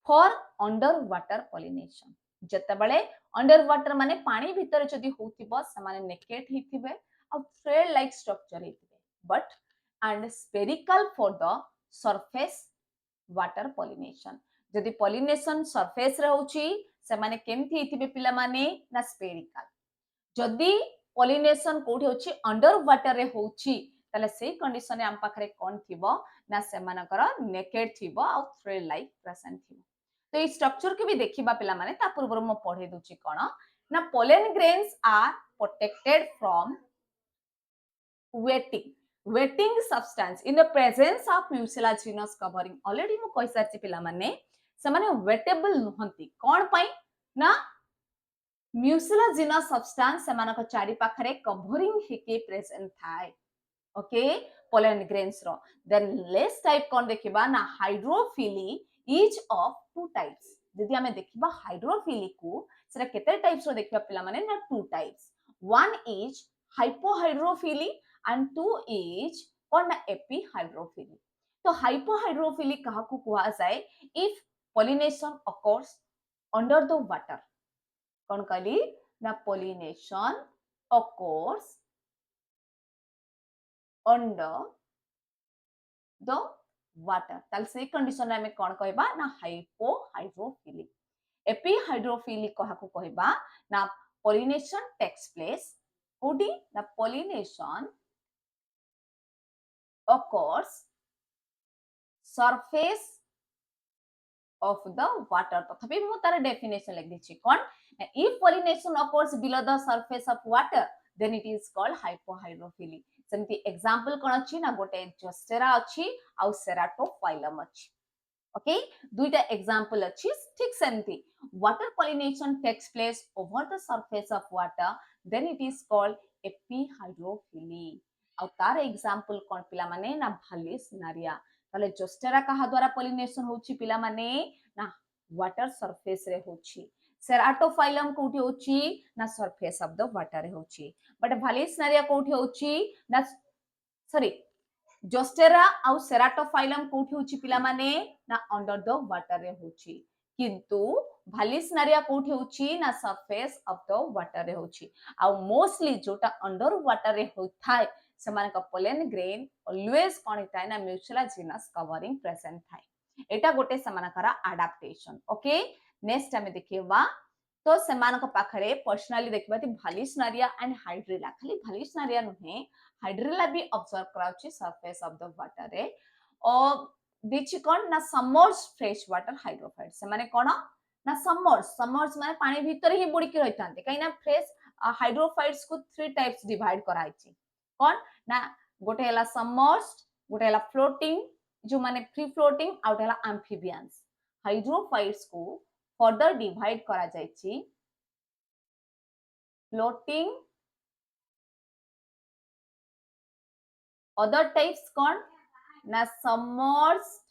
for underwater pollination जते बळे अंडर वाटर माने पानी भितर जदी होतिबो से माने नेकेड हिथिबे और थ्रेड लाइक स्ट्रक्चर हिथिबे but and spherical for the surface water pollination जदी पॉलिनेशन सरफेस रे होची से माने केमथि हिथिबे पिला माने ना स्पेरिकल जदी पॉलिनेशन कोठी होची अंडर वाटर रे होची ताले से कंडीशन रे हम पाखरे कोन थिबो ना से मानकर नेकेड थिबो आ थ्रेड लाइक प्रेजेंट थिबो तो ये स्ट्रक्चर के भी देखिबा पिला माने ता पूर्व म पढे दोची कोन ना pollen grains are protected from wetting wetting substance in the presence of mucilaginous covering already मु कहि सारची पिला माने से माने वेटेबल नहंती कोन पई ना mucilaginous substance से मानक चारि पाखरे कवरिंग हेके प्रेजेंट थाए ओके पोलन ग्रेन्स रो देन लेस टाइप कोन देखिबा ना hydrophily each of two types जदि हमें देखिबा हाइड्रोफिली को सेटा केते टाइप्स रो देखिबा पिला माने ना two types one is hypohydrophily and two is कोन ना एपिहाइड्रोफिली तो हाइपोहाइड्रोफिली कहा को कुआ जाए if pollination occurs under the water कौन कहली ना pollination occurs under the water ताल से कंडीशन रे हमें कौन कहबा ना हाइपोहाइड्रोफिली एपिहाइड्रोफिली कहा को कहबा ना pollination takes place कोडी ना pollination occurs surface of the water तथापि मु तार डेफिनेशन लिख दिछि कोन if pollination occurs below the surface of water then it is called hypohydrophily सेमती एग्जांपल कोन अछि ना गोटे जोस्टेरा अछि आ सेराटोफाइलम अछि ओके दुईटा एग्जांपल अछि ठीक सेमती water pollination takes place over the surface of water then it is called epihydrophily आ तार एग्जांपल कोन पिला माने ना भालिस नारिया ताले जोस्टेरा कहा द्वारा पॉलिनेशन होची पिला माने ना वाटर सरफेस रे होची सेराटोफाइलम कोठी होची ना सरफेस ऑफ द वाटर रे होची बट भालिसनारिया कोठी होची ना सॉरी जोस्टेरा आउ सेराटोफाइलम कोठी होची पिला माने ना अंडर द वाटर रे होची किंतु भालिसनारिया कोठी होची ना सरफेस ऑफ द वाटर रे होची आउ मोस्टली जोटा अंडर वाटर रे होथाय समान का पोलन ग्रेन ऑलवेज कोन हिताय ना म्यूचुअलाजिनस कवरिंग प्रेजेंट थाय एटा गोटे समानकर अडाप्टेशन ओके नेक्स्ट हमें देखिबा तो समान को पाखरे पर्सनली देखबाती भालिसनारिया एंड हाइड्रिला खाली भालिसनारिया नुहे हाइड्रिला भी ऑब्जर्व कराउची सरफेस ऑफ द वाटर रे और दिछि कोन ना सबमर्ज फ्रेश वाटर हाइड्रोफाइट से माने कोन ना सबमर्ज माने पानी भीतर ही बुड़ी के रहितांते काइना फ्रेश हाइड्रोफाइट्स को थ्री टाइप्स डिवाइड कराइछि कोन ना गोटे हला सबमर्ज्ड गोटे हला फ्लोटिंग जो माने फ्री फ्लोटिंग आउट हला एम्फिबियंस हाइड्रोफाइट्स को फर्दर डिवाइड करा जायछि फ्लोटिंग अदर टाइप्स कोन ना सबमर्ज्ड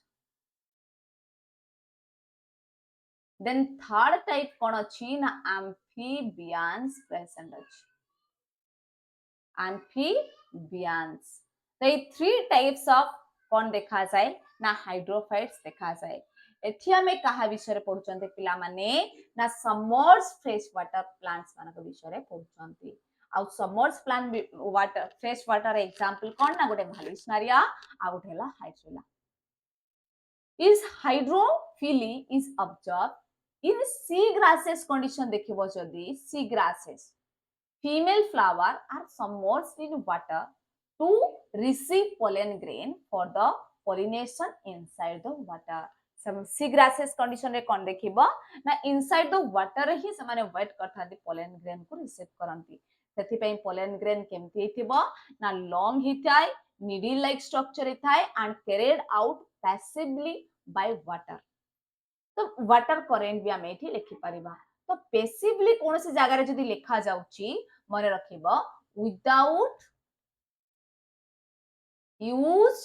देन थर्ड टाइप कोन अछि ना एम्फिबियंस प्रेजेंट अछि एम्फिबियंस तो ये थ्री टाइप्स ऑफ कौन देखा जाए ना हाइड्रोफाइट्स देखा जाए एथि हमें कहा विषय पढुचंते पिला माने ना सबमर्ज फ्रेश वाटर प्लांट्स मानक विषय पढुचंती आउ submerge plant water fresh water example कौन ना गोटे भालिसनारिया आ गोटे हला hydrilla is hydrophily is observed in sea grasses condition देखिबो जदी sea grasses female flower are submerged in water to receive pollen grain for the pollination inside the water some sea grasses condition रे कोन देखिबो ना inside the water ही से माने wait करथांती pollen grain को receive करंती सेति पई pollen grain केमति हिथिबो ना long हिथाय needle like structure हिथाय and carried out passively by water तो वाटर करेंट भी आमे एठी लिखि परिबा तो पैसिवली कोन से जगह रे जदी लिखा जाउची मने रखिबो विदाउट यूज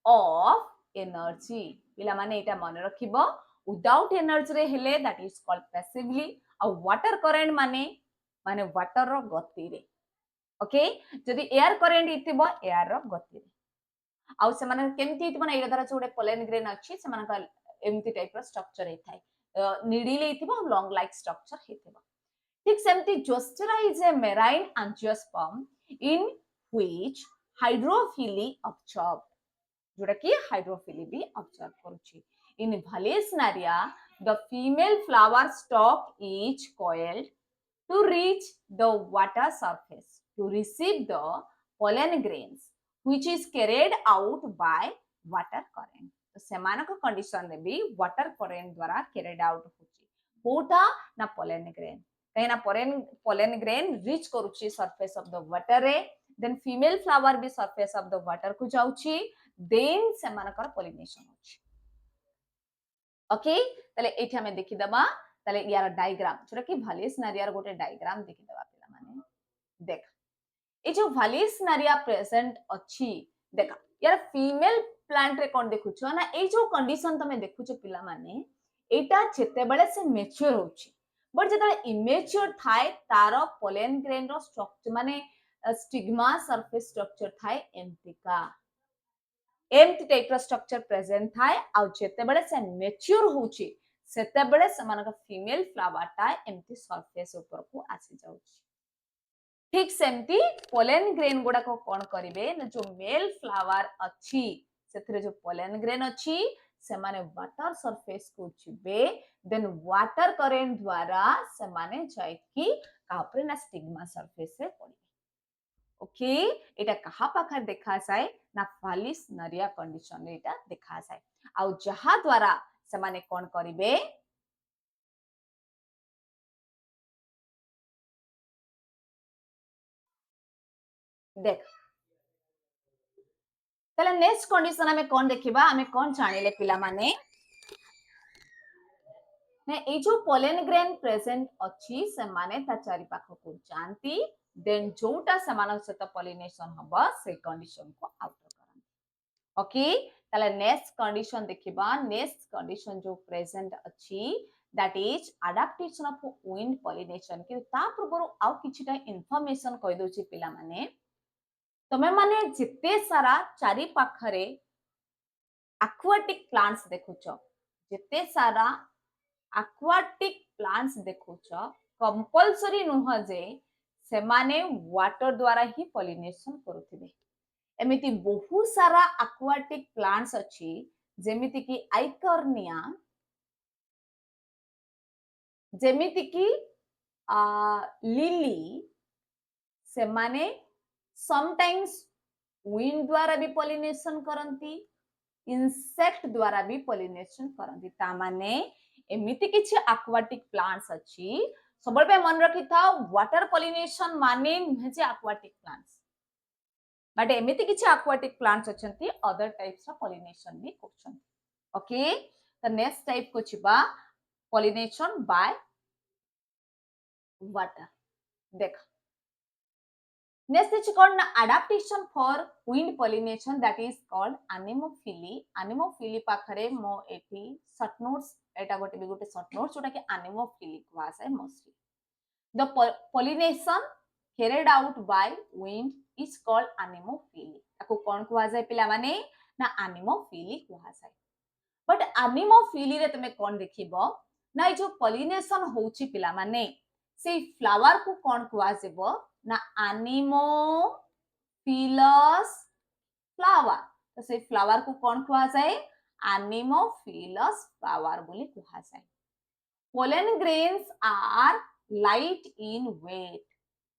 ऑफ एनर्जी पिला माने एटा मने रखिबो विदाउट एनर्जी रे हेले दैट इज कॉल्ड पैसिवली आ वाटर करेंट माने माने वाटर रो गति रे ओके जदी एयर करेंट इथिबो एयर रो गति रे आ से माने केमति इथिबो ना एटा धरा जोडे पोलन ग्रेन अछि से माने का एमती टाइप रो स्ट्रक्चर हेथाय नीडिल हेथिबो लॉन्ग लाइक स्ट्रक्चर हेथिबो ठीक सेमती Zostera is a marine angiosperm in which hydrophily observe, जोटा कि हाइड्रोफिली भी ऑब्जर्व करूची। इन Vallisneria the female flower stalk is coiled to reach the water surface to receive the pollen grains which is carried out by water current। तो सेमानक condition रे भी water current द्वारा carried out होची कोटा ना pollen grain, कहीं ना pollen grain reach करूची surface of the water रे, देन फीमेल फ्लावर भी सरफेस ऑफ द वाटर को जाउची, देन सेमानकर पॉलिनेशन होची। ओके तले एठी हमें देखि दबा तले यार डायग्राम जोटा कि Vallisneria गोटे डायग्राम देखि दबा पिला माने देख ए जो Vallisneria प्रेजेंट अछि देखा यार फीमेल प्लांट रे कोन देखुछो ना ए जो कंडीशन तमे देखुछो पिला माने एटा जेते बेले से मैच्योर होछि बट जेते इमेच्योर थाए तारो पोलेन ग्रेन रो स्ट्रक्चर माने स्टिग्मा सरफेस स्ट्रक्चर थाए एम्तिका एम्ति टाइप स्ट्रक्चर प्रेजेंट थाए आ जेते बेले से मैच्योर होछि सेते बेले समानक फीमेल फ्लावर ता एम्ति सरफेस ऊपर को आसी जाउछि। ठीक सेमती पोलेन ग्रेन गुडा को कोन करिवे न जो मेल फ्लावर अछि सेथरे जो पोलेन ग्रेन अछि से माने वाटर सरफेस को छिबे, देन वाटर करेंट द्वारा से माने जाय कि कापरे ना स्टिग्मा सरफेस रे पड़िबे। ओके एटा कहा पाखर देखा जाए ना Vallisneria कंडीशन रे एटा देखा जाए आ जहा द्वारा से माने कोन करिवे देख तले नेक्स्ट कंडीशन हमें कोन देखिबा हमें कोन जानिले पिला माने ने ए जो पोलेन ग्रेन प्रेजेंट अछि से माने ता चारि पाख को जानती देन जोटा समान सहित पॉलिनेशन हबा से कंडीशन को आउट करन। ओके ताले नेक्स्ट कंडीशन देखिबा नेक्स्ट कंडीशन जो प्रेजेंट अछि that is adaptation of wind pollination कि ता पूर्व आउ किछिटा इंफॉर्मेशन कहि दोछि पिला माने तमे माने जिते सारा चारि पाखरे एक्वाटिक प्लांट्स देखुछो जिते सारा aquatic plants देखुछ कंपलसरी नुह जे से माने वाटर द्वारा ही पॉलिनेशन करूथिबे एमिति बहुत सारा aquatic plants अछि जेमिति कि आइकर्निया जेमिति कि लिली से माने समटाइम्स विंड द्वारा भी पॉलिनेशन करंती इंसेक्ट द्वारा भी पॉलिनेशन करंती ता माने एमिति किछि एक्वाटिक प्लांट्स अछि सबल पे मन रखि था वाटर पॉलिनेशन माने नहे जे एक्वाटिक प्लांट्स बट एमिति किछि एक्वाटिक प्लांट्स अछंती अदर टाइप्स ऑफ पॉलिनेशन भी करछंती। ओके द नेक्स्ट टाइप को छिबा पॉलिनेशन बाय वाटर देख next is called adaptation for wind pollination that is called anemophily anemophily पाखरे मो एठी शॉर्ट नोट्स एटा गोटे भी गोटे शॉर्ट नोट्स जोटा कि anemophily क्वास है mostly the pollination carried out by wind is called anemophily ताको कोन क्वा जाय पिला माने ना anemophily क्वा जाय बट anemophily रे तमे कोन देखिबो ना जो pollination होउची पिला माने से फ्लावर को कोन क्वा जेबो ना एनिमोफिलस फ्लावर तो से फ्लावर को कोन कुआ जाए एनिमोफिलस फ्लावर बोली कुआ जाए। Pollen grains are light in weight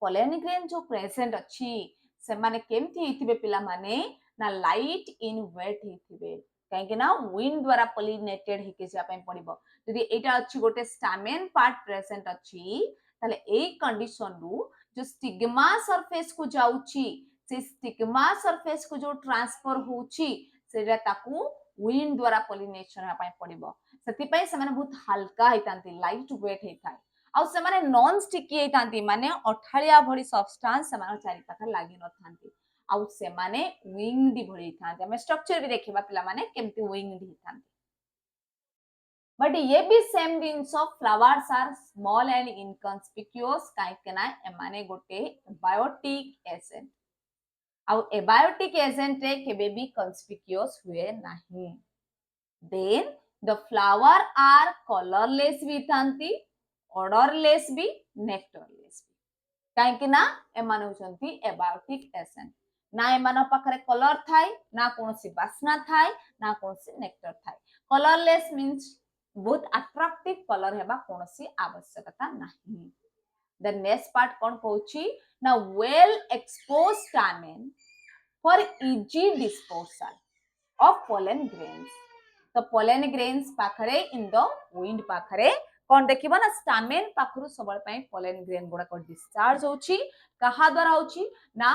pollen grain जो प्रेजेंट अछि से माने केमथि हिथिबे पिला माने ना लाइट इन वेट हिथिबे काहे ना विंड द्वारा पॉलिनेटेड हिके जा पय पड़िबो यदि एटा अछि गोटे स्टैमेन पार्ट प्रेजेंट अछि ताले ए कंडीशन रु जो स्टिग्मा सरफेस को जाउची से स्टिग्मा सरफेस को जो ट्रांसफर होउची सेरा ताकू विंड द्वारा पॉलिनेशन हा पय पड़िबो सति पय से माने बहुत हल्का हेतांती लाइट वेट हेताय आ से माने नॉन स्टिकी हेतांती माने अठालिया भली सब्सटेंस से माने चारि पाखा लागि न थांती आ से माने विंगडी भली थांती हम स्ट्रक्चर भी देखिबा पिला माने केमती विंगडी थांती बट ये भी सेम जिंस of flowers are small and inconspicuous काइकना एमाने गोटे बायोटिक एजेंट आ एबायोटिक एजेंट रे केबे भी कन्स्पिक्यूअस हुए नाही then the flower are colourless भी थांती ऑर्डरलेस भी नेक्टरलेस भी कहीं ना एमान होचंती एबायोटिक एसेंट ना एमान पाखरे कलर थाए ना कोनोसी बास्ना थाए ना कोनोसी नेक्टर थाए कलरलेस मींस बहुत अट्रैक्टिव कलर हेबा कोनोसी आवश्यकता नहीं द नेक्स्ट पार्ट कोन कहूची ना well expose stamen for easy disposal of pollen grains तो pollen grains पाखरे इन द wind पाखरे कौन देखिबो ना stamen पाखरु सबल पई pollen grain गुडा को डिस्चार्ज होची कहा द्वारा होची ना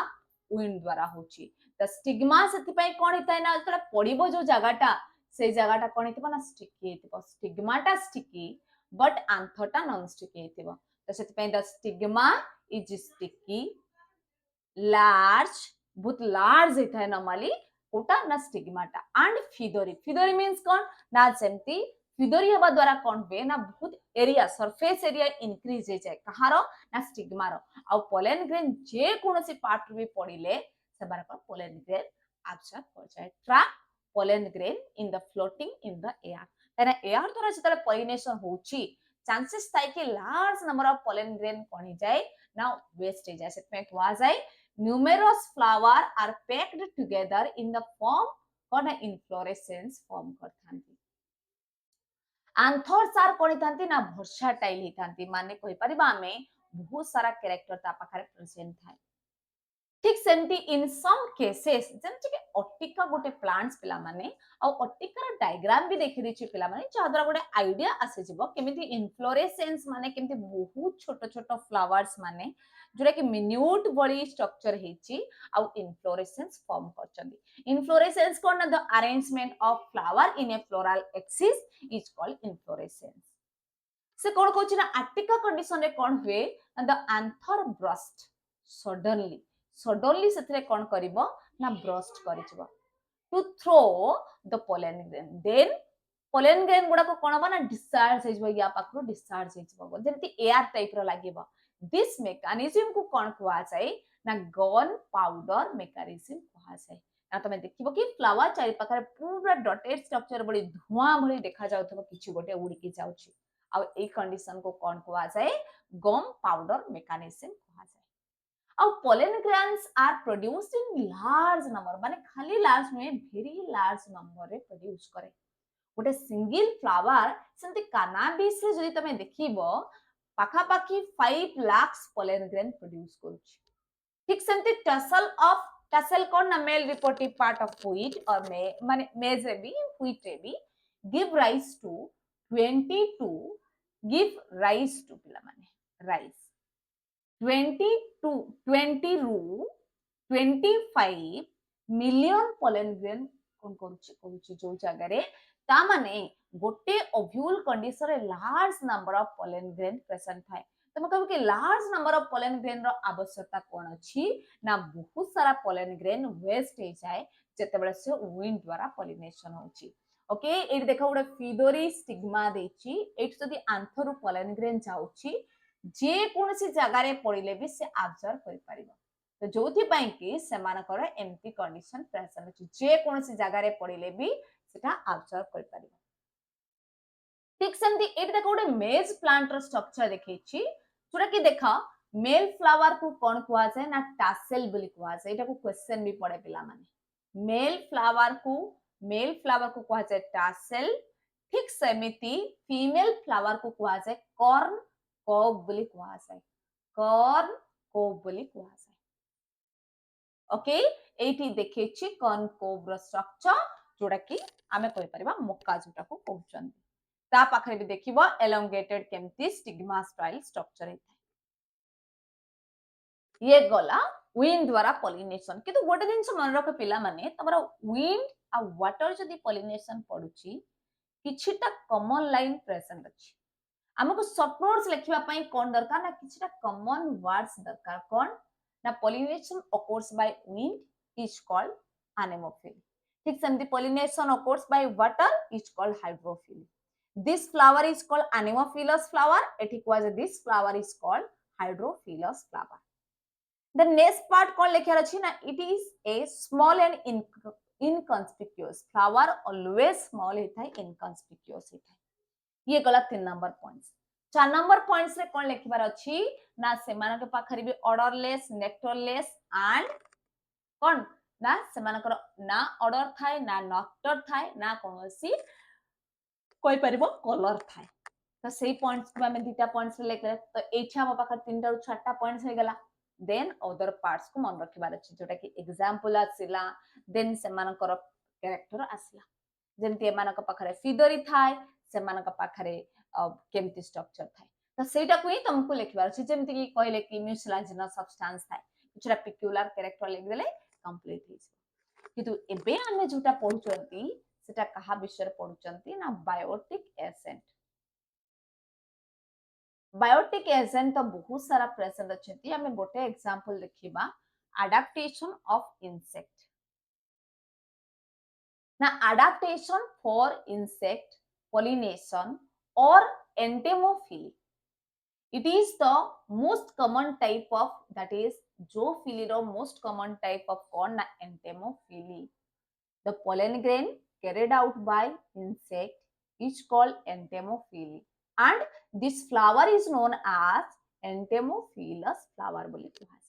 wind द्वारा होची द स्टिग्मा सेति पई कोन हिताय ना तला पडिबो जो जगाटा से जगाटा कोन हितबो ना स्टिकी हितबो स्टिग्माटा स्टिकी बट आंथरटा नॉन स्टिकी हितबो तो सेति पई the stigma is sticky large बहुत लार्ज होता है नॉर्मली कोटा ना स्टिग्माटा एंड फिदोरी फिदोरी मींस कौन ना सेमती फिदोरी हवा द्वारा कौन हुए ना बहुत एरिया सरफेस एरिया इंक्रीज हो जाए कहारो ना स्टिग्मा रो आ पोलन ग्रेन जे कोनोसी पार्ट रे पड़िले सेबार को पोलन ग्रेन एब्सॉर्ब हो जाए trap pollen grain in the floating in the air तेना एयर द्वारा जतले पॉलिनेशन होची चांसेस थाई कि large number of pollen grain कोनी जाए ना वेस्ट हो जाए सेतमे कवा जाए numerous flowers are packed together in the form or an inflorescence form करथांती आंथर्स आर कोनिथांती ना वर्साटाइल हिथांती माने कहि परिबा हमें बहुत सारा कैरेक्टर ता पाखरे प्रेजेंट थाए ठीक सेमती इन सम केसेस जेमति के ऑटिका गोटे प्लांट्स पिला माने आ ऑटिकार डायग्राम भी देखि दिछि पिला माने जादरा गोटे आईडिया आसे जिवो केमिति इन्फ्लोरेसेंस माने केमिति बहुत छोट छोट फ्लावर्स माने जोरा कि मिन्यूट बड़ी स्ट्रक्चर हेची आ इन्फ्लोरेसेंस फॉर्म करचंदी इन्फ्लोरेसेंस कोन the arrangement of flower in a floral axis is called inflorescence से कोन कहछि ना आर्टिका कंडीशन रे कोन हुए द एंथर ब्रस्ट सडनली से कौन करिवो ना ब्रस्ट करिवो to throw the pollen grain then pollen grain गुडा को कोन बना डिस्चार्ज हेजबो या पाखरो डिस्चार्ज हेजबो जेंति एयर टाइप रो लागिवो दिस मेकानिज्म को कोन कुआ जाय ना गन पाउडर मेकानिज्म कुआ जाय ना तमे देखिबो कि फ्लावर चारि पाखरे पूरा डॉटेड स्ट्रक्चर बड़ी धुआं भली देखा जाउथबो किछि गोटे उड़ी के जाउछि आ ए कंडीशन को कोन कुआ जाय गम पाउडर मेकानिज्म कुआ जाय और pollen grains are produced in large number माने खाली large में very large number रे produce करे गोटे सिंगल फ्लावर सेंति cannabis रे जदि तमे देखिबो पाखा पाखी 5 lakhs pollen grain produce करूची ठीक सेंति tassel कोन ना मेल रिपोर्टिव पार्ट ऑफ wheat और माने maize रे भी wheat रे भी give rise to 22 पिला माने rice 20 रू 25 मिलियन पोलन ग्रेन कोन करूची जो जगह रे ता माने गोटे ओव्यूल कंडीशन रे large number of pollen grain present थाए तमे कहबो कि large number of pollen grain रो आवश्यकता कोन अछि ना बहुत सारा पोलन ग्रेन वेस्ट हे जाय जेतेबेले से विंड द्वारा पॉलिनेशन होची ओके एट देखो गोटे फिदोरी स्टिग्मा देची एट जदी आंथरु पोलन ग्रेन जाउची जे कोनसी जगह रे पड़िले भी से ऑब्जर्व करि परिबो तो जोथि पई कि सेमानकर एमपी कंडीशन प्रेजेंट अछि जे कोनसी जगह रे पड़िले भी सेटा ऑब्जर्व करि परिबो ठीक सेमती एट देखो गोटे मेज प्लांट रो स्ट्रक्चर देखैछि जोरा कि देखा मेल फ्लावर को कोन कुआ जाय ना टासेल बोली कुआ जाय एटा को क्वेश्चन भी पड़े पिला माने मेल फ्लावर को कुआ जाय टासेल ठीक सेमिति फीमेल फ्लावर को कुआ जाय कॉर्न कोब बोली कुआ जाय कॉर्न कोब बोली कुआ जाय ओके एठी देखैछि कॉर्न कोब रो स्ट्रक्चर जोडा कि आमे कहि परिबा मक्का जोटा को कहउछन ता पाखरे भी देखिबो एलोंगेटेड केमती स्टिग्मा स्टाइल स्ट्रक्चर हेता ये गला विंड द्वारा पॉलिनेशन किंतु गोटे दिन मन रख पिला माने तमरा विंड आ वाटर जदी पॉलिनेशन पडुची किछिटा कॉमन लाइन प्रेजेंट अछि हमको शॉर्ट नोट्स लिखिबा पई कोन दरकार ना किछिटा कॉमन वर्ड्स दरकार कोन ना pollination occurs by wind is called anemophily ठीक सेमती pollination occurs by water is called hydrophily this flower is called anemophilous flower एठी कुआ जे this flower is called hydrophilous flower the next part कोन लिखिया अछि ना it is a small and inconspicuous flower always small हेता inconspicuous हेता ये गला 3 number points चार नंबर पॉइंट्स रे कोन लिखिबार अछि ना सेमानक पाखरे भी ऑर्डरलेस नेक्टरलेस एंड कोन ना सेमानकर ना ऑर्डर थाए ना नेक्टर थाए ना कोनोसी कोइ परिबो कलर थाए तो सेही पॉइंट्स को हमें दुटा पॉइंट्स लेके तो एठी हम पाखर तीनटा रु चारटा पॉइंट्स हे गला देन अदर पार्ट्स को मन रखिबार अछि जोटा कि एग्जांपल आसिला देन सेमानकर कैरेक्टर आसिला जेमति एमानक पाखरे फिदरी थाए सेमानक पाखरे केमति स्ट्रक्चर थाए तो सेटा को ही तुमको लिखबार अछि जेमति कि कहले कि म्यूसिलाजिनस सब्सटेंस थाए कुछरा पिक्युलर कैरेक्टर लिख देले कंप्लीट हे किंतु एबे हमें जोटा पढुचंती सेटा कहा विषय पढुचंती ना बायोटिक एजेंट बायोटिक एजेंट तो बहुत सारा प्रेजेंट अछि हमें गोटे एग्जांपल देखिबा adaptation of insect now adaptation for insect pollination or entomophily it is the most common type of that is zoophily ro most common type of corn na entomophily the pollen grain carried out by insect is called entomophily and this flower is known as entomophilous flower बोली कुहाଯାଏ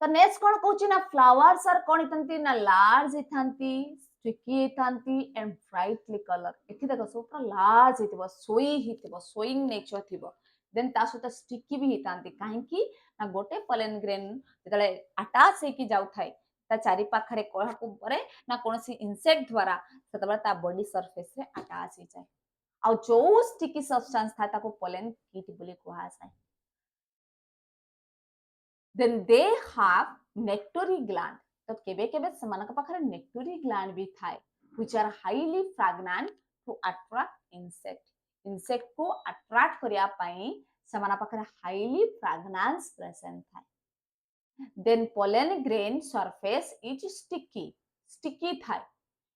तो next कोन कहूची ना flowers are कोन इथंती ना large इथंती sticky इथंती and brightly colour एठी देखो सो पूरा लार्ज हितबो सोई हितबो सोइंग नेचर थिबो देन ता सहित स्टिकी भी हितांती काहे कि ना गोटे पोलन ग्रेन जेतले अटैच हे कि जाउ थाए ता चारि पाखरे कोहा को परे ना कोनसी इंसेक्ट द्वारा सेतबे ता बॉडी सरफेस रे अटैच हे जाय आ जो स्टिकी सब्सटेंस था ताको पोलन कीट बोली कुहा जाय then they have nectary gland तो केबे केबे सेमानक पाखरे nectary gland भी थाए which are highly fragrant to attract insect को attract करिया पई सेमाना पाखरे highly fragrance present थाए then pollen grain surface is sticky थाए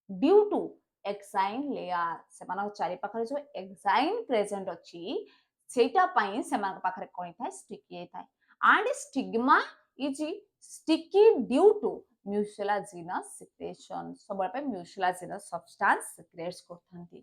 due to exine layer सेमानक चारि पाखरे जो exine present अछि सेटा पई सेमानक पाखरे कोइ थाए sticky थाए and stigma is sticky due to mucilaginous secretion सबले पे mucilaginous substance secretes करथंती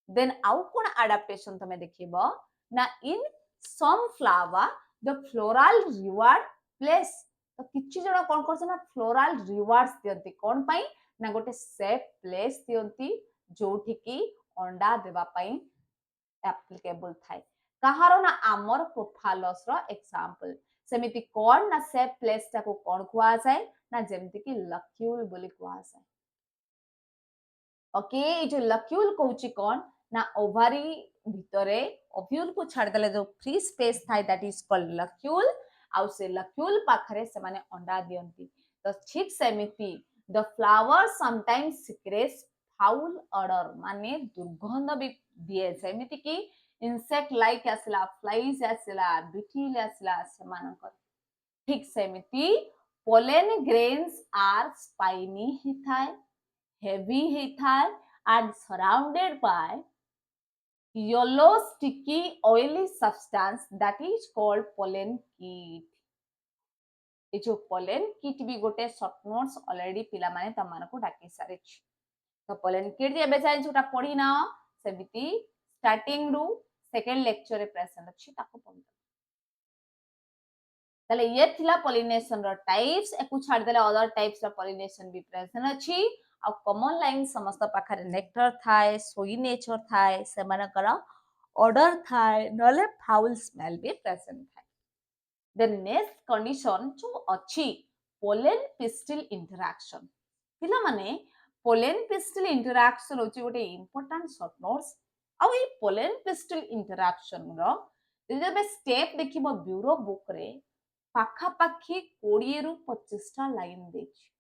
then आउ कोन adaptation तमे देखिबो ना in some flower the floral reward plays तो किछि जण कोन करछ ना floral rewards दियंती कोन पई ना गोटे सेफ प्लेस दियंती जोठी की अंडा देबा पई एप्लीकेबल थाए कहारो ना आमर प्रोफालस रो एग्जांपल सेमिति कोन ना सेफ प्लेस ताको कोन कुआ जाय ना जेमति कि लक्यूल बोली कुआ जाय ओके ए जो लक्यूल कहउची कोन ना ओवारी भितरे ओव्यूल को छाड़ देले जो फ्री स्पेस थाए दैट इज कॉल्ड लक्यूल आउ से लक्यूल पाखरे से माने अंडा दियंती तो ठीक सेमिति the flower sometimes secrets foul odour माने दुर्गंध भी दिए सेमिति कि इंसेक्ट लाइक आसला फ्लाइज आसला बिटिल आसला सेमानकर ठीक सेमिति पोलेन ग्रेन्स आर स्पाइनी हिथाय हेवी हिथाय and surrounded by yellow sticky oily substance that is called pollen kit ए जो pollen kit भी गोटे शॉर्ट नोट्स ऑलरेडी पिला माने तमान को डाकी सारे तो pollen kit जे बेचाइ जोटा पढी ना सेमिति स्टार्टिंग रु सेकंड लेक्चर रे प्रेजेंट अछि ताको पढी तले ये थिला पॉलिनेशन रो टाइप्स एकु छाड़ देले अदर टाइप्स रो पॉलिनेशन भी प्रेजेंट अछि आ कॉमन लाइन समस्त पाखरे नेक्टर थाए सोई नेचर थाए सेमानकर ऑर्डर थाए नले फाउल स्मेल भी प्रेजेंट थाए द नेक्स्ट कंडीशन जो अछि पोलन पिस्टिल इंटरैक्शन पिला माने पोलन पिस्टिल इंटरैक्शन होची गोटे इंपोर्टेंट शॉर्ट नोट्स आ ए पोलन पिस्टिल इंटरैक्शन रो जब स्टेप देखिबो ब्यूरो बुक रे पाखा पाखी 20 रु 25 टा लाइन देछि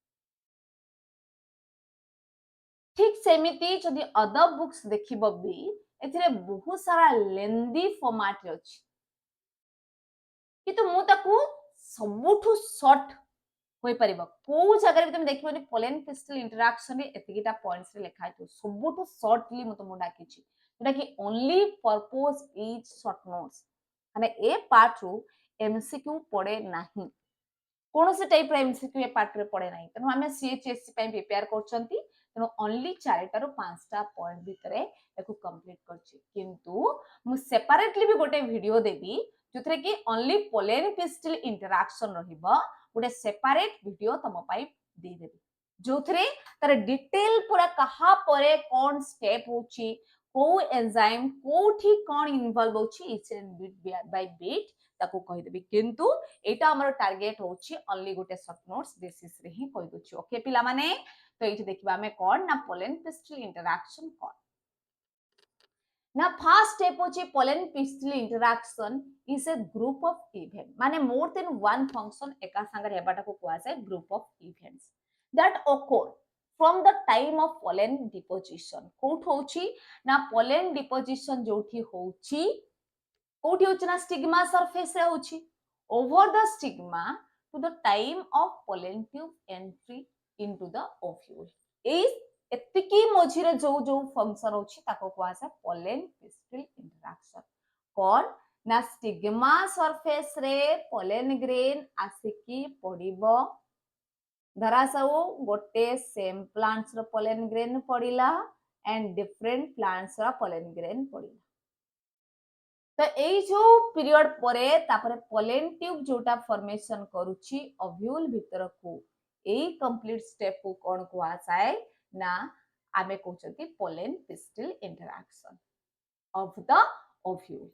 ठीक सेमिति जदि अदर बुक्स देखिबो भी एथिरे बहुत सारा लेंदी फॉर्मेट रे अछि किंतु मु ताकू सबुठु शॉर्ट होई परिबो को जगह तुम देखिबोनी पोलन पिस्टल इंटरैक्शन रे एतिकिटा पॉइंट्स रे लिखा है सबुठु शॉर्टली मु तुम डाकिछि जेटा कि only purpose is short notes माने ए पार्ट रु एमसीक्यू पड़े नाही कौन से टाइप रे एमसीक्यू ए पार्ट रे पड़े नाही तनो हमें सीएचएससी पई प्रिपेयर करछंती तेणु ओनली 4टा रु 5टा पॉइंट भितरे एको कंप्लीट करछि किंतु मु सेपरेटली भी गोटे वीडियो देबी जोथरे कि ओनली पोलेन पिस्टल इंटरैक्शन रहिबो गोटे सेपरेट वीडियो तम पाई दे देबी जोथरे तार डिटेल पूरा कहा परे कोन स्टेप होछि को एंजाइम कोठी कोन इन्वॉल्व होछि इट्स बिट बाय बिट ताको कहि देबी किंतु एटा हमर टारगेट होछि ओनली गोटे शॉर्ट नोट्स बेसिस रे ही कहि दोछि ओके पिला माने तो ये देखिबा हमें कौन ना पोलेन पिस्टल इंटरैक्शन कौन ना फर्स्ट स्टेप होची pollen pistil interaction is a group of event माने मोर देन वन फंक्शन एका संगे हेबाटा को कुआ जाय ग्रुप ऑफ इवेंट्स दैट ओकर from the time of pollen deposition कोठ होची ना पोलेन डिपोजिशन जोठी होची कोठी होची ना स्टिग्मा सरफेस रे होची over the stigma to the time of pollen tube entry into the ovule एई एतिकी मझिरे जो जो फंक्शन होची ताको कुआसा पोलेन पिस्टल इंटरैक्शन कोन ना स्टिग्मा सरफेस रे पोलेन ग्रेन आसिकी पडिबो धरा सब गोटे सेम प्लांट्स रो पोलेन ग्रेन पडिला एंड डिफरेंट प्लांट्स रो पोलेन ग्रेन पडिला तो एई जो पीरियड परे तापरे पोलेन ट्यूब जोटा फॉर्मेशन करूची ओव्यूल भीतर को एई कंप्लीट स्टेप को कोन कुआ जाय ना आमे कहउचंती pollen pistil interaction of the ovule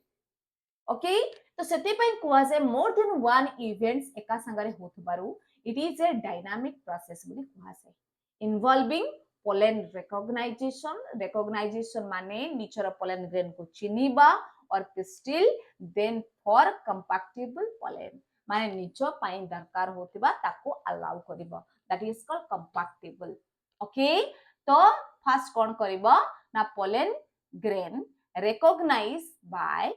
okay तो सेते पई कुआ जाय मोर देन वन इवेंट्स एका संगरे होतबारु it is a dynamic process बोली कुआ जाय इन्वॉल्विंग पोलेन रिकॉग्नाइजेशन माने निचर पोलेन ग्रेन को चिनिबा और pistil then for compatible pollen माने निचो पाई दरकार होतिबा ताको अलाउ करिवो that is called compatible okay तो फर्स्ट कोन करिवो ना पोलेन ग्रेन रिकॉग्नाइज बाय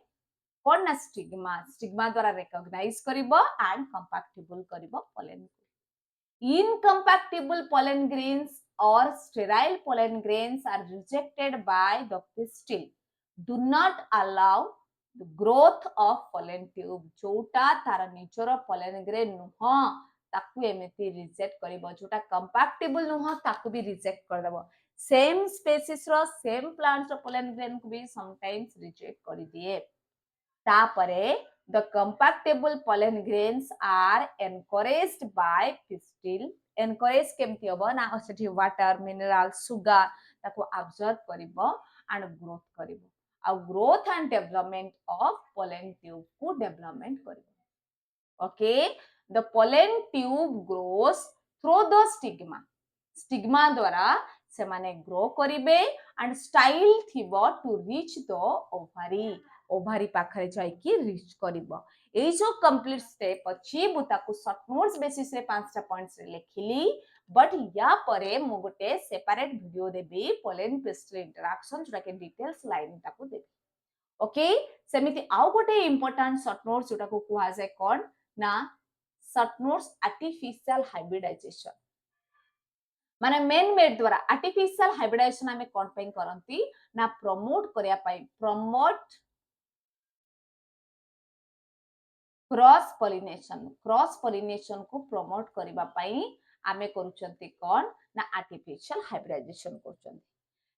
कोन ना स्टिग्मा द्वारा रिकॉग्नाइज करिवो एंड कंपैक्टेबल करिवो pollen incompatible pollen grains or sterile pollen grains are rejected by the pistil do not allow the growth of pollen tube जोटा तार निचर pollen grain नुह ताकू एमिति रिजेक्ट करिवो जोटा कंपैक्टेबल नुह ताकू भी रिजेक्ट कर देबो सेम स्पेसिस रो सेम प्लांट्स रो pollen grain को भी समटाइम्स रिजेक्ट करि दिए तापरे the compactable pollen grains are encouraged by pistil encourage केमति होबो ना सेठी वाटर मिनरल सुगर ताको अब्जॉर्ब करिवो एंड ग्रोथ करिवो आ growth and development of pollen tube को डेवलपमेंट करिवो okay the pollen tube grows through the stigma द्वारा से माने ग्रो करिवे एंड स्टाइल थिबो टू रीच द ओभारी पाखरे जाई कि रीच करिवो ए जो कंप्लीट स्टेप अछि मु ताकू शॉर्ट नोट्स बेसिस रे 5टा पॉइंट्स रे लिखिली बट या परे मु गोटे सेपरेट वीडियो देबी पोलेन पिस्टल इंटरैक्शन जोटा के डिटेल्स लाइन ताकू देबी ओके सेमिति आउ गोटे इंपोर्टेंट शॉर्ट नोट्स जोटा को कुहा जाय कोन ना शॉर्ट नोट्स आर्टिफिशियल हाइब्रिडाइजेशन माने मेन मेड द्वारा आर्टिफिशियल हाइब्रिडाइजेशन हमें कोन पे करंती ना प्रमोट करिया पाई प्रमोट क्रॉस पॉलिनेशन को प्रमोट करिबा पाई आमे करूचंती कोन ना आर्टिफिशियल हाइब्रिडाइजेशन करूचंती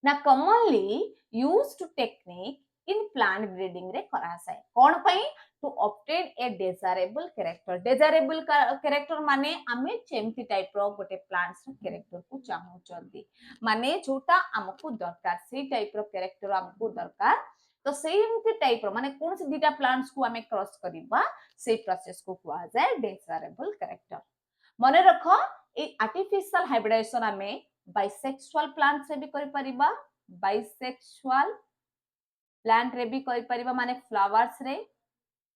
ना commonly used technique in plant breeding रे करासाय कोन पई to obtain a desirable character माने आमे चेमती टाइप रो गोटे प्लांट्स रो कैरेक्टर को चाहूचंती माने जोटा हमकु दरकार से टाइप रो कैरेक्टर हमकु दरकार तो सेमती टाइप रो माने कोन से दीटा प्लांट्स को हमें क्रॉस करिबा से प्रोसेस को कुआ जाय डिजायरेबल कैरेक्टर मने रखो ए आर्टिफिशियल हाइब्रिडाइजेशन हमें बाइसेक्सुअल प्लांट से भी करि परिबा बाइसेक्सुअल प्लांट रे भी करि परिबा माने फ्लावर्स रे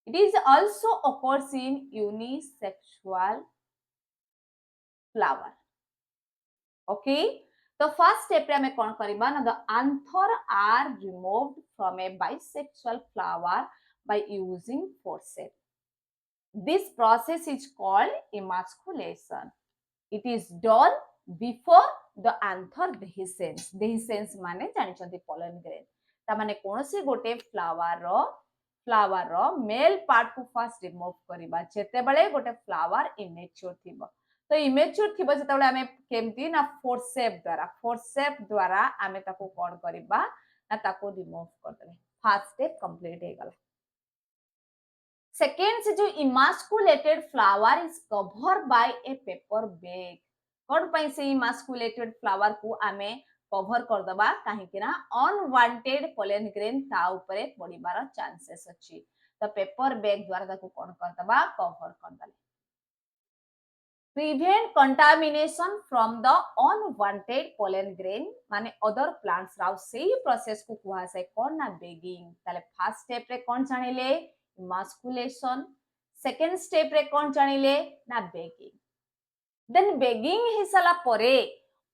it is also occurs in unisexual flower okay तो फर्स्ट स्टेप रे हमें कोन करिबा ना the anther are removed from a bisexual flower by using forceps this process is called emasculation it is done before the anther dehiscence माने जानिचंती pollen grain ता माने कोनोसी गोटे फ्लावर रो मेल पार्ट को फर्स्ट रिमूव करिबा जेते बेले गोटे फ्लावर इमेच्योर थिबो तो इमेच्योर थिबो जेतेबेले आमे केमती ना फोर्सेप द्वारा आमे ताको कोन करबा ना ताको रिमूव कर देबे फर्स्ट स्टेप कंप्लीट हे गला सेकेंड से जो emasculated flower is cover by a paper bag कोन पई से इमास्कुलेटेड फ्लावर को आमे कवर कर दबा काहे कि ना अनवांटेड पोलन ग्रेन ता ऊपर पड़िबार चांसेस अछि तो पेपर बैग द्वारा ताको कोन कर दबा कवर कर दले prevent contamination from the unwanted pollen grain माने other plants राव सेही प्रोसेस को कुहा से कोन ना बेगिंग ताले फर्स्ट स्टेप रे कोन जानिले इमास्कुलेशन सेकंड स्टेप रे कोन जानिले ना बेगिंग देन बेगिंग हे सला परे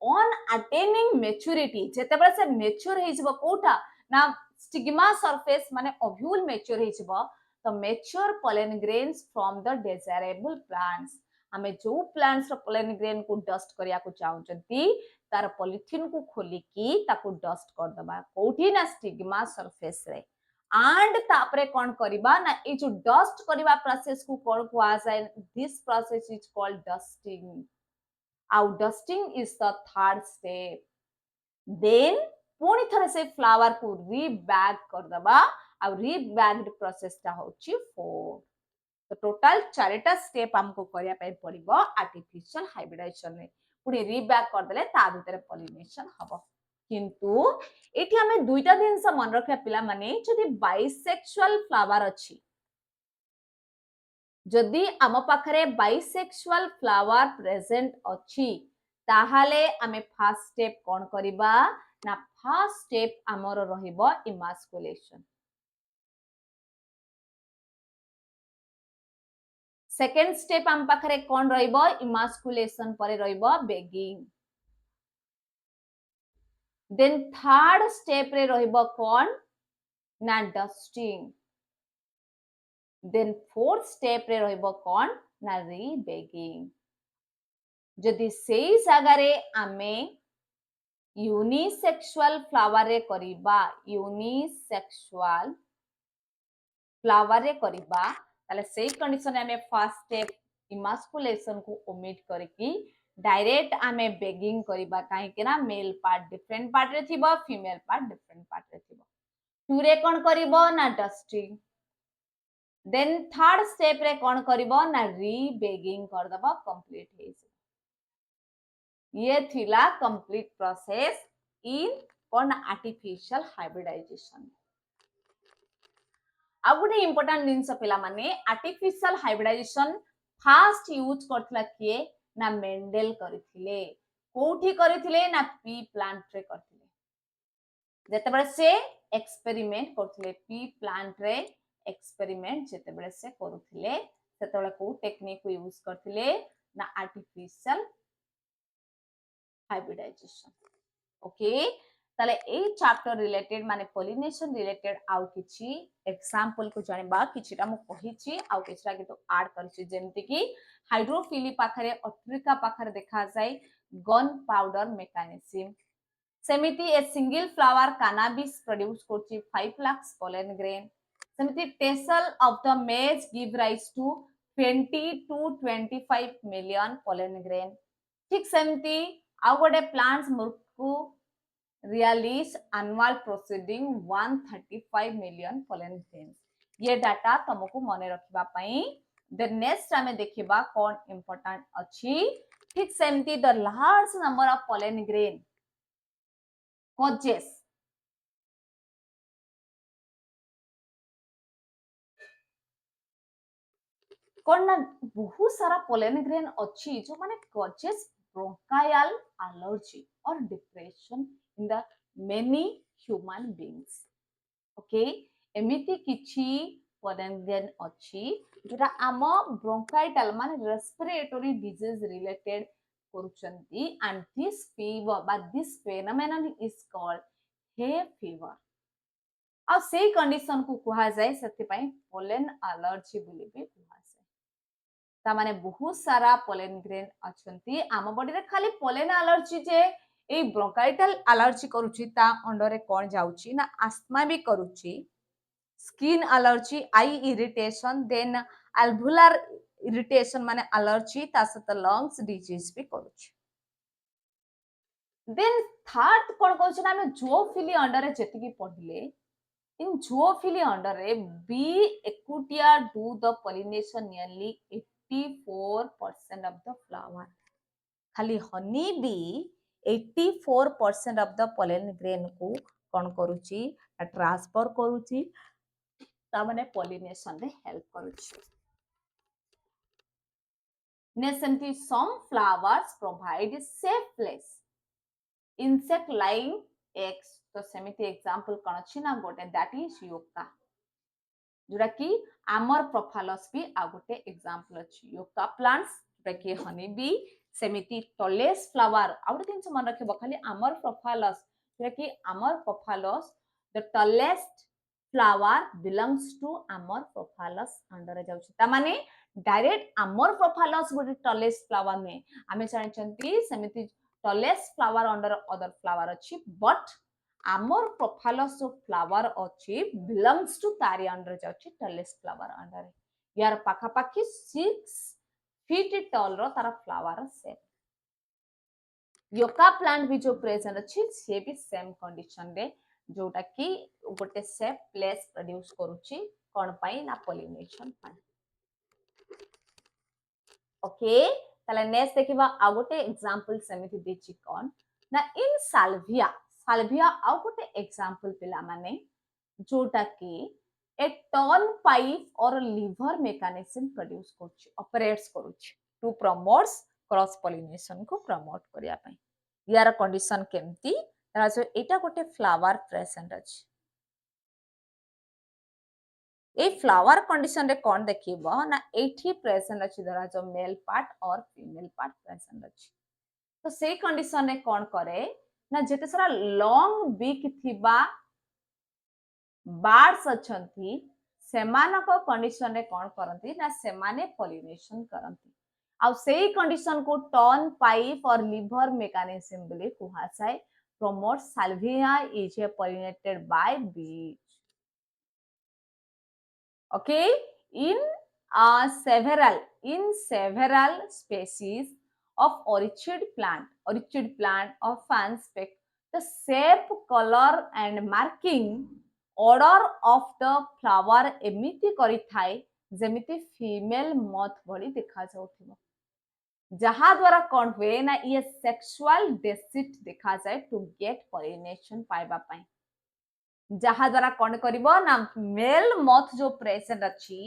ऑन अटेनिंग मैच्योरिटी जेतेबेले से मैच्योर हे जबो कोटा ना स्टिग्मा सरफेस माने ओव्यूल मैच्योर हे जबो तो mature pollen grains from the desirable plants आमे जो प्लांट्स रो पोलन ग्रेन को डस्ट करिया को चाहउचंती तार पॉलिथिन को खोली की ताको डस्ट कर दबा कोठी ना स्टिग्मा सरफेस रे एंड तापरे कोन करिबा ना ए जो डस्ट करिबा प्रोसेस को कोन को आसाय this process is called dusting आउ dusting is the third step then पुणी थरे से फ्लावर को रीबैग कर दबा आ रीबैग्ड प्रोसेस ता होची 4 तो टोटल चारिटा स्टेप हमको करिया पे पड़िबो आर्टिफिशियल हाइब्रिडाइजेशन में पुणी रीबैग कर देले ता भीतर पॉलिनेशन हबो किंतु एठी हमें दुईटा दिन से मन रखिया पिला माने जदी बाइसेक्सुअल फ्लावर अछि जदि आम पाखरे बाइसेक्सुअल फ्लावर प्रेजेंट अछि ताहाले आमे फर्स्ट स्टेप कोन करिबा ना फर्स्ट स्टेप हमर रहिबो इमास्कुलेशन सेकेंड स्टेप आम पाखरे कोन रहिबो इमास्कुलेशन परे रहिबो बेगिंग देन थर्ड स्टेप रे रहिबो कोन ना डस्टिंग देन फोर्थ स्टेप रे रहिबो कोन ना रीबेगिंग जदि सेई जागारे आमे यूनिसेक्सुअल फ्लावर रे करिबा यूनिसेक्सुअल फ्लावर रे करिबा ताले सेई कंडीशन आमे फर्स्ट स्टेप इमास्कुलेशन को ओमिट करकी डायरेक्ट आमे बेगिंग करिबा काहे कि ना मेल पार्ट डिफरेंट पार्ट रे थिबो फीमेल पार्ट डिफरेंट पार्ट रे थिबो टू रे कोन करिबो ना डस्टिंग देन थर्ड स्टेप रे कोन करिबो ना रीबेगिंग कर दबो कंप्लीट हे ये थिला कंप्लीट प्रोसेस इन कोन आर्टिफिशियल हाइब्रिडाइजेशन आ गुटे इंपोर्टेंट जिनस पिला माने आर्टिफिशियल हाइब्रिडाइजेशन फास्ट यूज करथला किए ना मेंडेल करथिले कोठी करथिले ना पी प्लांट रे करथिले जेतेबेले से एक्सपेरिमेंट करथिले पी प्लांट रे एक्सपेरिमेंट जेतेबेले से करूथिले सेतेबेले को टेक्निक को यूज करथिले ना आर्टिफिशियल हाइब्रिडाइजेशन ओके ताले ए चैप्टर रिलेटेड माने पॉलिनेशन रिलेटेड आउ किछि एग्जांपल को जानिबा किछिटा मु कहिछि आउ किछिटा कितो ऐड करछि जेंति कि हाइड्रोफिली पाखरे अट्रिका पाखरे देखा जाय गन पाउडर मेकानिज्म सेमिति a single flower cannabis produce करछि 5 लाख पोलन ग्रेन सेमिति tassel of the maize give rise to 20 to 25 million pollen grain ठीक सेमिति आउ गोटे प्लांट्स मुर्कु release annual proceeding 135 million pollen grains ये डाटा तुमको मने रखिबा पई द नेक्स्ट हमें देखिबा कोन इंपोर्टेंट अछि ठीक सेमती the large number of pollen grain causes कोन ना बहुत सारा पोलन ग्रेन अछि जो माने causes bronchial allergy or depression in the many human beings okay एमिति किछि pollen grain अछि जेटा आम bronchial माने respiratory disease related करूचंती and this fever but this phenomenon is called hay fever आ सेही कंडीशन को कुहा जाय सेति पई pollen allergy बोली भी कुहा ता माने बहुत सारा पोलन ग्रेन अछंती आम बॉडी रे खाली पोलन एलर्जी जे ए ब्रोंकाइटल एलर्जी करूची ता अंडर रे कोन जाउची ना अस्थमा भी करूची स्किन एलर्जी आई इरिटेशन देन अल्वुलर इरिटेशन माने एलर्जी ता सहित लंग्स डिजीज भी करूची। देन थर्ड कोन कहउछ ना हम जूओफिली अंडर रे जेतिकी पढिले इन zoophily under a bee equitia do the pollination nearly 84% of the flower. खाली honey bee 84% of the pollen grain को कौन करूची ट्रांसफर करूची ता माने pollination रे हेल्प करूची। ने सेमती some flowers provide safe place insect laying eggs तो सेमिति एग्जांपल कौन अछि ना गोटे दैट इज युक्का जोटा कि आमर प्रोफालस भी आ गोटे एग्जांपल अछि युक्का प्लांट्स जोटा कि हनी बी सेमिति टलेस फ्लावर आ गोटे दिन मन रखिबो खाली आमर प्रोफालस जोटा कि Amorphophallus the tallest flower belongs to Amorphophallus under जाउछि ता माने डायरेक्ट आमर प्रोफालस गोटे टलेस्ट फ्लावर ने आमे जानिचंती सेमिति tallest flower under other flower अछि बट आमर प्रोफालस जो फ्लावर अछि बिलोंग्स टू तारी अंडर जाउछि टलेस्ट फ्लावर अंडर यार पाखा पाखी 6 फीट टॉल रो तारा फ्लावर सेट योका प्लांट भी जो प्रेजेंट अछि से भी सेम कंडीशन रे जोटा कि गोटे सेफ प्लेस प्रोड्यूस करूछि कोन पई ना पॉलिनेशन पई ओके ताले नेक्स्ट देखिबा आ गोटे एग्जांपल समिति देछि कोन ना इन साल्विया साल्विया आ गोटे एग्जांपल पिला माने जोटा कि ए टर्न पाइप और लीवर मेकानिज्म प्रोड्यूस करूछि ऑपरेट्स करूछि टू प्रमोट्स क्रॉस पॉलिनेशन को प्रमोट करिया पई यार कंडीशन केमती जो एटा गोटे फ्लावर प्रेजेंट अछि ए फ्लावर कंडीशन रे कोन देखिबो ना एठी प्रेजेंट अछि धरा जो मेल पार्ट और फीमेल पार्ट प्रेजेंट अछि तो से कंडीशन रे कोन करे ना जेते सारा लॉन्ग बीक थिबा बार्ड्स अछंती सेमानक कंडीशन रे कोन करंती ना सेमाने पॉलिनेशन करंती आ सेही कंडीशन को टर्न पाइप और लीवर मेकानिज्म बोली कुहा जाय promote salvia is pollinated by bees okay in several species of orchid plant of fanspec the shape color and marking order of the flower एमिति करि थाए जेमिति फीमेल मथ भली देखा जाउथिबो जहा द्वारा कौन हुए ना ये सेक्सुअल डेसिट देखा जाए टू गेट पॉलिनेशन पाइबा पाई जहा द्वारा कौन करिवो ना मेल मथ जो प्रेजेंट अछि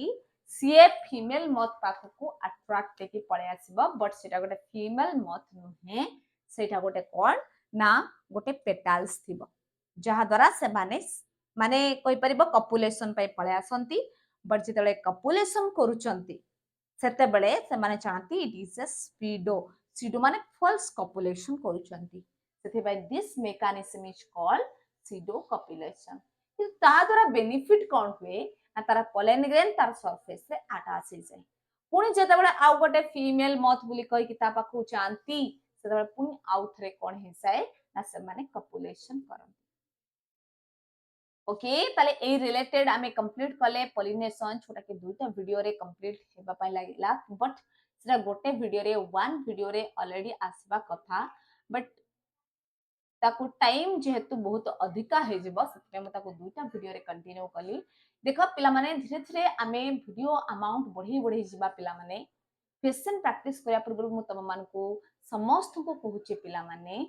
सीए फीमेल मथ पाखो को अट्रैक्ट लेके पळे आसीबो बट सेटा गोटे फीमेल मथ नुहे सेटा गोटे कोन ना गोटे पेटल्स थिबो जहा द्वारा से माने कोइ परिबो कपुलेशन पय पळे आसंती बट जेतले कपुलेशन करूचंती सेते बेले से माने चाहती इट इज अ स्पीडो माने फॉल्स कपुलेशन करूचंती सेते by this mechanism is called pseudo copulation कि ता द्वारा बेनिफिट कोन हुए ना तारा पोलन ग्रेन तार सरफेस रे अटैच हे जाय पुनी जेते बेले आउ गोटे फीमेल मथ बुली कहि कि ता पाखु चाहती सेते बेले पुनी आउ थरे कोन हे जाय ना से माने कपुलेशन करन ओके ताले ए रिलेटेड आमे कंप्लीट कले पॉलिनेशन छोटा के दुईटा वीडियो रे कंप्लीट हेबा पय लागिला बट सेटा गोटे वीडियो रे वन वीडियो रे ऑलरेडी आसबा कथा बट ताकू टाइम जेहेतु बहुत अधिका हे जिवो सेते म ताकू दुईटा वीडियो रे कंटिन्यू कली देखो पिला माने धीरे धीरे आमे वीडियो अमाउंट बढ़ी बढ़ी जिबा पिला माने क्वेश्चन प्रैक्टिस करिया पूर्व मु तम मान को समस्त को कहूचे पिला माने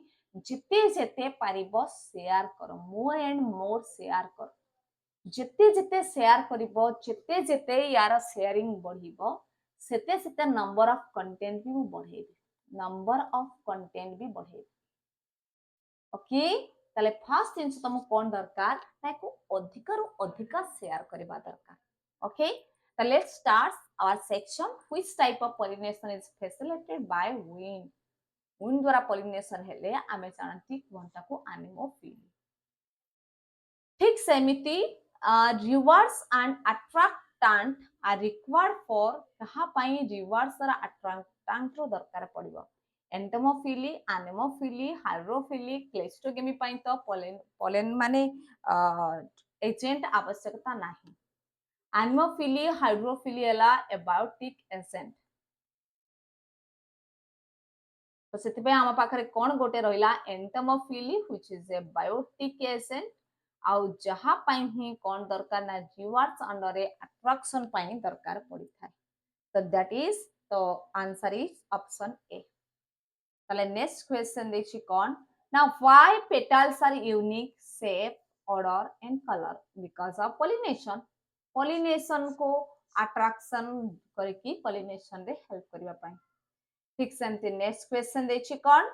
जिते जेते पारिबो शेयर करो मोर एंड मोर शेयर करो जिते जिते शेयर करिबो जिते जिते यार शेयरिंग बढ़िबो सेते सेते नंबर ऑफ कंटेंट भी बढ़ेबी नंबर ऑफ कंटेंट भी बढ़ेबी ओके ताले फर्स्ट थिंग तुम कोन दरकार ताको अधिकार अधिका शेयर करबा दरकार okay so let's start our section which type of pollination is facilitated by wind द्वारा pollination हेले आमे जानती कोनटा को anemophily ठीक सेमिति rewards and attractant are required for कहा पाई rewards और attractant रो दरकार पड़िबो एंटोमोफिली एनेमोफिली हाइड्रोफिली क्लेस्टोगेमी पाई तो पोलेन माने एजेंट आवश्यकता नाही एनिमोफिली हाइड्रोफिली हला एबायोटिक एजेंट तो से आम पाखे कौन गोटे रहा entomophily which is a biotic agent आउ जहा ही कौन दरकार ना जीवार्ड्स अंडर ए अट्रैक्शन दरकार पड़ी था so that is the answer is option A ताले नेक्स्ट क्वेश्चन देखि कौन now why petals are unique shape order and color because of pollination pollination को attraction करके pollination रे help करिवा पाई ठीक सेमती नेक्स्ट क्वेश्चन देखि कौन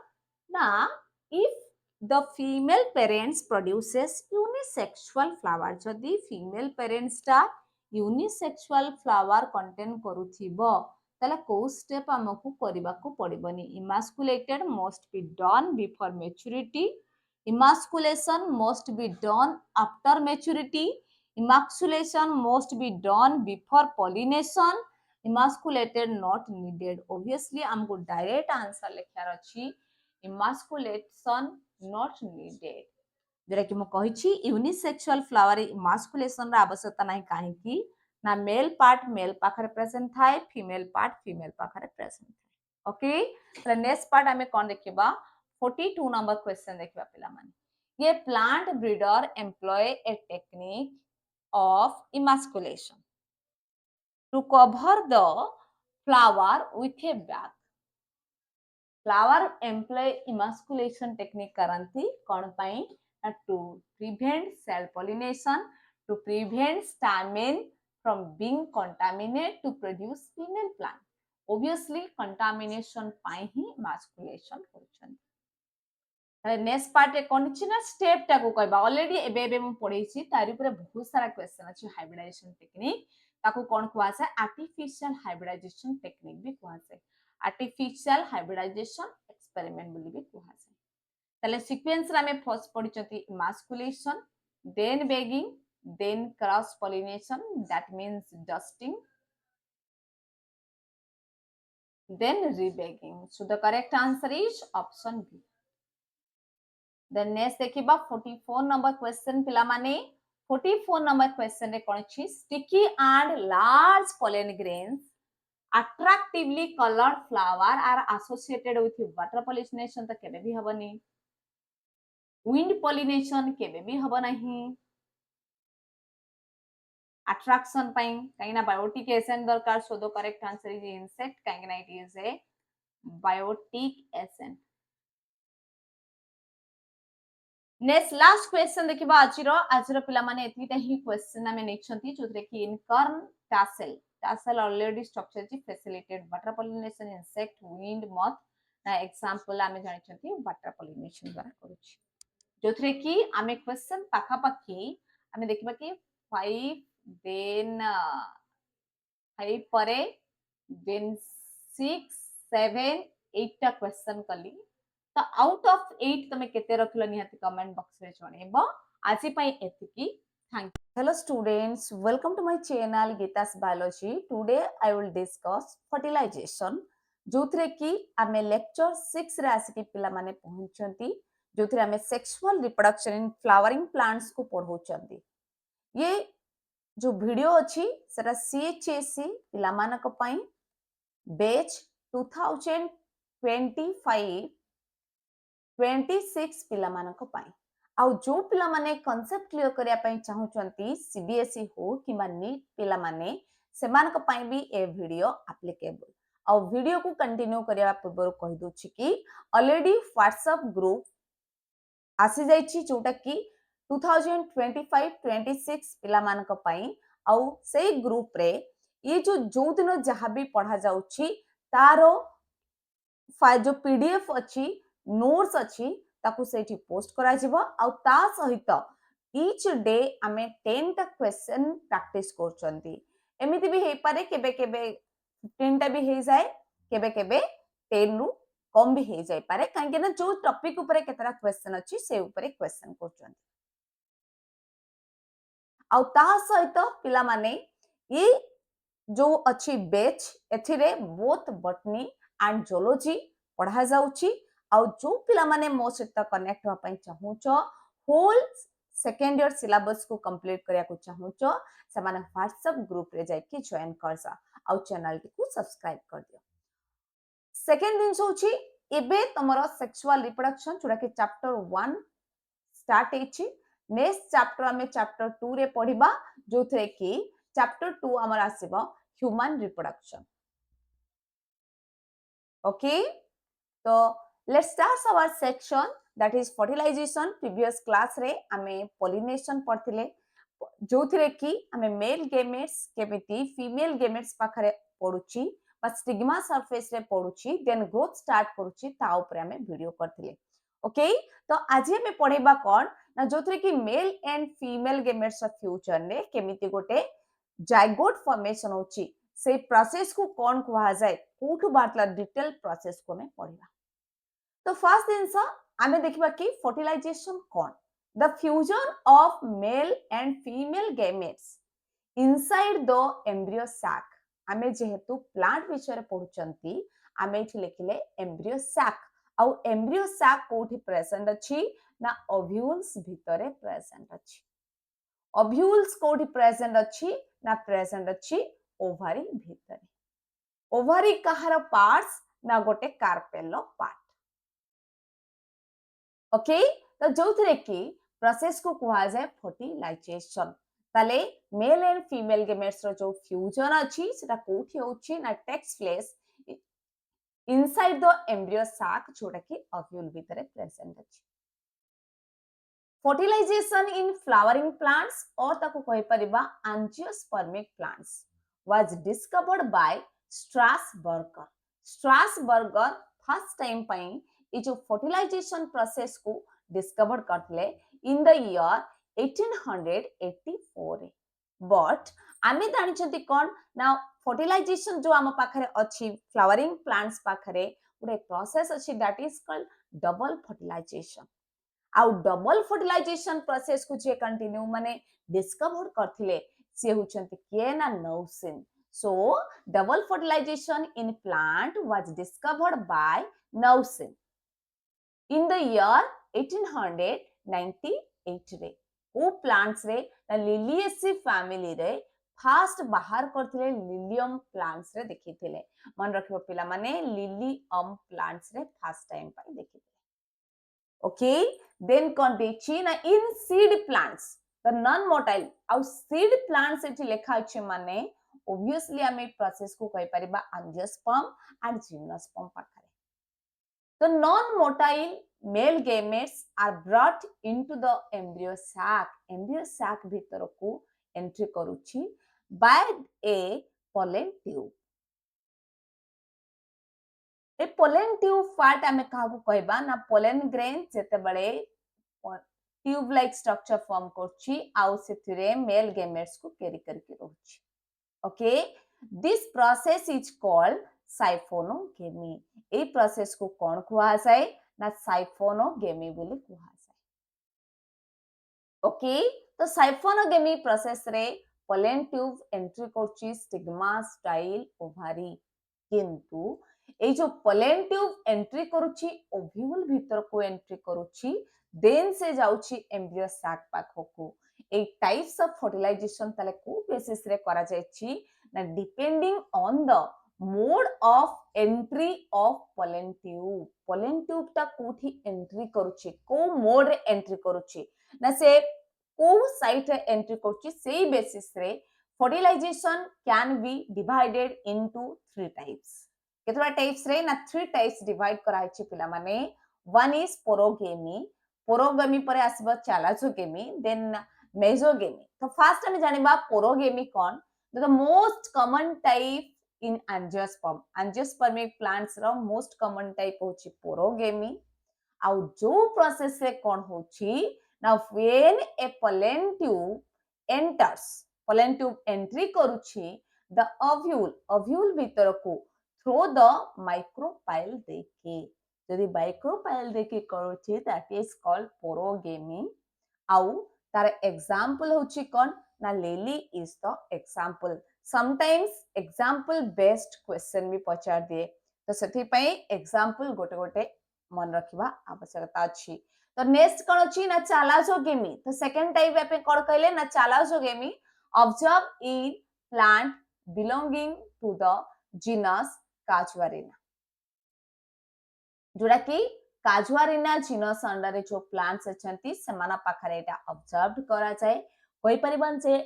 ना if the female parents produces unisexual flower जदि female parents टा unisexual flower contain करूथिबो ताले को स्टेप हमकु करबाकू पड़िबनी emasculated must be done before maturity emasculation must be done after maturity emasculation must be done before pollination emasculated not needed obviously हमको direct answer लिखार अछि इमास्कुलेशन नॉट नीडेड जेरा कि मु कहिछि यूनिसेक्सुअल फ्लावर इमास्कुलेशन रा आवश्यकता नाही काहे कि ना मेल पार्ट मेल पाखरे प्रेजेंट थाए फीमेल पार्ट फीमेल पाखरे प्रेजेंट थाए ओके तो नेक्स्ट पार्ट हमें कौन देखिबा 42 नंबर क्वेश्चन देखिबा पिला माने ये plant breeder employ a technique of emasculation to cover the flower with a bag flower employ emasculation technique करंती कौन पाई to prevent self pollination to prevent stamen from being contaminated to produce female plant. Obviously, contamination pi he emasculation होचन. Next part कौन ना step टाको कहबा already एबे एबे मु पढैछि तारि ऊपर बहुत सारा क्वेश्चन अछि हाइब्रिडाइजेशन टेक्निक ताको कौन कुआ से आर्टिफिशियल हाइब्रिडाइजेशन टेक्निक भी कुआ से आर्टिफिशियल हाइब्रिडाइजेशन एक्सपेरिमेंट बोली भी कुआ से ताले सीक्वेंस रे हमें फर्स्ट पढिचंती emasculation then bagging then cross pollination that means dusting then rebagging so the correct answer is option B then next देखिबा 44 number question पिला माने 44 number question रे कोन छी sticky and large pollen grains attractively colored flower are associated with water pollination तो केबे भी हबनी wind pollination केबे भी हब नाही attraction पाइन काइना बायोटिक एजेंट दरकार so the correct answer is insect काइना it is a biotic agent next last question देखिबा आजिरो पिला माने एतिटा ही क्वेश्चन हमें नेछंती जोथरे कि in corn tassel already structure जी facilitate water pollination insect wind moth ना एग्जांपल हमें जानिछंती वाटर पॉलिनेशन द्वारा करूछि जोथरे कि हमें क्वेश्चन पाखा पाखी हमें देखिबा कि 5 then 5 परे then 6 7 8 टा क्वेश्चन कली तो आउट ऑफ 8 तमे केते रखलो निहाती कमेंट बॉक्स रे जणेबो आसी पई एतिकी thank you hello students welcome to my channel Geeta's biology today I will discuss fertilization जोथरे कि आमे लेक्चर 6 रे आसी पिला माने पहुंचंती जोथरे आमे sexual reproduction in flowering plants को पढौचंती ये जो वीडियो अच्छी सेटा सीएचएससी पिला मानक पई बैच 2025 26 पिला मानक पई आ जो पिला माने कांसेप्ट क्लियर करिया पई चाहुचंती सीबीएसई हो किबा नीट पिला माने सेमानक पई भी ए वीडियो एप्लीकेबल आ वीडियो को कंटिन्यू करिया पूर्व कहि दोछि कि ऑलरेडी व्हाट्सएप ग्रुप आसी जाइछि जोटा कि 2025-26 पिला मानक पई आउ से ग्रुप रे ये जो दिन जहाँ भी पढ़ा जाउछि तारो जो पीडीएफ अच्छी नोट्स अच्छी ताकू सेठी पोस्ट करा जिवो आउ ता सहित ईच डे आमे 10 टा क्वेश्चन प्रैक्टिस करचंती एमिति भी हे पारे केबे केबे 15 टा भी हे जाए केबे केबे 10 रु कम भी हे जाय पारे काहे ना जो टॉपिक ऊपर केतरा क्वेश्चन अच्छी से ऊपर क्वेश्चन करचंती आउ ता सहित पिला माने ये जो अच्छी बैच एथिरे बोथ बॉटनी एंड जूलॉजी पढ़ा जाउची आउ जो पिला माने मो सहित कनेक्ट हो पई चाहूचो होल सेकेंड ईयर सिलेबस को कंप्लीट करिया को चाहूचो से माने व्हाट्सएप ग्रुप रे जाय कि जॉइन करसा आ चैनल को सब्सक्राइब कर दियो। सेकेंड दिन होची एबे तमरो सेक्सुअल रिप्रोडक्शन जोड़ा कि चैप्टर 1 स्टार्ट हेची। नेक्स्ट चैप्टर हमें चैप्टर 2 रे पढ़िबा जोथरे कि चैप्टर 2 हमर आसीबो ह्यूमन रिप्रोडक्शन। ओके, तो let's start our section that is fertilization. Previous class रे हमें पॉलिनेशन पढ़थिले जोथरे कि हमें मेल गेमेट्स केमिति फीमेल गेमेट्स पाखरे पडुची बा स्टिग्मा सरफेस रे पडुची देन ग्रोथ स्टार्ट करूची ता ऊपर हमें वीडियो करथिले। ओके, तो आज हमें पढ़ेबा कोन ना जोथरे कि mail and female gametes of future ने केमिति गोटे जाइगोट फॉर्मेशन होची से प्रोसेस को कोन कुहा जाय कोठु बातला डिटेल प्रोसेस को हमें पढ़िबा। तो फर्स्ट जिनस आमे देखिबा कि फर्टिलाइजेशन कोन the fusion of male and female gametes inside the embryo sac. आमे जेहेतु प्लांट विषय पढुचंती आमे एठी लिखिले एम्ब्रियो सैक आउ एम्ब्रियो सैक कोठी प्रेजेंट अछि ना ओव्यूल्स भितरे प्रेजेंट अछि। ओव्यूल्स कोठी प्रेजेंट अछि ना प्रेजेंट अछि ओवारी भितरे। ओवारी कहार पार्ट्स ना गोटे कार्पेलो पार्ट। ओके, तो जोथरे कि प्रोसेस को कुहा जाय फर्टिलाइजेशन। ताले मेल एंड फीमेल गेमेट्स रो जो फ्यूजन अछि सेटा कोठी होछि ना takes place inside the embryo sac जोटा कि ओव्यूल भितरे प्रेजेंट अछि। फर्टिलाइजेशन इन फ्लावरिंग प्लांट्स और ताको कहि परिबा angiospermic plants was discovered by Strasburger. Strasburger first time पई ये जो फर्टिलाइजेशन प्रोसेस को डिस्कवर करथले इन द ईयर 1884 रे। बट आमे जानिछंती कोन ना फर्टिलाइजेशन जो आम पाखरे अछि फ्लावरिंग प्लांट्स पाखरे गोटे प्रोसेस अछि that is called double fertilization. आउ डबल फर्टिलाइजेशन प्रोसेस को जे कंटिन्यू माने डिस्कवर करथिले से होचंती के ना Nawaschin. So double fertilization in plant was discovered by Nawaschin in the year 1898 रे। ओ प्लांट्स रे ना लिलिएसी फैमिली रे फास्ट बाहर करथिले लिलियम प्लांट्स रे देखिथिले। मन रखिबो पिला माने लिलियम प्लांट्स रे first time pi देखिथिले। Okay, then condition in seed plants the non motile आउ seed plants एठी लेखा अछि माने obviously हमें प्रोसेस को कहि परिबा angiosperm and gymnosperm पाखरे। The non motile male gametes are brought into the embryo sac भितर को एंट्री करूछि by a pollen tube। ए पोलेन ट्यूब पार्ट आमे काहू कहबा ना पोलेन ग्रेन जेते बळे ट्यूब लाइक स्ट्रक्चर फॉर्म करछि आउ सेथिरे मेल गेमेट्स को कैरी करके रहछि। Okay, this process is called siphonogamy. ए प्रोसेस को कोन कुहा जाय ना साइफोनोगेमी बोली कुहा जाय। ओके, तो साइफोनोगेमी प्रोसेस रे पोलेन ट्यूब एंट्री करछि स्टिग्मा स्टाइल ओवारी किंतु ए जो पोलेन ट्यूब एंट्री करूची ओव्यूल भीतर को एंट्री करूची देन से जाउची एम्ब्रियो सैक पाखको। ए टाइप्स ऑफ फर्टिलाइजेशन तले को बेसिस रे करा जायछि ना depending on the mode of entry of pollen tube ता कोठी एंट्री करूची को मोड रे एंट्री करूची ना से को साइट रे एंट्री करूची सेही बेसिस रे fertilization can be divided into 3 types. केतरा टाइप्स रे ना 3 टाइप्स डिवाइड कराइछि पिला माने। वन इज पोरोगेमी परे आसीबो चैलाजोगेमी देन मेसोगेमी। तो फर्स्ट हम जानिबा पोरोगेमी कोन the most common type in angiospermic plants रो मोस्ट कॉमन टाइप होछि पोरोगेमी। आउ जो प्रोसेस रे कोन होछि ना when a pollen tube entry करूछि द ओव्यूल भीतर को थ्रो द माइक्रोपाइल देके यदि माइक्रोपाइल देके करूछि दैट इज कॉल्ड पोरोगेमी। आउ तार एग्जांपल होछि कोन ना lily is the example. Sometimes example based question भी पचार दिए तो सेथि पई एग्जांपल गोटे गोटे मन रखिबा आवश्यकता अछि। तो नेक्स्ट कौन अच्छी ना चालाजोगेमी तो सेकंड टाइप पे कौन कहले ना chalazogamy observe in plant belonging to the genus Casuarina जोड़ा कि काजुआरिना जीनस अंडर जो प्लांट्स अछंती सेमाना पाखरे एटा ऑब्जर्व करा जाए कोई परिबन जे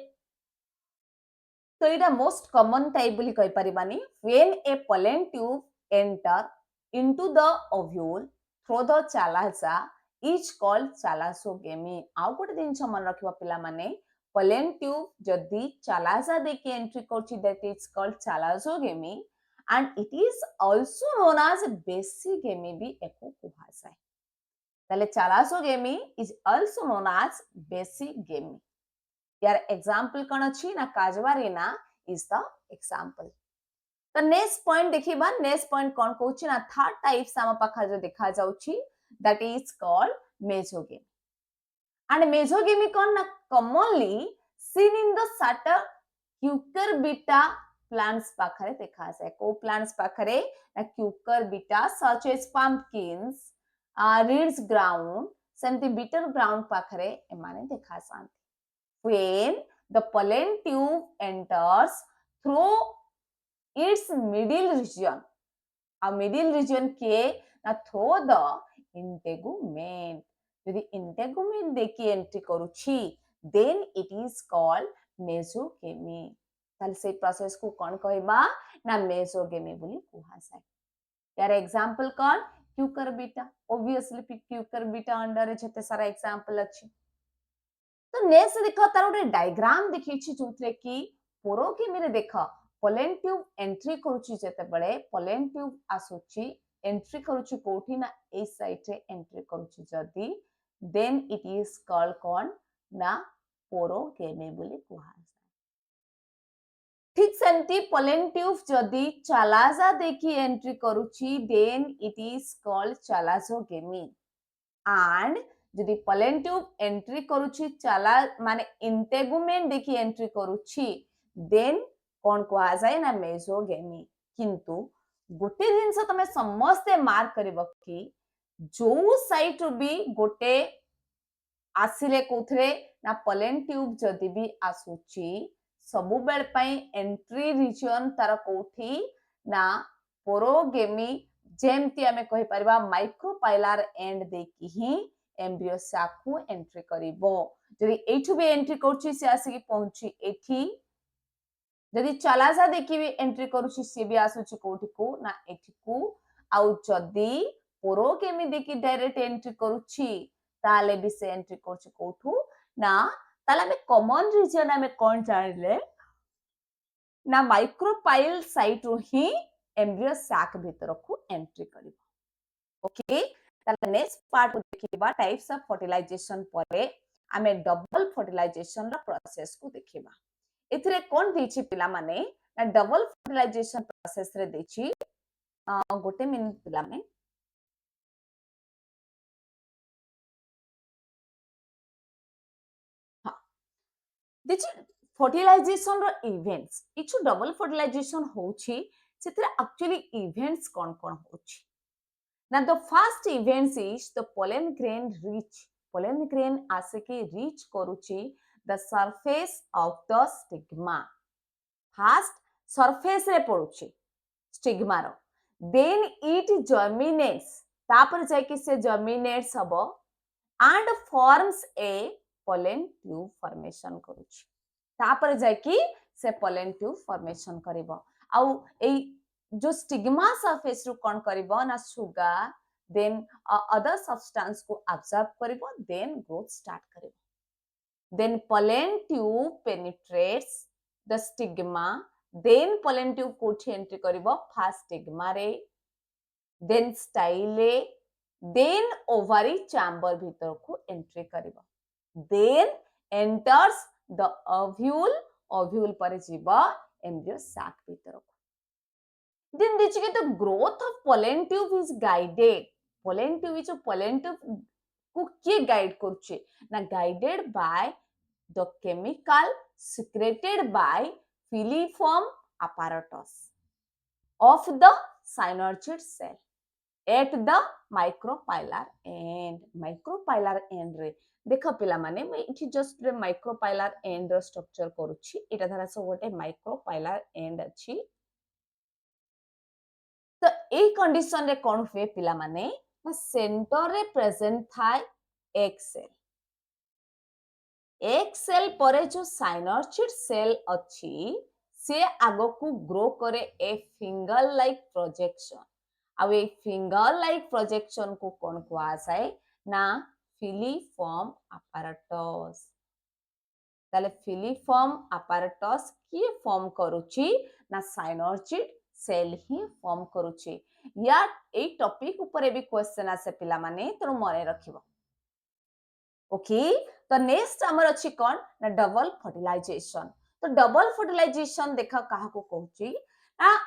तो ये मोस्ट कॉमन टाइप बोली कहि परिबानी when a pollen tube enter into the ovule through the chalaza is called chalasogamy आउ गोटे जिंस मन रखिबा पिला माने pollen tube जदी chalaza देके एंट्री करछि that is called chalasogamy and it is also known as basegamy भी एको कुहासाय ताले chalasogamy is also known as basegamy यार एग्जांपल कौन अच्छी ना काजवारीना इज द एग्जांपल तो नेक्स्ट पॉइंट देखिबा नेक्स्ट पॉइंट कौन कहउची ना थर्ड टाइप साम पाखा जो देखा जाउची that is called mesogamy and mesogamy कौन ना कॉमनली सीन इन द सटर क्यूकरबिटा प्लांट्स पाखरे देखा जाए को प्लांट्स पाखरे ना Cucurbita such as pumpkins ridge gourd सेमती बिटर ग्राउंड पाखरे एमाने देखा जांती when the pollen tube enters through its middle region a middle region के ना through the integument यदि integument देखि entry करूछि then it is called mesogamy ताले से प्रोसेस को कोन कहबा ना mesogamy बोली कुहासाय यार एग्जांपल कोन क्यूकरबिटा ऑब्वियसली क्यूकरबिटा अंडर जते सारा एग्जांपल अछि तो नेक्स्ट देखो तार गोटे डायग्राम देखि जोथरे कि पोरोकेमी रे देखो पोलेन ट्यूब एंट्री करूची जेते बळे पोलेन ट्यूब आसुची एंट्री करूची कोठी ना ए साइड रे एंट्री करूची जदी देन इट इज कॉल्ड कोन ना पोरोकेमी बोली कुहा ठीक सेमती पोलेन ट्यूब जदी चालाजा देखि एंट्री करूची then it is called chalazogamy and जदि pollen tube एंट्री करूची चला माने इंटेगुमेंट देखि एंट्री करूची देन कोन कोआ जाय ना मेसोगेमी किंतु गोटे जिंस तमे समस्त मार्क करबो कि जो साइट भी गोटे आसिले कोथरे ना pollen tube जदि भी आसुची सबु बेल पई एंट्री रीजन तार कोठी ना पोरोगेमी जेमती हमें कहि परबा माइक्रोपाइलर एंड देखि ही एम्ब्रियो साक को एंट्री करिवो जदि एठु भी एंट्री करछि से आसी पहुंची एठी जदि चलाजा देखि भी एंट्री करछि से भी आसुछि कोठी को ना एठी को आउ जदि पोरोकेमी देखि डायरेक्ट एंट्री करूछि ताले भी से एंट्री करछि कोठु ना ताले हमें कॉमन रीजन हमें कोन जानले ना माइक्रोपाइल साइट रो ही एम्ब्रियो साक भीतर को एंट्री करिवो ओके नेक्स्ट पार्ट को देखिबा टाइप्स ऑफ फर्टिलाइजेशन परे आमे डबल फर्टिलाइजेशन रा प्रोसेस को देखिबा एथिरे कोन देछि पिला माने ना डबल फर्टिलाइजेशन प्रोसेस रे देछि गोटे मिनिट पिला में हां देछि फर्टिलाइजेशन रो इवेंट्स इछु डबल फर्टिलाइजेशन होछि सेथिरे एक्चुअली इवेंट्स कोन कोन होछि Now the first event is the pollen grain reach. Pollen grain asiki reach koruchi the surface of the stigma. First surface re poruchi stigma ro. Then it germinates. तापर जाके से germinates हबो and forms a pollen tube formation करुछि. तापर जाके से pollen tube formation करिवो. आउ ए जो stigma surface रु कोन करिवो ना सुगर देन अदर सब्सटेंस को ऑब्जर्व करिवो देन ग्रोथ स्टार्ट करिवो then pollen tube penetrates the stigma then pollen tube कोठी एंट्री करिवो फर्स्ट स्टिग्मा रे देन स्टाइले देन ओवरी चैम्बर भीतर को एंट्री करिवो then enters the ovule ovule पर जीवा एम्ब्रियो सैक भीतर को then the growth of pollen tube is guided pollen tube is pollen tube को के गाइड करछे ना guided by the chemical secreted by filiform apparatus of the synergid cell at the micropylar end. Micropylar end रे देख पिला माने मैं इठी just रे micropylar end रो स्ट्रक्चर करूची एटा धरा सब गोटे micropylar end अछि तो ए कंडीशन रे कोन हुए पिला माने ना सेंटर रे प्रेजेंट थाए एक सेल एक सेल परे जो साइनोर्चिड सेल अछि से आगो को ग्रो करे ए फिंगर लाइक प्रोजेक्शन अब ए फिंगर लाइक प्रोजेक्शन को कौन कुआसाए ना फिलीफॉर्म apparatus ताले फिलीफॉर्म apparatus किए फॉर्म करूची ना साइनोर्चिड सेल ही फॉर्म करूची या ए टॉपिक ऊपर भी क्वेश्चन आसे पिला माने तो मने रखिबो ओके तो नेक्स्ट हमर अछि कोन ना डबल फर्टिलाइजेशन तो डबल फर्टिलाइजेशन देखा काहा को कहूची ना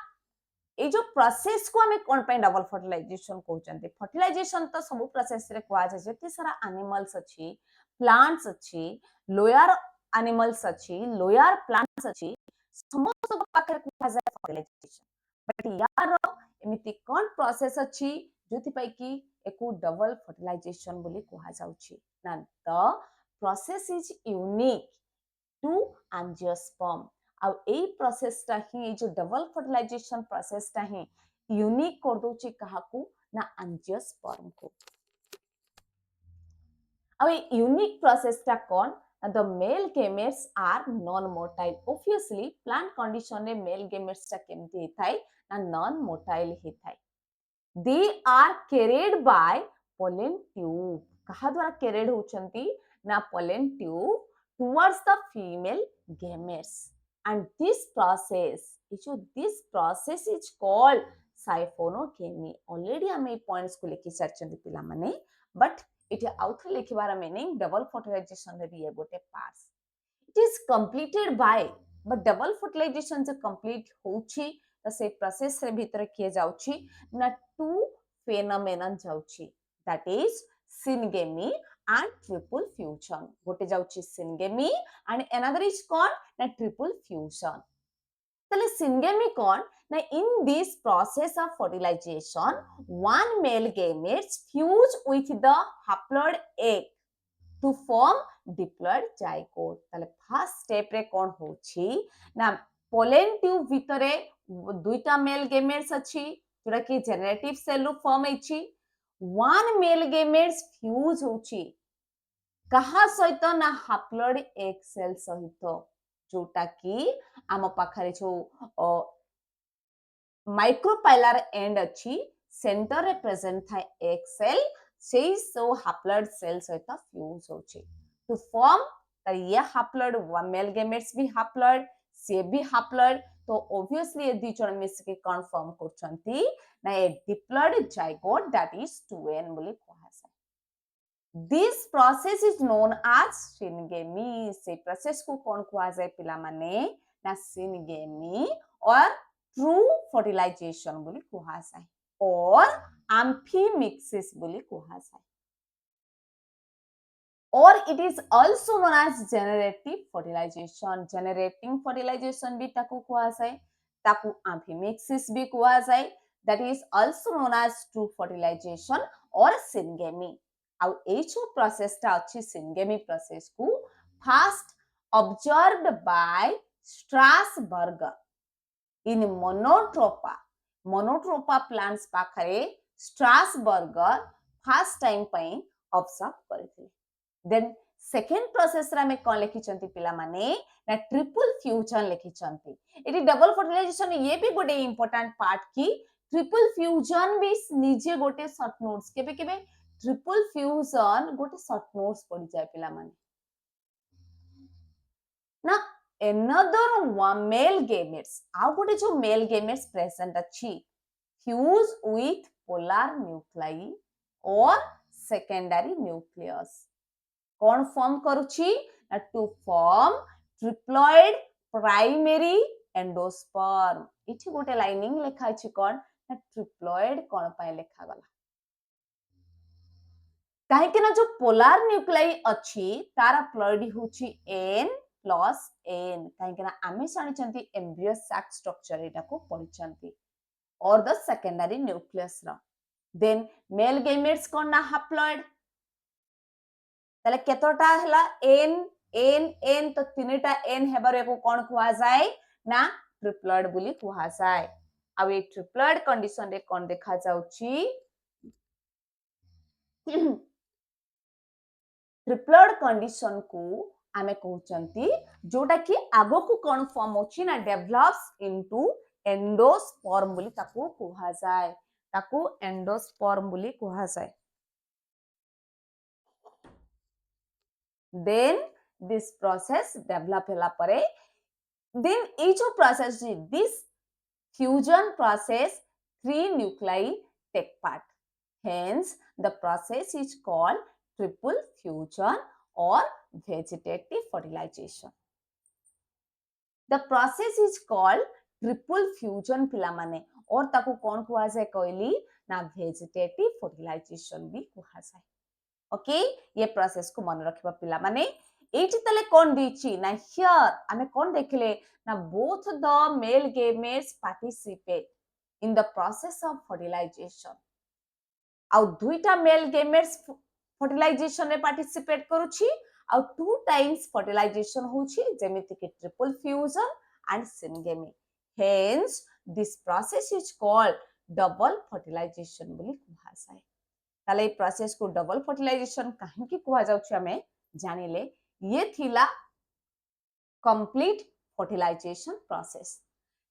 ए जो प्रोसेस को हमें कोन पे डबल फर्टिलाइजेशन कहउचंती फर्टिलाइजेशन तो सब प्रोसेस रे कोआ जाय जेते सारा एनिमल्स अछि प्लांट्स अछि लोअर एनिमल्स अछि लोअर प्लांट्स अछि समस्त पाकर कोआ जाय फर्टिलाइजेशन बट यार एमिति कोन प्रोसेस अछि जोति पई की एको डबल फर्टिलाइजेशन बोली कोआ जाउची ना the process is unique to angiosperm of a process ता ही जो डबल फर्टिलाइजेशन प्रोसेस ता ही यूनिक कर दोची काहाकू ना एंजियोस्पर्म को अब ए यूनिक प्रोसेस ता कोन the male gametes are non motile obviously plant condition रे male gametes ता केमती हेथाय ना non motile हेथाय they are carried by pollen tube कहा द्वारा carried होचंती ना pollen tube towards the female gametes and this process is called siphonogamy already हमें points को लेके चर्चा पिला माने but it आउथर लिखिबार मीनिंग डबल फर्टिलाइजेशन रे भी गोटे parts it is completed by but double fertilization जो complete होउची त से प्रोसेस रे भीतर किए जाउची ना टू फेनोमेनन जाउची that is syngamy and triple fusion गोटे जाउची syngamy and another is called na triple fusion तले syngamy कौन ना in this process of fertilization one male gametes fuse with the haploid egg to form diploid zygote ताले first step रे कौन होची ना पोलेन ट्यूब भितरे दुईटा मेल गेमेट्स अछि जोरा कि जेनेरेटिव सेल रो फॉर्म हेची वन मेल गेमेट्स फ्यूज होची कहा सहित ना हैप्लॉइड एग सेल सहित जोटा कि आम पाखरे जो माइक्रोपाइलर एंड अछि सेंटर रे प्रेजेंट था एग सेल सेई सो हैप्लॉइड सेल सहित फ्यूज होची टू फॉर्म त ये हैप्लॉइड मेल गेमेट्स भी हैप्लॉइड से भी हैप्लॉइड तो ऑब्वियसली ये दी जण मिस के कन्फर्म करछंती ना a diploid zygote that is 2n बोली कहसा this process is known as syngamy से प्रोसेस को कोन कहआ जाय पिला माने ना सिनगेमी और ट्रू फर्टिलाइजेशन बोली कहआ जाय और एम्फीमिक्सिस बोली कहआ जाय or it is also known as generative fertilization generating fertilization भी ताकू कहआ जाय ताकू एम्फीमिक्सिस भी कहआ जाय that is also known as true fertilization or syngamy आउ ए जो प्रोसेस ता अछि syngamy प्रोसेस को first observed by Strasburger in monotropa plants पाखरे Strasburger first time पई ऑब्जर्व करथिले then second process रा में कोन लिखि चंती पिला माने ना ट्रिपल फ्यूजन लिखि चंती एटी डबल फर्टिलाइजेशन ये भी गोटे इंपोर्टेंट पार्ट की ट्रिपल फ्यूजन भी निजे गोटे शॉर्ट नोट्स केबे केबे ट्रिपल फ्यूजन गोटे शॉर्ट नोट्स पड़ी जाय पिला माने ना another one male gametes आउ गोटे जो मेल गेमेट्स प्रेजेंट अछि fuse with polar nuclei or secondary nucleus कौन फॉर्म करूची to form triploid primary endosperm इठी गोटे लाइनिंग लिखा अछि कोन ट्रिप्लॉइड कोन पाए लिखा गला काहे कि ना जो पोलार न्यूक्लियाई अछि तारा प्लॉइड होची n प्लस n काहे कि ना आमे जानि चंती एम्ब्रियो सैक स्ट्रक्चर एटा को पढि चंती और द सेकेंडरी न्यूक्लियस रा देन मेल गेमेट्स कोन ना हैप्लॉइड ताले केतोटा हला n n n तो तीनटा n हेबार को कोन कुआ जाय ना ट्रिप्लॉइड बोली कुआ जाय आ ए ट्रिप्लॉइड कंडीशन रे कोन देखा जाउची ट्रिप्लॉइड कंडीशन को आमे कहउचंती जोटा कि आगो को कोन फॉर्म होची ना डेवलप्स इनटू एंडोस्पर्म बोली ताको कुहा जाय ताको एंडोस्पर्म बोली कुहा जाय then this process develop hela pare then each of process this fusion process three nuclei take part hence the process is called triple fusion or vegetative fertilization the process is called triple fusion पिला माने और ताको कौन कुआ जाए कहली ना vegetative fertilization भी कुआ जाए ओके ये प्रोसेस को मन रखिबा पिला माने एठी तले कोन दीची ना हियर आमे कोन देखले ना both the male gametes participate in the process of fertilization आउ दुईटा मेल गेमेट्स फर्टिलाइजेशन रे पार्टिसिपेट करूची आउ टू टाइम्स फर्टिलाइजेशन होची जेमिति कि triple fusion and syngamy hence this process is called double fertilization बोली कुहा जाय ताले प्रोसेस को डबल फर्टिलाइजेशन काहे की कुआ जाउछ हमें जानिले ये थिला कंप्लीट फर्टिलाइजेशन प्रोसेस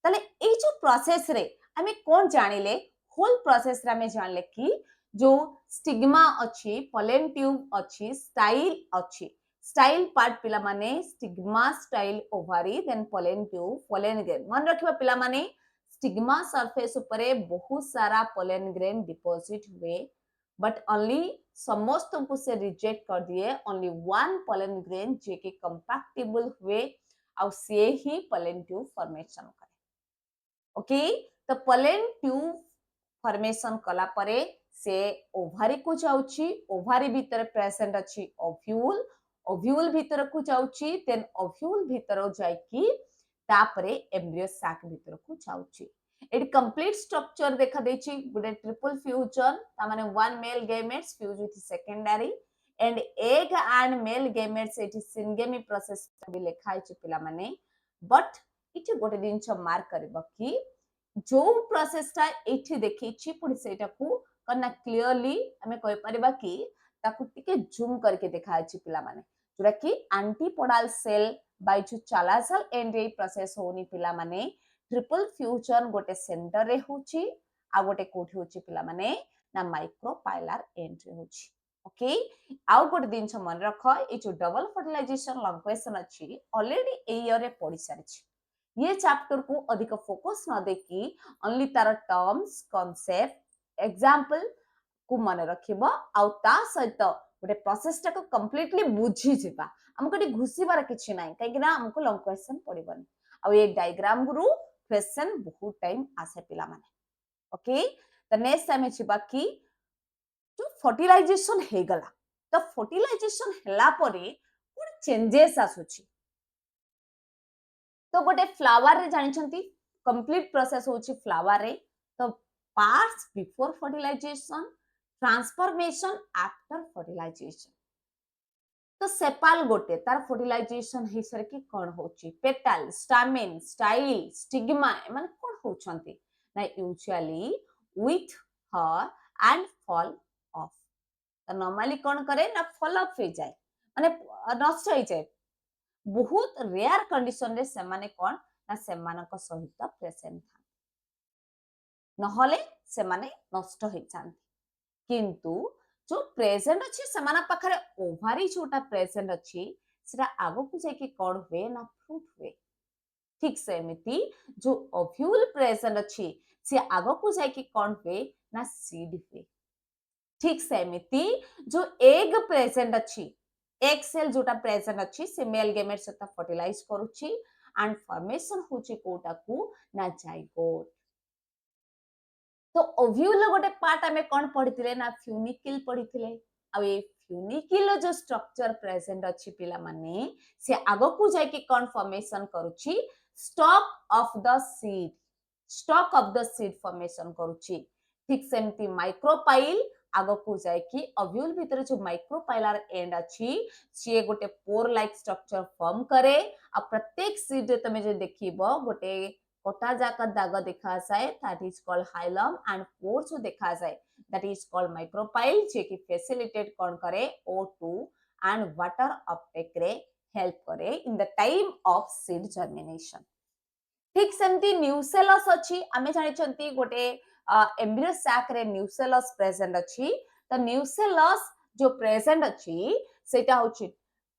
ताले ए जो प्रोसेस रे हमें कोन जानिले होल प्रोसेस रे हमें जानले कि जो स्टिग्मा अछि पोलन ट्यूब अछि स्टाइल पार्ट पिला माने stigma style ovary then pollen tube pollen grain मन रखिबा पिला माने स्टिग्मा सरफेस ऊपर बहुत सारा पोलन ग्रेन डिपॉजिट हुए बट ओनली समस्त को से रिजेक्ट कर दिए ओनली वन पोलन ग्रेन जे के कंपैक्टेबल हुए और से ही पोलन ट्यूब फॉर्मेशन करे ओके तो पोलन ट्यूब फॉर्मेशन कला परे से ओवारी को जाउची ओवारी भीतर प्रेजेंट अछि ओव्यूल ओव्यूल भीतर को जाउची देन ओव्यूल भीतर जाय की तापरे एम्ब्रियो सैक भीतर को जाउची एट कंप्लीट स्ट्रक्चर देखा देछि गुडे ट्रिपल फ्यूजन ता माने one male gametes fuse with secondary and egg and male gametes एट सिंगेमी प्रोसेस भी लिखा है पिला माने बट इति गोटे दिन छ मार्क करबो कि जो प्रोसेस ता एठी देखिछि पुडी सेटा को कना क्लियरली हमें कहि परबा कि ताकू टिके जूम करके देखा है पिला माने जोरा कि एंटीपोडल सेल बाय जो चालासल एंड ए प्रोसेस होनी पिला माने ट्रिपल फ्यूजन गोटे सेंटर रे होची आ गोटे कोठी होची पिला माने ना माइक्रोपाइलर एंट्री होची ओके आउ गोटे दिन छ मन रख ए जो डबल फर्टिलाइजेशन लॉन्ग क्वेश्चन अछि ऑलरेडी ए ईयर रे पढि सारिछि ये चैप्टर को अधिक फोकस न देकी ओनली तार टर्म्स कांसेप्ट एग्जांपल को मन रखिबो आउ ता सहित गोटे प्रोसेस टा को कंप्लीटली बुझी जिबा हमको टी घुसीबार किछि नाही काहे कि ना हमको लॉन्ग क्वेश्चन पडिबनी आउ ये डायग्राम गुरु क्वेश्चन बहुत टाइम आसे पिला माने ओके द नेक्स्ट टाइम छिबा कि जो फर्टिलाइजेशन हे गला तो फर्टिलाइजेशन हला परे कोन चेंजेस आसुची तो गोटे फ्लावर रे जानि छंती कंप्लीट प्रोसेस होची फ्लावर रे तो parts before fertilization transformation after fertilization तो सेपाल गोटे तार फर्टिलाइजेशन हे सर कि कोन होची पेटल स्टामेन स्टाइल स्टिग्मा माने कोन होचंती ना usually with her and fall of तो नॉर्मली कोन करे ना फॉल ऑफ हो जाए माने नष्ट हो जाए बहुत रेयर कंडीशन रे से माने कोन ना से मानक सहित प्रेजेंट था नहले से माने नष्ट हो जांती किंतु जो प्रेजेंट अछि समाना पाखरे ओवारी जोटा प्रेजेंट अछि सेटा आगो को जाय कि कोड हुए ना फ्रूट हुए ठीक से एमिति जो ओव्यूल प्रेजेंट अछि से आगो को जाय कि कोन हुए ना सीड हुए ठीक से एमिति जो एग प्रेजेंट अछि एग सेल जोटा प्रेजेंट अछि से मेल गेमेट से फर्टिलाइज करूची एंड फॉर्मेशन होची कोटा को ना जाइगोट तो ओव्यूल गोटे पार्ट हमें कौन पढ़ी ना फ्यूनिकिल पढ़ी आ ये फ्यूनिकिल जो स्ट्रक्चर प्रेजेंट अछि पिला माने से आगो को जाय कि कौन फॉर्मेशन करूची stock of the seed formation करूची ठीक सेमती माइक्रोपाइल आगो को जाए कि ओव्यूल भीतर जो माइक्रोपाइलर एंड अच्छी सी गोटे पोर लाइक स्ट्रक्चर फॉर्म करे आ प्रत्येक सीड तमे जे देखिबो गोटे कोटा जाका दाग देखा जाए that is called hilum and pore जो देखा जाए दैट इज कॉल्ड माइक्रोपाइल जे कि फैसिलिटेट कोन करे O2 एंड वाटर अपटेक रे हेल्प करे in the time of seed germination ठीक सेमती न्यूसेलस अछि आमे जानि छंती गोटे एम्ब्रियो सैक रे न्यूसेलस प्रेजेंट अछि तो न्यूसेलस जो प्रेजेंट अछि सेटा होछि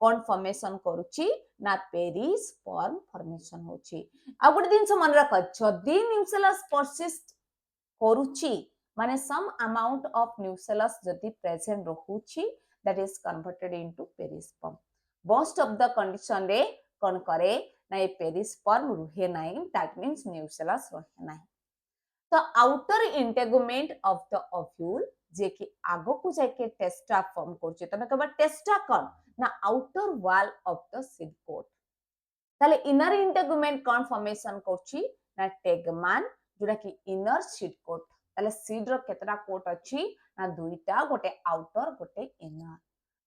कोन फॉर्मेशन करूछि ना पेरिस्पर्म फॉर्मेशन होछि आ गोटे दिन से मन रख जदी न्यूसेलस परसिस्ट करूछि माने सम अमाउंट ऑफ न्यूसेलस जदी प्रेजेंट रहुछि that is converted into perisperm most of the condition रे कोन करे ना ये पेरिस्पर्म रुहे नाही दैट मींस न्यूसेलस रहे नाही तो outer integument of the ovule जे कि आगो को जाके टेस्टा फॉर्म करछि तमे कहबा टेस्टा कोन ना outer wall of the seed coat ताले इनर इंटेगुमेंट कोन फॉर्मेशन करछि ना टेगमान जोरा कि इनर सीड कोट ताले सीड रो केतरा कोट अछि ना दुईटा गोटे आउटर गोटे inner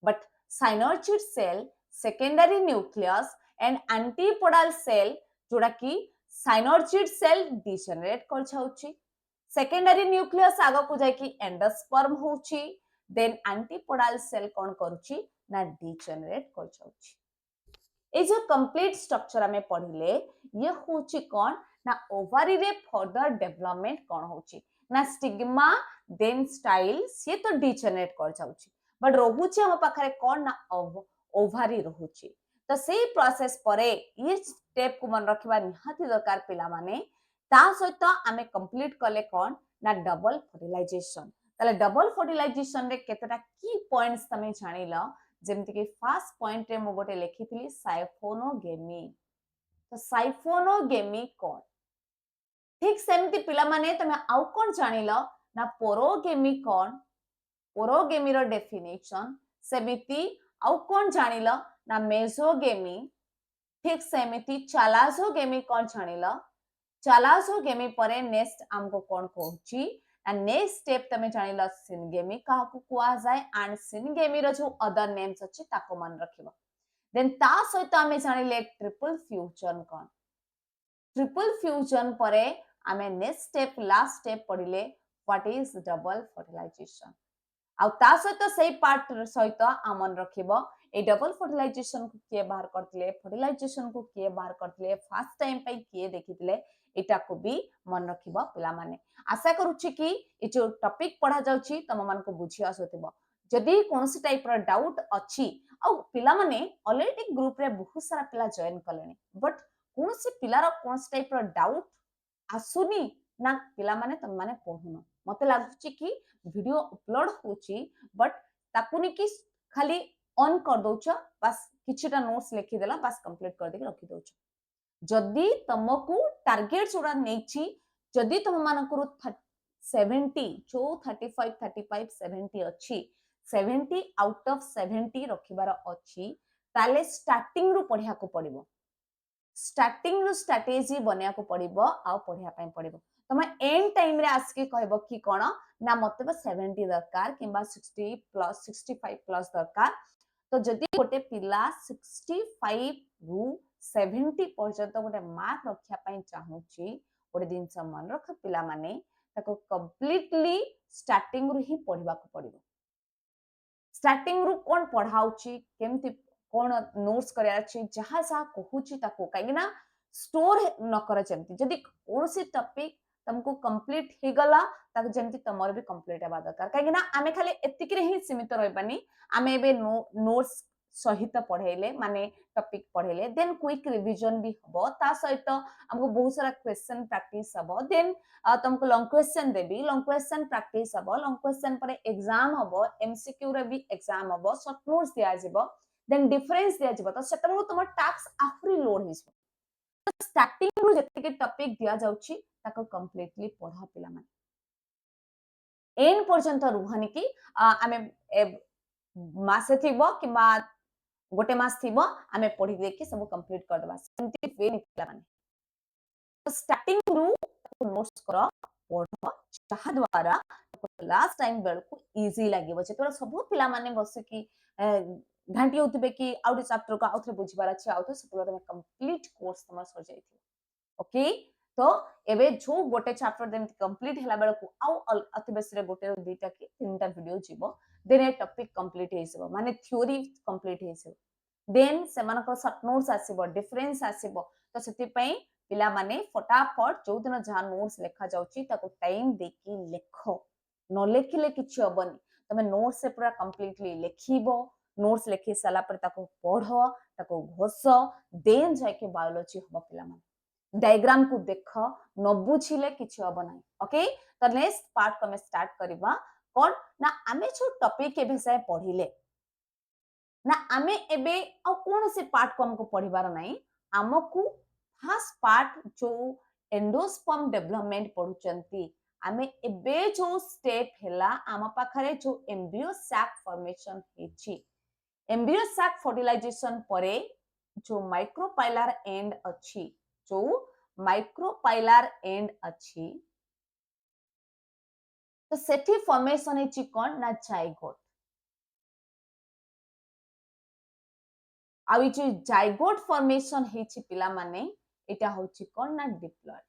but synergid cell secondary nucleus and antipodal cell जोड़ा कि साइनोइड सेल डिजेनरेट कर छाउची सेकेंडरी न्यूक्लियस आगो को जाय कि एंडोस्पर्म होउची देन एंटीपोडल सेल कोन करूची ना डिजेनरेट कर छाउची ए जो कंप्लीट स्ट्रक्चर हमें पढ़िले ये होची कोन ना ओवरी रे फर्दर डेवलपमेंट कोन होची ना स्टिग्मा देन स्टाइल से तो डिजेनरेट कर जाउची बट रहुची हम पाखरे कोन ना ओवरी रहुची तो सेही प्रोसेस परे ये स्टेप को मन रखिबा निहाती दरकार पिला माने ता सहित आमे कंप्लीट कले कोन ना डबल फर्टिलाइजेशन ताले डबल फर्टिलाइजेशन रे केतटा की पॉइंट्स तमे जानिला जेमति कि फर्स्ट पॉइंट रे मो गोटे लिखिथिली साइफोनोगेमी तो साइफोनोगेमी कोन ठीक सेमती पिला माने तमे आउ कोन जानिला ना पोरोगेमी कोन पोरोगेमी रो डेफिनेशन सेमिति आउ कोन जानिला ना मेसोगेमी ठीक सेमिति चालाजोगेमी कोन जानिला चालाजोगेमी परे नेक्स्ट हमको कोन कहूची एंड नेक्स्ट स्टेप तमे जानिला सिनगेमी काहाकू कुआ जाय एंड सिनगेमी रो जो अदर नेम्स अछि ताको मन रखिबो देन ता सहित हमें जानिले ट्रिपल फ्यूजन कोन ट्रिपल फ्यूजन परे हमें नेक्स्ट स्टेप लास्ट स्टेप पढ़िले व्हाट इज डबल फर्टिलाइजेशन आ ता सहित सही पार्ट सहित आमन रखिबो ए डबल फर्टिलाइजेशन को किए बाहर करथिले फर्टिलाइजेशन को किए बाहर करथिले फर्स्ट टाइम पई किए देखिथिले एटा को भी मन रखिबो पिला माने आशा करूची कि ए जो टॉपिक पढ़ा जाउची तम मन को बुझी आसोथिबो जदी कोनसी टाइप रो डाउट अछि आ पिला माने ऑलरेडी ग्रुप रे बहुत सारा पिला जॉइन कलेनी बट कोनसी पिलार कोनसी टाइप रो डाउट आसुनी ना पिला माने तम माने पढुनो मते लागुची कि वीडियो अपलोड होची बट ताकुनी कि खाली ऑन कर दोछ बस किछटा नोट्स लिखि देला बस कंप्लीट कर दे रखि दोछ जदी तुमको टारगेट जोड़ा नेची जदी तुम मानकर 70 जो 35 35 70 अछि 70 आउट ऑफ 70 रखिबार अछि ताले स्टार्टिंग रु पढिया को पड़िबो स्टार्टिंग रु स्ट्रेटजी बनिया को पड़िबो आ पढिया पई पड़िबो तमे एंड टाइम रे आस्के कहबो कि कोन ना मते बस 70 दरकार किबा 60 प्लस 65 प्लस दरकार तो जदी गोटे पिला 65 रु 70 पर्यंत गोटे मार्क रखिया पई चाहूची गोटे दिन से मन रख पिला माने ताको कंप्लीटली स्टार्टिंग रु ही पढिबा को पड़िबो स्टार्टिंग रु कोन पढाउची केमति कोन नोट्स करिया अछि जहा सा कहूची ताको काइना स्टोर न कर जेमति जदी कोनसी टॉपिक तुमको कंप्लीट हे गला ताक जेमति तमर भी कंप्लीट हेबा दरकार काइना आमे खाली एतिकरे ही सीमित रहबानी आमे बे नोट्स सहित पढेले माने टॉपिक पढेले देन क्विक रिवीजन भी हबो ता सहित हमको बहुत सारा क्वेश्चन प्रैक्टिस हबो देन तुमको लॉन्ग क्वेश्चन देबी लॉन्ग क्वेश्चन प्रैक्टिस हबो लॉन्ग क्वेश्चन पर एग्जाम हबो एमसीक्यू रे भी एग्जाम हबो शॉर्ट नोट्स दिया जिवो देन डिफरेंस दिया जिवो तो सेतरो तुम टास्क आफरी लोड हिसबो स्टार्टिंग रु जति टॉपिक दिया जाउची ताको कंप्लीटली पढा पिला माने एन पर्यंत रुहानी कि आमे मासे थिबो किबा गोटे मास थिबो आमे पढी देखि सब कंप्लीट कर दबा सेंति वे निकला माने स्टार्टिंग रु नोट्स करो पढ़ जहा द्वारा लास्ट टाइम बेलू इजी लगे जो सब पिला माने बसिकी घाटी होते कि आउट चैप्टर को आउे बुझार अच्छे आउ तुम कंप्लीट कोर्स तुम सर जाइए ओके तो एबे जो गोटे चैप्टर देम कंप्लीट हला बेल को आउ अति बेसी रे गोटे दुईटा कि तीनटा वीडियो जीवो देन ए टॉपिक कंप्लीट हेसिबो माने थ्योरी कंप्लीट हेसिबो देन सेमानकर शॉर्ट नोट्स आसीबो डिफरेंस आसीबो तो सेति पई पिला माने फटाफट जो दिन जहा नोट्स लेखा जाउची ताको टाइम देकी लेखो न लेखिले किछि हबनी तमे नोट्स से पूरा कंप्लीटली लेखिबो नोट्स लेखि साला पर ताको पढ़ो ताको घोसो देन जाके बायोलॉजी हबो पिला माने डायग्राम को देख न बुझिले किछि हबो नै ओके तो नेक्स्ट पार्ट को हम स्टार्ट करबा कोन ना आमे जो टॉपिक के विषय पढ़िले ना आमे एबे आ कोन से पार्ट को हमको पढ़िबार नै हमकु फर्स्ट पार्ट जो एंडोस्पर्म डेवलपमेंट पढुचंती आमे एबे जो स्टेप हेला आम पाखरे जो एम्ब्रियो सैक फॉर्मेशन हेची एम्ब्रियो सैक फर्टिलाइजेशन परे जो माइक्रोपाइलर एंड अछि जो माइक्रोपाइलर एंड अछि तो सेठी फॉर्मेशन हेची कोन ना जाइगोट आउ जो जाइगोट फॉर्मेशन हेची पिला माने एटा होची कोन ना डिप्लॉइड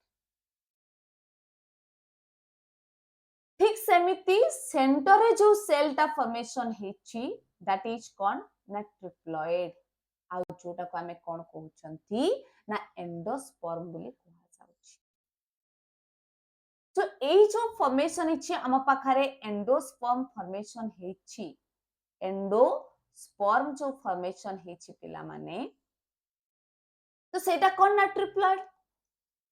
ठीक सेमिति सेंटर रे जो सेल टा फॉर्मेशन हेची दैट इज कोन ना ट्रिप्लॉइड आ जोटा को हमें कोन कहउचंती ना एंडोस्पर्म बोली कहआ जाउची तो एई जो फॉर्मेशन हेची हम पाखरे एंडोस्पर्म फॉर्मेशन हेची एंडोस्पर्म जो फॉर्मेशन हेची पिला माने तो सेटा कोन ना ट्रिप्लॉइड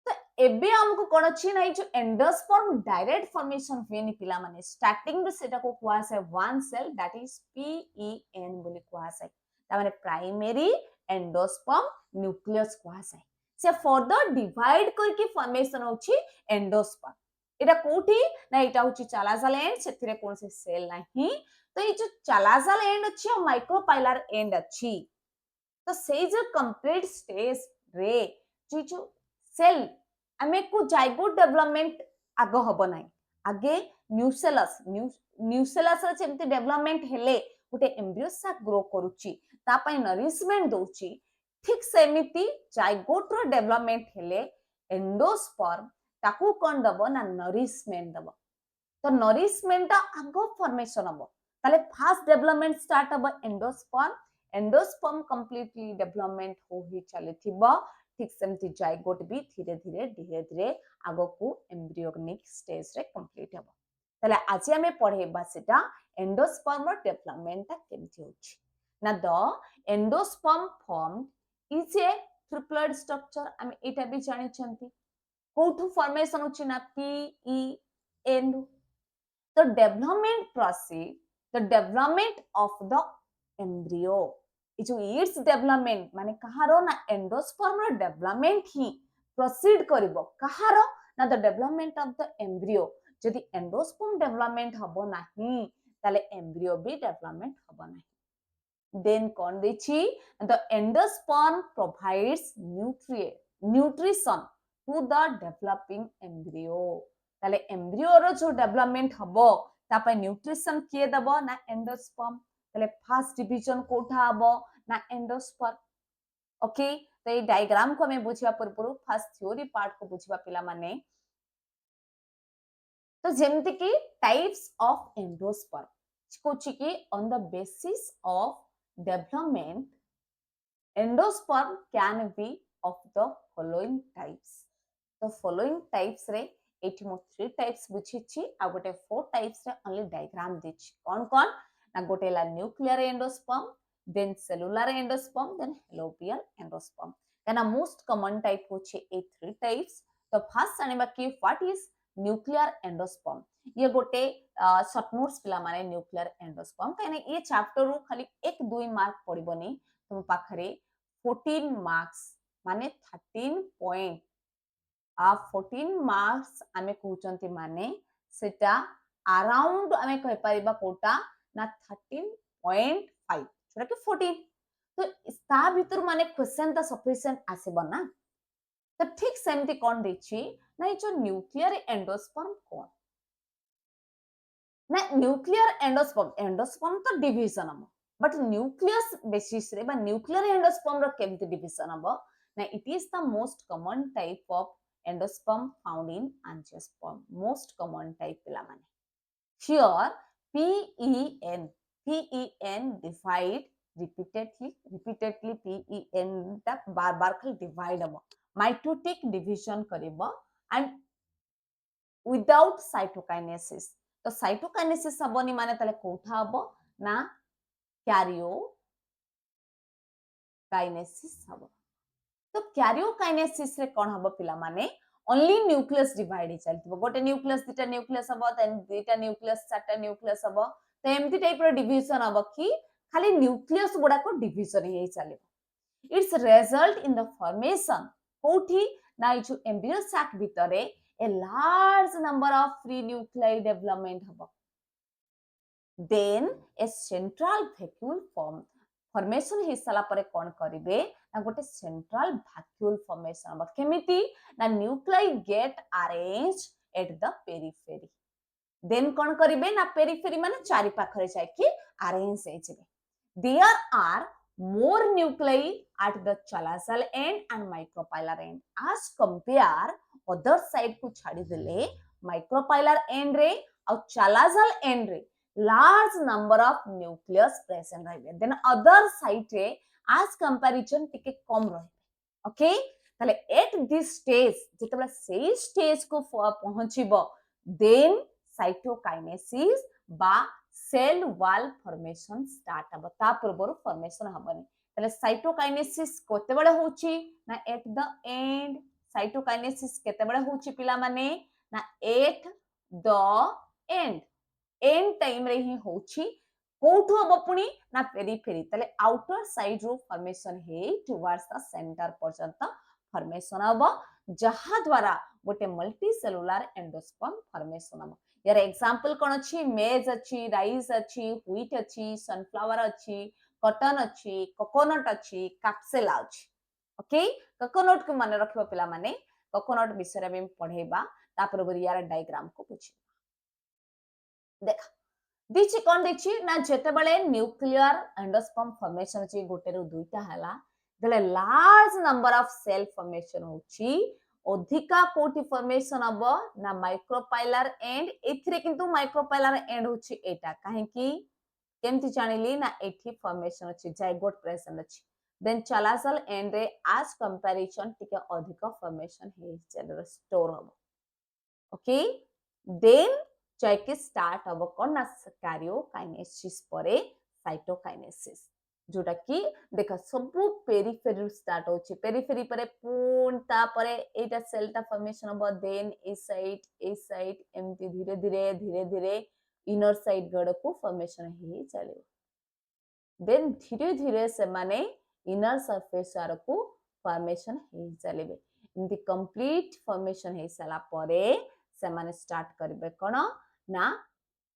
तो एबे हमको कोन अछि ना जो एंडोस्पर्म डायरेक्ट फॉर्मेशन हुएनी पिला माने स्टार्टिंग रे सेटा को कहआ से one cell that is PEN बोली कहआ से ता माने प्राइमरी एंडोस्पर्म न्यूक्लियस कहआ से से फर्दर डिवाइड करके फॉर्मेशन होची एंडोस्पर्म एटा कोठी ना एटा होची चालाजाल एंड सेथिरे कोन से सेल नाही तो ये जो चालाजाल एंड अछि और माइक्रोपाइलर एंड अछि तो से जो कंप्लीट स्टेज रे जो सेल आमे को जाइगोट डेवलपमेंट आग हबो नाही आगे न्यूसेलस न्यूसेलस रे जेमति डेवलपमेंट हेले गोटे एम्ब्रियो साक ग्रो करूची ता पई नरिशमेंट दोची ठीक सेमिति जाइगोट रो डेवलपमेंट हेले एंडोस्पर्म ताकू कोन दबो ना नरिशमेंट दबो तो नरिशमेंट आगो फॉर्मेशन हबो ताले फास्ट डेवलपमेंट स्टार्ट हबो एंडोस्पर्म कंप्लीटली डेवलपमेंट हो ही चलेथिबो ठीक सेमती जाइगोट भी धीरे धीरे आगो को एम्ब्रियोनिक स्टेज रे कंप्लीट हबो ताले आज हमें पढेबा सेटा एंडोस्पर्म रो डेवलपमेंट ता केमती होची ना the endosperm form is a triploid structure हम एटा भी जानि छंती कोठु फॉर्मेशन होची ना P E N the development proceed the development of the embryo जो इट्स डेवलपमेंट माने कहारो ना एंडोस्पर्म रो डेवलपमेंट ही प्रोसीड करिवो कहारो ना the development of the embryo जदि एंडोस्पर्म डेवलपमेंट हबो नाही ताले एम्ब्रियो भी डेवलपमेंट हबो नाही देन कोन देछि the endosperm provides nutrition to the developing embryo ताले एम्ब्रियो रो जो डेवलपमेंट हबो ता पय न्यूट्रिशन किए दबो ना एंडोस्पर्म ताले फर्स्ट डिवीजन कोठा हबो ना एंडोस्पर्म ओके तो ये डायग्राम को हमें बुझिबा पूर्व फर्स्ट थ्योरी पार्ट को बुझिबा पिला माने तो जेमति की टाइप्स ऑफ एंडोस्पर्म कोछि की on the basis of development endosperm can be of the following types तो फॉलोइंग टाइप्स रे एठी मो 3 टाइप्स बुझिछि आ गोटे 4 टाइप्स रे ओनली डायग्राम देछि कोन कोन ना गोटे ला nuclear endosperm then cellular endosperm then fallopian endosperm kana most common type hoche a 3 types तो फर्स्ट जानिबा कि व्हाट इज न्यूक्लियर एंडोस्पर्म ये गोटे शॉर्ट नोट्स पिला माने न्यूक्लियर एंडोस्पर्म कहने ये चैप्टर रो खाली 1-2 मार्क पड़िबोनी तुम पाखरे 14 मार्क्स माने 13 पॉइंट आ 14 मार्क्स आमे कहउचंती माने सेटा अराउंड आमे कहि परिबा कोटा ना 13.5 छोटा कि 14 तो ता भीतर माने क्वेश्चन ता सफिशिएंट आसेबो ना तो ठीक सेमती कौन देछि ना ये जो न्यूक्लियर एंडोस्पर्म कौन ना न्यूक्लियर एंडोस्पर्म तो डिवीजन हम बट न्यूक्लियस बेसिस रे बा न्यूक्लियर एंडोस्पर्म रो केमती डिवीजन हम ना it is the most common type of endosperm found in angiosperm most common type पिला माने here PEN divide repeatedly PEN ता बार बार खाली divide हम mitotic division करिबो and without cytokinesis तो cytokinesis हबनी माने तले कोठा हबो ना karyokinesis हबो तो karyokinesis रे कोन हबो पिला माने ओनली न्यूक्लियस डिवाइड चलथिबो गोटे न्यूक्लियस दिटा न्यूक्लियस हबो देन दिटा न्यूक्लियस चारटा न्यूक्लियस हबो तो एमती टाइप रो डिवीजन हबो कि खाली न्यूक्लियस गुडा को डिवीजन हे चलिबो it's result in the formation कोठी ना जो एम्ब्रियो सैक भितरे a large number of free nuclei development habo then a central vacuole formation he sala pare kon karibe na gote central vacuole formation habo kemiti na nuclei get arranged at the periphery then kon karibe na periphery mane chari pakhare jai ki arrange he jibe there are more nuclei at the chalazal end and micropylar end as compare other side को छाड़ी देले micropylar end रे और chalazal end रे large number of nucleus present रहिबे then other side रे as comparison टिके कम रहिबे ओके ताले at this stage जेतबे सेही stage को पहुंचीबो then cytokinesis बा सेल वॉल फॉर्मेशन स्टार्ट हबो ता पूर्वरु फॉर्मेशन हबनी ताले साइटोकाइनेसिस कोते बळे होची ना एट द एंड साइटोकाइनेसिस केते बळे होची पिला माने ना at the end end time रे ही होची कोठो हबो पुनी ना पेरिफेरी ताले आउटर साइड रो फॉर्मेशन हे टुवर्ड्स द सेंटर पर्यंत फॉर्मेशन हबो जहा द्वारा गोटे मल्टी सेलुलर एंडोस्पर्म फॉर्मेशन हबो यार एग्जांपल कोन अछि मेज अछि राइस अछि व्हीट अछि सनफ्लावर अछि कॉटन अछि कोकोनट अछि कैप्सुला अछि ओके कोकोनट को माने रखिबो पिला माने कोकोनट विषय रे पढेबा तापर बरी यार डायग्राम को बुझी देख दिछि कोन दिछि ना जेते बेले न्यूक्लियर एंडोस्पर्म फॉर्मेशन अछि गोटे रो दुईटा हला देले large number of cell formation होछि अधिका कोटी फॉर्मेशन हबो ना माइक्रोपाइलर एंड एथिरे किंतु माइक्रोपाइलर एंड होछि एटा काहे कि केमति जानिली ना एठी फॉर्मेशन अछि जाइगोट प्रेजेंट अछि देन चलासल एंड रे आज कंपैरिजन टिके अधिक फॉर्मेशन हे चलो स्टोर हबो ओके देन जाइके स्टार्ट हबो कोन ना कार्योकाइनेसिस परे साइटोकाइनेसिस जोटा कि देखा सब पेरिफेरी स्टार्ट होची पेरिफेरी परे पूर्ण ता परे एटा सेलटा फॉर्मेशन हबो देन ए साइड एमती धीरे धीरे धीरे धीरे इनर साइड गड को फॉर्मेशन हे चले देन धीरे धीरे से माने इनर सरफेस आर को फॉर्मेशन हे चलेबे इनती कंप्लीट फॉर्मेशन हे सला परे से माने स्टार्ट करबे कोन ना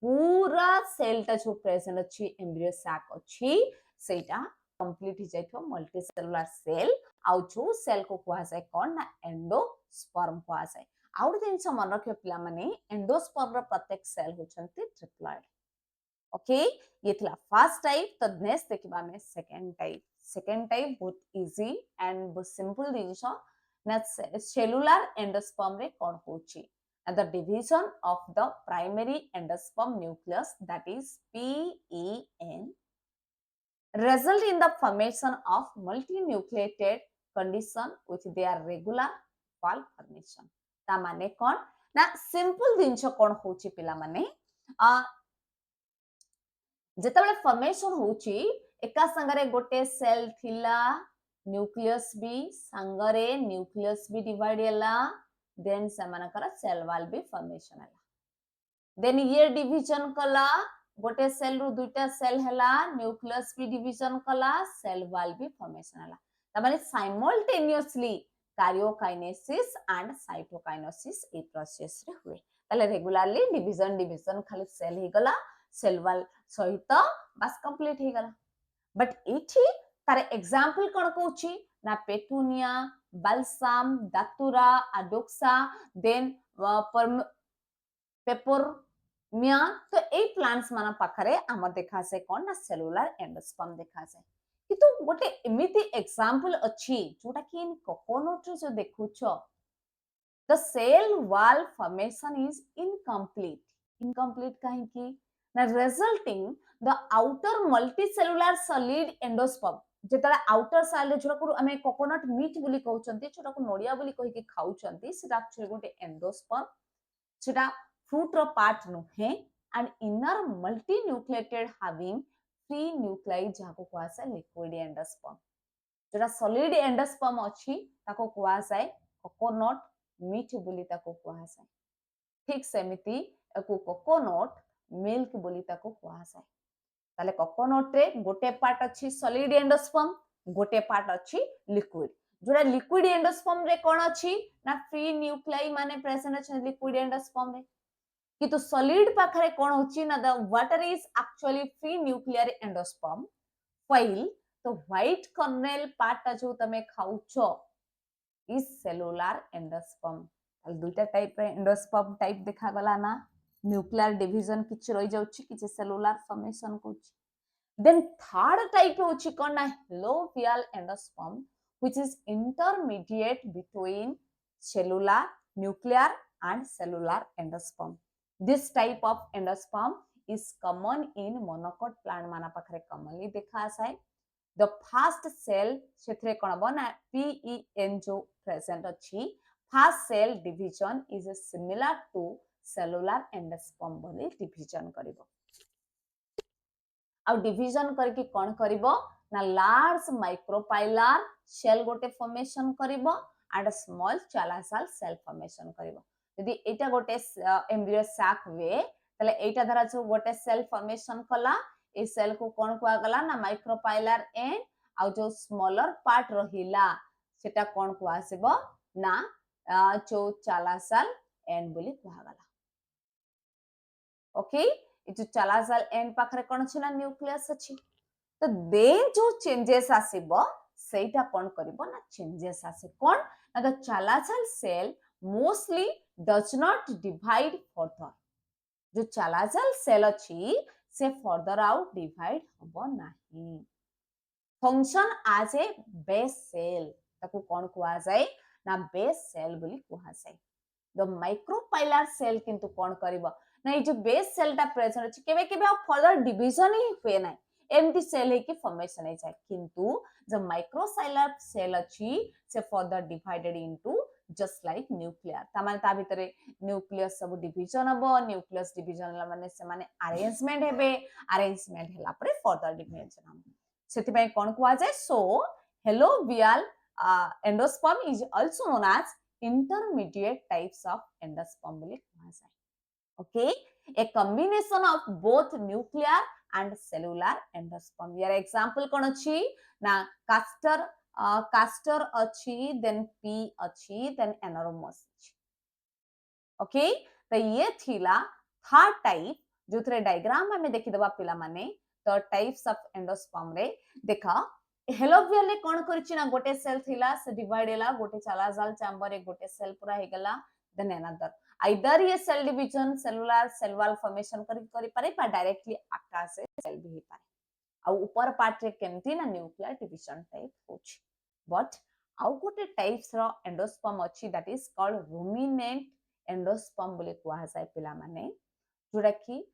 पूरा सेलटा जो प्रेजेंट अछि एम्ब्रियो सैक अछि सेटा कंप्लीट हो जाइथो मल्टी सेलुलर सेल आउ जो सेल को कुआ जाय कोन ना एंडोस्पर्म कुआ जाय आउर दिन से मन रखियो पिला माने एंडोस्पर्म रो प्रत्येक सेल होचंती ट्रिप्लॉइड ओके ये थला फर्स्ट टाइप तो नेक्स्ट देखिबा में सेकंड टाइप बहुत इजी एंड बहुत सिंपल दिनसो ना सेलुलर एंडोस्पर्म रे कोन होची and the division of the primary endosperm nucleus that is PEN result in the formation of multinucleated condition with their regular wall formation ता माने कोन ना सिंपल दिनसो कोन होची पिला माने जेतबेले फॉर्मेशन होची एका संगरे गोटे सेल थिला न्यूक्लियस भी संगरे न्यूक्लियस भी डिवाइड होला देन समानकर सेल वॉल भी फॉर्मेशन हला देन ये डिवीजन कला गोटे सेल रु दुईटा सेल हला न्यूक्लियस भी डिवीजन कला सेल वॉल भी फॉर्मेशन हला त माने simultaneously karyokinesis and cytokinesis a process रे हुए ताले रेगुलरली डिवीजन खाली सेल ही गला सेल वॉल सहित बस कंप्लीट ही गला बट एठी तार एग्जांपल कोन कहूची ना petunia balsam, datura, adoxa, then पेपरमिया तो ए प्लांट्स माना पाखरे आम देखा से कौन ना सेलुलर एंडोस्पर्म देखा से किंतु गोटे एमिति एग्जांपल अछि जोटा कि इन कोकोनट रे जो देखुछो the cell wall formation is incomplete kahi ki na resulting the outer multicellular solid endosperm जेतला आउटर सेल जोटा को हमें कोकोनट मीट बोली कहउचंती जोटा को नोडिया बोली कहि कि खाउचंती सेटा एक्चुअली गोटे एंडोस्पर्म सेटा fruit ro part नुहे and inner multinucleated having three nuclei जाको कुआसा liquid endosperm जोटा solid endosperm अछि ताको कुआसा कोकोनट मीट बोली ताको कुआसा ठीक सेमिति एको कोकोनट मिल्क बोली ताको कुआसा ताले कोकोनट रे गोटे पार्ट अछि solid endosperm गोटे पार्ट अछि liquid जोटा liquid endosperm रे कोन अछि ना फ्री न्यूक्लियाई माने प्रेजेंट अछि liquid endosperm रे किंतु solid पाखरे कोन होची ना the water is actually free nuclear endosperm while तो व्हाइट कर्नेल पार्ट जो तमे खाउछो इज सेलुलर एंडोस्पर्म ताल दुईटा टाइप रे एंडोस्पर्म टाइप देखा गला ना न्यूक्लियर डिवीजन किछ रहि जाउची किछ सेलुलर फॉर्मेशन कोची देन थर्ड टाइप होची कोन ना लोवियल endosperm which is intermediate between cellular nuclear and cellular endosperm this type of endosperm is common in monocot plant माना पाखरे commonly देखा आसाय the first cell सेथरे कोन बना PEN जो present अछि first cell division is similar to cellular endosperm बोली division करिवो आ डिवीजन करके कोन करिवो ना लार्ज माइक्रोपाइलर सेल गोटे फॉर्मेशन करिवो and small chalazal cell formation करिवो यदि एटा गोटे एम्ब्रियो सैक वे तले एटा धरा जो गोटे सेल फॉर्मेशन कला ए सेल को कोन कुआ गला ना माइक्रोपाइलर एंड आ जो स्मॉलर पार्ट रहिला सेटा कोन कुआ आसीबो ना जो चालासाल एंड बोली कुआ गला ओके जो चालासाल एंड पाखरे कोन छिना न्यूक्लियस अछि तो दे जो चेंजेस आसीबो सेटा कोन करिवो ना चेंजेस आसे कोन ना the chalazal cell mostly does not divide further जो चालासाल सेल अछि से फर्दर आउट डिवाइड हबो नाही function as a base cell ताको कोन कुआ जाय ना बेस सेल बोली कुआ जाय द माइक्रोपाइलर सेल किंतु कोन करिवो ना जो बेस सेलटा प्रेजेंट अछि केबे केबे फर्दर डिवीजन ही हुए ना एमटी सेल है कि फॉर्मेशन है जाय किंतु जो माइक्रोसाइलर सेल अछि से further divided into just like nuclear ता माने ता भितरे न्यूक्लियस सब डिवीजन हबो न्यूक्लियस डिवीजन ला माने से माने अरेंजमेंट हेबे अरेंजमेंट हैला परे फर्दर डिवीजन हम सेति पय कोन कुआ जाय सो हेलोवियल endosperm is also known as intermediate types of endosperm बोली कुआ जाय okay a combination of both nuclear and cellular endosperm यार example कोन अछि ना castor अछि then p अछि then aneurysm अछि okay तो ये थिला थर्ड टाइप जो थरे डायग्राम में देखि दबा पिला माने तो टाइप्स ऑफ एंडोस्पर्म रे देखा हेलोवियल रे कोन करछि ना गोटे सेल थिला से डिवाइड हैला गोटे चालासाल चैम्बर एक गोटे सेल पूरा हे गेला देन अनदर आइदर ये cell division cellular cell wall formation करि पारे बा डायरेक्टली आका से सेल भी पारे आ ऊपर पार्ट रे केमती ना न्यूक्लियर डिवीजन टाइप होछि बट आउ गोटे टाइप्स रो एंडोस्पर्म अछि दैट इज कॉल्ड रुमिनेंट एंडोस्पर्म बोले कुआ जाय पिला माने जोडा कि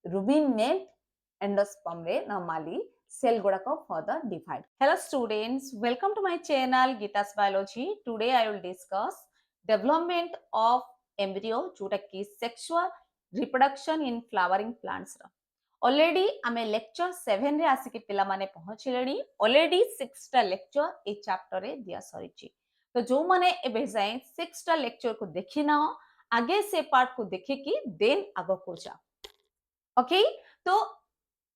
रुमिनेंट एंडोस्पर्म रे normally cell gudako further divide. Hello students, welcome to my channel Geeta's Biology. Today I will discuss development of embryo jota ki sexual reproduction in flowering plants ra. Already ame lecture 7 रे आसी के पिला माने पहुंचलेनी already 6 टा lecture ए chapter रे दिया सरीची तो जो माने एबे जाय 6 टा lecture को देखि ना आगे से पार्ट को देखे कि देन आगो को जा ओके तो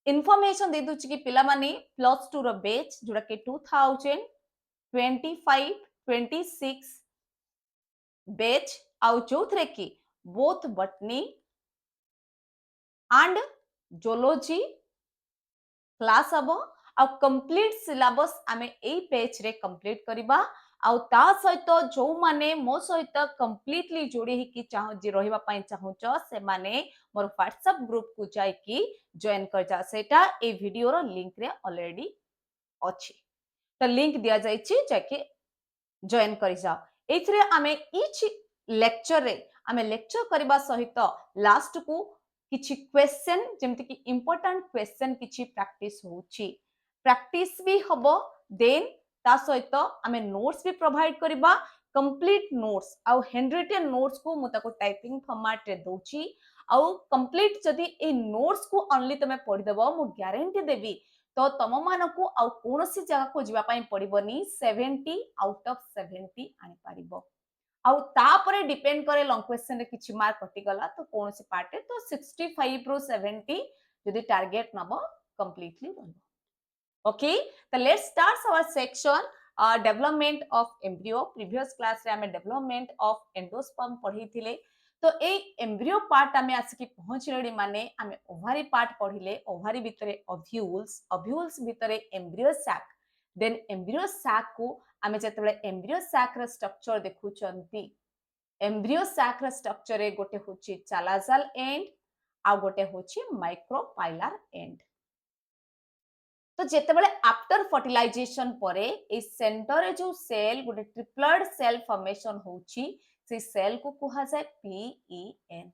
इनफॉरमेशन दे दूची कि पिला माने +2 रो बैच जोड़ा के 2025 26 बैच आउ चौथरे की बोथ बटनी एंड जोलॉजी क्लास हबो आ कंप्लीट सिलेबस आमे ए बैच रे कंप्लीट करिबा आउ ता सहित जो माने मो सहित कंप्लीटली जोड़ी ही चाहू रहिबा पई चाहूच से माने मोर व्हाट्सएप ग्रुप को जाई कि जॉइन कर जा सेटा ए वीडियो रो लिंक रे ऑलरेडी अछि तो लिंक दिया जाइछि जाके जॉइन कर जाओ एथिरे आमे इच लेक्चर रे आमे लेक्चर करबा सहित लास्ट को किछि क्वेश्चन जेमति कि इंपोर्टेंट क्वेश्चन किछि प्रैक्टिस होछि प्रैक्टिस भी हबो देन ता सहित आमे नोट्स भी प्रोवाइड करबा कंप्लीट नोट्स आउ हैंड रिटन नोट्स को मु ताको टाइपिंग फॉर्मेट रे दोछि आउ कंप्लीट जदी ए नोट्स को ओनली तमे पढि देबो मु गारंटी देबी तो तम मानकु आउ कोनोसी जगह को जिबा पई पड़िबनी 70 आउट ऑफ 70 आनी पारिबो आउ तापरे डिपेंड करे लॉन्ग क्वेश्चन रे किछि मार्क कटि गला तो कोनोसी पार्ट रे तो 65 रो 70 जदी टारगेट नबो कंप्लीटली रहबो ओके तो let's start our section development of embryo previous class रे हमें डेवलपमेंट ऑफ एंडोस्पर्म पढ़ी थिले तो ए एम्ब्रियो पार्ट आमे आसिकी पहुंचलेडी माने आमे ओवारी पार्ट पढ़िले ओवारी भितरे ओव्यूल्स ओव्यूल्स भितरे embryo sac then embryo sac को आमे जतबे एम्ब्रियो सैक र स्ट्रक्चर देखुचंती एम्ब्रियो सैक र स्ट्रक्चर रे गोटे होची चालाजाल एंड आ गोटे होची माइक्रोपाइलर एंड तो जेतेबेले आफ्टर फर्टिलाइजेशन परे ए सेंटर रे जो सेल गोटे ट्रिप्लॉइड सेल फॉर्मेशन होची से सेल को कहा जाय पीईएन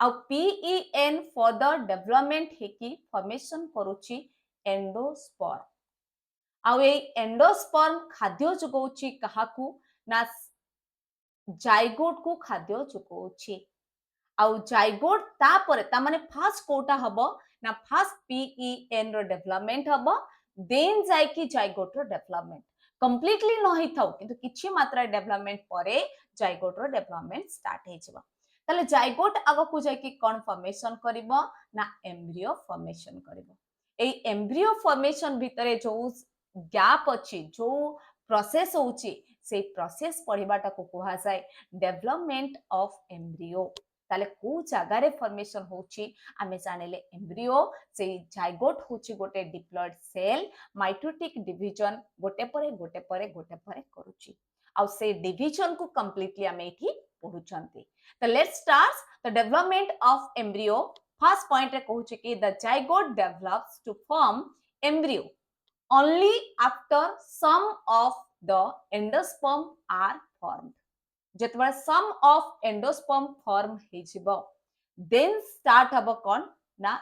आ पीईएन फर्दर डेवलपमेंट हेकी फॉर्मेशन करूची एंडोस्पर्म आ ए एंडोस्पर्म खाद्य जुगौची कहाकू ना जाइगोट को खाद्य जुगौची आउ जाइगोट तापरे ता माने फास्ट कोटा हबो ना फास्ट पीईएन रो डेवलपमेंट हबो देन जाय कि जाइगोट रो डेवलपमेंट कंप्लीटली न होई थाउ किंतु किछि मात्रा डेवलपमेंट परे जाइगोट रो डेवलपमेंट स्टार्ट हे जिवो तले जाइगोट आगो को जाय कि कोन फॉर्मेशन करिवो ना एम्ब्रियो फॉर्मेशन करिवो ए एम्ब्रियो फॉर्मेशन भितरे जो गैप अछि जो प्रोसेस होउची से प्रोसेस पढिबाटा को कहा जाय डेवलपमेंट ऑफ एम्ब्रियो ताले को जगह रे फॉर्मेशन होची आमे जानेले एम्ब्रियो से जाइगोट होची गोटे डिप्लॉइड सेल माइटोटिक डिवीजन गोटे परे करूची आ से डिवीजन को कंप्लीटली आमे एठी पढुचंती तो let's start the development of embryo first point रे कहूची कि the zygote develops to form embryo only after some of the endosperm are formed जेतबे सम ऑफ एंडोस्पर्म फॉर्म हे जिवो देन स्टार्ट हबो कोन ना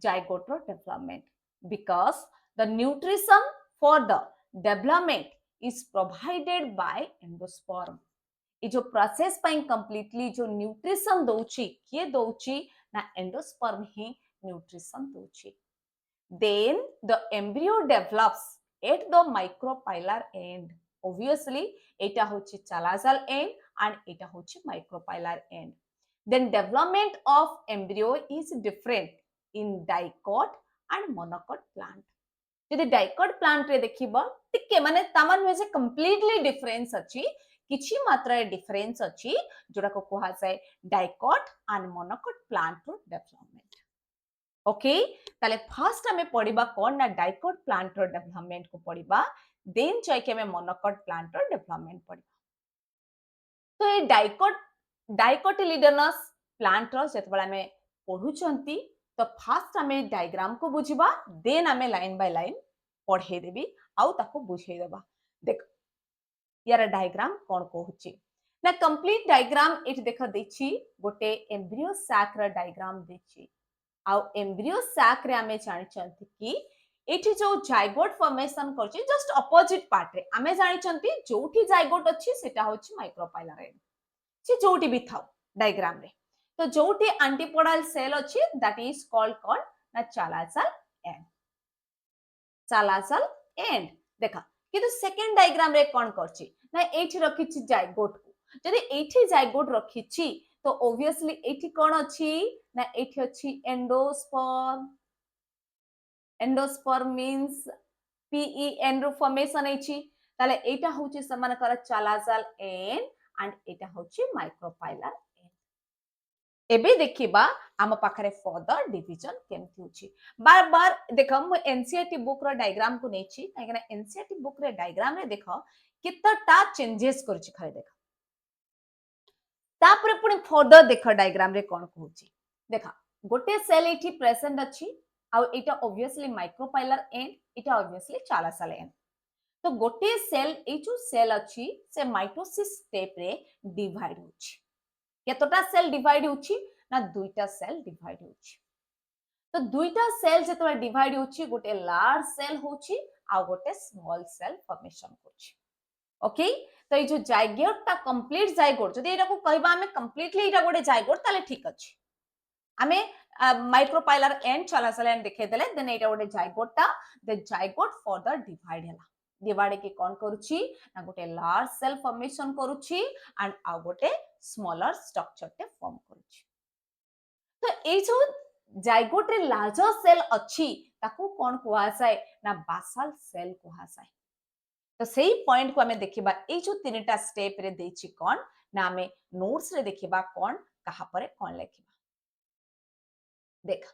जाइगोट रो development because the nutrition for the development is provided by endosperm ई जो process पई कंप्लीटली जो न्यूट्रिशन दोची के दोची ना एंडोस्पर्म ही न्यूट्रिशन दोची then the embryo develops at the micropylar end obviously eta hochi chalazal end and eta hochi micropylar end then development of embryo is different in dicot and monocot plant जदि डाइकट plant रे देखिबो टिके माने तामान में जे completely difference अछि किछि मात्रा रे difference अछि जोडा को कहा जाय डाइकट एंड मोनोकट प्लांट रो डेवलपमेंट ओके ताले फर्स्ट हमें पढ़िबा कोन ना डाइकोट प्लांट रो डेवलपमेंट को पढ़िबा देन जाय के हमें मोनोकोट प्लांट रो डेवलपमेंट पढ़िबा तो ए डाइकोटिलिडोनस प्लांट रो जेतबेला हमें पढुचंती तो फर्स्ट हमें डायग्राम को बुझिबा देन हमें लाइन बाय लाइन पढ़े देबी आउ ताको बुझे देबा देख यार डायग्राम कोन कहूची ना कंप्लीट डायग्राम इट देख देछि गोटे एम्ब्रियो सैक रो डायग्राम देछि आउ एम्ब्रियो सैक रे हमें जानि चंती कि एठी जो जाइगोट फॉर्मेशन करछि जस्ट अपोजिट पार्ट रे हमें जानि चंती जोठी जाइगोट अछि सेटा होछि माइक्रोपाइलर एंड से जोठी भी थाउ डायग्राम रे तो जोठी एंटीपोडल सेल अछि दैट इज कॉल्ड ना चालाजाल एंड देखा किंतु सेकंड डायग्राम रे कोन करछि ना एठी रखिछि जाइगोट को जदि एठी जाइगोट रखिछि तो ऑब्वियसली एठी कोन अछि ना एठी अछि एंडोस्पर्म मींस पीईएन रो फॉर्मेशन अछि ताले एटा होछि समान कर चालाजाल एंड एटा होछि माइक्रोपाइलर एंड एबे देखिबा आम पाखरे फर्दर डिवीजन केमथि होछि बार बार देखम एनसीईआरटी बुक रो डायग्राम को नेछि काहेकना एनसीईआरटी बुक रे डायग्राम रे देखो केतटा चेंजेस करछि खाली देखा तापर पुणी फर्दर देख डायग्राम रे कोन कहूची देखा गोटे सेल एठी प्रेजेंट अछि आ एटा obviously micropylar and Etah obviously चालासाल and तो गोटे सेल ए जो सेल अछि से माइटोसिस स्टेप रे डिवाइड होछि केतटा सेल डिवाइड होछि ना दुईटा सेल डिवाइड होछि तो दुईटा सेल जेतबे डिवाइड होछि गोटे लार्ज सेल होछि आ गोटे स्मॉल सेल फॉर्मेशन करछि ओके तो ये जो जाइगोट ता कंप्लीट जाइगोट जदि एटा को कहबा हमें कंप्लीटली एटा गोटे जाइगोट ताले ठीक अछि हमें माइक्रोपाइलर एंड चालासाल एंड देखे देले देन एटा गोटे जाइगोट ता द जाइगोट फर्दर डिवाइड हैला डिवाइड के कोन करूछि ना गोटे लार्ज सेल फॉर्मेशन करूछि एंड आ गोटे स्मॉलर स्ट्रक्चर टे फॉर्म करूछि तो ए जो जाइगोट रे लार्जर सेल अछि ताको कोन कुआ जाय ना बासाल सेल कुआ जाय तो सही पॉइंट को हमें देखिबा ए जो तीनटा स्टेप रे देछि कोन ना हमें नोट्स रे देखिबा कोन कहा परे कोन लिखिबा देख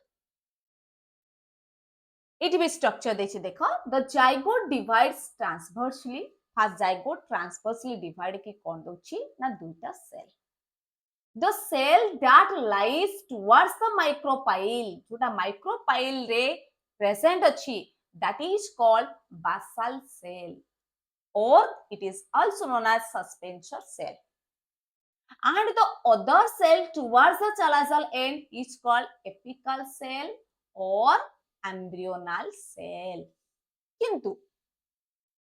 इट भी स्ट्रक्चर देछि देखो the zygote divides transversely first zygote transversely divide के कोन दोछि ना दुईटा cell the cell that lies towards the micropyle जोटा micropyle रे present अछि that is called basal cell or it is also known as suspension cell and the other cell towards the chalazal end is called apical cell or embryonal cell किंतु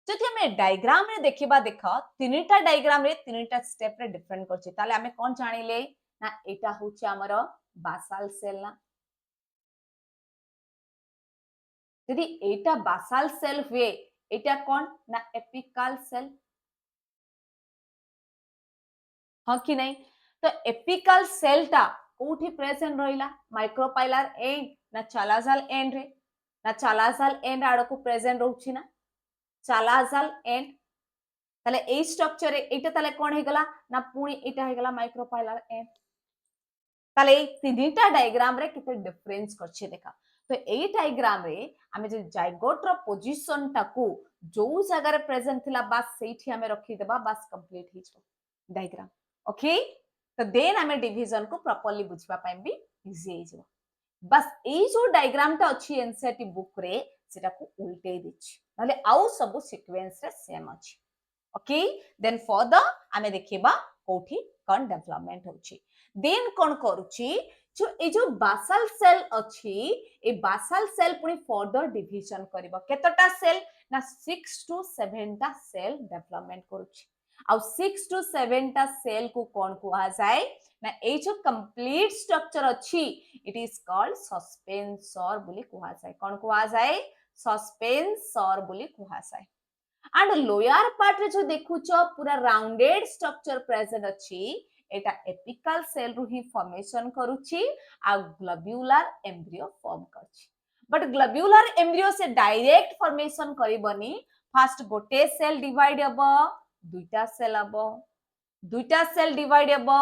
जदि हमें diagram रे देखिबा देख तीनटा diagram रे तीनटा स्टेप रे डिफरेंट करछि ताले हमें कोन जानिले ना एटा होछि हमर बासाल सेल ना यदि एटा बासाल सेल हुए एटा कोन ना एपिकल सेल हां कि नहीं तो एपिकल सेल ता कोठी प्रेजेंट रहिला माइक्रोपाइलर एंड ना चालाजाल एंड रे ना चालाजाल एंड आडको प्रेजेंट रहउछि ना चालाजाल एंड ताले ए स्ट्रक्चर एटा ताले कोन हे गला ना पुणी एटा हे गला माइक्रोपाइलर एंड ताले ए तीनटा डायग्राम रे किते डिफरेंस करछि देखा तो ए डायग्राम रे हमें जे जाइगोट रो पोजीशन टाकू जो जगह रे प्रेजेंट थिला बस सेठी हमें रखि देबा बस कंप्लीट ही छ डायग्राम ओके तो देन हमें डिवीजन को प्रॉपर्ली बुझबा पाए भी इजी हे जो बस ए जो डायग्राम ता अछि एनसीईआरटी बुक रे सेटा को उल्टे दिछि नले आउ सब सीक्वेंस रे सेम अछि ओके देन फर्दर हमें देखिबा कोठी कोन डेवलपमेंट होछि देन कोन करूछि जो ए जो बासाल सेल अछि ए बासाल सेल पुनी फर्दर डिवीजन करबा केतटा सेल ना 6 टू 7 टा सेल डेवलपमेंट करूछि आ 6 टू 7 टा सेल को कोन कुआ जाय ना ए जो कंप्लीट स्ट्रक्चर अछि इट इज कॉल्ड सस्पेंसर बोली कुआ जाय कोन कुआ जाय सस्पेंसर बोली कुआ जाय and lower part रे जो देखुचो पूरा राउंडेड स्ट्रक्चर प्रेजेंट अछि एटा एपिकल सेल रु ही फॉर्मेशन करूची आ ग्लोब्यूलर एम्ब्रियो फॉर्म करछि बट ग्लोब्यूलर एम्ब्रियो से डायरेक्ट फॉर्मेशन करिबनी फर्स्ट गोटे सेल डिवाइड हबो दुईटा सेल डिवाइड हबो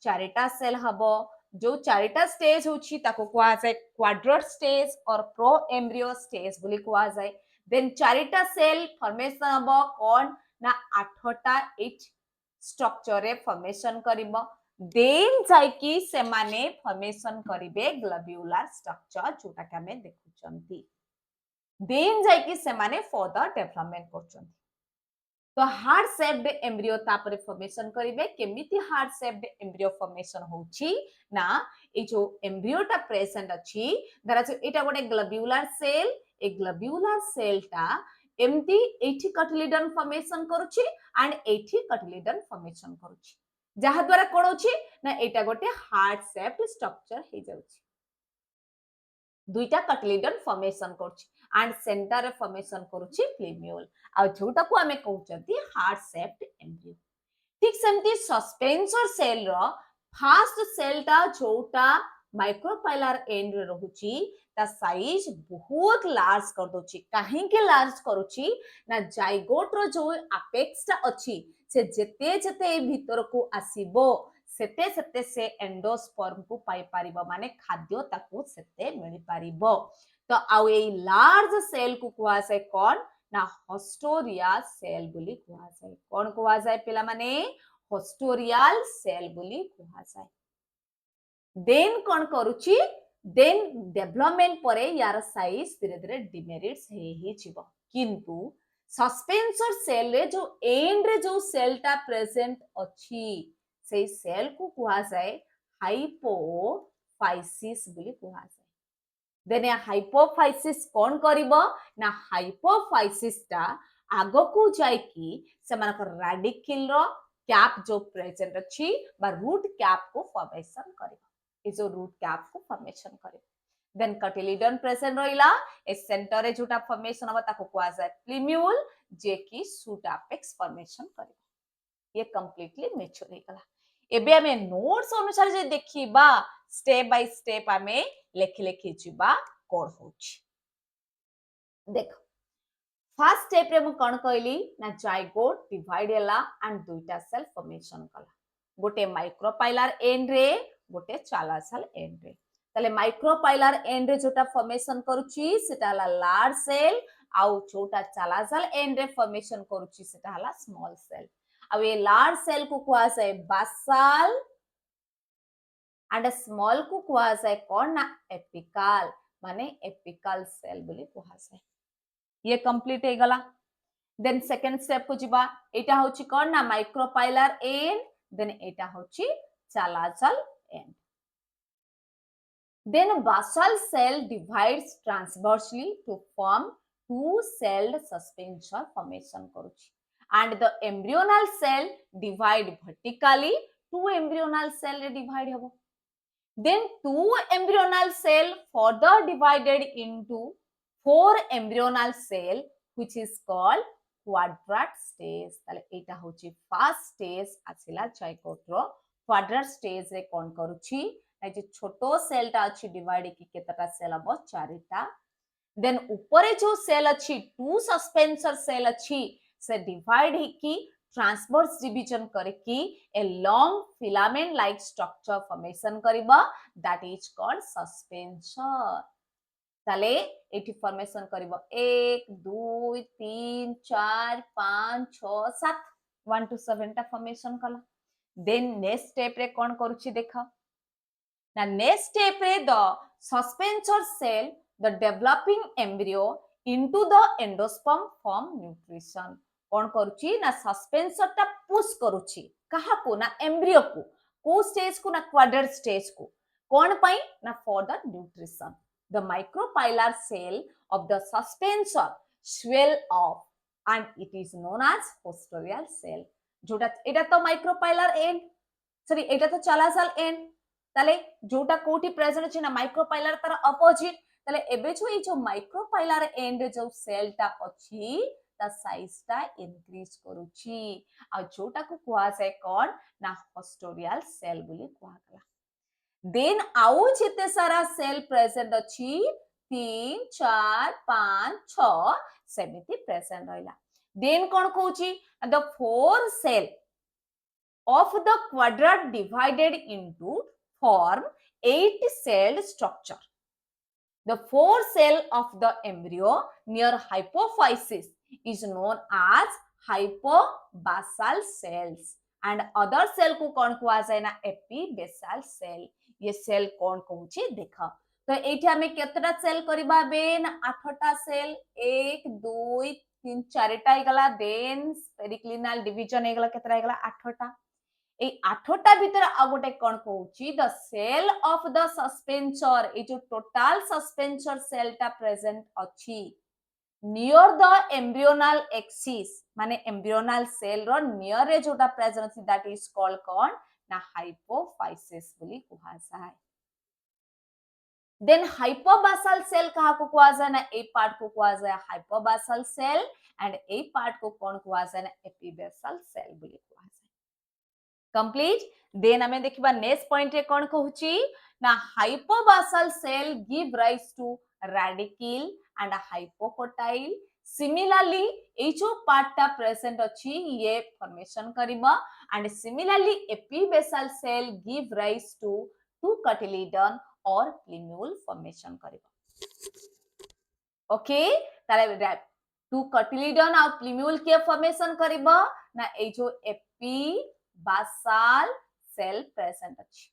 चारिटा सेल हबो जो चारिटा स्टेज होछि ताको कुआ जाय क्वाड्रट स्टेज और प्रो एम्ब्रियो स्टेज बोली कुआ जाय देन चारिटा सेल फॉर्मेशन हबो कोन ना 8टा एच स्ट्रक्चर रे फॉर्मेशन करिबो देन जायकी से माने फॉर्मेशन करिवे ग्लोब्यूलर स्ट्रक्चर जोटा के हमें देखुचंती देन जायकी से माने फर्दर डेवलपमेंट करचंती तो हार्ड शेप्ड एम्ब्रियो तापरे फॉर्मेशन करिवे केमिति हार्ड शेप्ड एम्ब्रियो फॉर्मेशन होची ना ए जो एम्ब्रियोटा प्रेजेंट अछि धरा जो एटा गोटे ग्लोब्यूलर सेल ए ग्लोब्यूलर सेलटा एमती एठी कटिलिडन फॉर्मेशन करूची एंड एठी कटिलिडन फॉर्मेशन करूची जहा द्वारा कोन होची ना एटा गोटे हार्ड शेप्ड स्ट्रक्चर हे जाउची दुईटा कटिलिडन फॉर्मेशन करूची एंड सेंटर रे फॉर्मेशन करूची प्लेम्यूल आ जोटा को हमें कहउचंती हार्ड शेप्ड एम्ब्रियो ठीक सेमती सस्पेंसर सेल रो फर्स्ट सेलटा जोटा माइक्रोपाइलर एंड रे रहउची ता साइज बहुत लार्ज कर दोची काहे के लार्ज करूची ना जाइगोट रो जो अपेक्स ता अछि से जेते जेते भीतर को आसीबो सेते सेते से एंडोस्पर्म को पाई पारिबो माने खाद्य ताकू सेते मिली पारिबो तो आउ ए लार्ज सेल को कुआ से कोन ना हस्टोरियल सेल बोली कुहा जाए कोन कुहा जाए पिला माने हस्टोरियल सेल बोली कुहा जाए देन कोन करूची देन डेवलपमेंट परे यार साइज धीरे धीरे डिमेरिट्स हे जीवो किंतु सस्पेंसर सेल रे जो एंड रे जो सेल टा प्रेजेंट अछि से सेल को कुहा जाए हाइपोफाइसिस बोली कुहा जाए देन या हाइपोफाइसिस कोन करिवो ना हाइपोफाइसिस टा आगो को जाय कि सेमानकर रेडिकल रो कैप जो प्रेजेंट अछि बा रूट कैप को फॉर्मेशन करिवो ए जो रूट कैप को फॉर्मेशन करिवो देन कटिलिडन प्रेजेंट रहिला ए सेंटर रे जोटा फॉर्मेशन हबा ताको कुआ जाय प्लिम्यूल जे कि सूट एपेक्स फॉर्मेशन करिवो ये कंप्लीटली मैच्योर हे गला एबे हमें नोट्स अनुसार जे देखिबा स्टेप बाय स्टेप हमें लेखि लेखि जिबा कोड होची देख फर्स्ट स्टेप रे मु कोन कहली ना जाइगोट डिवाइड होला एंड दुईटा सेल फॉर्मेशन कला गोटे माइक्रोपाइलर एंड रे गोटे चालासल एंड रे तले माइक्रोपाइलर एंड रे जोटा फॉर्मेशन करूची सेटा हला लार्ज सेल आउ छोटा चालासल एंड रे फॉर्मेशन करूची सेटा हला स्मॉल सेल अब ये लार्ज सेल को कुआ जाए बासाल एंड स्मॉल को कुआ जाए कोन ना एपिकल माने एपिकल सेल बोली कुआ जाए ये कंप्लीट हे गला देन सेकंड स्टेप को जिबा एटा होची कोन ना माइक्रोपाइलर एंड देन एटा होची चालासल and then basal cell divides transversely to form two celled suspension formation karuchi and the embryonal cell divide vertically two embryonal cell re divide habo then two embryonal cell further divided into four embryonal cell which is called quadrat stage tale eta hochi first stage asila zygote ro quadrat stage re kon karuchi जे छोटो cell टा अछि divide की केतटा cell हबो चारिटा then ऊपरे जो cell अछि to suspensor cell अछि से डिवाइड ही की ट्रांसवर्स डिवीजन करे की a long filament like structure formation करबा दैट इज कॉल्ड सस्पेंसर ताले एटी फॉर्मेशन करबो 1 2 3 4 5 6 7 1 to 7 टा फॉर्मेशन कला देन नेक्स्ट स्टेप रे कोन करूची देखा Now, next step is the suspensor cell, the developing embryo into the endosperm form nutrition. कौन करूची ना सस्पेंसर टा पुश करूची कहा को ना एम्ब्रियो को स्टेज को ना क्वाड्रेट स्टेज को कौन पाई ना for the nutrition the micropylar cell of the suspensor swell off and it is known as posterior cell जोटा एटा तो माइक्रोपाइलर एंड सॉरी एटा तो चालासल एंड ताले जोटा कोठी प्रेजेंट अछि ना माइक्रोपाइलर तार अपोजिट ताले एबे जो ई जो माइक्रोपाइलर एंड जो सेल टा अछि ता साइज टा इंक्रीज करूची आ जोटा को कुआ जाय कोन ना हस्टोरियल सेल बोली कुआ गला देन आउ जेते सारा सेल प्रेजेंट अछि 3 4 5 6 सेमिति प्रेजेंट रहला देन कोन कहूची the four cell of the quadrat divided into form 8-celled structure. The four cell of the embryo near hypophysis is known as hypobasal cells and other cell को कौन कुआ जाए ना epibasal cell ये cell कौन कहूची देखा तो एठी हमें केतटा सेल करिबा बेन 8टा सेल 1 2 3 4टा हेगला देन पेरिक्लिनल डिवीजन हेगला केतरा हेगला 8टा ए 8टा भीतर आ गोटे कोन कहूची the cell of the suspensor ए जो टोटल सस्पेंसर सेल टा प्रेजेंट अछि नियर द एम्ब्रियोनल एक्सिस माने एम्ब्रियोनल सेल रो नियर रे जोटा प्रेजेंट अछि दैट इज कॉल्ड कोन ना हाइपोफाइसिस बोली कुहा जाय देन हाइपोबासल सेल कहा को कुआ जाय ना ए पार्ट को कुआ जाय हाइपोबासल सेल एंड ए पार्ट को कोन कुआ जाय ना एपिबेसल सेल बोली कुआ जाय कंप्लीट देन हमें देखिबा नेक्स्ट पॉइंट रे कोन कहूची ना hypobasal cell give rise to radicle and hypocotyl similarly ए जो पार्ट प्रेजेंट अछि ये फॉर्मेशन करिबा and similarly epibasal cell give rise to two cotyledon और प्लिम्यूल फॉर्मेशन करिबा ओके ताले टू कटिलिडन आ प्लीम्यूल के फॉर्मेशन करिबो ना ए जो एपी बासाल सेल प्रेजेंट अछि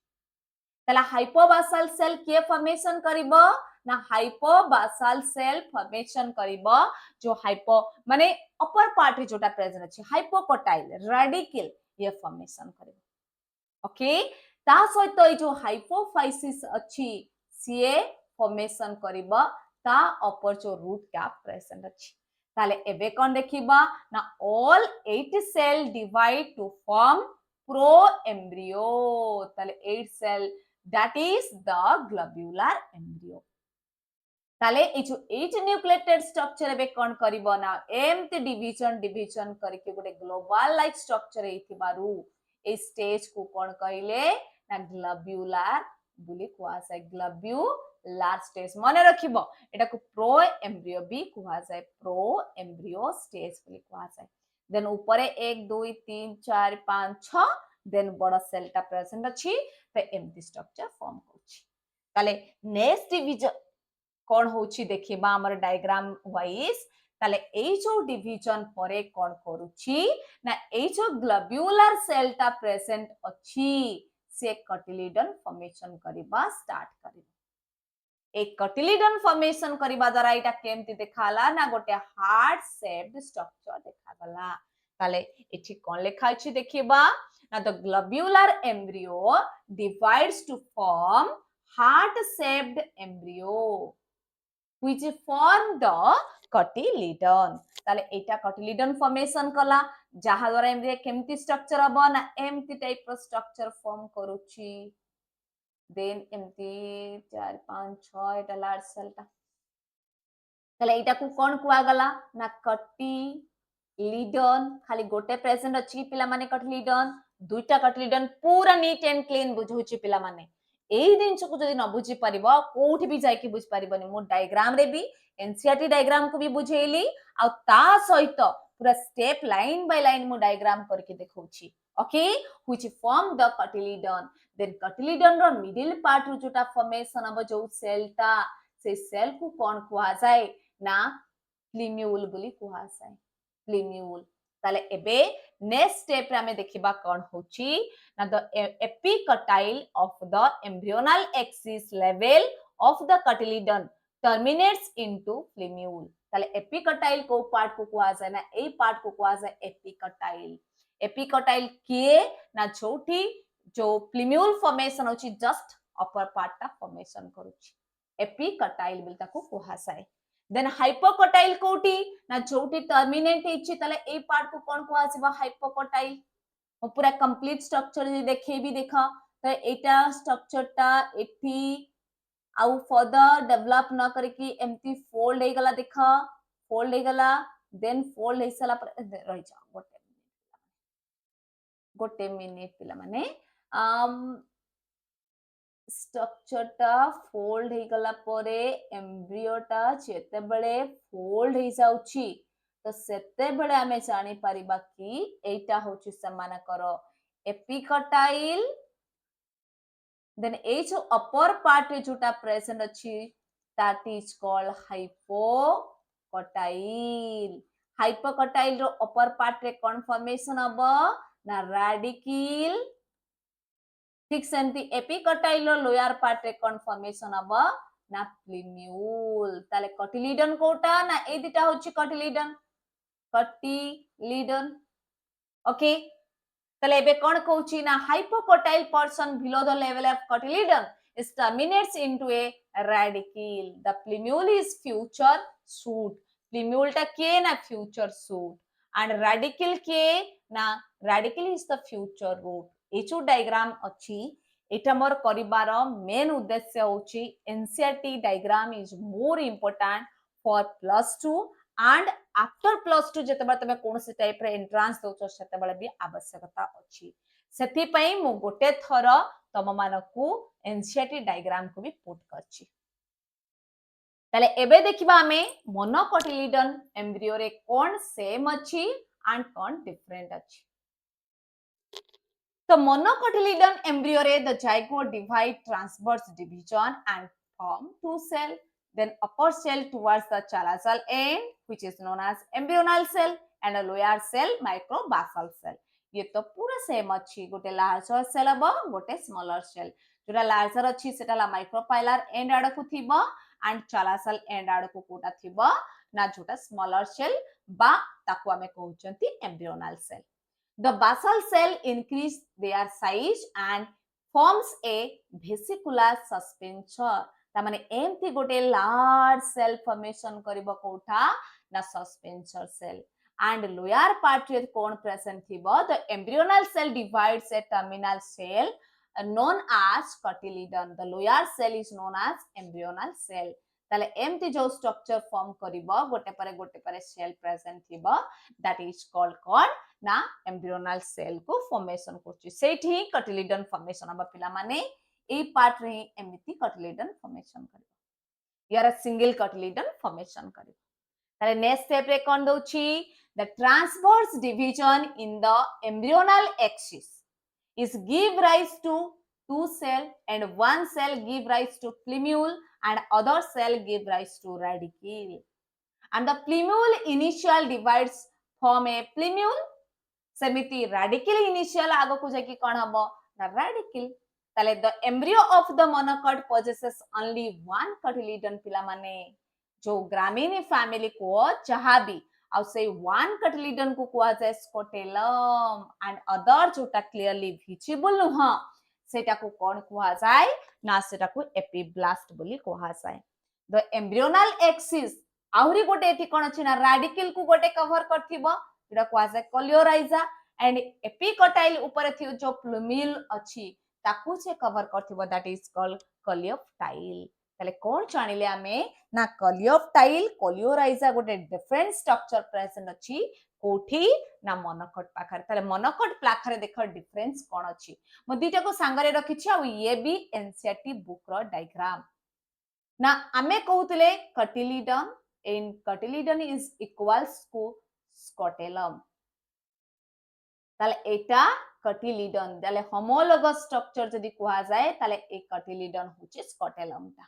तला हाइपोबासाल सेल के फॉर्मेशन करिबो ना हाइपोबासाल सेल फॉर्मेशन करिबो जो हाइपो माने अपर पार्ट रे जोटा प्रेजेंट अछि हाइपोकोटाइल रेडिकल ये फॉर्मेशन करिबो ओके ता सहित ए जो हाइपोफाइसिस अछि सीए फॉर्मेशन करिबो ता अपर जो रूट कैप प्रेजेंट अछि ताले एबे कोन देखिबा ना all 8 cell divide to form proembryo ताले 8 cell that is the globular embryo ताले ए जो 8 न्यूक्लिएटेड स्ट्रक्चर एबे कोन करिवो ना एम्ति डिवीजन करके गोटे ग्लोबल लाइक स्ट्रक्चर एथिबारु ए स्टेज को कोन कहिले ना ग्लोब्यूलर बुली कुआ जाय ग्लोब्यूलर स्टेज मने रखिबो एटा को प्रो एम्ब्रियो भी कुआ जाय प्रो एम्ब्रियो स्टेज बुली कुआ जाय देन ऊपरे 1 2 3 4 5 6 देन बड़ा सेलटा प्रेजेंट अछि ते एम्ति स्ट्रक्चर फॉर्म होछि ताले नेक्स्ट डिवीजन कोन होछि देखिबा हमर डायग्राम वाइज ताले ए जो डिवीजन परे कोन करूछि ना ए जो ग्लोब्यूलर सेलटा प्रेजेंट अछि से कटिलिडन फॉर्मेशन करिबा स्टार्ट करिबा एक कटिलिडन फॉर्मेशन करिबा द्वारा एटा केमति देखाला ना गोटे हार्ट शेप्ड स्ट्रक्चर देखागला ताले एठी कोन लेखा अछि देखिबा ना the globular embryo divides to form heart shaped embryo which form the cotyledon ताले एटा cotyledon formation कला जहा द्वारा एम्ब्रियो केमति स्ट्रक्चर हबो ना एमति टाइप रो स्ट्रक्चर फॉर्म करूची देन एमति 4 5 6 एटा लार्ज सेलटा ताले एटा को कोन कुआ गला ना cotyledon खाली गोटे प्रेजेंट अछि पिला माने cotyledon दुईटा cotyledon पूरा नीट एंड क्लीन बुझौची पिला माने एई दिन को जदि न बुझी परिबो कोठी भी जाय के बुझ परिबनी मो डायग्राम रे भी एनसीईआरटी डायग्राम को भी बुझेली आ ता सहित पूरा स्टेप लाइन बाय लाइन मो डायग्राम करके देखौची okay which form the cotyledon then cotyledon रो मिडिल पार्ट रो जोटा फॉर्मेशन अब जो सेलटा से सेल को कोन कुआ जाय ना प्लीम्यूल बोली कुआ जाय प्लीम्यूल ताले एबे नेक्स्ट स्टेप रे हमें देखिबा कोन होची ना the epicotyle of the embryonal axis level of the cotyledon terminates into plumule ताले epicotyle को पार्ट को कुआ जाय ना ए पार्ट को कुआ जाय epicotyle के ना छोटी जो प्लीम्यूल फॉर्मेशन होची जस्ट अपर पार्ट ता फॉर्मेशन करूची epicotyle बिलता को कुआ जाय देन हाइपोकोटाइल कोटी ना छोटी टर्मिनेट इछि ताले ए पार्ट को कोन कुआ जाबा हाइपोकोटाइल पूरा कंप्लीट स्ट्रक्चर देखे भी देखा तो एटा स्ट्रक्चर टा एठी आउ फर्दर डेवलप न करके एमती फोल्ड हे गला देखा फोल्ड हे गला देन फोल्ड हे सला पर रहि जा गोटे मिनिट पिला माने स्ट्रक्चर टा फोल्ड हे गला परे एम्ब्रियो टा जेते बेले फोल्ड हे जाउची तो सेते बेले हमें जानी परिबा कि एटा होची समान करो एपिकटाइल देन ए जो अपर पार्ट रे जोटा प्रेजेंट अछि दैट इज कॉल्ड हाइपोकटाइल रो अपर पार्ट रे कन्फर्मेशन अब ना रेडिकल ठीक सेंती एपिकटाइल रो लोअर पार्ट रे कन्फर्मेशन अब ना प्लीम्यूल ताले कटिलिडन कोटा ना ए दिटा होची कटिलिडन ओके ताले एबे कोन कहूची ना hypocotyl person below the level of cotyledon is terminates into a radicle the plumule is future shoot plumule ta ke na future shoot and radicle ke na radicle is the future root ए जो diagram अछि एटा मोर करिबार main उद्देश्य होची NCERT diagram is more important for +2 and after +2 जते बार तमे कोनसे type रे entrance दोचो सेते बेले भी आवश्यकता अछि सेति पई मो गोटे थर तम मानकू एनसीईआरटी डायग्राम को भी पुट करछि ताले एबे देखिबा हमें मोनोकोटिलिडन एम्ब्रियो रे कोन सेम अछि एंड कोन डिफरेंट अछि तो monocotyledon embryo re the zygote divide transverse division and form two cell then upper cell towards the callosal end which is known as embryonal cell and a lower cell microbasal cell. ये तो पूरा same अच्छी गोटे larger cell हम गोटे smaller cell जोटा larger अच्छी सेटा ला माइक्रोपाइलर एंड आड़ को थिबो एंड चलासल एंड आड़ को कोटा थिबो ना जोटा स्मॉलर सेल बा ताको हमें कहउचंती embryonal cell. The basal cell increase their size and forms a vesicular suspension. तामाने एमती गोटे लार्ज सेल फॉर्मेशन करिबो कोठा ना suspensor cell and lower part रे कोन प्रेजेंट थिबो. The embryonal cell divides a terminal cell known as cotyledon. The lower cell is known as embryonal cell. ताले एमती जो स्ट्रक्चर फॉर्म करिबो गोटे परे सेल प्रेजेंट थिबो that is called ना एम्ब्रियोनल सेल को फॉर्मेशन करछि सेठी ही कटिलिडन फॉर्मेशन अब पिला माने ए पार्ट रे एमिति कटिलिडन फॉर्मेशन करिबो यार सिंगल कटिलिडन फॉर्मेशन करिबो. ताले नेक्स्ट स्टेप रे कोन दोछि the transverse division in the embryonal axis is give rise to two cell and one cell give rise to plumule and other cell give rise to radicle and the plumule initial divides form a plumule सेमिति radicle initial आगो को जाकी कोन हबो ना radicle. ताले the embryo of the monocot possesses only one cotyledon पिला माने जो ग्रामीण फैमिली को जहां भी और से वन कटिलिडन को कुआ जाय स्कोटेलम एंड अदर जोटा क्लियरली विजिबल नुह सेटा को कोन कुआ जाय ना सेटा को एपिब्लास्ट बोली कुआ जाय. द एम्ब्रियोनल एक्सिस आहुरी गोटे एठी कोन अछि ना रेडिकल को गोटे कवर करथिबो जेटा कुआ जाय कोलियोराइजा एंड एपिकटाइल ऊपर थि जो प्लूमिल अछि ताकू से कवर करथिबो दैट इज कॉल्ड कोलियोप्टाइल. ताले कोन जानिले हमें ना कोलियोप्टाइल कोलियोराइजा गोटे डिफरेंट स्ट्रक्चर प्रेजेंट अछि कोठी ना मोनोकॉट पाखर. ताले मोनोकॉट पाखर देखो डिफरेंस कोन अछि म दुईटा को संगरे रखिछि आ ये भी एनसीईआरटी बुक रो डायग्राम ना हमें कहउतले कटिलिडन इन कटिलिडन इज इक्वल्स टू स्कोटेलम. ताले एटा कटिलिडन ताले होमोलोगस स्ट्रक्चर जदी कुआ जाय ताले ए कटिलिडन होछि स्कोटेलम ता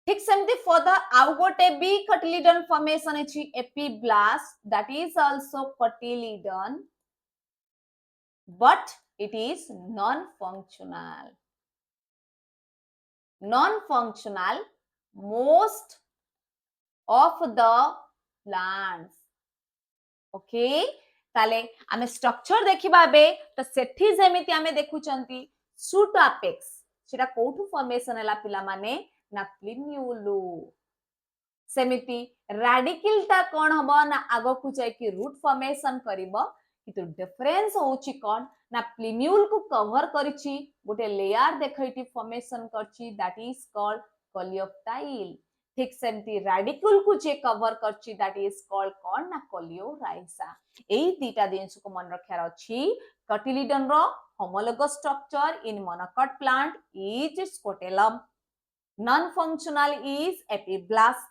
ठीक सेमती फॉर द आउ गोटे बी कटिलिडन फॉर्मेशन अछि epiblast that is also cotyledon but it is non-functional most of the plants. okay ताले आमे स्ट्रक्चर देखिबा बे तो सेठी जेमिति आमे देखुचंती शूट अपेक्स सेटा कोठु फॉर्मेशन हला पिला माने ना प्लिम्यूलु सेमिति रेडिकल ता कोन हबो ना आगो कु जाय कि रूट फॉर्मेशन करिवो कितु डिफरेंस होची कोन ना प्लिम्यूल को कवर करिछि गोटे लेयर देखैति फॉर्मेशन करछि दैट इज कॉल्ड कोलियोप्टाइल. ठीक सेमती रेडिकल को जे कवर करछि दैट इज कॉल्ड कोन ना कोलियोराइजा. एई दीटा दिनस को मन रखियार अछि कटिलिडन रो homologous structure in monocot plant is scutellum, non-functional is epiblast,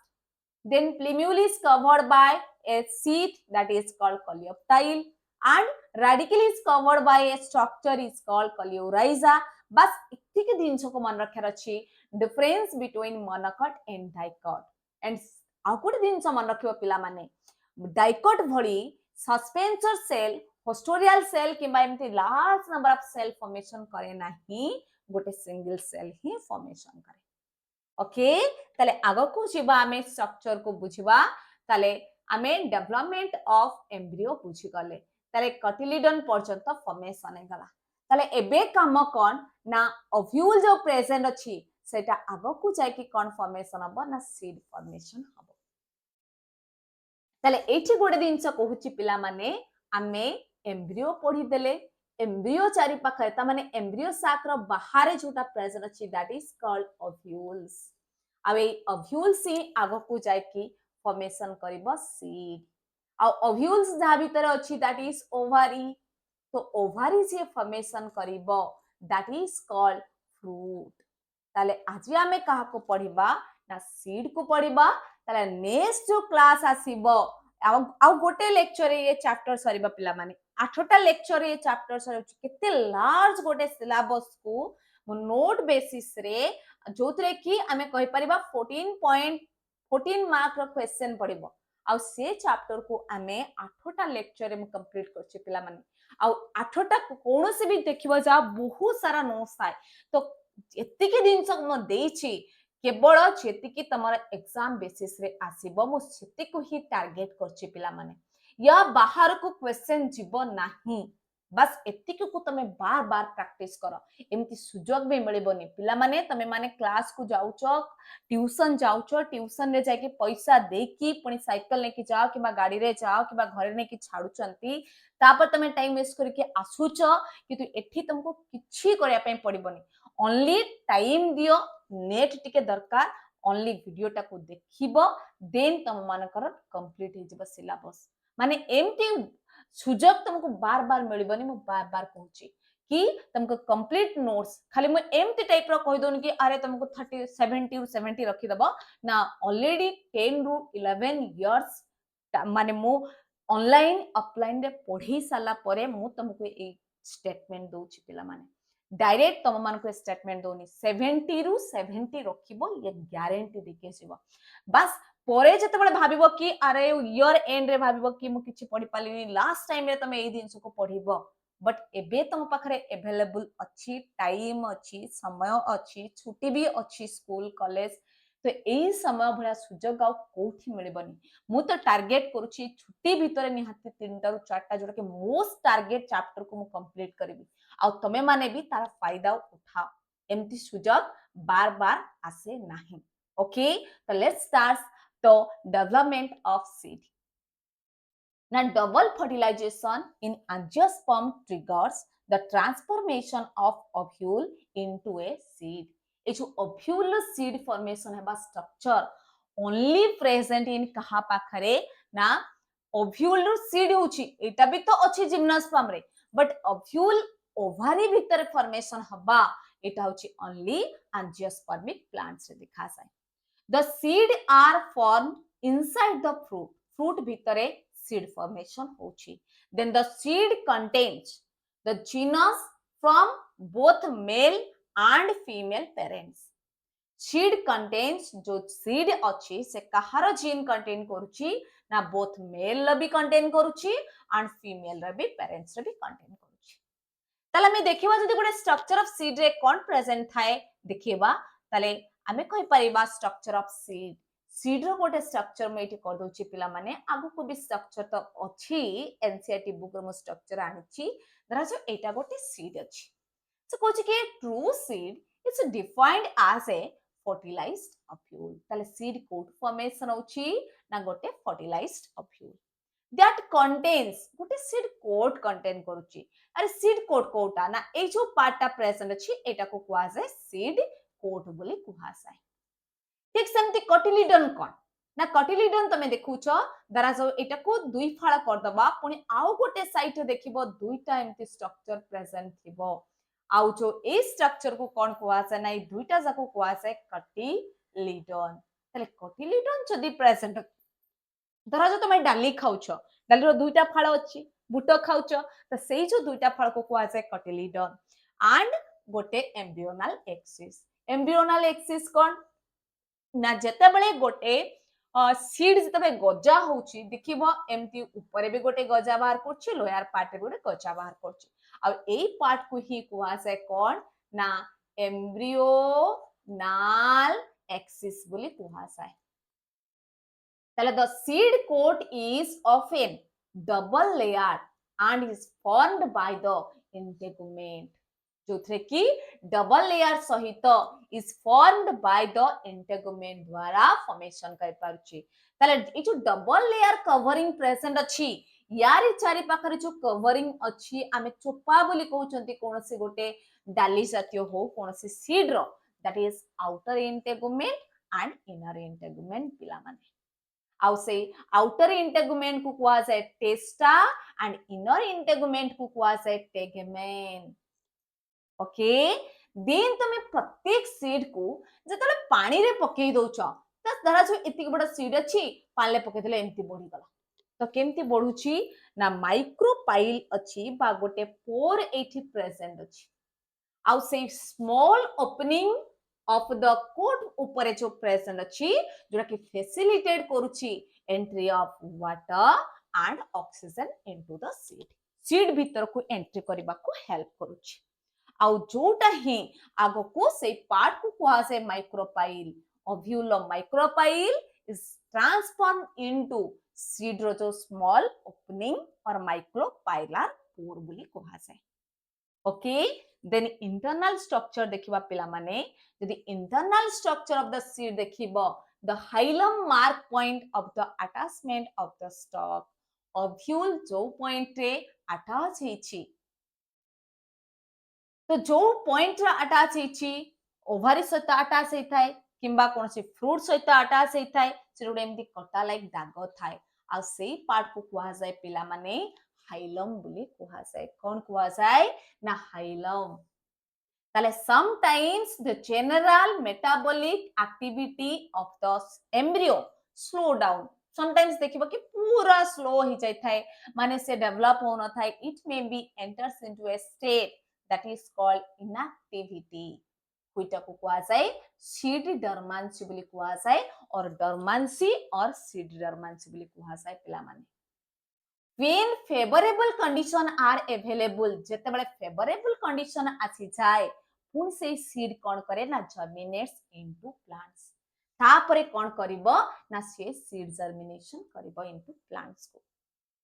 then plumule is covered by a sheath that is called coleoptile and radicle is covered by a structure is called coleorhiza. बस इतने दिनस को मन रखियार अछि difference between monocot and dicot and आ कोटे दिनस मन रखियो पिला माने डाइकॉट भली सस्पेंसर सेल होस्टोरियल सेल किबा एमती large number of cell formation करे नाही गोटे सिंगल सेल ही फॉर्मेशन करे. ओके ताले आगो को जिबा हमें स्ट्रक्चर को बुझिबा ताले हमें डेवलपमेंट ऑफ एम्ब्रियो बुझि गले ताले कटिलिडन पर्यंत फॉर्मेशन हे गला. ताले एबे काम कोन ना ओव्यूल जो प्रेजेंट अछि सेटा आगो को जाय कि कोन फॉर्मेशन हबो ना सीड फॉर्मेशन हबो. ताले एठी गोडे दिनस कहूची पिला माने हमें एम्ब्रियो पढी देले एम्ब्रियो चारि पाखरे ता माने एम्ब्रियो साक रो बाहरे जोटा प्रेजेंट अछि दैट इज कॉल्ड ओव्यूल्स. आवे ओव्यूल्स ही आगो को जाय कि फॉर्मेशन करिबो सीड आ ओव्यूल्स जा भीतर अछि दैट इज ओवरी. तो ओवरी जे फॉर्मेशन करिबो दैट इज कॉल्ड फ्रूट. ताले आज हमें कहा को पढिबा ना सीड को पढिबा. ताले नेक्स्ट जो क्लास आसीबो आ गोटे लेक्चर ये चैप्टर सरीबा पिला माने 8टा लेक्चर ये चैप्टर सर केते लार्ज गोटे सिलेबस को नोट बेसिस रे जो थरे कि आमे कहि परिबा 14 मार्क रो क्वेश्चन पड़िबो आ से चैप्टर को आमे 8टा लेक्चर में कंप्लीट करछि पिला माने आ 8टा कोनोसे भी देखिबो जा बहुत सारा नोट्स थाए तो एतिके दिन सब म देछि केवल जेतिकी तमर एग्जाम बेसिस रे आसीबो मु सेतिको ही टारगेट करछि पिला माने या बाहर को क्वेश्चन जीवो नाही बस एतिके को तमे बार बार प्रैक्टिस करो एमती सुजोग भी मिलबोनी पिला माने तमे माने क्लास को जाउचो ट्यूशन रे जाके पैसा देकी पुनी साइकिल लेके जाओ किबा गाड़ी रे जाओ किबा घरे नेकी छाडुचंती तापर तमे टाइम वेस्ट करके आसुचो किंतु एठी तुमको किछि करिया पय पड़िबोनी ओनली टाइम दियो नेट टिके दरकार ओनली वीडियो टाको देखिबो देन तम मानकर कंप्लीट हे जिवो सिलेबस माने एमती सुजोग तुमको बार बार मिलबोनी मु बार बार कहूची कि तुमको कंप्लीट नोट्स खाली मु एमती टाइप रो कहि दोन कि अरे तुमको 30 70 रखी दबो ना ऑलरेडी 10 रु 11 इयर्स माने मु ऑनलाइन ऑफलाइन रे पढ़ी साला परे मु तुमको ए स्टेटमेंट दोची पिला माने डायरेक्ट तुम मान को स्टेटमेंट दोनी 70 रु 70 रखिबो ये गारंटी देके छिबो बस परे जते बळे भाबिबो कि अरे ईयर एंड रे भाबिबो कि मु किछि पढि पालिनी लास्ट टाइम रे तमे एई दिनस को पढिबो बट एबे तुम पाखरे अवेलेबल अछि टाइम अछि समय अछि छुट्टी भी अछि स्कूल कॉलेज तो एई समय भला सुजोग आ कोठी मिलबनी मु तो टारगेट करूची छुट्टी भितरे निहाती 3टा रु 4टा जोटा के मोस्ट टारगेट चैप्टर को मु कंप्लीट करबी आ तमे माने भी तार फायदा उठाओ एमती सुजोग बार बार आसे नाही ओके तो let's start the development of seed. Now, double fertilization in angiosperm triggers the transformation of ovule into a seed. ये जो ovule seed formation है बा structure only present in कहा पाखरे ना ovule seed होची एटा भी तो अच्छी जिम्नोस्पर्म रे but ovule ovary भीतर formation हबा एटा होची only angiospermic plants रे दिखा जाए The seed are formed inside the fruit. Fruit bhitare seed formation hochi. Then the seed contains the genus from both male and female parents. Seed contains जो seed अच्छी से कहार gene contain करुची ना both male ला भी contain करुची and female ला भी parents ला भी contain करुची. ताले मैं देखिवा जदि गोटे structure of seed रे कौन present थाए देखिवा ताले आमे कहि परिबा स्ट्रक्चर ऑफ सीड रो गोटे स्ट्रक्चर में एठी कर दोची पिला माने आगु को भी स्ट्रक्चर तो अछि एनसीईआरटी बुक रो स्ट्रक्चर आनिची दराजो एटा गोटे सीड अछि सो कोछि के true seed is defined as a fertilized ovule ताले सीड कोड फॉर्मेशन होची ना गोटे फर्टिलाइज्ड ओव्यूल दैट कंटेन्स गोटे सीड कोड कंटेन करूची अरे सीड कोड कोटा ना ए जो पार्टटा प्रेजेंट अछि एटा को कुआ जाय सीड कोट बोली कुहासाय ठीक सेमती कटिलिडन कोन ना कटिलिडन तमे देखुछ दराजो एटा को दुई फाळा कर दबा पुनी आउ गोटे साइड रे देखिबो दुईटा एमती स्ट्रक्चर प्रेजेंट थिबो आउ जो ए स्ट्रक्चर को कोन कुहासाय ना ए दुईटा जाको कुहासाय कटिलिडन तले कटिलिडन जदी प्रेजेंट दराजो तमे डाली खाउछ डाली रो दुईटा फाळ अछि बुट खाउछ त सेई जो दुईटा फाळ को कुहासाय कटिलिडन एंड गोटे एम्ब्रियोनल एक्सिस एम्ब्रियोनल एक्सिस कोन ना जते बळे गोटे सीड जते बळे गजा होउची देखिबो एमती ऊपर भी गोटे गजा बाहर करछि लोअर पार्ट रे गोटे गजा बाहर करछि आ एई पार्ट को ही कुआ से कोन ना एम्ब्रियोनल एक्सिस बोली कुआ जाय ताले the seed coat is often double layer and is formed by the integument जो थे कि डबल लेयर सहित is formed by the integument द्वारा फॉर्मेशन कर पारुची ताले ए जो डबल लेयर कवरिंग प्रेजेंट अछि यारी चारि पाखरे जो कवरिंग अछि आमे चोपा बोली कहउचंती कोनसी गोटे डाली जातीय हो कोनसी सीड रो that is outer integument and inner integument पिला माने आउ से आउटर इंटेगुमेंट को कुआ जाय टेस्टा एंड इनर इंटेगुमेंट को कुआ जाय टेगमेन ओके देन तमे प्रत्येक सीड को जतले पानी रे पकई दोछ त धरा जो इति बड़ सीड अछि पाले पकई देले एमती बढ़ी गला तो केमती बढ़ुची ना माइक्रोपाइल अछि बा गोटे पोर एठी प्रेजेंट अछि आउ से small opening of the coat ऊपर जो प्रेजेंट अछि जोरा कि फैसिलिटेट करूची entry of water and oxygen into the seed seed भीतर को एंट्री करबा को हेल्प करूची आउ जोटा ही आगो को से पार्ट को कुआ से micropyle ovule micropyle is transform into seed रो जो स्मॉल ओपनिंग और माइक्रोपाइलर पोर बोली कुआ से ओके देन इंटरनल स्ट्रक्चर देखिबा पिला माने यदि internal structure of the seed देखिबो the hilum mark point of the attachment of the stalk ovule जो पॉइंट रे अटैच हेछि तो जो पॉइंट रे अटैच हेछि ओवरी सहित अटैच हेथाय किंबा कोनसी फ्रूट सहित अटैच हेथाय से जोडे एमदी कटा लाइक दाग थाय आ सेई पार्ट को कुआ जाय पिला माने हाइलम बोली कुआ जाय कोन कुआ जाय ना हाइलम ताले sometimes the general metabolic activity of the embryo slow down sometimes देखिबो कि पूरा स्लो ही जाय थाय माने से डेवलप होना थाय it may be enters into a state that is called inactivity हुईटा को कुआ जाय सीड डरमांसी बोली कुआ जाय और डरमांसी और सीड डरमांसी बोली कुआ जाय पिला माने when favorable condition are available जते बळे favorable condition आसी जाय पुन से सीड कोन करे ना germinates into plants तापरे कोन करिवो ना से सीड germination करिवो into plants को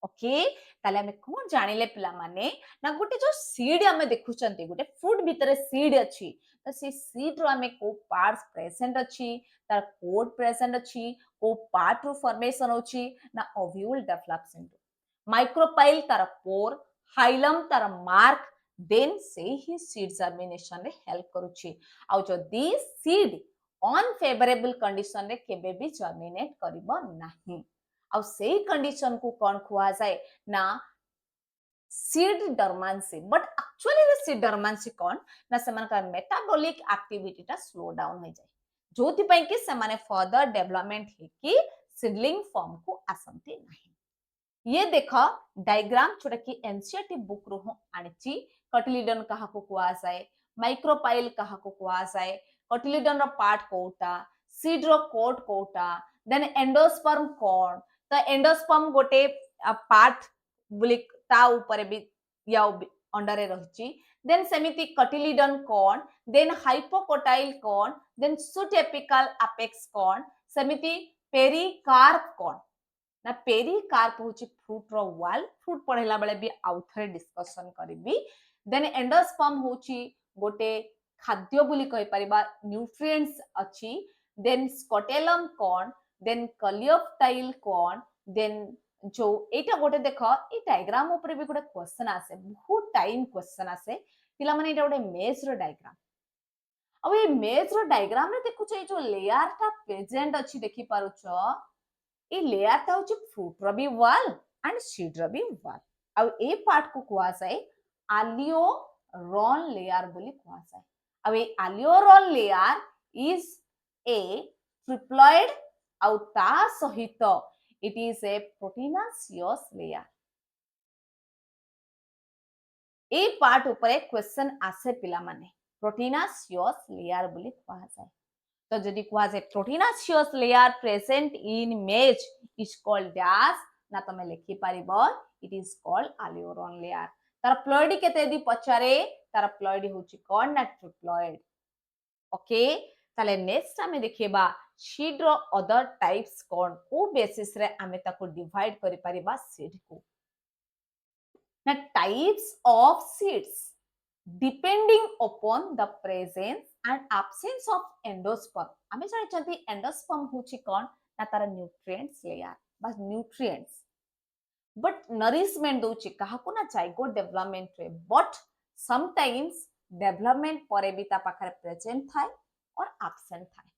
ओके ताले हमें कोन जानिले पिला माने ना गोटे जो सीड हमें देखुचंती गोटे फ्रूट भीतर सीड अछि तो से सीड रो हमें को पार्ट्स प्रेजेंट अछि तार कोड प्रेजेंट अछि को पार्ट रो फॉर्मेशन अछि ना ओव्यूल डेवलप्स इनटू माइक्रोपाइल तार पोर हाइलम तार मार्क देन से ही सीड जर्मिनेशन रे हेल्प करूची आउ जो दी सीड ऑन फेवरेबल कंडीशन रे केबे भी जर्मिनेट करिवो नाही आउ सेही कंडीशन को कोन खुआ जाय ना seed dormancy but actually the seed dormancy कोन ना समान का मेटाबॉलिक एक्टिविटी ता स्लो डाउन हो जाय जोति पई कि समाने फर्दर डेवलपमेंट हे कि सीडलिंग फॉर्म को आसंती नाही ये देखो डायग्राम जोटा कि एनसीईआरटी बुक रो आनिची कटिलिडन कहा को कुआ जाय माइक्रोपाइल कहा को कुआ जाय कटिलिडन रो पार्ट कोटा सीड रो कोट कोटा देन एंडोस्पर्म कोन तो एंडोस्पर्म गोटे पार्ट बुली ता ऊपर भी या अंडर रे रहची देन सेमिति कटिलिडन कोन देन हाइपोकोटाइल कोन देन सुटेपिकल अपेक्स कोन सेमिति पेरिकार्प कोन ना पेरिकार्प होची फ्रूट रो वाल फ्रूट पढेला बेले भी आउथरे डिस्कशन करबी देन एंडोस्पर्म होची गोटे खाद्य बोली कहि परिबा न्यूट्रिएंट्स अछि देन स्कोटेलम कोन देन कलियोप्टाइल कोन देन जो एटा गोटे देखो ए डायग्राम ऊपर भी गोटे क्वेश्चन आसे बहुत टाइम क्वेश्चन आसे पिला माने एटा गोटे मेज रो डायग्राम अब ए मेज रो डायग्राम रे देखु छै जो लेयर ता प्रेजेंट अछि देखि पारुछो ए लेयर ता होची फ्रूट रो भी वाल एंड सीड रो भी वाल अब ए पार्ट को कुआ जाय आलियोरॉन लेयर बोली कुआ जाय अब ए aleurone layer is a triploid आउ ता सहित it is a proteinaceous layer ए पार्ट ऊपर क्वेश्चन आसे पिला माने प्रोटीनासियस लेयर बोली कुआ जाय तो जदि कुआ जाय प्रोटीनासियस लेयर प्रेजेंट इन मेज इज कॉल्ड डैश ना तमे लिखि पारिबो इट इज कॉल्ड आलियोरॉन लेयर तार प्लॉइड केते दि पचारे तार प्लॉइड होची कोन ना ट्रिप्लॉइड ओके ताले नेक्स्ट हमें देखिबा सीड रो अदर टाइप्स कोन को बेसिस रे हमें ताको डिवाइड करि पारिबा सीड को ना types of seeds depending upon the presence and absence of endosperm आमे जानि चंती endosperm होची कोन ना तार न्यूट्रिएंट्स लेयर बस न्यूट्रिएंट्स बट नरिशमेंट दोची कहा को ना जाइगोट डेवलपमेंट रे बट समटाइम्स डेवलपमेंट परे भी ता पाखरे प्रेजेंट थाय और एब्सेंट थाय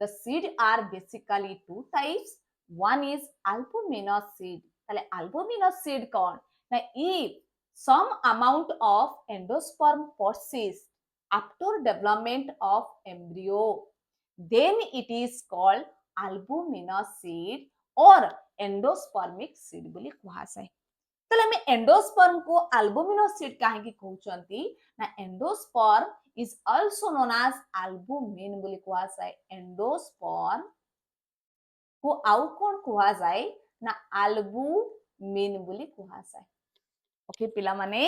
the seed are basically two types one is albuminous seed ताले अल्बुमिनस सीड कोन ना if some amount of endosperm persists after development of embryo then it is called albuminous seed or endospermic seed बोली कुहा जाय तले हमें endosperm को अल्बुमिनस seed काहे की कहउचंती ना endosperm is also known as albumin ବୋଲି କୁହାଯାଏ ଏଣ୍ଡୋସ୍ପର୍ମ को आउ कोन କୁହାଯାଏ ନା ଆଲବୁମିନ ବୋଲି କୁହାଯାଏ ओके पिला माने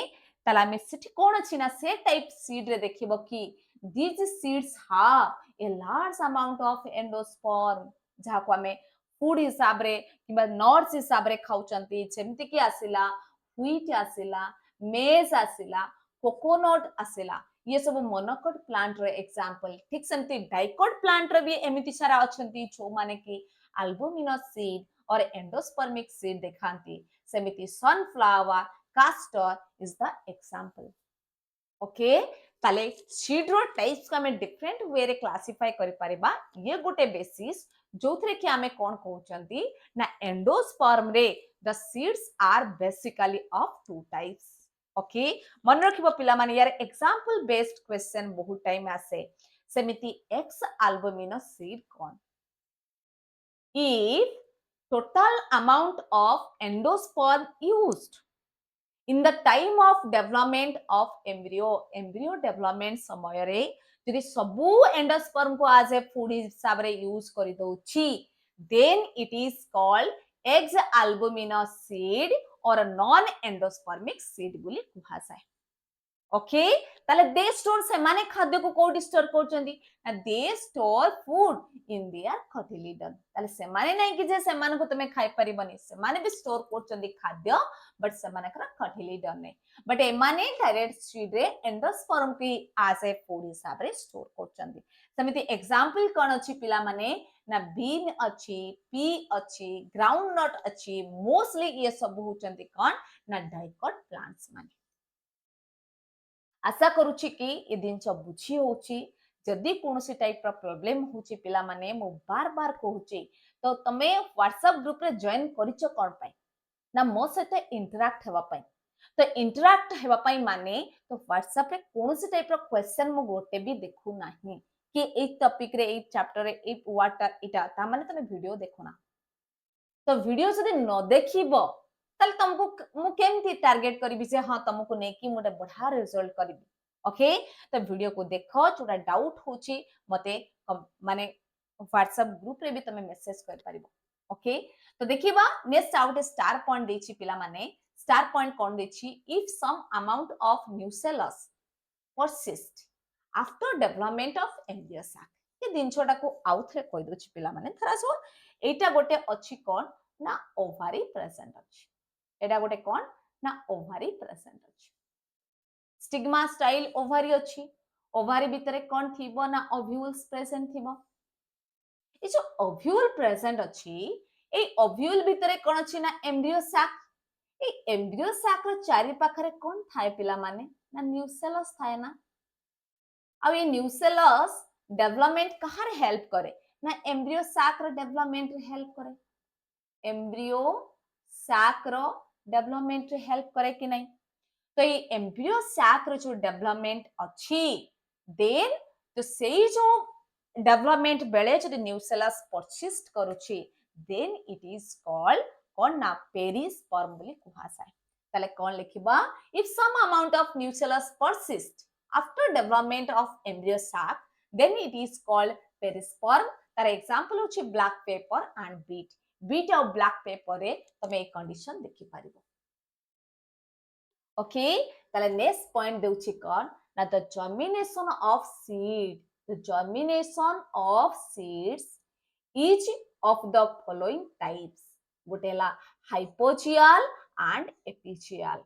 ताला में सेठी कोन अछि ना से टाइप सीड रे देखिबो कि these seeds have a large amount of endosperm जहा को हमें फूड हिसाब रे किबा नट्स हिसाब रे खाउचंती जेमति कि आसिला व्हीट आसिला मेज आसिला कोकोनट आसिला ये सब मोनोकोट प्लांट रे एग्जांपल ठीक सेमति डाइकोट प्लांट रे भी एमिति सारा अछंती जो माने कि अल्बुमिनस सीड और एंडोस्पर्मिक सीड देखांती सेमिति sunflower castor is the example okay ताले सीड रो टाइप्स का में डिफरेंट वे रे क्लासिफाई करि परिबा ये गोटे बेसिस जोथरे कि हमें कोन कहउचंती ना एंडोस्पर्म रे the seeds are basically of two types okay मन रखिबो पिला माने यार एग्जांपल बेस्ड क्वेश्चन बहुत टाइम आसे सेमिति x albuminous seed cone if total amount of endosperm used in the time of development of embryo development समय रे यदि सबु एंडोस्पर्म को as a food हिसाब रे यूज करि दउछि then it is called eggs albuminous seed or a non endospermic seed बोली कुहासाय okay ताले दे स्टोर से माने खाद्य को कोडी स्टोर करचंदी ना they store food in their cotyledon ताले से माने नै कि जे से माने को तमे खाइ परिबनी से माने भी स्टोर करचंदी खाद्य बट से माने करा कटिलिडन नै बट ए माने डायरेक्ट सीड रे एंडोस्पर्म की एज ए फूड हिसाब रे स्टोर करचंदी समिति एग्जांपल कोन अछि पिला माने ना बीन अछि पी अछि ग्राउंडनट अछि मोस्टली ये सब होचंदी कोन ना डाइकोट प्लांट्स माने आशा करूची कि ये दिन सब बुझी होची जदी कोनोसी टाइप रा प्रॉब्लम होची पिला माने मो बार बार कहूची तो तमे व्हाट्सएप ग्रुप रे जॉइन करिचो कोन पाई ना मो सते इंटरैक्ट हेबा पाई तो इंटरैक्ट हेबा पाई माने तो व्हाट्सएप रे कोनोसी टाइप रा क्वेश्चन मो गोटे भी देखु नाही कि ए टॉपिक रे ए चैप्टर रे ए वाटर इटा ता माने तमे वीडियो देखो ना तो वीडियो जदी न देखिबो तल तुमको मु केमती टारगेट करिबि जे हां तुमको ने कि मोटे बढ़ा रिजल्ट करिबि ओके तो वीडियो को देखो जोटा डाउट होची मते माने व्हाट्सएप ग्रुप रे भी तमे मेसेज कर परिबो ओके तो देखिबा नेक्स्ट आउट स्टार पॉइंट देछि पिला माने स्टार पॉइंट कोन देछि if some amount of nucellus persist after development of embryo sac ये दिन छोटा को आउथरे कहि दोछि पिला माने थरा सो एटा गोटे अछि कोन ना ओवारी प्रेजेंट अछि एटा गोटे कोन ना ओवारी प्रेजेंट अछि स्टिग्मा स्टाइल ओवारी अछि ओवारी भितरे कोन थिबो ना ओव्यूल्स प्रेजेंट थिबो ए जो ओव्यूल प्रेजेंट अछि ए ओव्यूल भितरे कोन अछि ना एम्ब्रियो सैक ए एम्ब्रियो सैक रो चारि पाखरे कोन थाए पिला माने ना न्यूसेलस थाए ना आ ये न्यूसेलस डेवलपमेंट कहार हेल्प करे ना एम्ब्रियो सैक रो डेवलपमेंट रे हेल्प करे एम्ब्रियो सैक रो डेवलपमेंट रे हेल्प करे कि नहीं तो ये एम्ब्रियो सैक रो जो डेवलपमेंट अछि देन तो सेही जो डेवलपमेंट बेले जो न्यूसेलस परसिस्ट करूची देन इट इज कॉल्ड कोन ना पेरिस्पर्म बोली कुहासाय ताले कोन लिखिबा if some amount of nucellus persist after development of embryo sac then it is called perisperm तार एग्जांपल होची ब्लैक पेपर एंड बीट और ब्लैक पेपर रे तमे एक कंडीशन देखि पारिबो ओके ताले नेक्स्ट पॉइंट देउची कोन ना the germination of seed the germination of seeds each of the following types गोटेला hypogeal and epigeal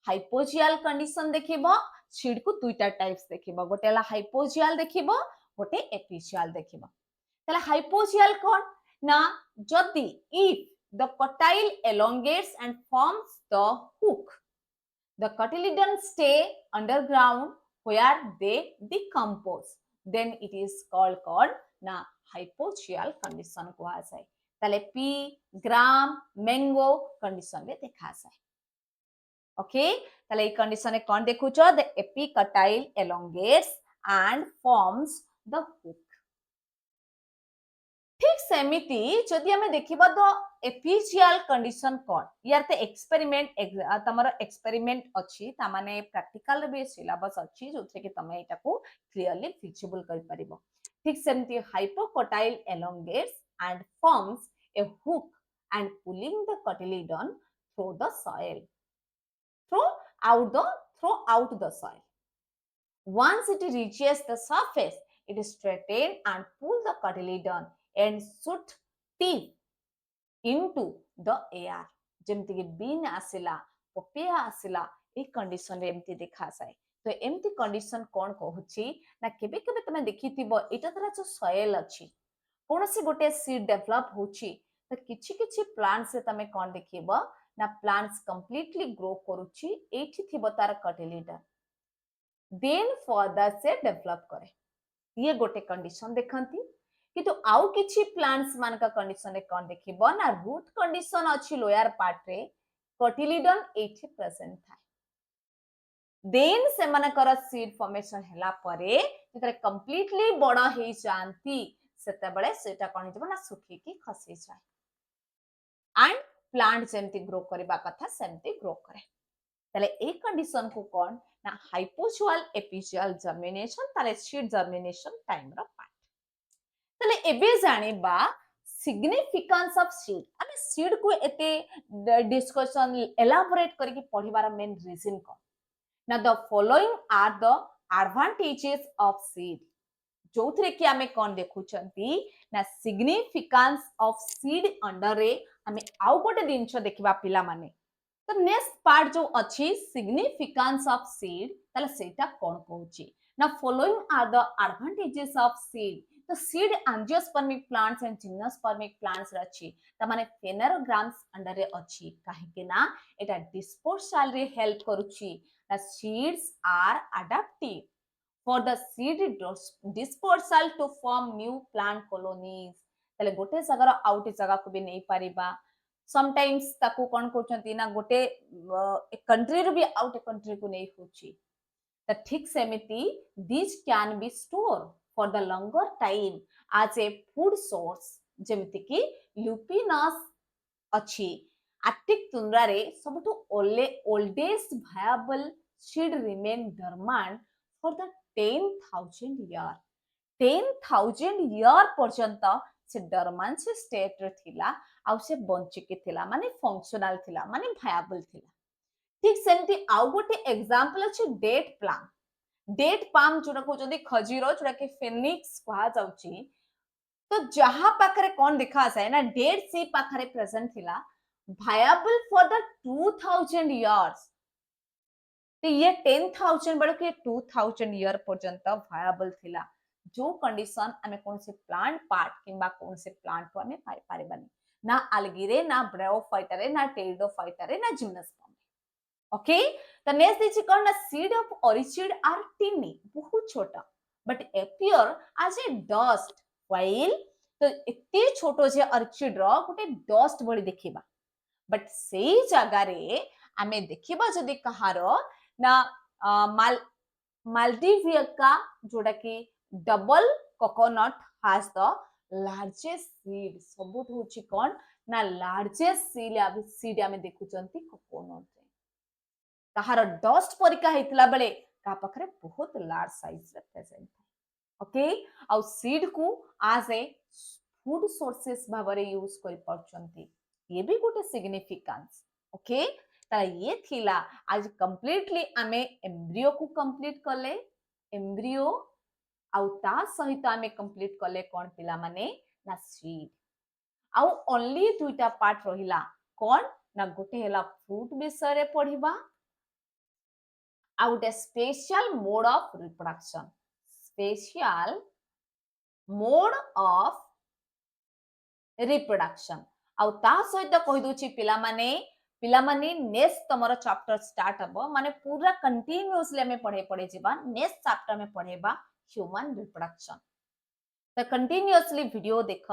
hypogeal condition देखिबो सीड को दुईटा टाइप्स देखिबो गोटेला hypogeal देखिबो गोटे epigeal देखिबो तला hypogeal कोन ना जदी if the cotyle elongates and forms the hook the cotyledon stay underground where they decompose then it is called na hypogeal condition को आसाय ताले पी ग्राम मैंगो कंडीशन रे देखा आसाय ओके ताले ई कंडीशन ए कोन देखुचो the epicotyl elongates and forms the hook ठीक सेमिति जदि हमें देखिबा तो एपिजियल कंडीशन कोन यार ते एक्सपेरिमेंट तमरो एक्सपेरिमेंट अछि ता माने प्रैक्टिकल भी सिलेबस अछि जोथे कि तमे एटा को क्लियरली फिजिबल कर परिबो ठीक सेमिति hypocotyl elongates and forms a hook and pulling the cotyledon through the soil through throughout the soil. Once it reaches the surface, it straightens and pulls the cotyledon and shoot teeth into the air. ଯେମିତି କି bin ଆସିଲା ପପିଆ ଆସିଲା ଏ condition ରେ ଏମିତି ଦେଖାଯାଏ ତ ଏମିତି condition କଣ କହୁଛି ନା କେବେ କେବେ ତମେ ଦେଖିଥିବ ଏଇଟା ତାର ଯୋଉ ସଏଲ ଅଛି କୌଣସି ଗୋଟେ ସିଡ୍ ଡେଭଲପ ହଉଛି ତ କିଛି କିଛି ପ୍ଲାଣ୍ଟସ୍ ରେ ତମେ କଣ ଦେଖିବ ନା ପ୍ଲାଣ୍ଟସ୍ କମ୍ପ୍ଲିଟଲି ଗ୍ରୋ କରୁଛି ଏଇଠି ଥିବ ତାର କଟିଲିଡନ देन फर्दर से डेवलप करे ये गोटे कंडीशन देखंती किंतु आउ किछि प्लांट्स मान का कंडीशन रे कोन देखिबो ना रूट कंडीशन अछि लोअर पार्ट रे कोटिलिडन एठी प्रेजेंट थाए देन से मानकर सीड फॉर्मेशन हैला परे जेतरे कंप्लीटली बड़ा हे जानती सेते बळे सेटा कोन हिजबो ना सुखी की खसी जाय एंड प्लांट जेमती ग्रो करबा कथा सेमती ग्रो करे ताले ए कंडीशन को कोन ना हाइपोजुअल एपिजियल जर्मिनेशन ताले सीड जर्मिनेशन टाइम रो पार्ट ताले एबे जानिबा सिग्निफिकेंस ऑफ सीड आमे सीड को एते डिस्कशन एलाबोरेट करके पढिबार मेन रीजन को ना the following are the advantages of seed जोथरे कि आमे कोन देखुचंती ना सिग्निफिकेंस ऑफ सीड अंडर रे आमे आउ गोटे दिनछो देखिबा पिला माने तो नेक्स्ट पार्ट जो अच्छी सिग्निफिकेंस ऑफ सीड ताले सेटा कोन कहूची ना following are the advantages of seed तो seed angiospermic plants and gymnospermic plants रछि त माने फेनेरोग्राम्स अंडर रे अछि काहे के ना एटा डिस्पोर्सल रे हेल्प करूची ना seeds are adaptive for the seed dispersal to form new plant colonies ताले गोटे जगह आउट जगह को भी नहीं परिबा समटाइम्स ताकू कोन करचंती ना गोटे कंट्री रो भी आउट कंट्री को नहीं होची त ठीक सेमिति this can be store for the longer time as a food source जेमिति कि ल्यूपिनस अछि आर्टिक तुंद्रा रे सबटु oldest viable seed remain dormant for the 10,000 year 10,000 year पर्यंत से डरमांट से स्टेट रे थिला आउ से बंचिके थिला माने फंक्शनल थिला माने वायबल थिला ठीक सेमती आउ गोटे एग्जांपल अछि डेट पाम जोडा को जदी खजीरो जोडा के फेनिक्स कहा जाउची तो जहां पाखरे कोन देखा जाय ना डेट सी पाखरे प्रेजेंट थिला वायबल फॉर द 2000 इयर्स तो ये 10,000 बड़ के 2000 ईयर पर्यंत वायबल थिला जो कंडीशन आमे कोन से प्लांट पार्ट किंबा कोन से प्लांट को आमे पाई पारेबानी ना अलगिरे ना ब्रायोफाइटा ना टेरिडोफाइटा ना जिम्नोस्पर्म ओके तो नेक्स्ट दिस कोन ना seed of orchid are tiny बहुत छोटा but appear as a dust while तो इतने छोटो जे ऑर्चिड रो गोटे डस्ट बड़ी देखिबा बट सेही जगह रे आमे देखिबा जदी कहारो ना मालडीवियका जोड़ा कि double coconut has the largest seed सबुठ होची कोन ना लार्जेस्ट सीड आमे देखुचंती कोकोनट रे कहार डस्ट परिका हेतला बेले का पखरे बहुत लार्ज साइज रे प्रेजेंट ओके आउ सीड को एज ए फूड सोर्सेस भाबरे यूज करि परचंती ये भी गोटे सिग्निफिकेंस ओके ता ये थिला आज कंप्लीटली आमे एम्ब्रियो को कंप्लीट करले एम्ब्रियो आउ ता सहित आमे कंप्लीट करले कोन पिला माने ना सीड आउ ओनली दुईटा पार्ट रहिला कोन ना गोटे हैला फ्रूट विषय रे पढिबा आउ गोटे special mode of reproduction special mode of reproduction आउ ता सहित कहि दोची पिला माने नेक्स्ट तमरो चैप्टर स्टार्ट हबो माने पूरा कंटीन्यूअसली हमें पढ़े जिबा नेक्स्ट चैप्टर में पढ़ेबा ह्यूमन रिप्रोडक्शन तो कंटीन्यूअसली वीडियो देख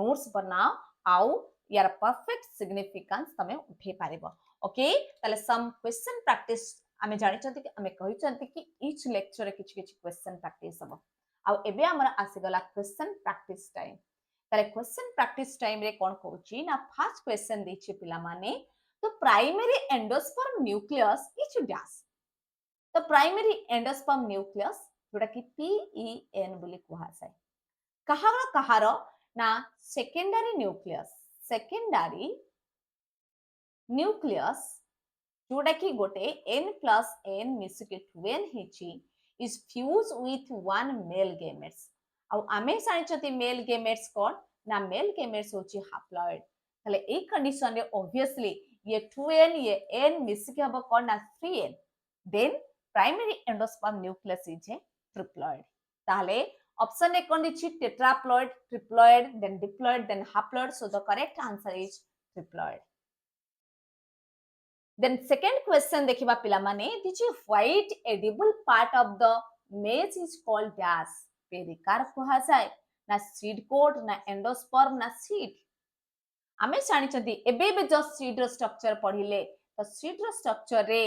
नोट्स बनाओ आउ यार परफेक्ट सिग्निफिकेंस तमे उठे पारिबो ओके ताले सम क्वेश्चन प्रैक्टिस आमे जानि चंती कि आमे कहि चंती कि ईच लेक्चर रे किछ किछ क्वेश्चन प्रैक्टिस हबो आउ एबे हमर आसी गला क्वेश्चन प्रैक्टिस टाइम ताले क्वेश्चन प्रैक्टिस टाइम रे कोन कहूची ना फर्स्ट क्वेश्चन देछि पिला माने तो primary endosperm nucleus is dash तो प्राइमरी एंडोस्पर्म न्यूक्लियस जोटा कि पीईएन बोली कुहा जाय कहार ना सेकेंडरी न्यूक्लियस जोटा कि गोटे n+n मिसिके 12 हेची is fuse with one male gametes आ आमे जानिछथि मेल गेमेट्स कोन ना मेल गेमेट्स होची हैप्लॉइड तले ए कंडीशन रे ऑब्वियसली ये 2n ये n मिसिके हबो कोन ना 3n then primary endosperm nucleus is a triploid ताले ऑप्शन ए कोन दिछि tetraploid triploid then diploid then haploid so the correct answer is triploid then second question देखिबा पिला माने दिछि white edible part of the maize is called dash पेरिकार कुहा जाय ना seed coat ना एंडोस्पर्म ना सीड आमे जानि छथि एबे बे जस्ट सीड रो स्ट्रक्चर पढिले तो सीड रो स्ट्रक्चर रे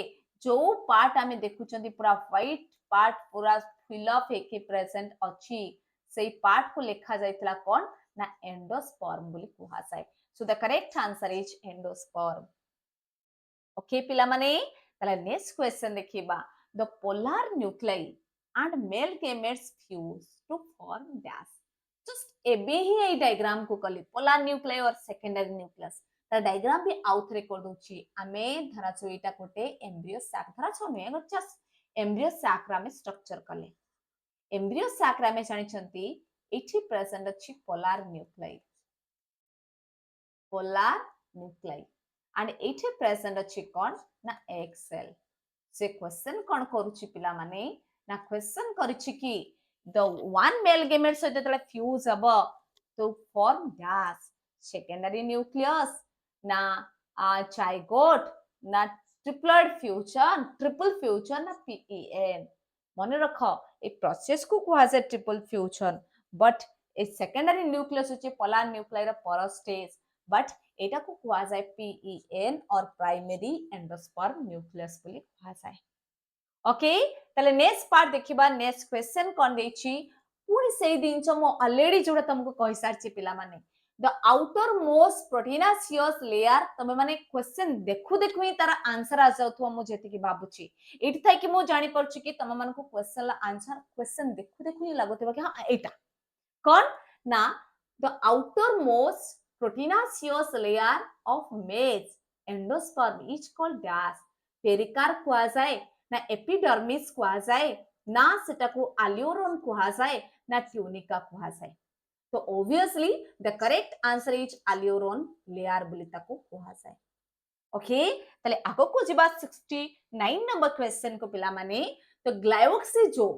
जो पार्ट आमे देखु छथि पूरा व्हाइट पार्ट पूरा फिल अप हेके प्रेजेंट अछि सेई पार्ट को लिखा जायतला कोन ना एंडोस्पर्म बोली कुहा जाय so the correct answer is endosperm okay पिला माने तले नेक्स्ट क्वेश्चन देखिबा the polar nuclei and male gametes fuse to form dash just एबे ही ए डायग्राम को कली पोलर न्यूक्लियाई और सेकेंडरी न्यूक्लियस त डायग्राम भी आउथ रेकॉर्ड होची आमे धरा छु एटा कोटे एम्ब्रियो सैक धरा छु ने जस्ट एम्ब्रियो सैक रा में स्ट्रक्चर कले एम्ब्रियो सैक रा में जानि छंती एठी प्रेजेंट अछि पोलर न्यूक्लियाई and एठी प्रेजेंट अछि कोन ना egg cell से क्वेश्चन कोन करूची पिला माने ना क्वेश्चन करूची कि the one male gamete सहित तले फ्यूज हब तो फॉर्म डैश सेकेंडरी न्यूक्लियस ना जाइगोट ना ट्रिपल फ्यूजन ना पीईएन मने रख ए प्रोसेस को कुहा से triple fusion but a secondary nucleus होची पोलर न्यूक्लियर पर स्टेज बट एटा को कुहा जाय पीईएन और प्राइमरी एंडोस्पर्म न्यूक्लियस बोली कुहा जाय ओके तले नेक्स्ट पार्ट देखिबा नेक्स्ट क्वेश्चन कोन देछि पुनी सेई दिन मो ऑलरेडी जोडा तुमको कहि सारछि पिला माने the outer most proteinaceous layer तमे माने क्वेश्चन देखु देखु ही तार आंसर आ जाउथो मो जेति कि बाबुछि एठी थाई कि मो जानि परछि कि तमे मन को क्वेश्चन ला आंसर क्वेश्चन देखु देखु ही लागुथिबा कि हां एटा कोन ना the outer most proteinaceous layer of maize endosperm is called dash pericarp कुआ जाए ना एपिडर्मिस कुआ जाए ना सेटाकू अल्यूरोन कुआ जाए ना ट्यूनिका कुआ जाए तो obviously the correct answer is aleurone layer बोली ताकू कुआ जाए ओके तले आगो को जिबा 69 नंबर क्वेश्चन को पिला माने तो ग्लाइकोक्सिजोम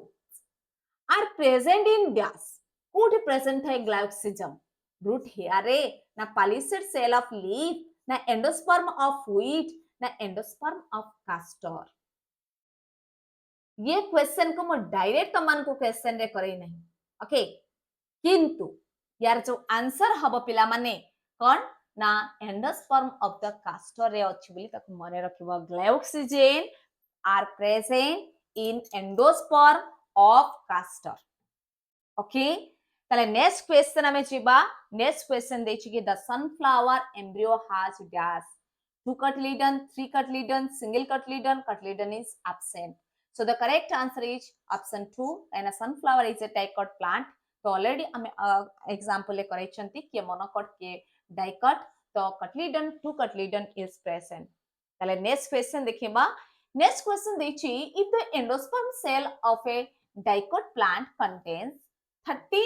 आर प्रेजेंट इन डैश कोठी प्रेजेंट है ग्लाइकोक्सिजम रूट हेयर रे ना पालिसेड सेल ऑफ लीफ ना एंडोस्पर्म ऑफ व्हीट ना एंडोस्पर्म ऑफ कास्टर ये क्वेश्चन को मो डायरेक्ट तमन को क्वेश्चन रे करई नहीं ओके किंतु यार जो आंसर हबो पिला माने कोन ना एंडोस्पर्म ऑफ द कास्टर रे अछि बोली ताको मने रखिबो ग्लाइकोक्सिजेन are present in endosperm of castor okay तले नेक्स्ट क्वेश्चन हमें जिबा नेक्स्ट क्वेश्चन देछि कि the sunflower embryo has dash two cotyledon three cotyledon single cotyledon is absent so the correct answer is option 2 and a sunflower is a dicot plant तो already हमें example ले करै छंती कि मोनोकॉट के dicot तो cotyledon two cotyledon is present तले next question देखिबा नेक्स्ट क्वेश्चन देछि if the endosperm cell of a dicot plant contains 30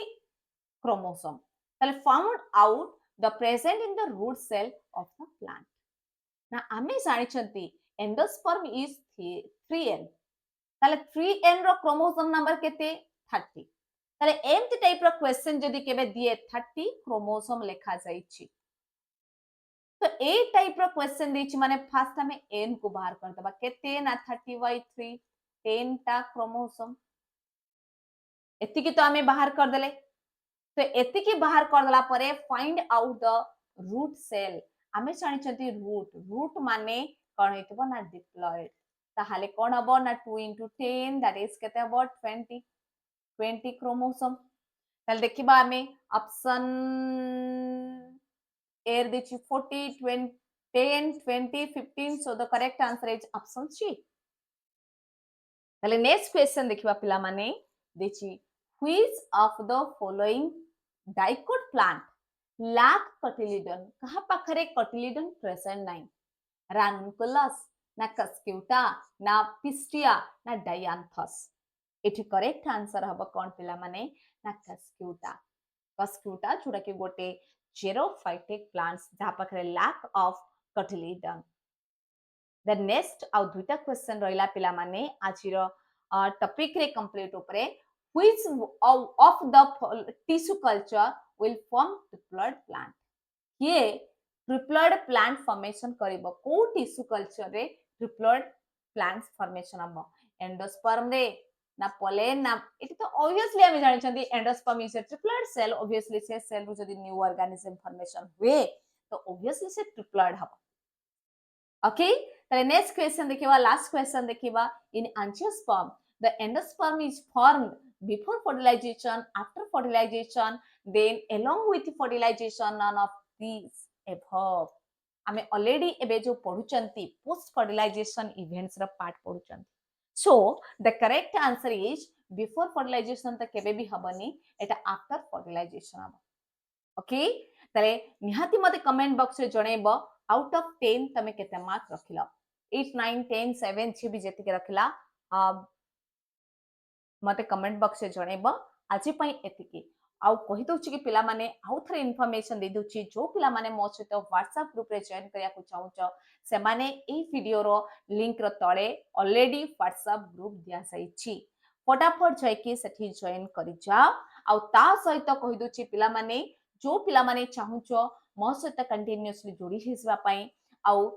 chromosome तले found out the present in the root cell of the plant ना हमें जानि छंती endosperm is 3n ताले 3n रो chromosome number केते 30 ताले एमती टाइप रो क्वेश्चन जदी केबे दिए 30 क्रोमोसोम लेखा जाईची तो ए टाइप रो क्वेश्चन देछि माने फर्स्ट हमें n को बाहर कर दबा केते ना 30/3 10 टा क्रोमोसोम एतिकी तो हमें बाहर कर देले तो एतिकी बाहर कर दला परे find out the root cell हमें जानि छथि रूट माने कोन हेतबो ना डिप्लॉइड ताहाले कोन हबो ना 2 * 10 दैट इज केते हबो 20 क्रोमोसोम ताले देखिबा आमे ऑप्शन ए रे देछि 40 20 10 20 15 so the correct answer is option C ताले नेक्स्ट क्वेश्चन देखिबा पिला माने देछि which of the following dicot plant lack cotyledon कहा पाखरे कटिलिडन प्रेजेंट नाही रानुकुलस ना कस्क्यूटा ना पिस्टिया ना डायांथस एठी करेक्ट आंसर हबो कोन पिला माने ना कस्क्यूटा कस्क्यूटा जोटा कि गोटे जेरोफाइटिक प्लांट्स जहा पाखरे लैक ऑफ कटिलिडन द नेक्स्ट आउ दुईटा क्वेश्चन रहिला पिला माने आजिर टॉपिक रे कंप्लीट उपरे which of the tissue culture will form triploid plant ये ट्रिप्लॉइड प्लांट फॉर्मेशन करिवो को टिश्यू कल्चर रे ट्रिप्लॉइड प्लांट फॉर्मेशन हम एंडोस्पर्म रे ना पोलेन ना इट तो ऑब्वियसली हम जानि छथि endosperm is a triploid cell obviously से सेल रो जदी न्यू ऑर्गेनिज्म फॉर्मेशन हुए तो ऑब्वियसली से ट्रिप्लॉइड हम okay the next question देखिवा last question देखिवा in angiosperm the endosperm is formed before fertilization after fertilization then along with fertilization none of these above आमे already एबे जो पढुचंती पोस्ट फर्टिलाइजेशन इवेंट्स रा part पढुचंती so the correct answer is before fertilization त केबे भी हबनी एटा after fertilisation हबो ओके तले निहाती मते कमेंट बॉक्स रे जणेबो आउट ऑफ 10 तमे केते मार्क रखिलो 8 9 10 7 छी भी जेति के रखिला मते कमेंट बॉक्स रे जणेबो आजि पई एतिकी आउ कहि दोछि कि पिला माने आउ थरे इन्फॉर्मेशन दे दोछि जो पिला माने मो सहित व्हाट्सएप ग्रुप रे जॉइन करिया को चाहूच से माने ए वीडियो रो लिंक रो तळे ऑलरेडी व्हाट्सएप ग्रुप दिया सही छी फटाफट जाय कि सेठी जॉइन करि जाओ आउ ता सहित कहि दोछि पिला माने जो पिला माने चाहूच मो सहित कंटिन्यूअसली जोड़ी हिसबा पई आउ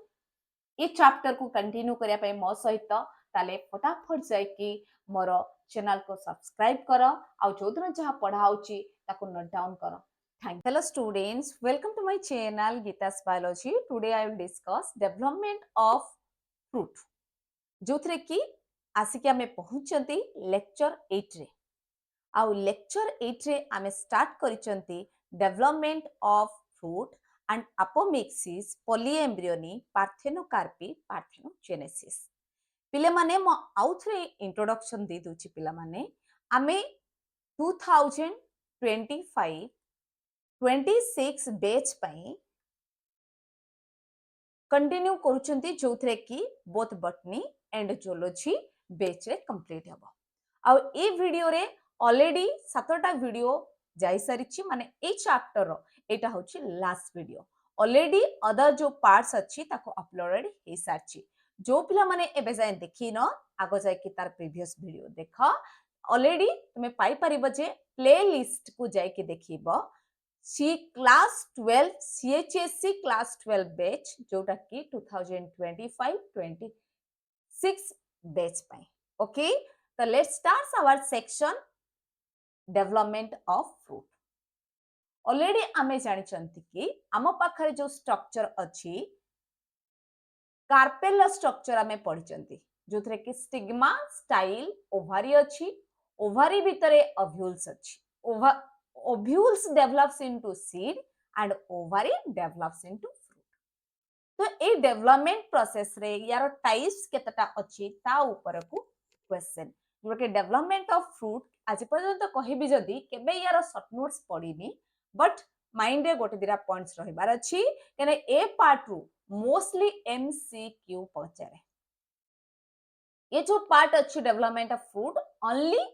ए चैप्टर को कंटिन्यू करिया पई मो सहित ताले फटाफट जाय कि मोर चैनल को सब्सक्राइब करो आउ जोदन जहा पढाउची ताको नोट डाउन करो thank hello students welcome to my channel Geeta's biology today I will discuss development of fruit जोथरे की आसिके हमें पहुंचंती लेक्चर 8 रे आउ लेक्चर 8 रे आमे स्टार्ट करिसंती development of fruit and apomixis polyembryony parthenocarpy parthenogenesis पिले माने मो आउथरे इंट्रोडक्शन दे दोछि पिला माने आमे 2025 26 बैच पई कंटिन्यू करूचंती जोथरे की both botany and zoology batch रे कंप्लीट हबो आ ए वीडियो रे ऑलरेडी 7टा वीडियो जाई सारिछि माने ए चैप्टर रो एटा होछि लास्ट वीडियो ऑलरेडी अदर जो पार्ट्स अछि ताको अपलोडेड हे सारछि जो पिला माने एबे जाय देखि न आगो जाय कि तार प्रीवियस वीडियो देख ऑलरेडी तुमे पाई परिबो जे प्लेलिस्ट को जाय कि देखिबो सी क्लास 12 सीएचएससी क्लास 12 बैच जोटा कि 2025 26 बैच पाई ओके तो let's start our section development of fruit already आमे जानि चंती कि आम पाखरे जो स्ट्रक्चर अछि कार्पेल स्ट्रक्चर आमे पढि चंती जोथरे कि स्टिग्मा स्टाइल ओवारी अछि ओवारी भितरे ओव्यूल्स अछि ovules develops into seed and ovary develops into fruit तो ए डेवलपमेंट प्रोसेस रे यार टाइप्स केतटा अछि ता ऊपर को क्वेश्चन जो कि डेवलपमेंट ऑफ फ्रूट आज पर्यंत कहिबी जदी केबे यार शॉर्ट नोट्स पढिनी बट माइंड रे गोटे दिरा पॉइंट्स रहिबार अछि केने ए पार्ट रु मोस्टली एमसीक्यू पचारे ये जो पार्ट अछि development of fruit only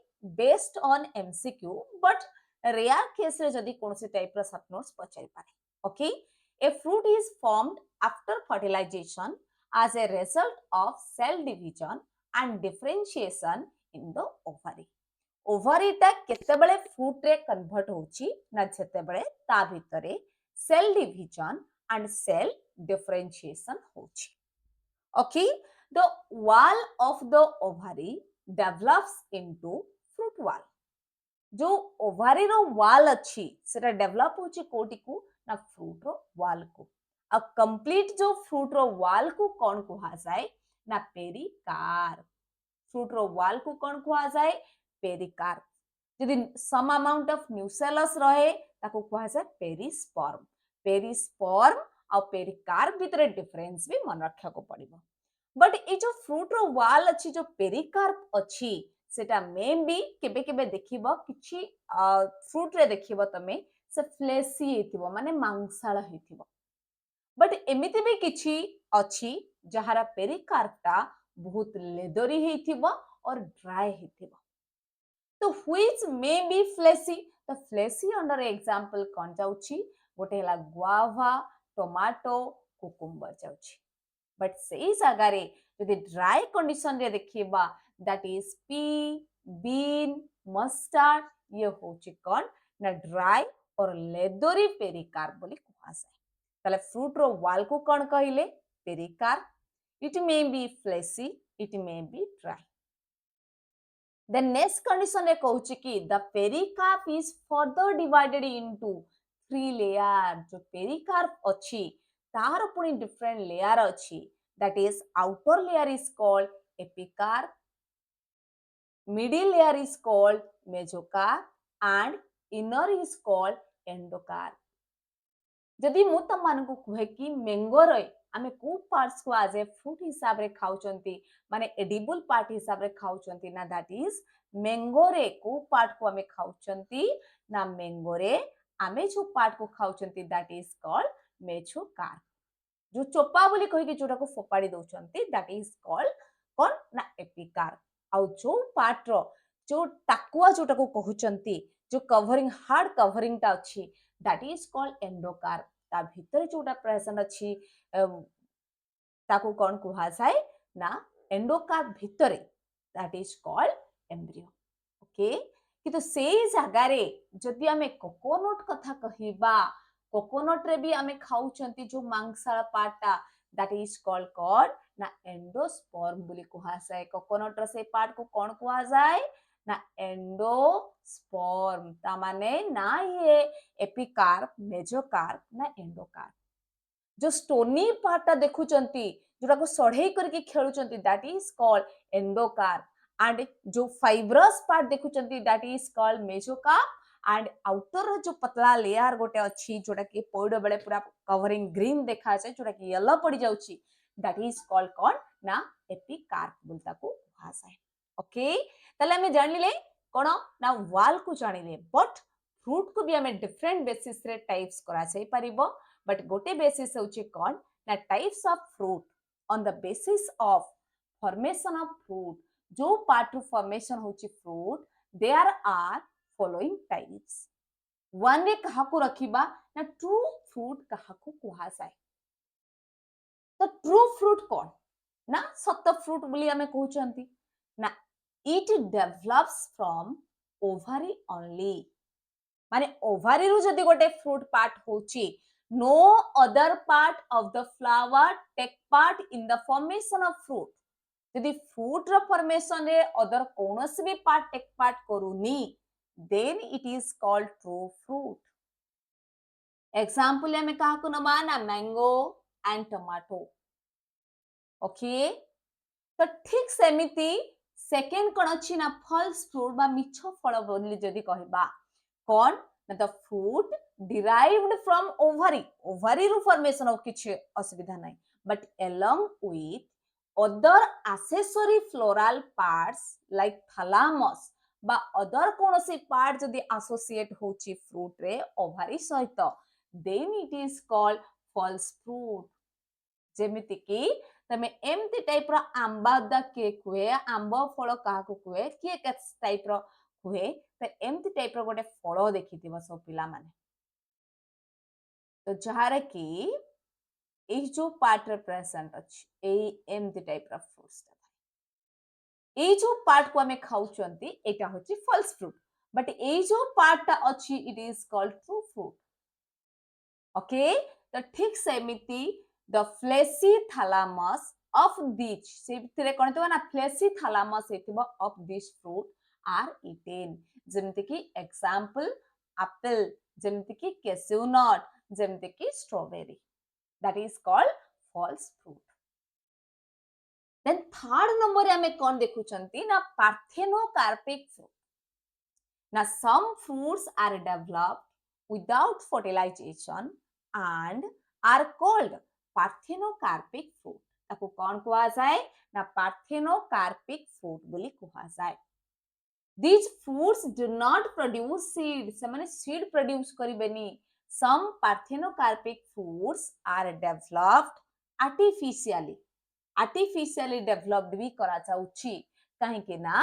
based on MCQ but rare case रे जदी कोनसे टाइप रो शॉर्ट नोट्स पचारि पारे okay a fruit is formed after fertilization as a result of cell division and differentiation in the ovary ovary टा केतेबेले fruit रे convert होची ना जेतेबेले ता भितरे cell division and cell differentiation होची okay the wall of the ovary develops into fruit wall जो ovary रो वॉल अछि सेटा डेवलप होची कोटी को ना फ्रूट रो वॉल को आ कंप्लीट जो फ्रूट रो वॉल को कोन कुहा जाय ना पेरिकार्प फ्रूट रो वॉल को कोन कुहा जाय पेरिकार्प जदि सम अमाउंट ऑफ न्यूसेलस रहे ताको कुहा जाय पेरिस्पर्म। पेरिस्पर्म आ पेरिकार्प भितर डिफरेंस भी मन रखा को पड़िबो। बट ए जो फ्रूट रो वाल अछि जो पेरिकार्प अछि सेटा मे बी केबे केबे देखिबो किछि फ्रूट रे देखिबो तमे से फ्लेसी हेतिबो माने मांसाळ हेतिबो। बट एमिति भी किछि अछि जहारा पेरिकार्पटा बहुत लेदरी हेतिबो और ड्राई हेतिबो। तो व्हिच मे बी फ्लेसी, तो फ्लेसी अंडर एग्जांपल कोन जाउछि गोटे हला गुआवा, टोमाटो, कुकुम्बर जाउछि। बट सेई जगारे यदि ड्राई कंडीशन रे देखिबा that is pea, bean, mustard, ये होछि कोन ना ड्राई और लेदरी पेरिकार्प बोली कुहा जाय। ताले फ्रूट रो वाल को कोन कहिले pericarp. It may be fleshy, it may B dry. The next condition रे कहूची कि the pericarp is further divided into three layers। जो pericarp अछि तार पुनी different layer अछि, that is outer layer is called epicarp, middle layer is called mesocarp and inner is called endocarp। जदि मु तम मानकु कहे कि मैंगो रे आमे को पार्ट्स को आज ए फ्रूट हिसाब रे खाउचंती माने एडिबल पार्ट हिसाब रे खाउचंती ना दैट इज मैंगो रे को पार्ट को आमे खाउचंती ना मैंगो रे आमे जो पार्ट को खाउचंती दैट इज कॉल्ड मेसोकार्प। जो चोपा बोली कहि कि जोटा को फोपाड़ी दउचंती दैट इज कॉल्ड कोन ना एपिकार्प। आ जो पार्ट रो जो टाकुआ जोटा को कहउचंती जो कवरिंग हार्ड कवरिंग ता अछि दैट इज कॉल्ड एंडोकार्प। ता भितर जोटा प्रेजेंट अछि ताको कोन कुहा जाय ना एंडोकार्प भितरे that is called embryo. Okay किंतु सेई जगारे जदि आमे कोकोनट कथा कहिबा कोकोनट रे भी आमे खाउचंती जो मांसाळ पार्टा दैट इज कॉल्ड कॉर्ड ना एंडोस्पर्म बोली कुहा जाय। कोकोनट रे से पार्ट को कोन कुहा जाय ना एंडोस्पर्म। ता माने ना ये एपिकार्प, मेसोकार्प ना एंडोकार्प। जो स्टोनी पार्टा देखुचंती जोटा को सढ़ई करके खेलुचंती that is called endocarp and जो फाइब्रस पार्ट देखुचंती that is called mesocarp and outer जो पतला लेयर गोटे अछि जोटा कि पौडो बेले पूरा कवरिंग ग्रीन देखा जाय जोटा कि येलो पड़ी जाउची दैट इज कॉल्ड कॉन ना एपिकार्प बोलता को कहा जाय। ओके तले हमें जानिले कोन ना वाल को जानिले बट फ्रूट को भी हमें डिफरेंट बेसिस रे टाइप्स करा जाय परिबो। बट गोटे बेसिस होची कोन ना types of fruit on the basis of formation of fruit. जो पार्ट टू फॉर्मेशन होची fruit there are following types. One रे कहा को रखिबा ना ट्रू फ्रूट कहा को कुहा जाय। तो ट्रू फ्रूट कोन ना सत फ्रूट बोली हमें कहउचंती ना it develops from ovary only माने ओवरी रु जदि गोटे फ्रूट पार्ट होची no other part of the flower take part in the formation of fruit. यदि फ्रूट रो फॉर्मेशन रे अदर कोनोसी भी पार्ट टेक पार्ट करूनी then it is called true fruit. Example में कहा को नबा ना मैंगो एंड टमाटो। ओके तो ठीक सेमिति सेकेंड कोन अछि ना फॉल्स फ्रूट बा मिछो फल बोली जदि कहबा कोन ना the fruit derived from ovary। ovary रू फॉर्मेशन ऑफ किछ असुविधा नाही but along with other accessory floral parts like thalamus बा अदर कोनोसी पार्ट जदि एसोसिएट होची फ्रूट रे ओवरी सहित then it is called false fruit। जेमिति कि तमे एमती टाइप रो आंबा द केक हुए आंबा फल काहा को हुए कि एक टाइप रो हुए तो एमती टाइप रो गोटे फल देखिथिबो सब पिला माने। तो जहारे कि ए जो पार्ट रे प्रेजेंट अछि ए एमती टाइप रो फ्रूट्स ए जो पार्ट को हमें खाउचंती एटा होची फॉल्स फ्रूट बट ए जो पार्ट अछि it is called true fruit. Okay तो ठीक सेमिति the fleshy thalamus of this से भितरे कोन हेतबो ना फ्लेसी थैलामस हेतबो of this fruit are eaten. जेमति कि एग्जांपल एप्पल, जेमति कि कैश्यू नट, जेमति कि strawberry that is called false fruit. Then third number रे हमें कोन देखुचंती ना parthenocarpic fruit. Now, some fruits are developed without fertilization and are called parthenocarpic fruit. ତାକୁ କ'ଣ କୁହାଯାଏ ନା parthenocarpic fruit ବୋଲି କୁହାଯାଏ. These fruits do not produce seed. ସେମାନେ seed produce କରିବେନି. Some parthenocarpic fruits are developed artificially. Artificially developed ବି କରାଯାଉଛି. କାହିଁକି ନା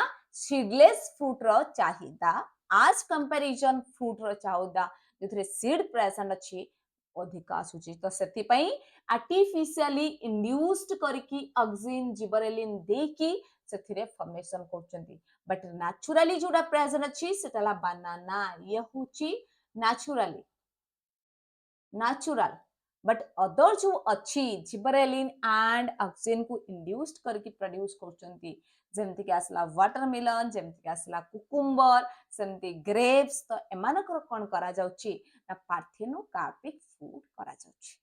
seedless fruit ର ଚାହିଦା as comparison fruit ର ଚାହିଦା ଯୋଉଥିରେ seed present ଅଛି ଅଧିକ ଆସୁଛି. ତ ସେଥିପାଇଁ artificially induced କରିକି ଅକ୍ସିନ୍ ଜିବରେଲିନ୍ ଦେଇକି ସେଥିରେ ଫର୍ମେସନ କରୁଛନ୍ତି. बट naturally जोड़ा प्रेजेंट अच्छी सेटा ला बनाना ये होची natural बट अदर जो अच्छी जिबरेलिन एंड ऑक्सिन को इंड्यूस्ड करके प्रोड्यूस करचंती जेमति कि आसला वाटरमेलन जेमति कि आसला कुकुम्बर सेमति ग्रेप्स तो एमानकर कोन करा जाउची ना पार्थेनोकार्पिक फ्रूट करा जाउची.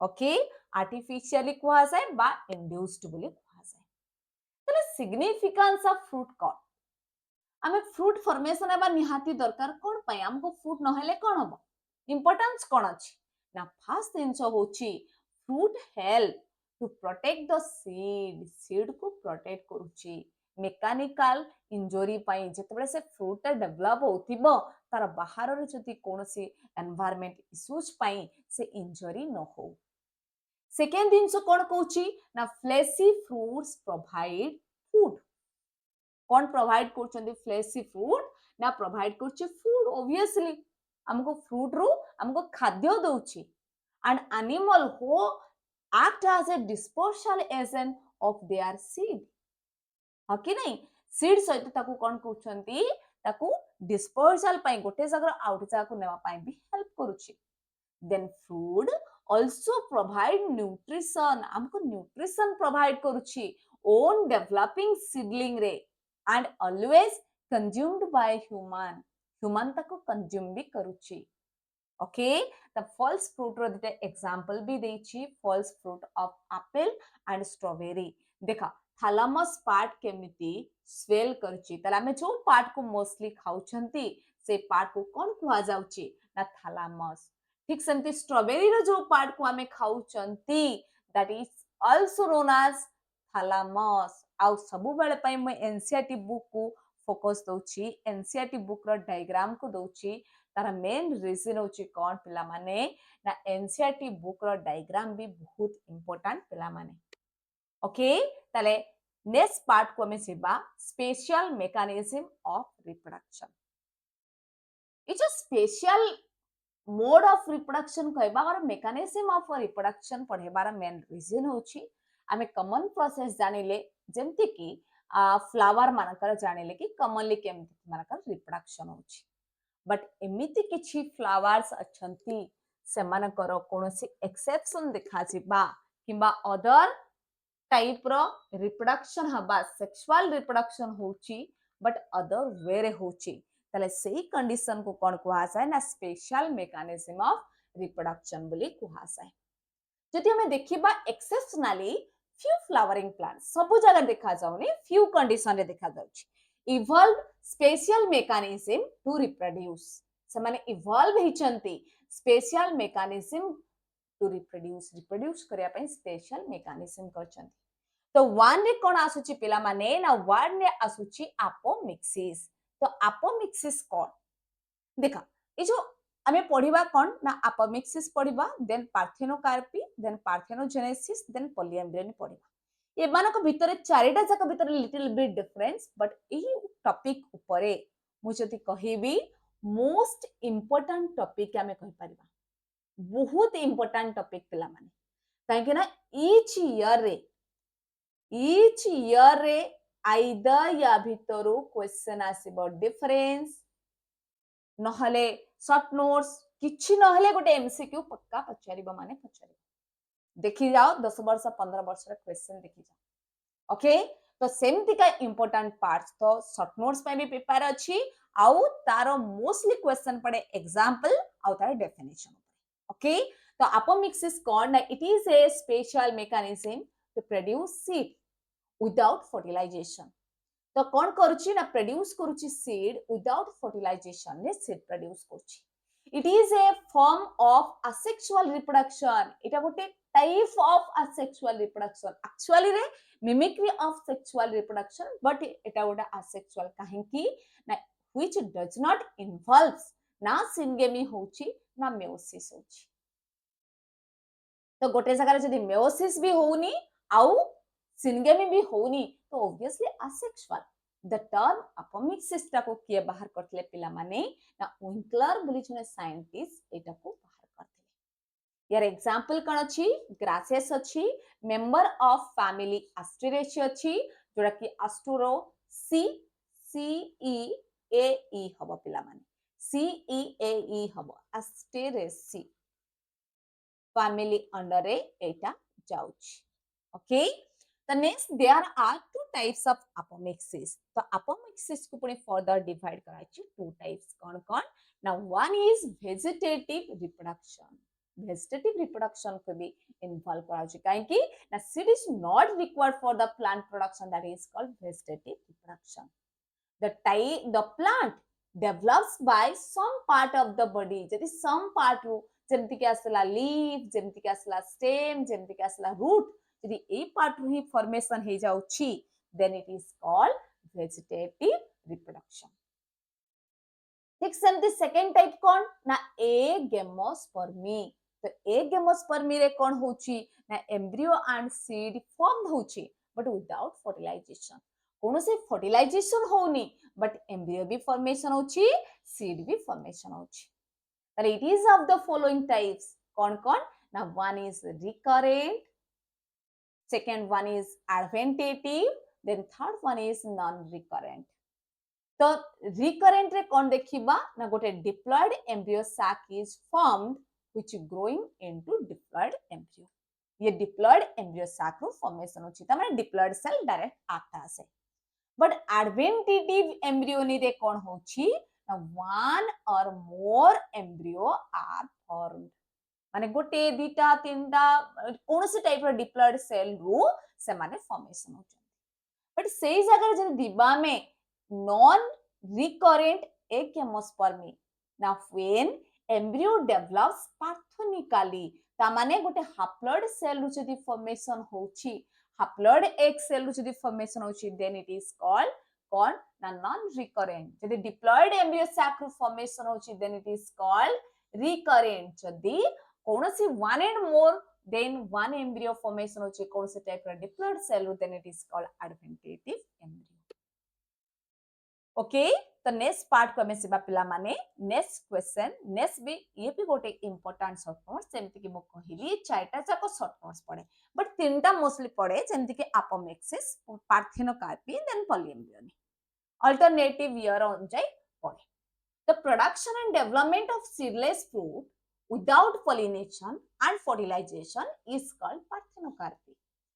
ओके आर्टिफिशियली कुहा जाय बा इंड्यूस्ड बोली कुहा जाय. तले सिग्निफिकेंस ऑफ फ्रूट कोन आमे फ्रूट फॉर्मेशन एबा निहाती दरकार कोन पय हमको फ्रूट न हेले कोन हो इंपोर्टेंस कोन अछि ना फर्स्ट जिंस होची fruit help to protect the seed को प्रोटेक्ट करूची मेकानिकल इंजरी पय जेतबे से फ्रूट डेवलप होतिबो तार बाहर रे जति कोनसी एनवायरनमेंट इश्यूज पय से इंजरी न हो. सेकेंड जिंस कोन कहूची ना फ्लेशी फ्रूट्स प्रोवाइड फूड कौन प्रोवाइड करछंदी फ्लेशी फ्रूट ना प्रोवाइड करछ फूड ऑब्वियसली हमको फ्रूट रू हमको खाद्य दउची एंड एनिमल हो act as a dispersal agent of their seed हकी नहीं सीड सहित ताकू कौन कहउछंती ताकू डिस्पर्सल पई गोटे जगह आउट जाकू नेवा पई भी हेल्प करूची. Then food also provide nutrition हमको न्यूट्रिशन प्रोवाइड करूची ओन डेवलपिंग सीडलिंग रे and always consumed by human ताको consume भी करूची. ओके द फॉल्स फ्रूट रो दिते एग्जांपल भी देची false fruit of apple and strawberry देखा थैलामस पार्ट केमिति स्वेल करची तला में जो पार्ट को मोस्टली खाउछंती से पार्ट को कोन कुआ जाउची ना थैलामस. ठीक सेमती स्ट्रॉबेरी रो जो पार्ट को हमें खाउछंती that is also known as thalamus. आउ सबु बेले पई मैं एनसीईआरटी बुक को फोकस दउची एनसीईआरटी बुक रो डायग्राम को दउची तार मेन रीजन होची कोन पिला माने ना एनसीईआरटी बुक रो डायग्राम भी बहुत इंपोर्टेंट पिला माने. ओके ताले नेक्स्ट पार्ट को हमें सिबा special mechanism of reproduction. Is a special mode of reproduction कहबा और मेकानिज्म ऑफ रिप्रोडक्शन पढ़ेबार मेन रीजन होची आमे कॉमन प्रोसेस जानिले जेमति कि फ्लावर मानकर जानिले कि कॉमनली केमति मानकर रिप्रोडक्शन होची बट एमिति किछि फ्लावर्स अछंती से मानकर कोनोसी एक्सेप्शन देखा जिबा किबा अदर टाइप रो रिप्रोडक्शन हबा सेक्सुअल रिप्रोडक्शन होची बट अदर वे रे होची तले सेही कंडीशन को कोन कुहा जाय ना स्पेशल मेकानिज्म ऑफ रिप्रोडक्शन बोली कुहा जाय. जदि हमें देखिबा एक्सेप्शनली फ्यू फ्लावरिंग प्लांट सब जगह देखा जाउनी फ्यू कंडीशन रे देखा जाउची evolve special mechanism to reproduce से माने इवॉल्व हिचंती स्पेशल मेकानिज्म टू रिप्रोड्यूस करिया पई स्पेशल मेकानिज्म करचंती. तो वन रे कोन आसुची पिला माने ना वन रे आसुची अपोमिक्सिस. तो अपोमिक्सिस कोन देखा ए जो हमें पढ़िबा कोन ना अपोमिक्सिस पढ़िबा then parthenocarpy then parthenogenesis then polyembryony पढ़िबा एमानक भितरे चारिटा जाक भितरे लिटिल बिट डिफरेंस बट एही टॉपिक ऊपरे मु जति कहिबी मोस्ट इंपोर्टेंट टॉपिक हमें कहि परिबा बहुत इंपोर्टेंट टॉपिक पिला माने काहे ना ईच ईयर रे आइदर या भितरो क्वेश्चन आसीबो डिफरेंस नहले शॉर्ट नोट्स किछि नहले गोटे एमसीक्यू पक्का पचारिबो माने पचारिबो देखि जाओ 10 वर्ष 15 वर्ष रे क्वेश्चन देखि जाओ. ओके तो सेमति का इंपोर्टेंट पार्ट्स तो शॉर्ट नोट्स पे भी प्रिपेयर अछि आउ तारो मोस्टली क्वेश्चन पड़े एग्जांपल आउ तार डेफिनेशन. ओके तो अपोमिक्सिस कोन it is a special mechanism to produce seed without fertilization. तो कौन करुची ना प्रोड्यूस करुची सीड विदाउट फर्टिलाइजेशन ने सीड प्रोड्यूस करुची it is a form of asexual reproduction इटा गोटे type of asexual reproduction actually रे mimicry of sexual reproduction but इटा गोटे असेक्सुअल काहे की ना व्हिच डज नॉट इन्वॉल्व्स ना सिंगेमी होची ना मेयोसिस होची तो गोटे जगह जदि मेयोसिस भी होनी आउ सिंगेमी भी होनी तो obviously asexual the term apomixis टाको किए बाहर करथले पिला माने ना विंकलर बोली जने साइंटिस्ट एटा को बाहर करथले यार एग्जांपल कोन अछि ग्रासेस अछि मेंबर ऑफ फैमिली एस्टेरेसी अछि जोडा कि एस्टुरो सी सी ई ए ई हबो पिला माने सी ई ए ई हबो Asteraceae family under a eta jauch. Okay. The next there are two types of apomixis. So apomixis को पुणे further divide करायची two types कौन कौन? Now one is vegetative reproduction. Vegetative reproduction को भी involve करायची काहे कि ना seed is not required for the plant production that is called vegetative reproduction. The plant develops by some part of the body. जदि some part रू जेमती के आसला लीफ जेमती के आसला स्टेम जेमती के आसला रूट यदि ए पार्ट रू ही फॉर्मेशन हे जाउची then it is called vegetative reproduction ठीक सेमती सेकंड टाइप कोन ना एगेमोस्पर्मी तो एगेमोस्पर्मी रे कोन होची ना एम्ब्रियो एंड सीड फॉर्म होची बट विदाउट फर्टिलाइजेशन कोनो से फर्टिलाइजेशन होनी बट एम्ब्रियो भी फॉर्मेशन होची सीड भी फॉर्मेशन होची But it is of the following types. Kon? Now one is recurrent, second one is adventative, then third one is non-recurrent. So recurrent रे kon देखिबा ना गोटे diploid embryo sac is formed which growing into diploid embryo. ये diploid embryo sac रो formation होची ता माने diploid cell direct आता आसे. But adventative embryo ni रे kon होची Now, one or more embryo are formed. माने गोटे दिटा तीनटा कोनोसी टाइप रो डिप्लॉयड सेल रू से माने फॉर्मेशन होचन बट सेही जगह जे दिबा में नॉन रिकरेंट एकेमोस्पर्मी ना व्हेन एम्ब्रियो डेवलप्स पार्थोनिकली ता माने गोटे हाप्लॉयड सेल रू जदी फॉर्मेशन होची हाप्लॉयड एग सेल रू जदी फॉर्मेशन होची देन इट इज कॉल्ड कौन ना नॉन रिकरेंट जदि डिप्लॉयड एम्ब्रियो sac फॉर्मेशन होची then it is called recurrent जदि कोनोसी one and more than one embryo formation होची कोनोसी टाइप रो diploid cell then it is called adventitive embryo okay तो नेक्स्ट पार्ट को हमें सिबा पिला माने नेक्स्ट क्वेश्चन नेक्स्ट भी ये भी गोटे इंपोर्टेंट शॉर्ट नोट्स जेमति कि मो कहिली चारटा जाको शॉर्ट नोट्स पड़े बट तीनटा मोस्टली पड़े जेमति कि apomixis parthenocarpy then polyembryony alternative year अनुଯାयी पड़े the production and development of seedless fruit without pollination and fertilization is called parthenocarpy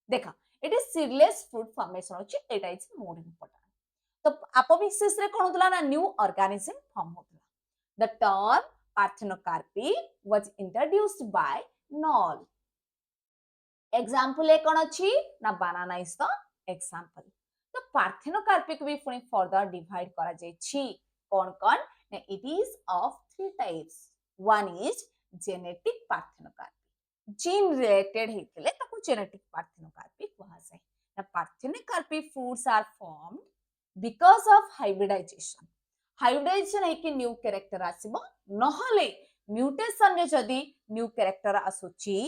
देखा it is seedless fruit formation होची एटा इज मोर इंपोर्टेंट तो अपोमिक्सिस रे कोन होतला ना न्यू ऑर्गेनिज्म फॉर्म होतला the term parthenocarpy was introduced by Knoll example ए कोन अछि ना बनाना इज द एग्जांपल तो पार्थेनोकार्पी को भी पुणी फर्दर डिवाइड करा जायछि कोन it is of three types one is genetic parthenocarpy gene related हेतले ताको जेनेटिक पार्थेनोकार्पी कहा जाय ना parthenocarpy fruits are formed because of hybridization है कि न्यू कैरेक्टर आसीबो नहले म्यूटेशन रे जदी न्यू कैरेक्टर आसुची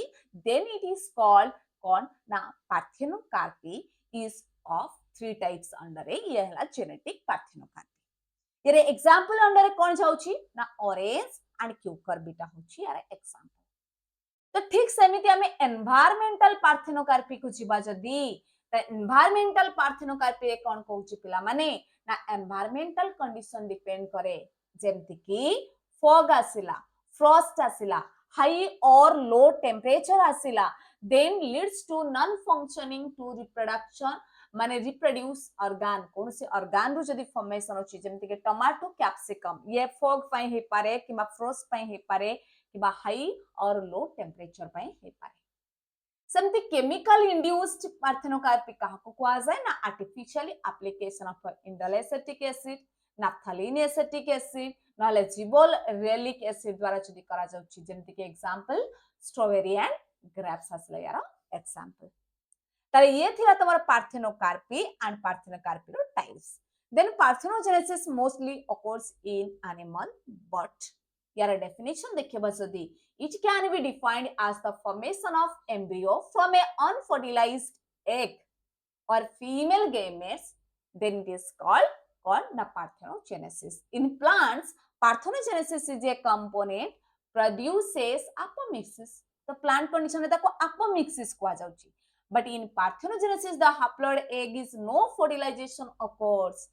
देन इट इज कॉल्ड कोन ना parthenocarpy is of three types under ए ये हला जेनेटिक पार्थेनोकार्पी यार एग्जांपल अंडर कोन जाउची ना ऑरेंज एंड क्यूकर बीटा होची यार एग्जांपल तो ठीक सेमिति हमें एनवायरमेंटल पार्थेनोकार्पी को जिबा जदी त एनवायरमेंटल पार्थेनोकार्पी रे कोन कहउची पिला माने ना एनवायरमेंटल कंडीशन डिपेंड करे जेमति कि फॉग आसिला फ्रॉस्ट आसिला हाई और लो टेम्परेचर आसिला then leads to non functioning to reproduction माने रिप्रोड्यूस ऑर्गन कोन से ऑर्गन रो जदी फॉर्मेशन होची जेमति के टमाटो कैप्सिकम ये फॉग पई हे पारे किबा फ्रॉस्ट पई हे पारे किबा हाई और लो टेम्परेचर पई हे पारे सेमती केमिकल इंड्यूस्ड पार्थेनोकार्पी काहाको कुआ जाए ना artificially application of indole acetic acid naphthalene acetic acid नले जिबोल रेलिक एसिड द्वारा जदी करा जाउची जेमति के एग्जांपल स्ट्रॉबेरी एंड ग्रेप्स असले यार एग्जांपल ताले ये थिला तमर पार्थेनोकार्पी एंड पार्थेनोकार्पी रो types then parthenogenesis mostly occurs in animal but यार डेफिनेशन देखिबा जदी it can be defined as the formation of embryo from a unfertilized egg or female gametes then it is called the parthenogenesis in plants parthenogenesis is a component produces apomixis the plant condition रे ताको apomixis कुआ जाउची but in parthenogenesis the haploid egg is no fertilization occurs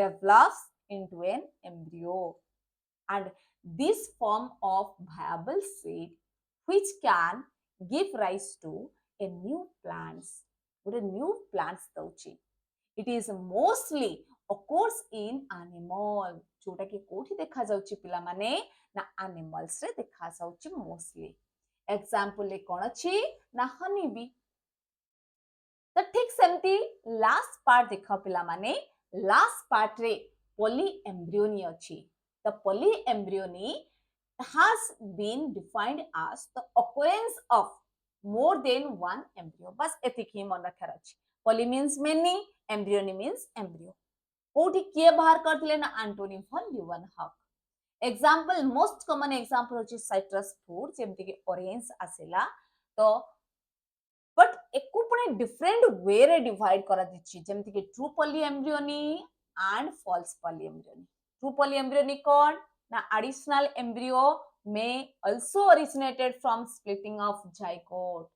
develops into an embryo and this form of viable seed which can give rise to a new plants ଗୋଟେ new plants ଦଉଛି it is mostly occurs in animal जोटा कि कोठी देखा जाउची पिला माने ना animals रे देखा जाउची mostly example ले कोन अछि ना honey bee तो ठीक सेमती लास्ट पार्ट देखा पिला माने लास्ट पार्ट रे polyembryony अछि the polyembryony has been defined as the occurrence of more than one embryo बस एतिक ही मन रखा अछि poly means many embryony means embryo कोठी किए बाहर करथिले ना Antonie von Leeuwenhoek example most common example होची साइट्रस फ्रूट जेमति के ऑरेंज आसेला तो बट एको पुणे डिफरेंट वे रे डिवाइड करा दिछि जेमति के true polyembryony and false polyembryony true polyembryony कौन ना additional embryo may also originated from splitting of zygote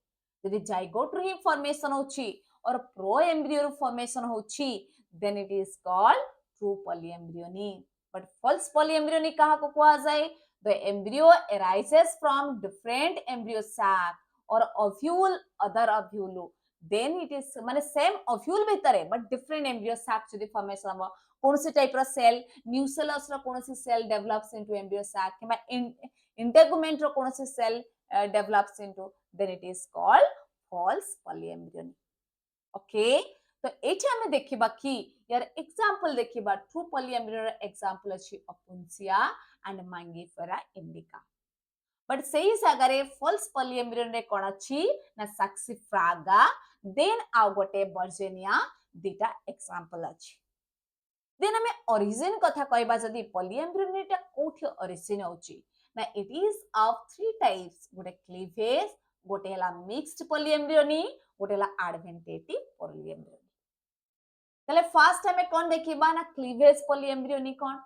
यदि zygote रो ही formation होछि और pro embryo रो formation होछि then it is called true polyembryony but false polyembryony कहा को कुआ जाए the embryo arises from different embryo sac or ovule other ovule then it is माने same ovule भितरे but different embryo sac जदि formation हम कोनसे टाइप रो सेल न्यूसेलस रो कोनसे cell develops into embryo sac किबा इंटेगुमेंट रो कोनसे cell develops into then it is called false polyembryony ओके तो एठी हमें देखिबा कि यार एग्जांपल देखिबा ट्रू polyembryony रो एग्जांपल अछि अपुंसिया एंड मांगीफेरा इंडिका बट सही जगह false polyembryony रे कोन अछि ना saxifraga देन आ गोटे वर्जिनिया दीटा एग्जांपल अछि देन हमें ओरिजिन कथा कहबा जदी polyembryony टा कोठी ओरिजिन होची ना it is of three types गोटे क्लीवेज गोटे हला मिक्स्ड polyembryony गोटे हला एडवेंटेटिव polyembryony तले फर्स्ट हमें कोन देखिबा ना क्लीवेज polyembryony कोन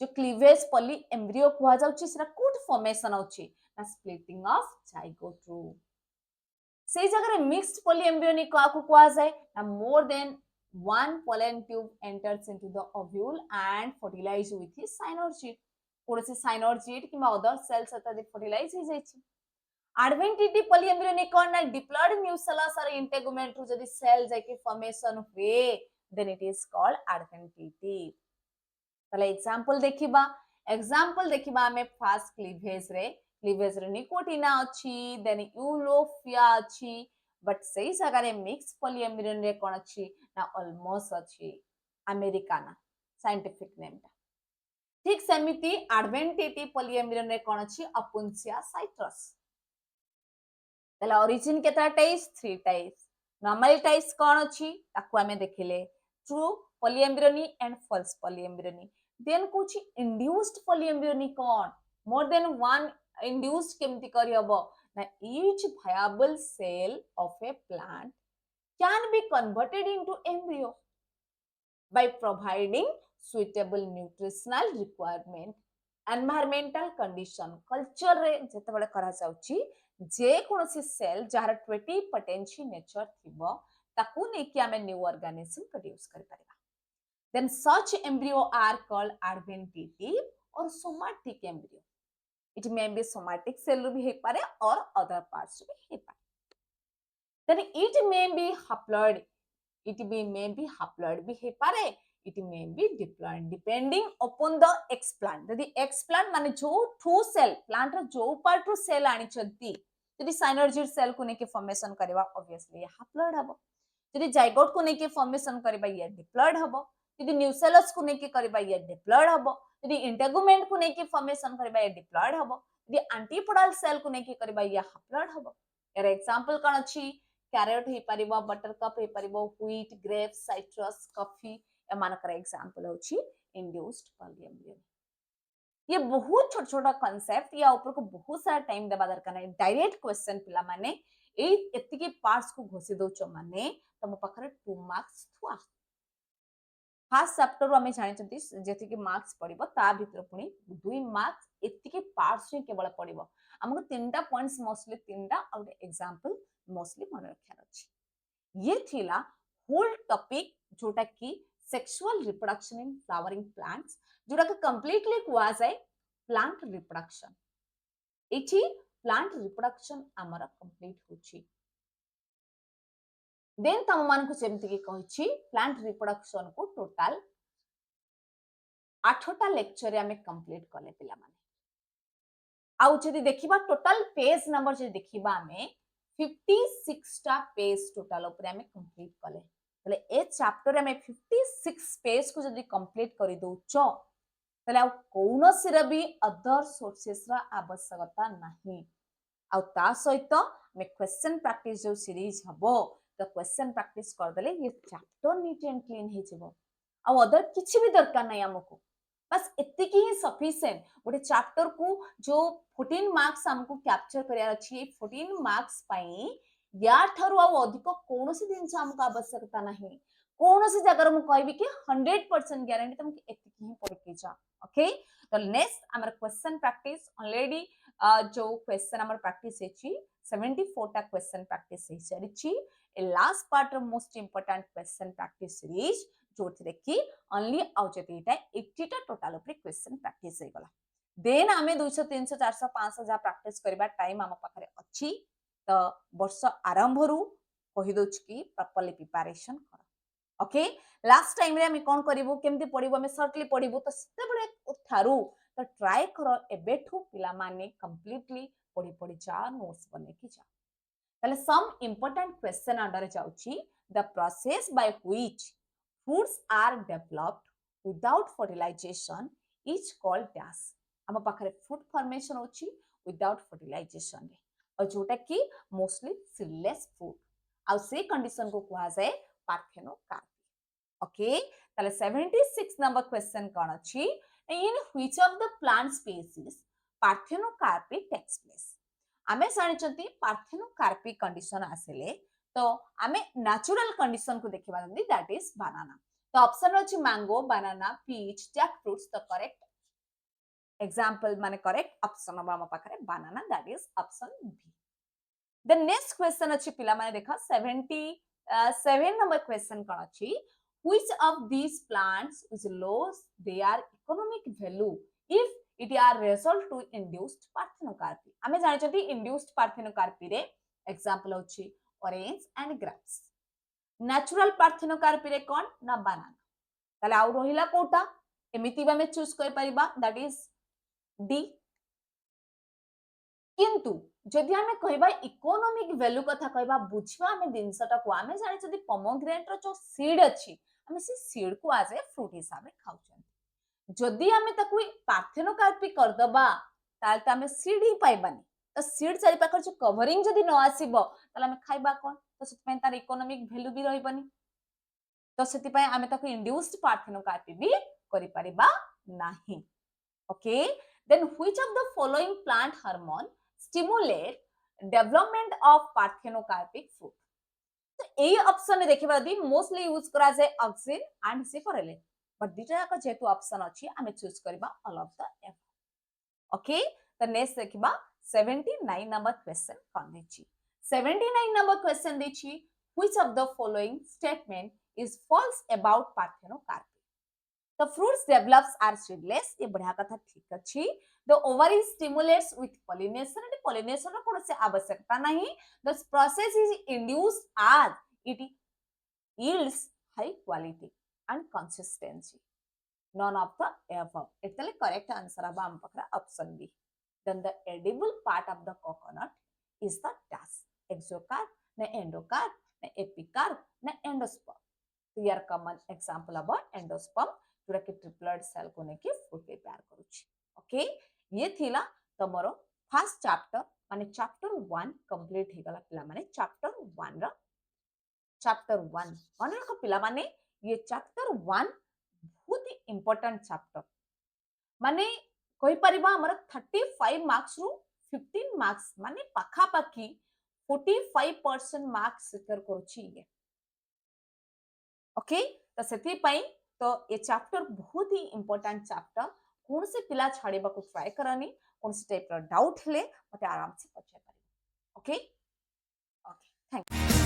जो क्लीवेज polyembryo कुआ जाउची सेरा कोठ फॉर्मेशन होची ना स्प्लिटिंग ऑफ जाइगोट रू से जगह मिक्स्ड polyembryony को कुआ जाए ना more than one pollen tube enters into the ovule and fertilize with his synergid कोनसे synergid किबा अदर सेल्स अता दे fertilize हो जाइछि adventitive polyembryony कोन ना diploid nucellus और integument रू जदी सेल जाके फॉर्मेशन हुए then it is called adventitive तले एग्जांपल देखिबा हमें फर्स्ट क्लीवेज रे निकोटिना अछि देन यूलोफिया अछि बट सही जगह रे मिक्स polyembryony रे कोन अछि ना ऑलमोस्ट अछि अमेरिकाना साइंटिफिक नेम ता ठीक सेमिति एडवेंटेटिव polyembryony रे कोन अछि अपुंसिया साइट्रस तला ओरिजिन केता टाइप्स थ्री टाइप्स नॉर्मल टाइप्स कोन अछि ताकू हमें देखिले true polyembryony and false polyembryony then कुछ induced polyembryony कोन more than one induced केमति करि हबो ना each viable cell of a plant can be converted into embryo by providing suitable nutritional requirement environmental condition culture रे जते बडे करा जाउची जे कोनोसी सेल जहार 20 पोटेंशियल नेचर थिबो ताकू नै कि हमें न्यू ऑर्गेनिज्म प्रोड्यूस करि परिबा then such embryo are called adventitive or somatic embryo it may be somatic cell ru bhi he pare or other parts ru bhi he pare then it may be haploid bhi he pare it may be diploid depending upon the explant यदि explant माने जो ठू cell plant रो जो part रो cell आनी चंती जदि साइनर्जिड cell को लेके formation करबा ऑब्वियसली ये हैप्लॉइड हबो जदि जाइगोट को लेके फॉर्मेशन करबा ये डिप्लॉइड हबो जदि न्यूसेलस को लेके करबा ये डिप्लॉइड हबो जदि इंटेगुमेंट को लेके फॉर्मेशन करबा ये डिप्लॉइड हबो जदि एंटीपोडल सेल को लेके करबा ये हैप्लॉइड हबो यार एग्जांपल कोन अछि कैरेट हे परिबो बटरकप हे परिबो व्हीट ग्रेप्स साइट्रस कॉफी एमानकर एग्जांपल होछि इंड्यूस्ड पॉलीएम्ब्रियो ये बहुत छोट छोटा कॉन्सेप्ट या ऊपर को बहुत सारा टाइम देबा दरकार नहीं डायरेक्ट क्वेश्चन पिला माने ए एतिकी पार्ट्स को घोषि दउचो माने तम पाखरे 2 मार्क्स थुआ फर्स्ट चैप्टर आमे जानि चंती जेतिकी मार्क्स पड़िबो ता भितर पुनी 2 मार्क्स एतिकी पार्ट्स हि केवल पड़िबो हमको तीनटा पॉइंट्स मोस्टली तीनटा और एग्जांपल मोस्टली मन रखियार अछि ये थिला होल टॉपिक जोटा की sexual reproduction in flowering plants जोटा के कंप्लीटली कुआ जाय प्लांट रिप्रोडक्शन एठी प्लांट रिप्रोडक्शन हमर कंप्लीट होछि देन तम मान को जेमति की कहिछि प्लांट रिप्रोडक्शन को टोटल 8टा लेक्चर रे हमें कंप्लीट करले पिला माने आउ जदि देखिबा टोटल पेज नंबर जदि देखिबा हमें 56 टा पेज टोटल ऊपर हमें कंप्लीट करले तले ए चैप्टर रे हमें 56 पेज को जदि कंप्लीट करि दउचो तले आ कोनोसी रे भी अदर सोर्सेस रा आवश्यकता नाही आ ता सहित में क्वेश्चन प्रैक्टिस जो सीरीज हबो तो क्वेश्चन प्रैक्टिस कर देले ये चैप्टर नीट एंड क्लीन हे जिवो आ अदर किछि भी दरकार नाही हमको बस इतकी ही सफिशिएंट गोटे चैप्टर को जो 14 मार्क्स हमको कैप्चर करिया अछि 14 मार्क्स पई या थारु आ अधिक कोनोसी दिन हमको आवश्यकता नाही कोनोसी जगह मु कहबी कि 100% गारंटी तुमके इतकी ही पढ़ के जा ओके तो नेक्स्ट हमर क्वेश्चन प्रैक्टिस ऑलरेडी जो क्वेश्चन हमर प्रैक्टिस हेची 74 टा क्वेश्चन प्रैक्टिस हे सरिची ए last part of most important question practice series जोथिरे कि ओनली आउचेटीटा 80 टा टोटल ऊपर क्वेश्चन प्रैक्टिस हे गला देन हमें 200 300 400 500 जा प्रैक्टिस करबा टाइम हम पाखरे अछि तो वर्ष आरंभ रु कहि दोछ कि प्रॉपर्ली प्रिपरेशन कर ओके लास्ट टाइम रे हम कोन करबो केमति पढिबो हम शॉर्टली पढिबो तो सेते बडे थारु तो ट्राई करो एबेठू पिला माने कंप्लीटली पढि पढि जा नोट्स बने की जा ताले सम इंपोर्टेंट क्वेश्चन अंडर जाउची the process by which fruits are developed without fertilization is called dash हम पाखरे fruit formation होची without fertilization रे और जोटा कि मोस्टली सीडलेस fruit आ से कंडीशन को कहा जाए पार्थेनोकार्पी ओके ताले 76 नंबर क्वेश्चन कोन अछि in which of the plant species parthenocarpy takes place आमे जानिचंती पार्थेनोकार्पी कंडीशन आसेले तो आमे नेचुरल कंडीशन को देखिबा जंदी दैट इज बनाना तो ऑप्शन अछि mango banana peach jack fruits तो करेक्ट एग्जांपल माने करेक्ट ऑप्शन अब हम पाखरे banana that is option B the next question अछि पिला माने देखा 77 नंबर क्वेश्चन कोन अछि which of these plants is lose their economic value if it are result to induced parthenocarpy आमे जानिचंती induced parthenocarpy रे एग्जांपल अछि orange and grapes natural parthenocarpy रे कोन ना बनाना ताले आउ रहिला कोटा एमिति बा में चूज कर परिबा दैट इज डी किंतु जदि हमें कहबा इकोनॉमिक वैल्यू कथा कहबा बुझबा हमें दिनसटा को हमें जानि जदि पोमोग्रेनेट रो जो सीड अछि हमें से सीड को आज ए फ्रूट हिसाब रे खाउछन जदि हमें ताकू पार्थेनोकार्पी कर दबा ताल त हमें सीड ही पाइबानी तो सीड चारि पाखर जो कवरिंग जदि न आसीबो ताल हमें खाइबा कोन तो सेति तार इकोनॉमिक वैल्यू भी रहिबनी तो सेति पय हमें ताकू इंड्यूस्ड पार्थेनोकार्पी भी करि परिबा नाही okay then which of the following plant hormone stimulate development of parthenocarpic fruit तो ए ऑप्शन देखिबा यदि मोस्टली यूज करा जाय ऑक्सिन एंड सिफोरेलिन बट दिटा का जेतु ऑप्शन अछि हमें चूज करबा all of the above okay the next देखिबा 79 नंबर क्वेश्चन कोन देछि 79 नंबर क्वेश्चन देछि which of the following statement is false about parthenocarpy the fruits develops are seedless ये बढ़िया कथा ठीक अछि the ovary stimulates with pollination and pollination रो कोनो से आवश्यकता नहीं the process is induced as it yields high quality and consistency none of the above इतले करेक्ट आंसर अब हम पकड़ा option B then the edible part of the coconut is the dash. Exocarp, na endocarp, na epicarp, na endosperm. तो यार common example अब endosperm जोटा कि triploid cell को नेकी फ्रूट प्रिपेयर करूची ओके ये थिला तमरो फर्स्ट चैप्टर माने चैप्टर 1 कंप्लीट हे गला पिला माने चैप्टर 1 रा चैप्टर 1 मन रखो पिला माने ये चैप्टर 1 बहुत ही इंपोर्टेंट चैप्टर माने कहि परिबा हमर 35 मार्क्स रु 15 मार्क्स माने पाखा पाखी 45% मार्क्स सिक्योर करूची ये ओके तो सेति पई तो ये चैप्टर बहुत ही इंपोर्टेंट चैप्टर कौन से पिला छाड़ीबा को ट्राई करनी कौन से टाइप रा डाउट ले मते आराम से पछे परिबा ओके ओके थैंक यू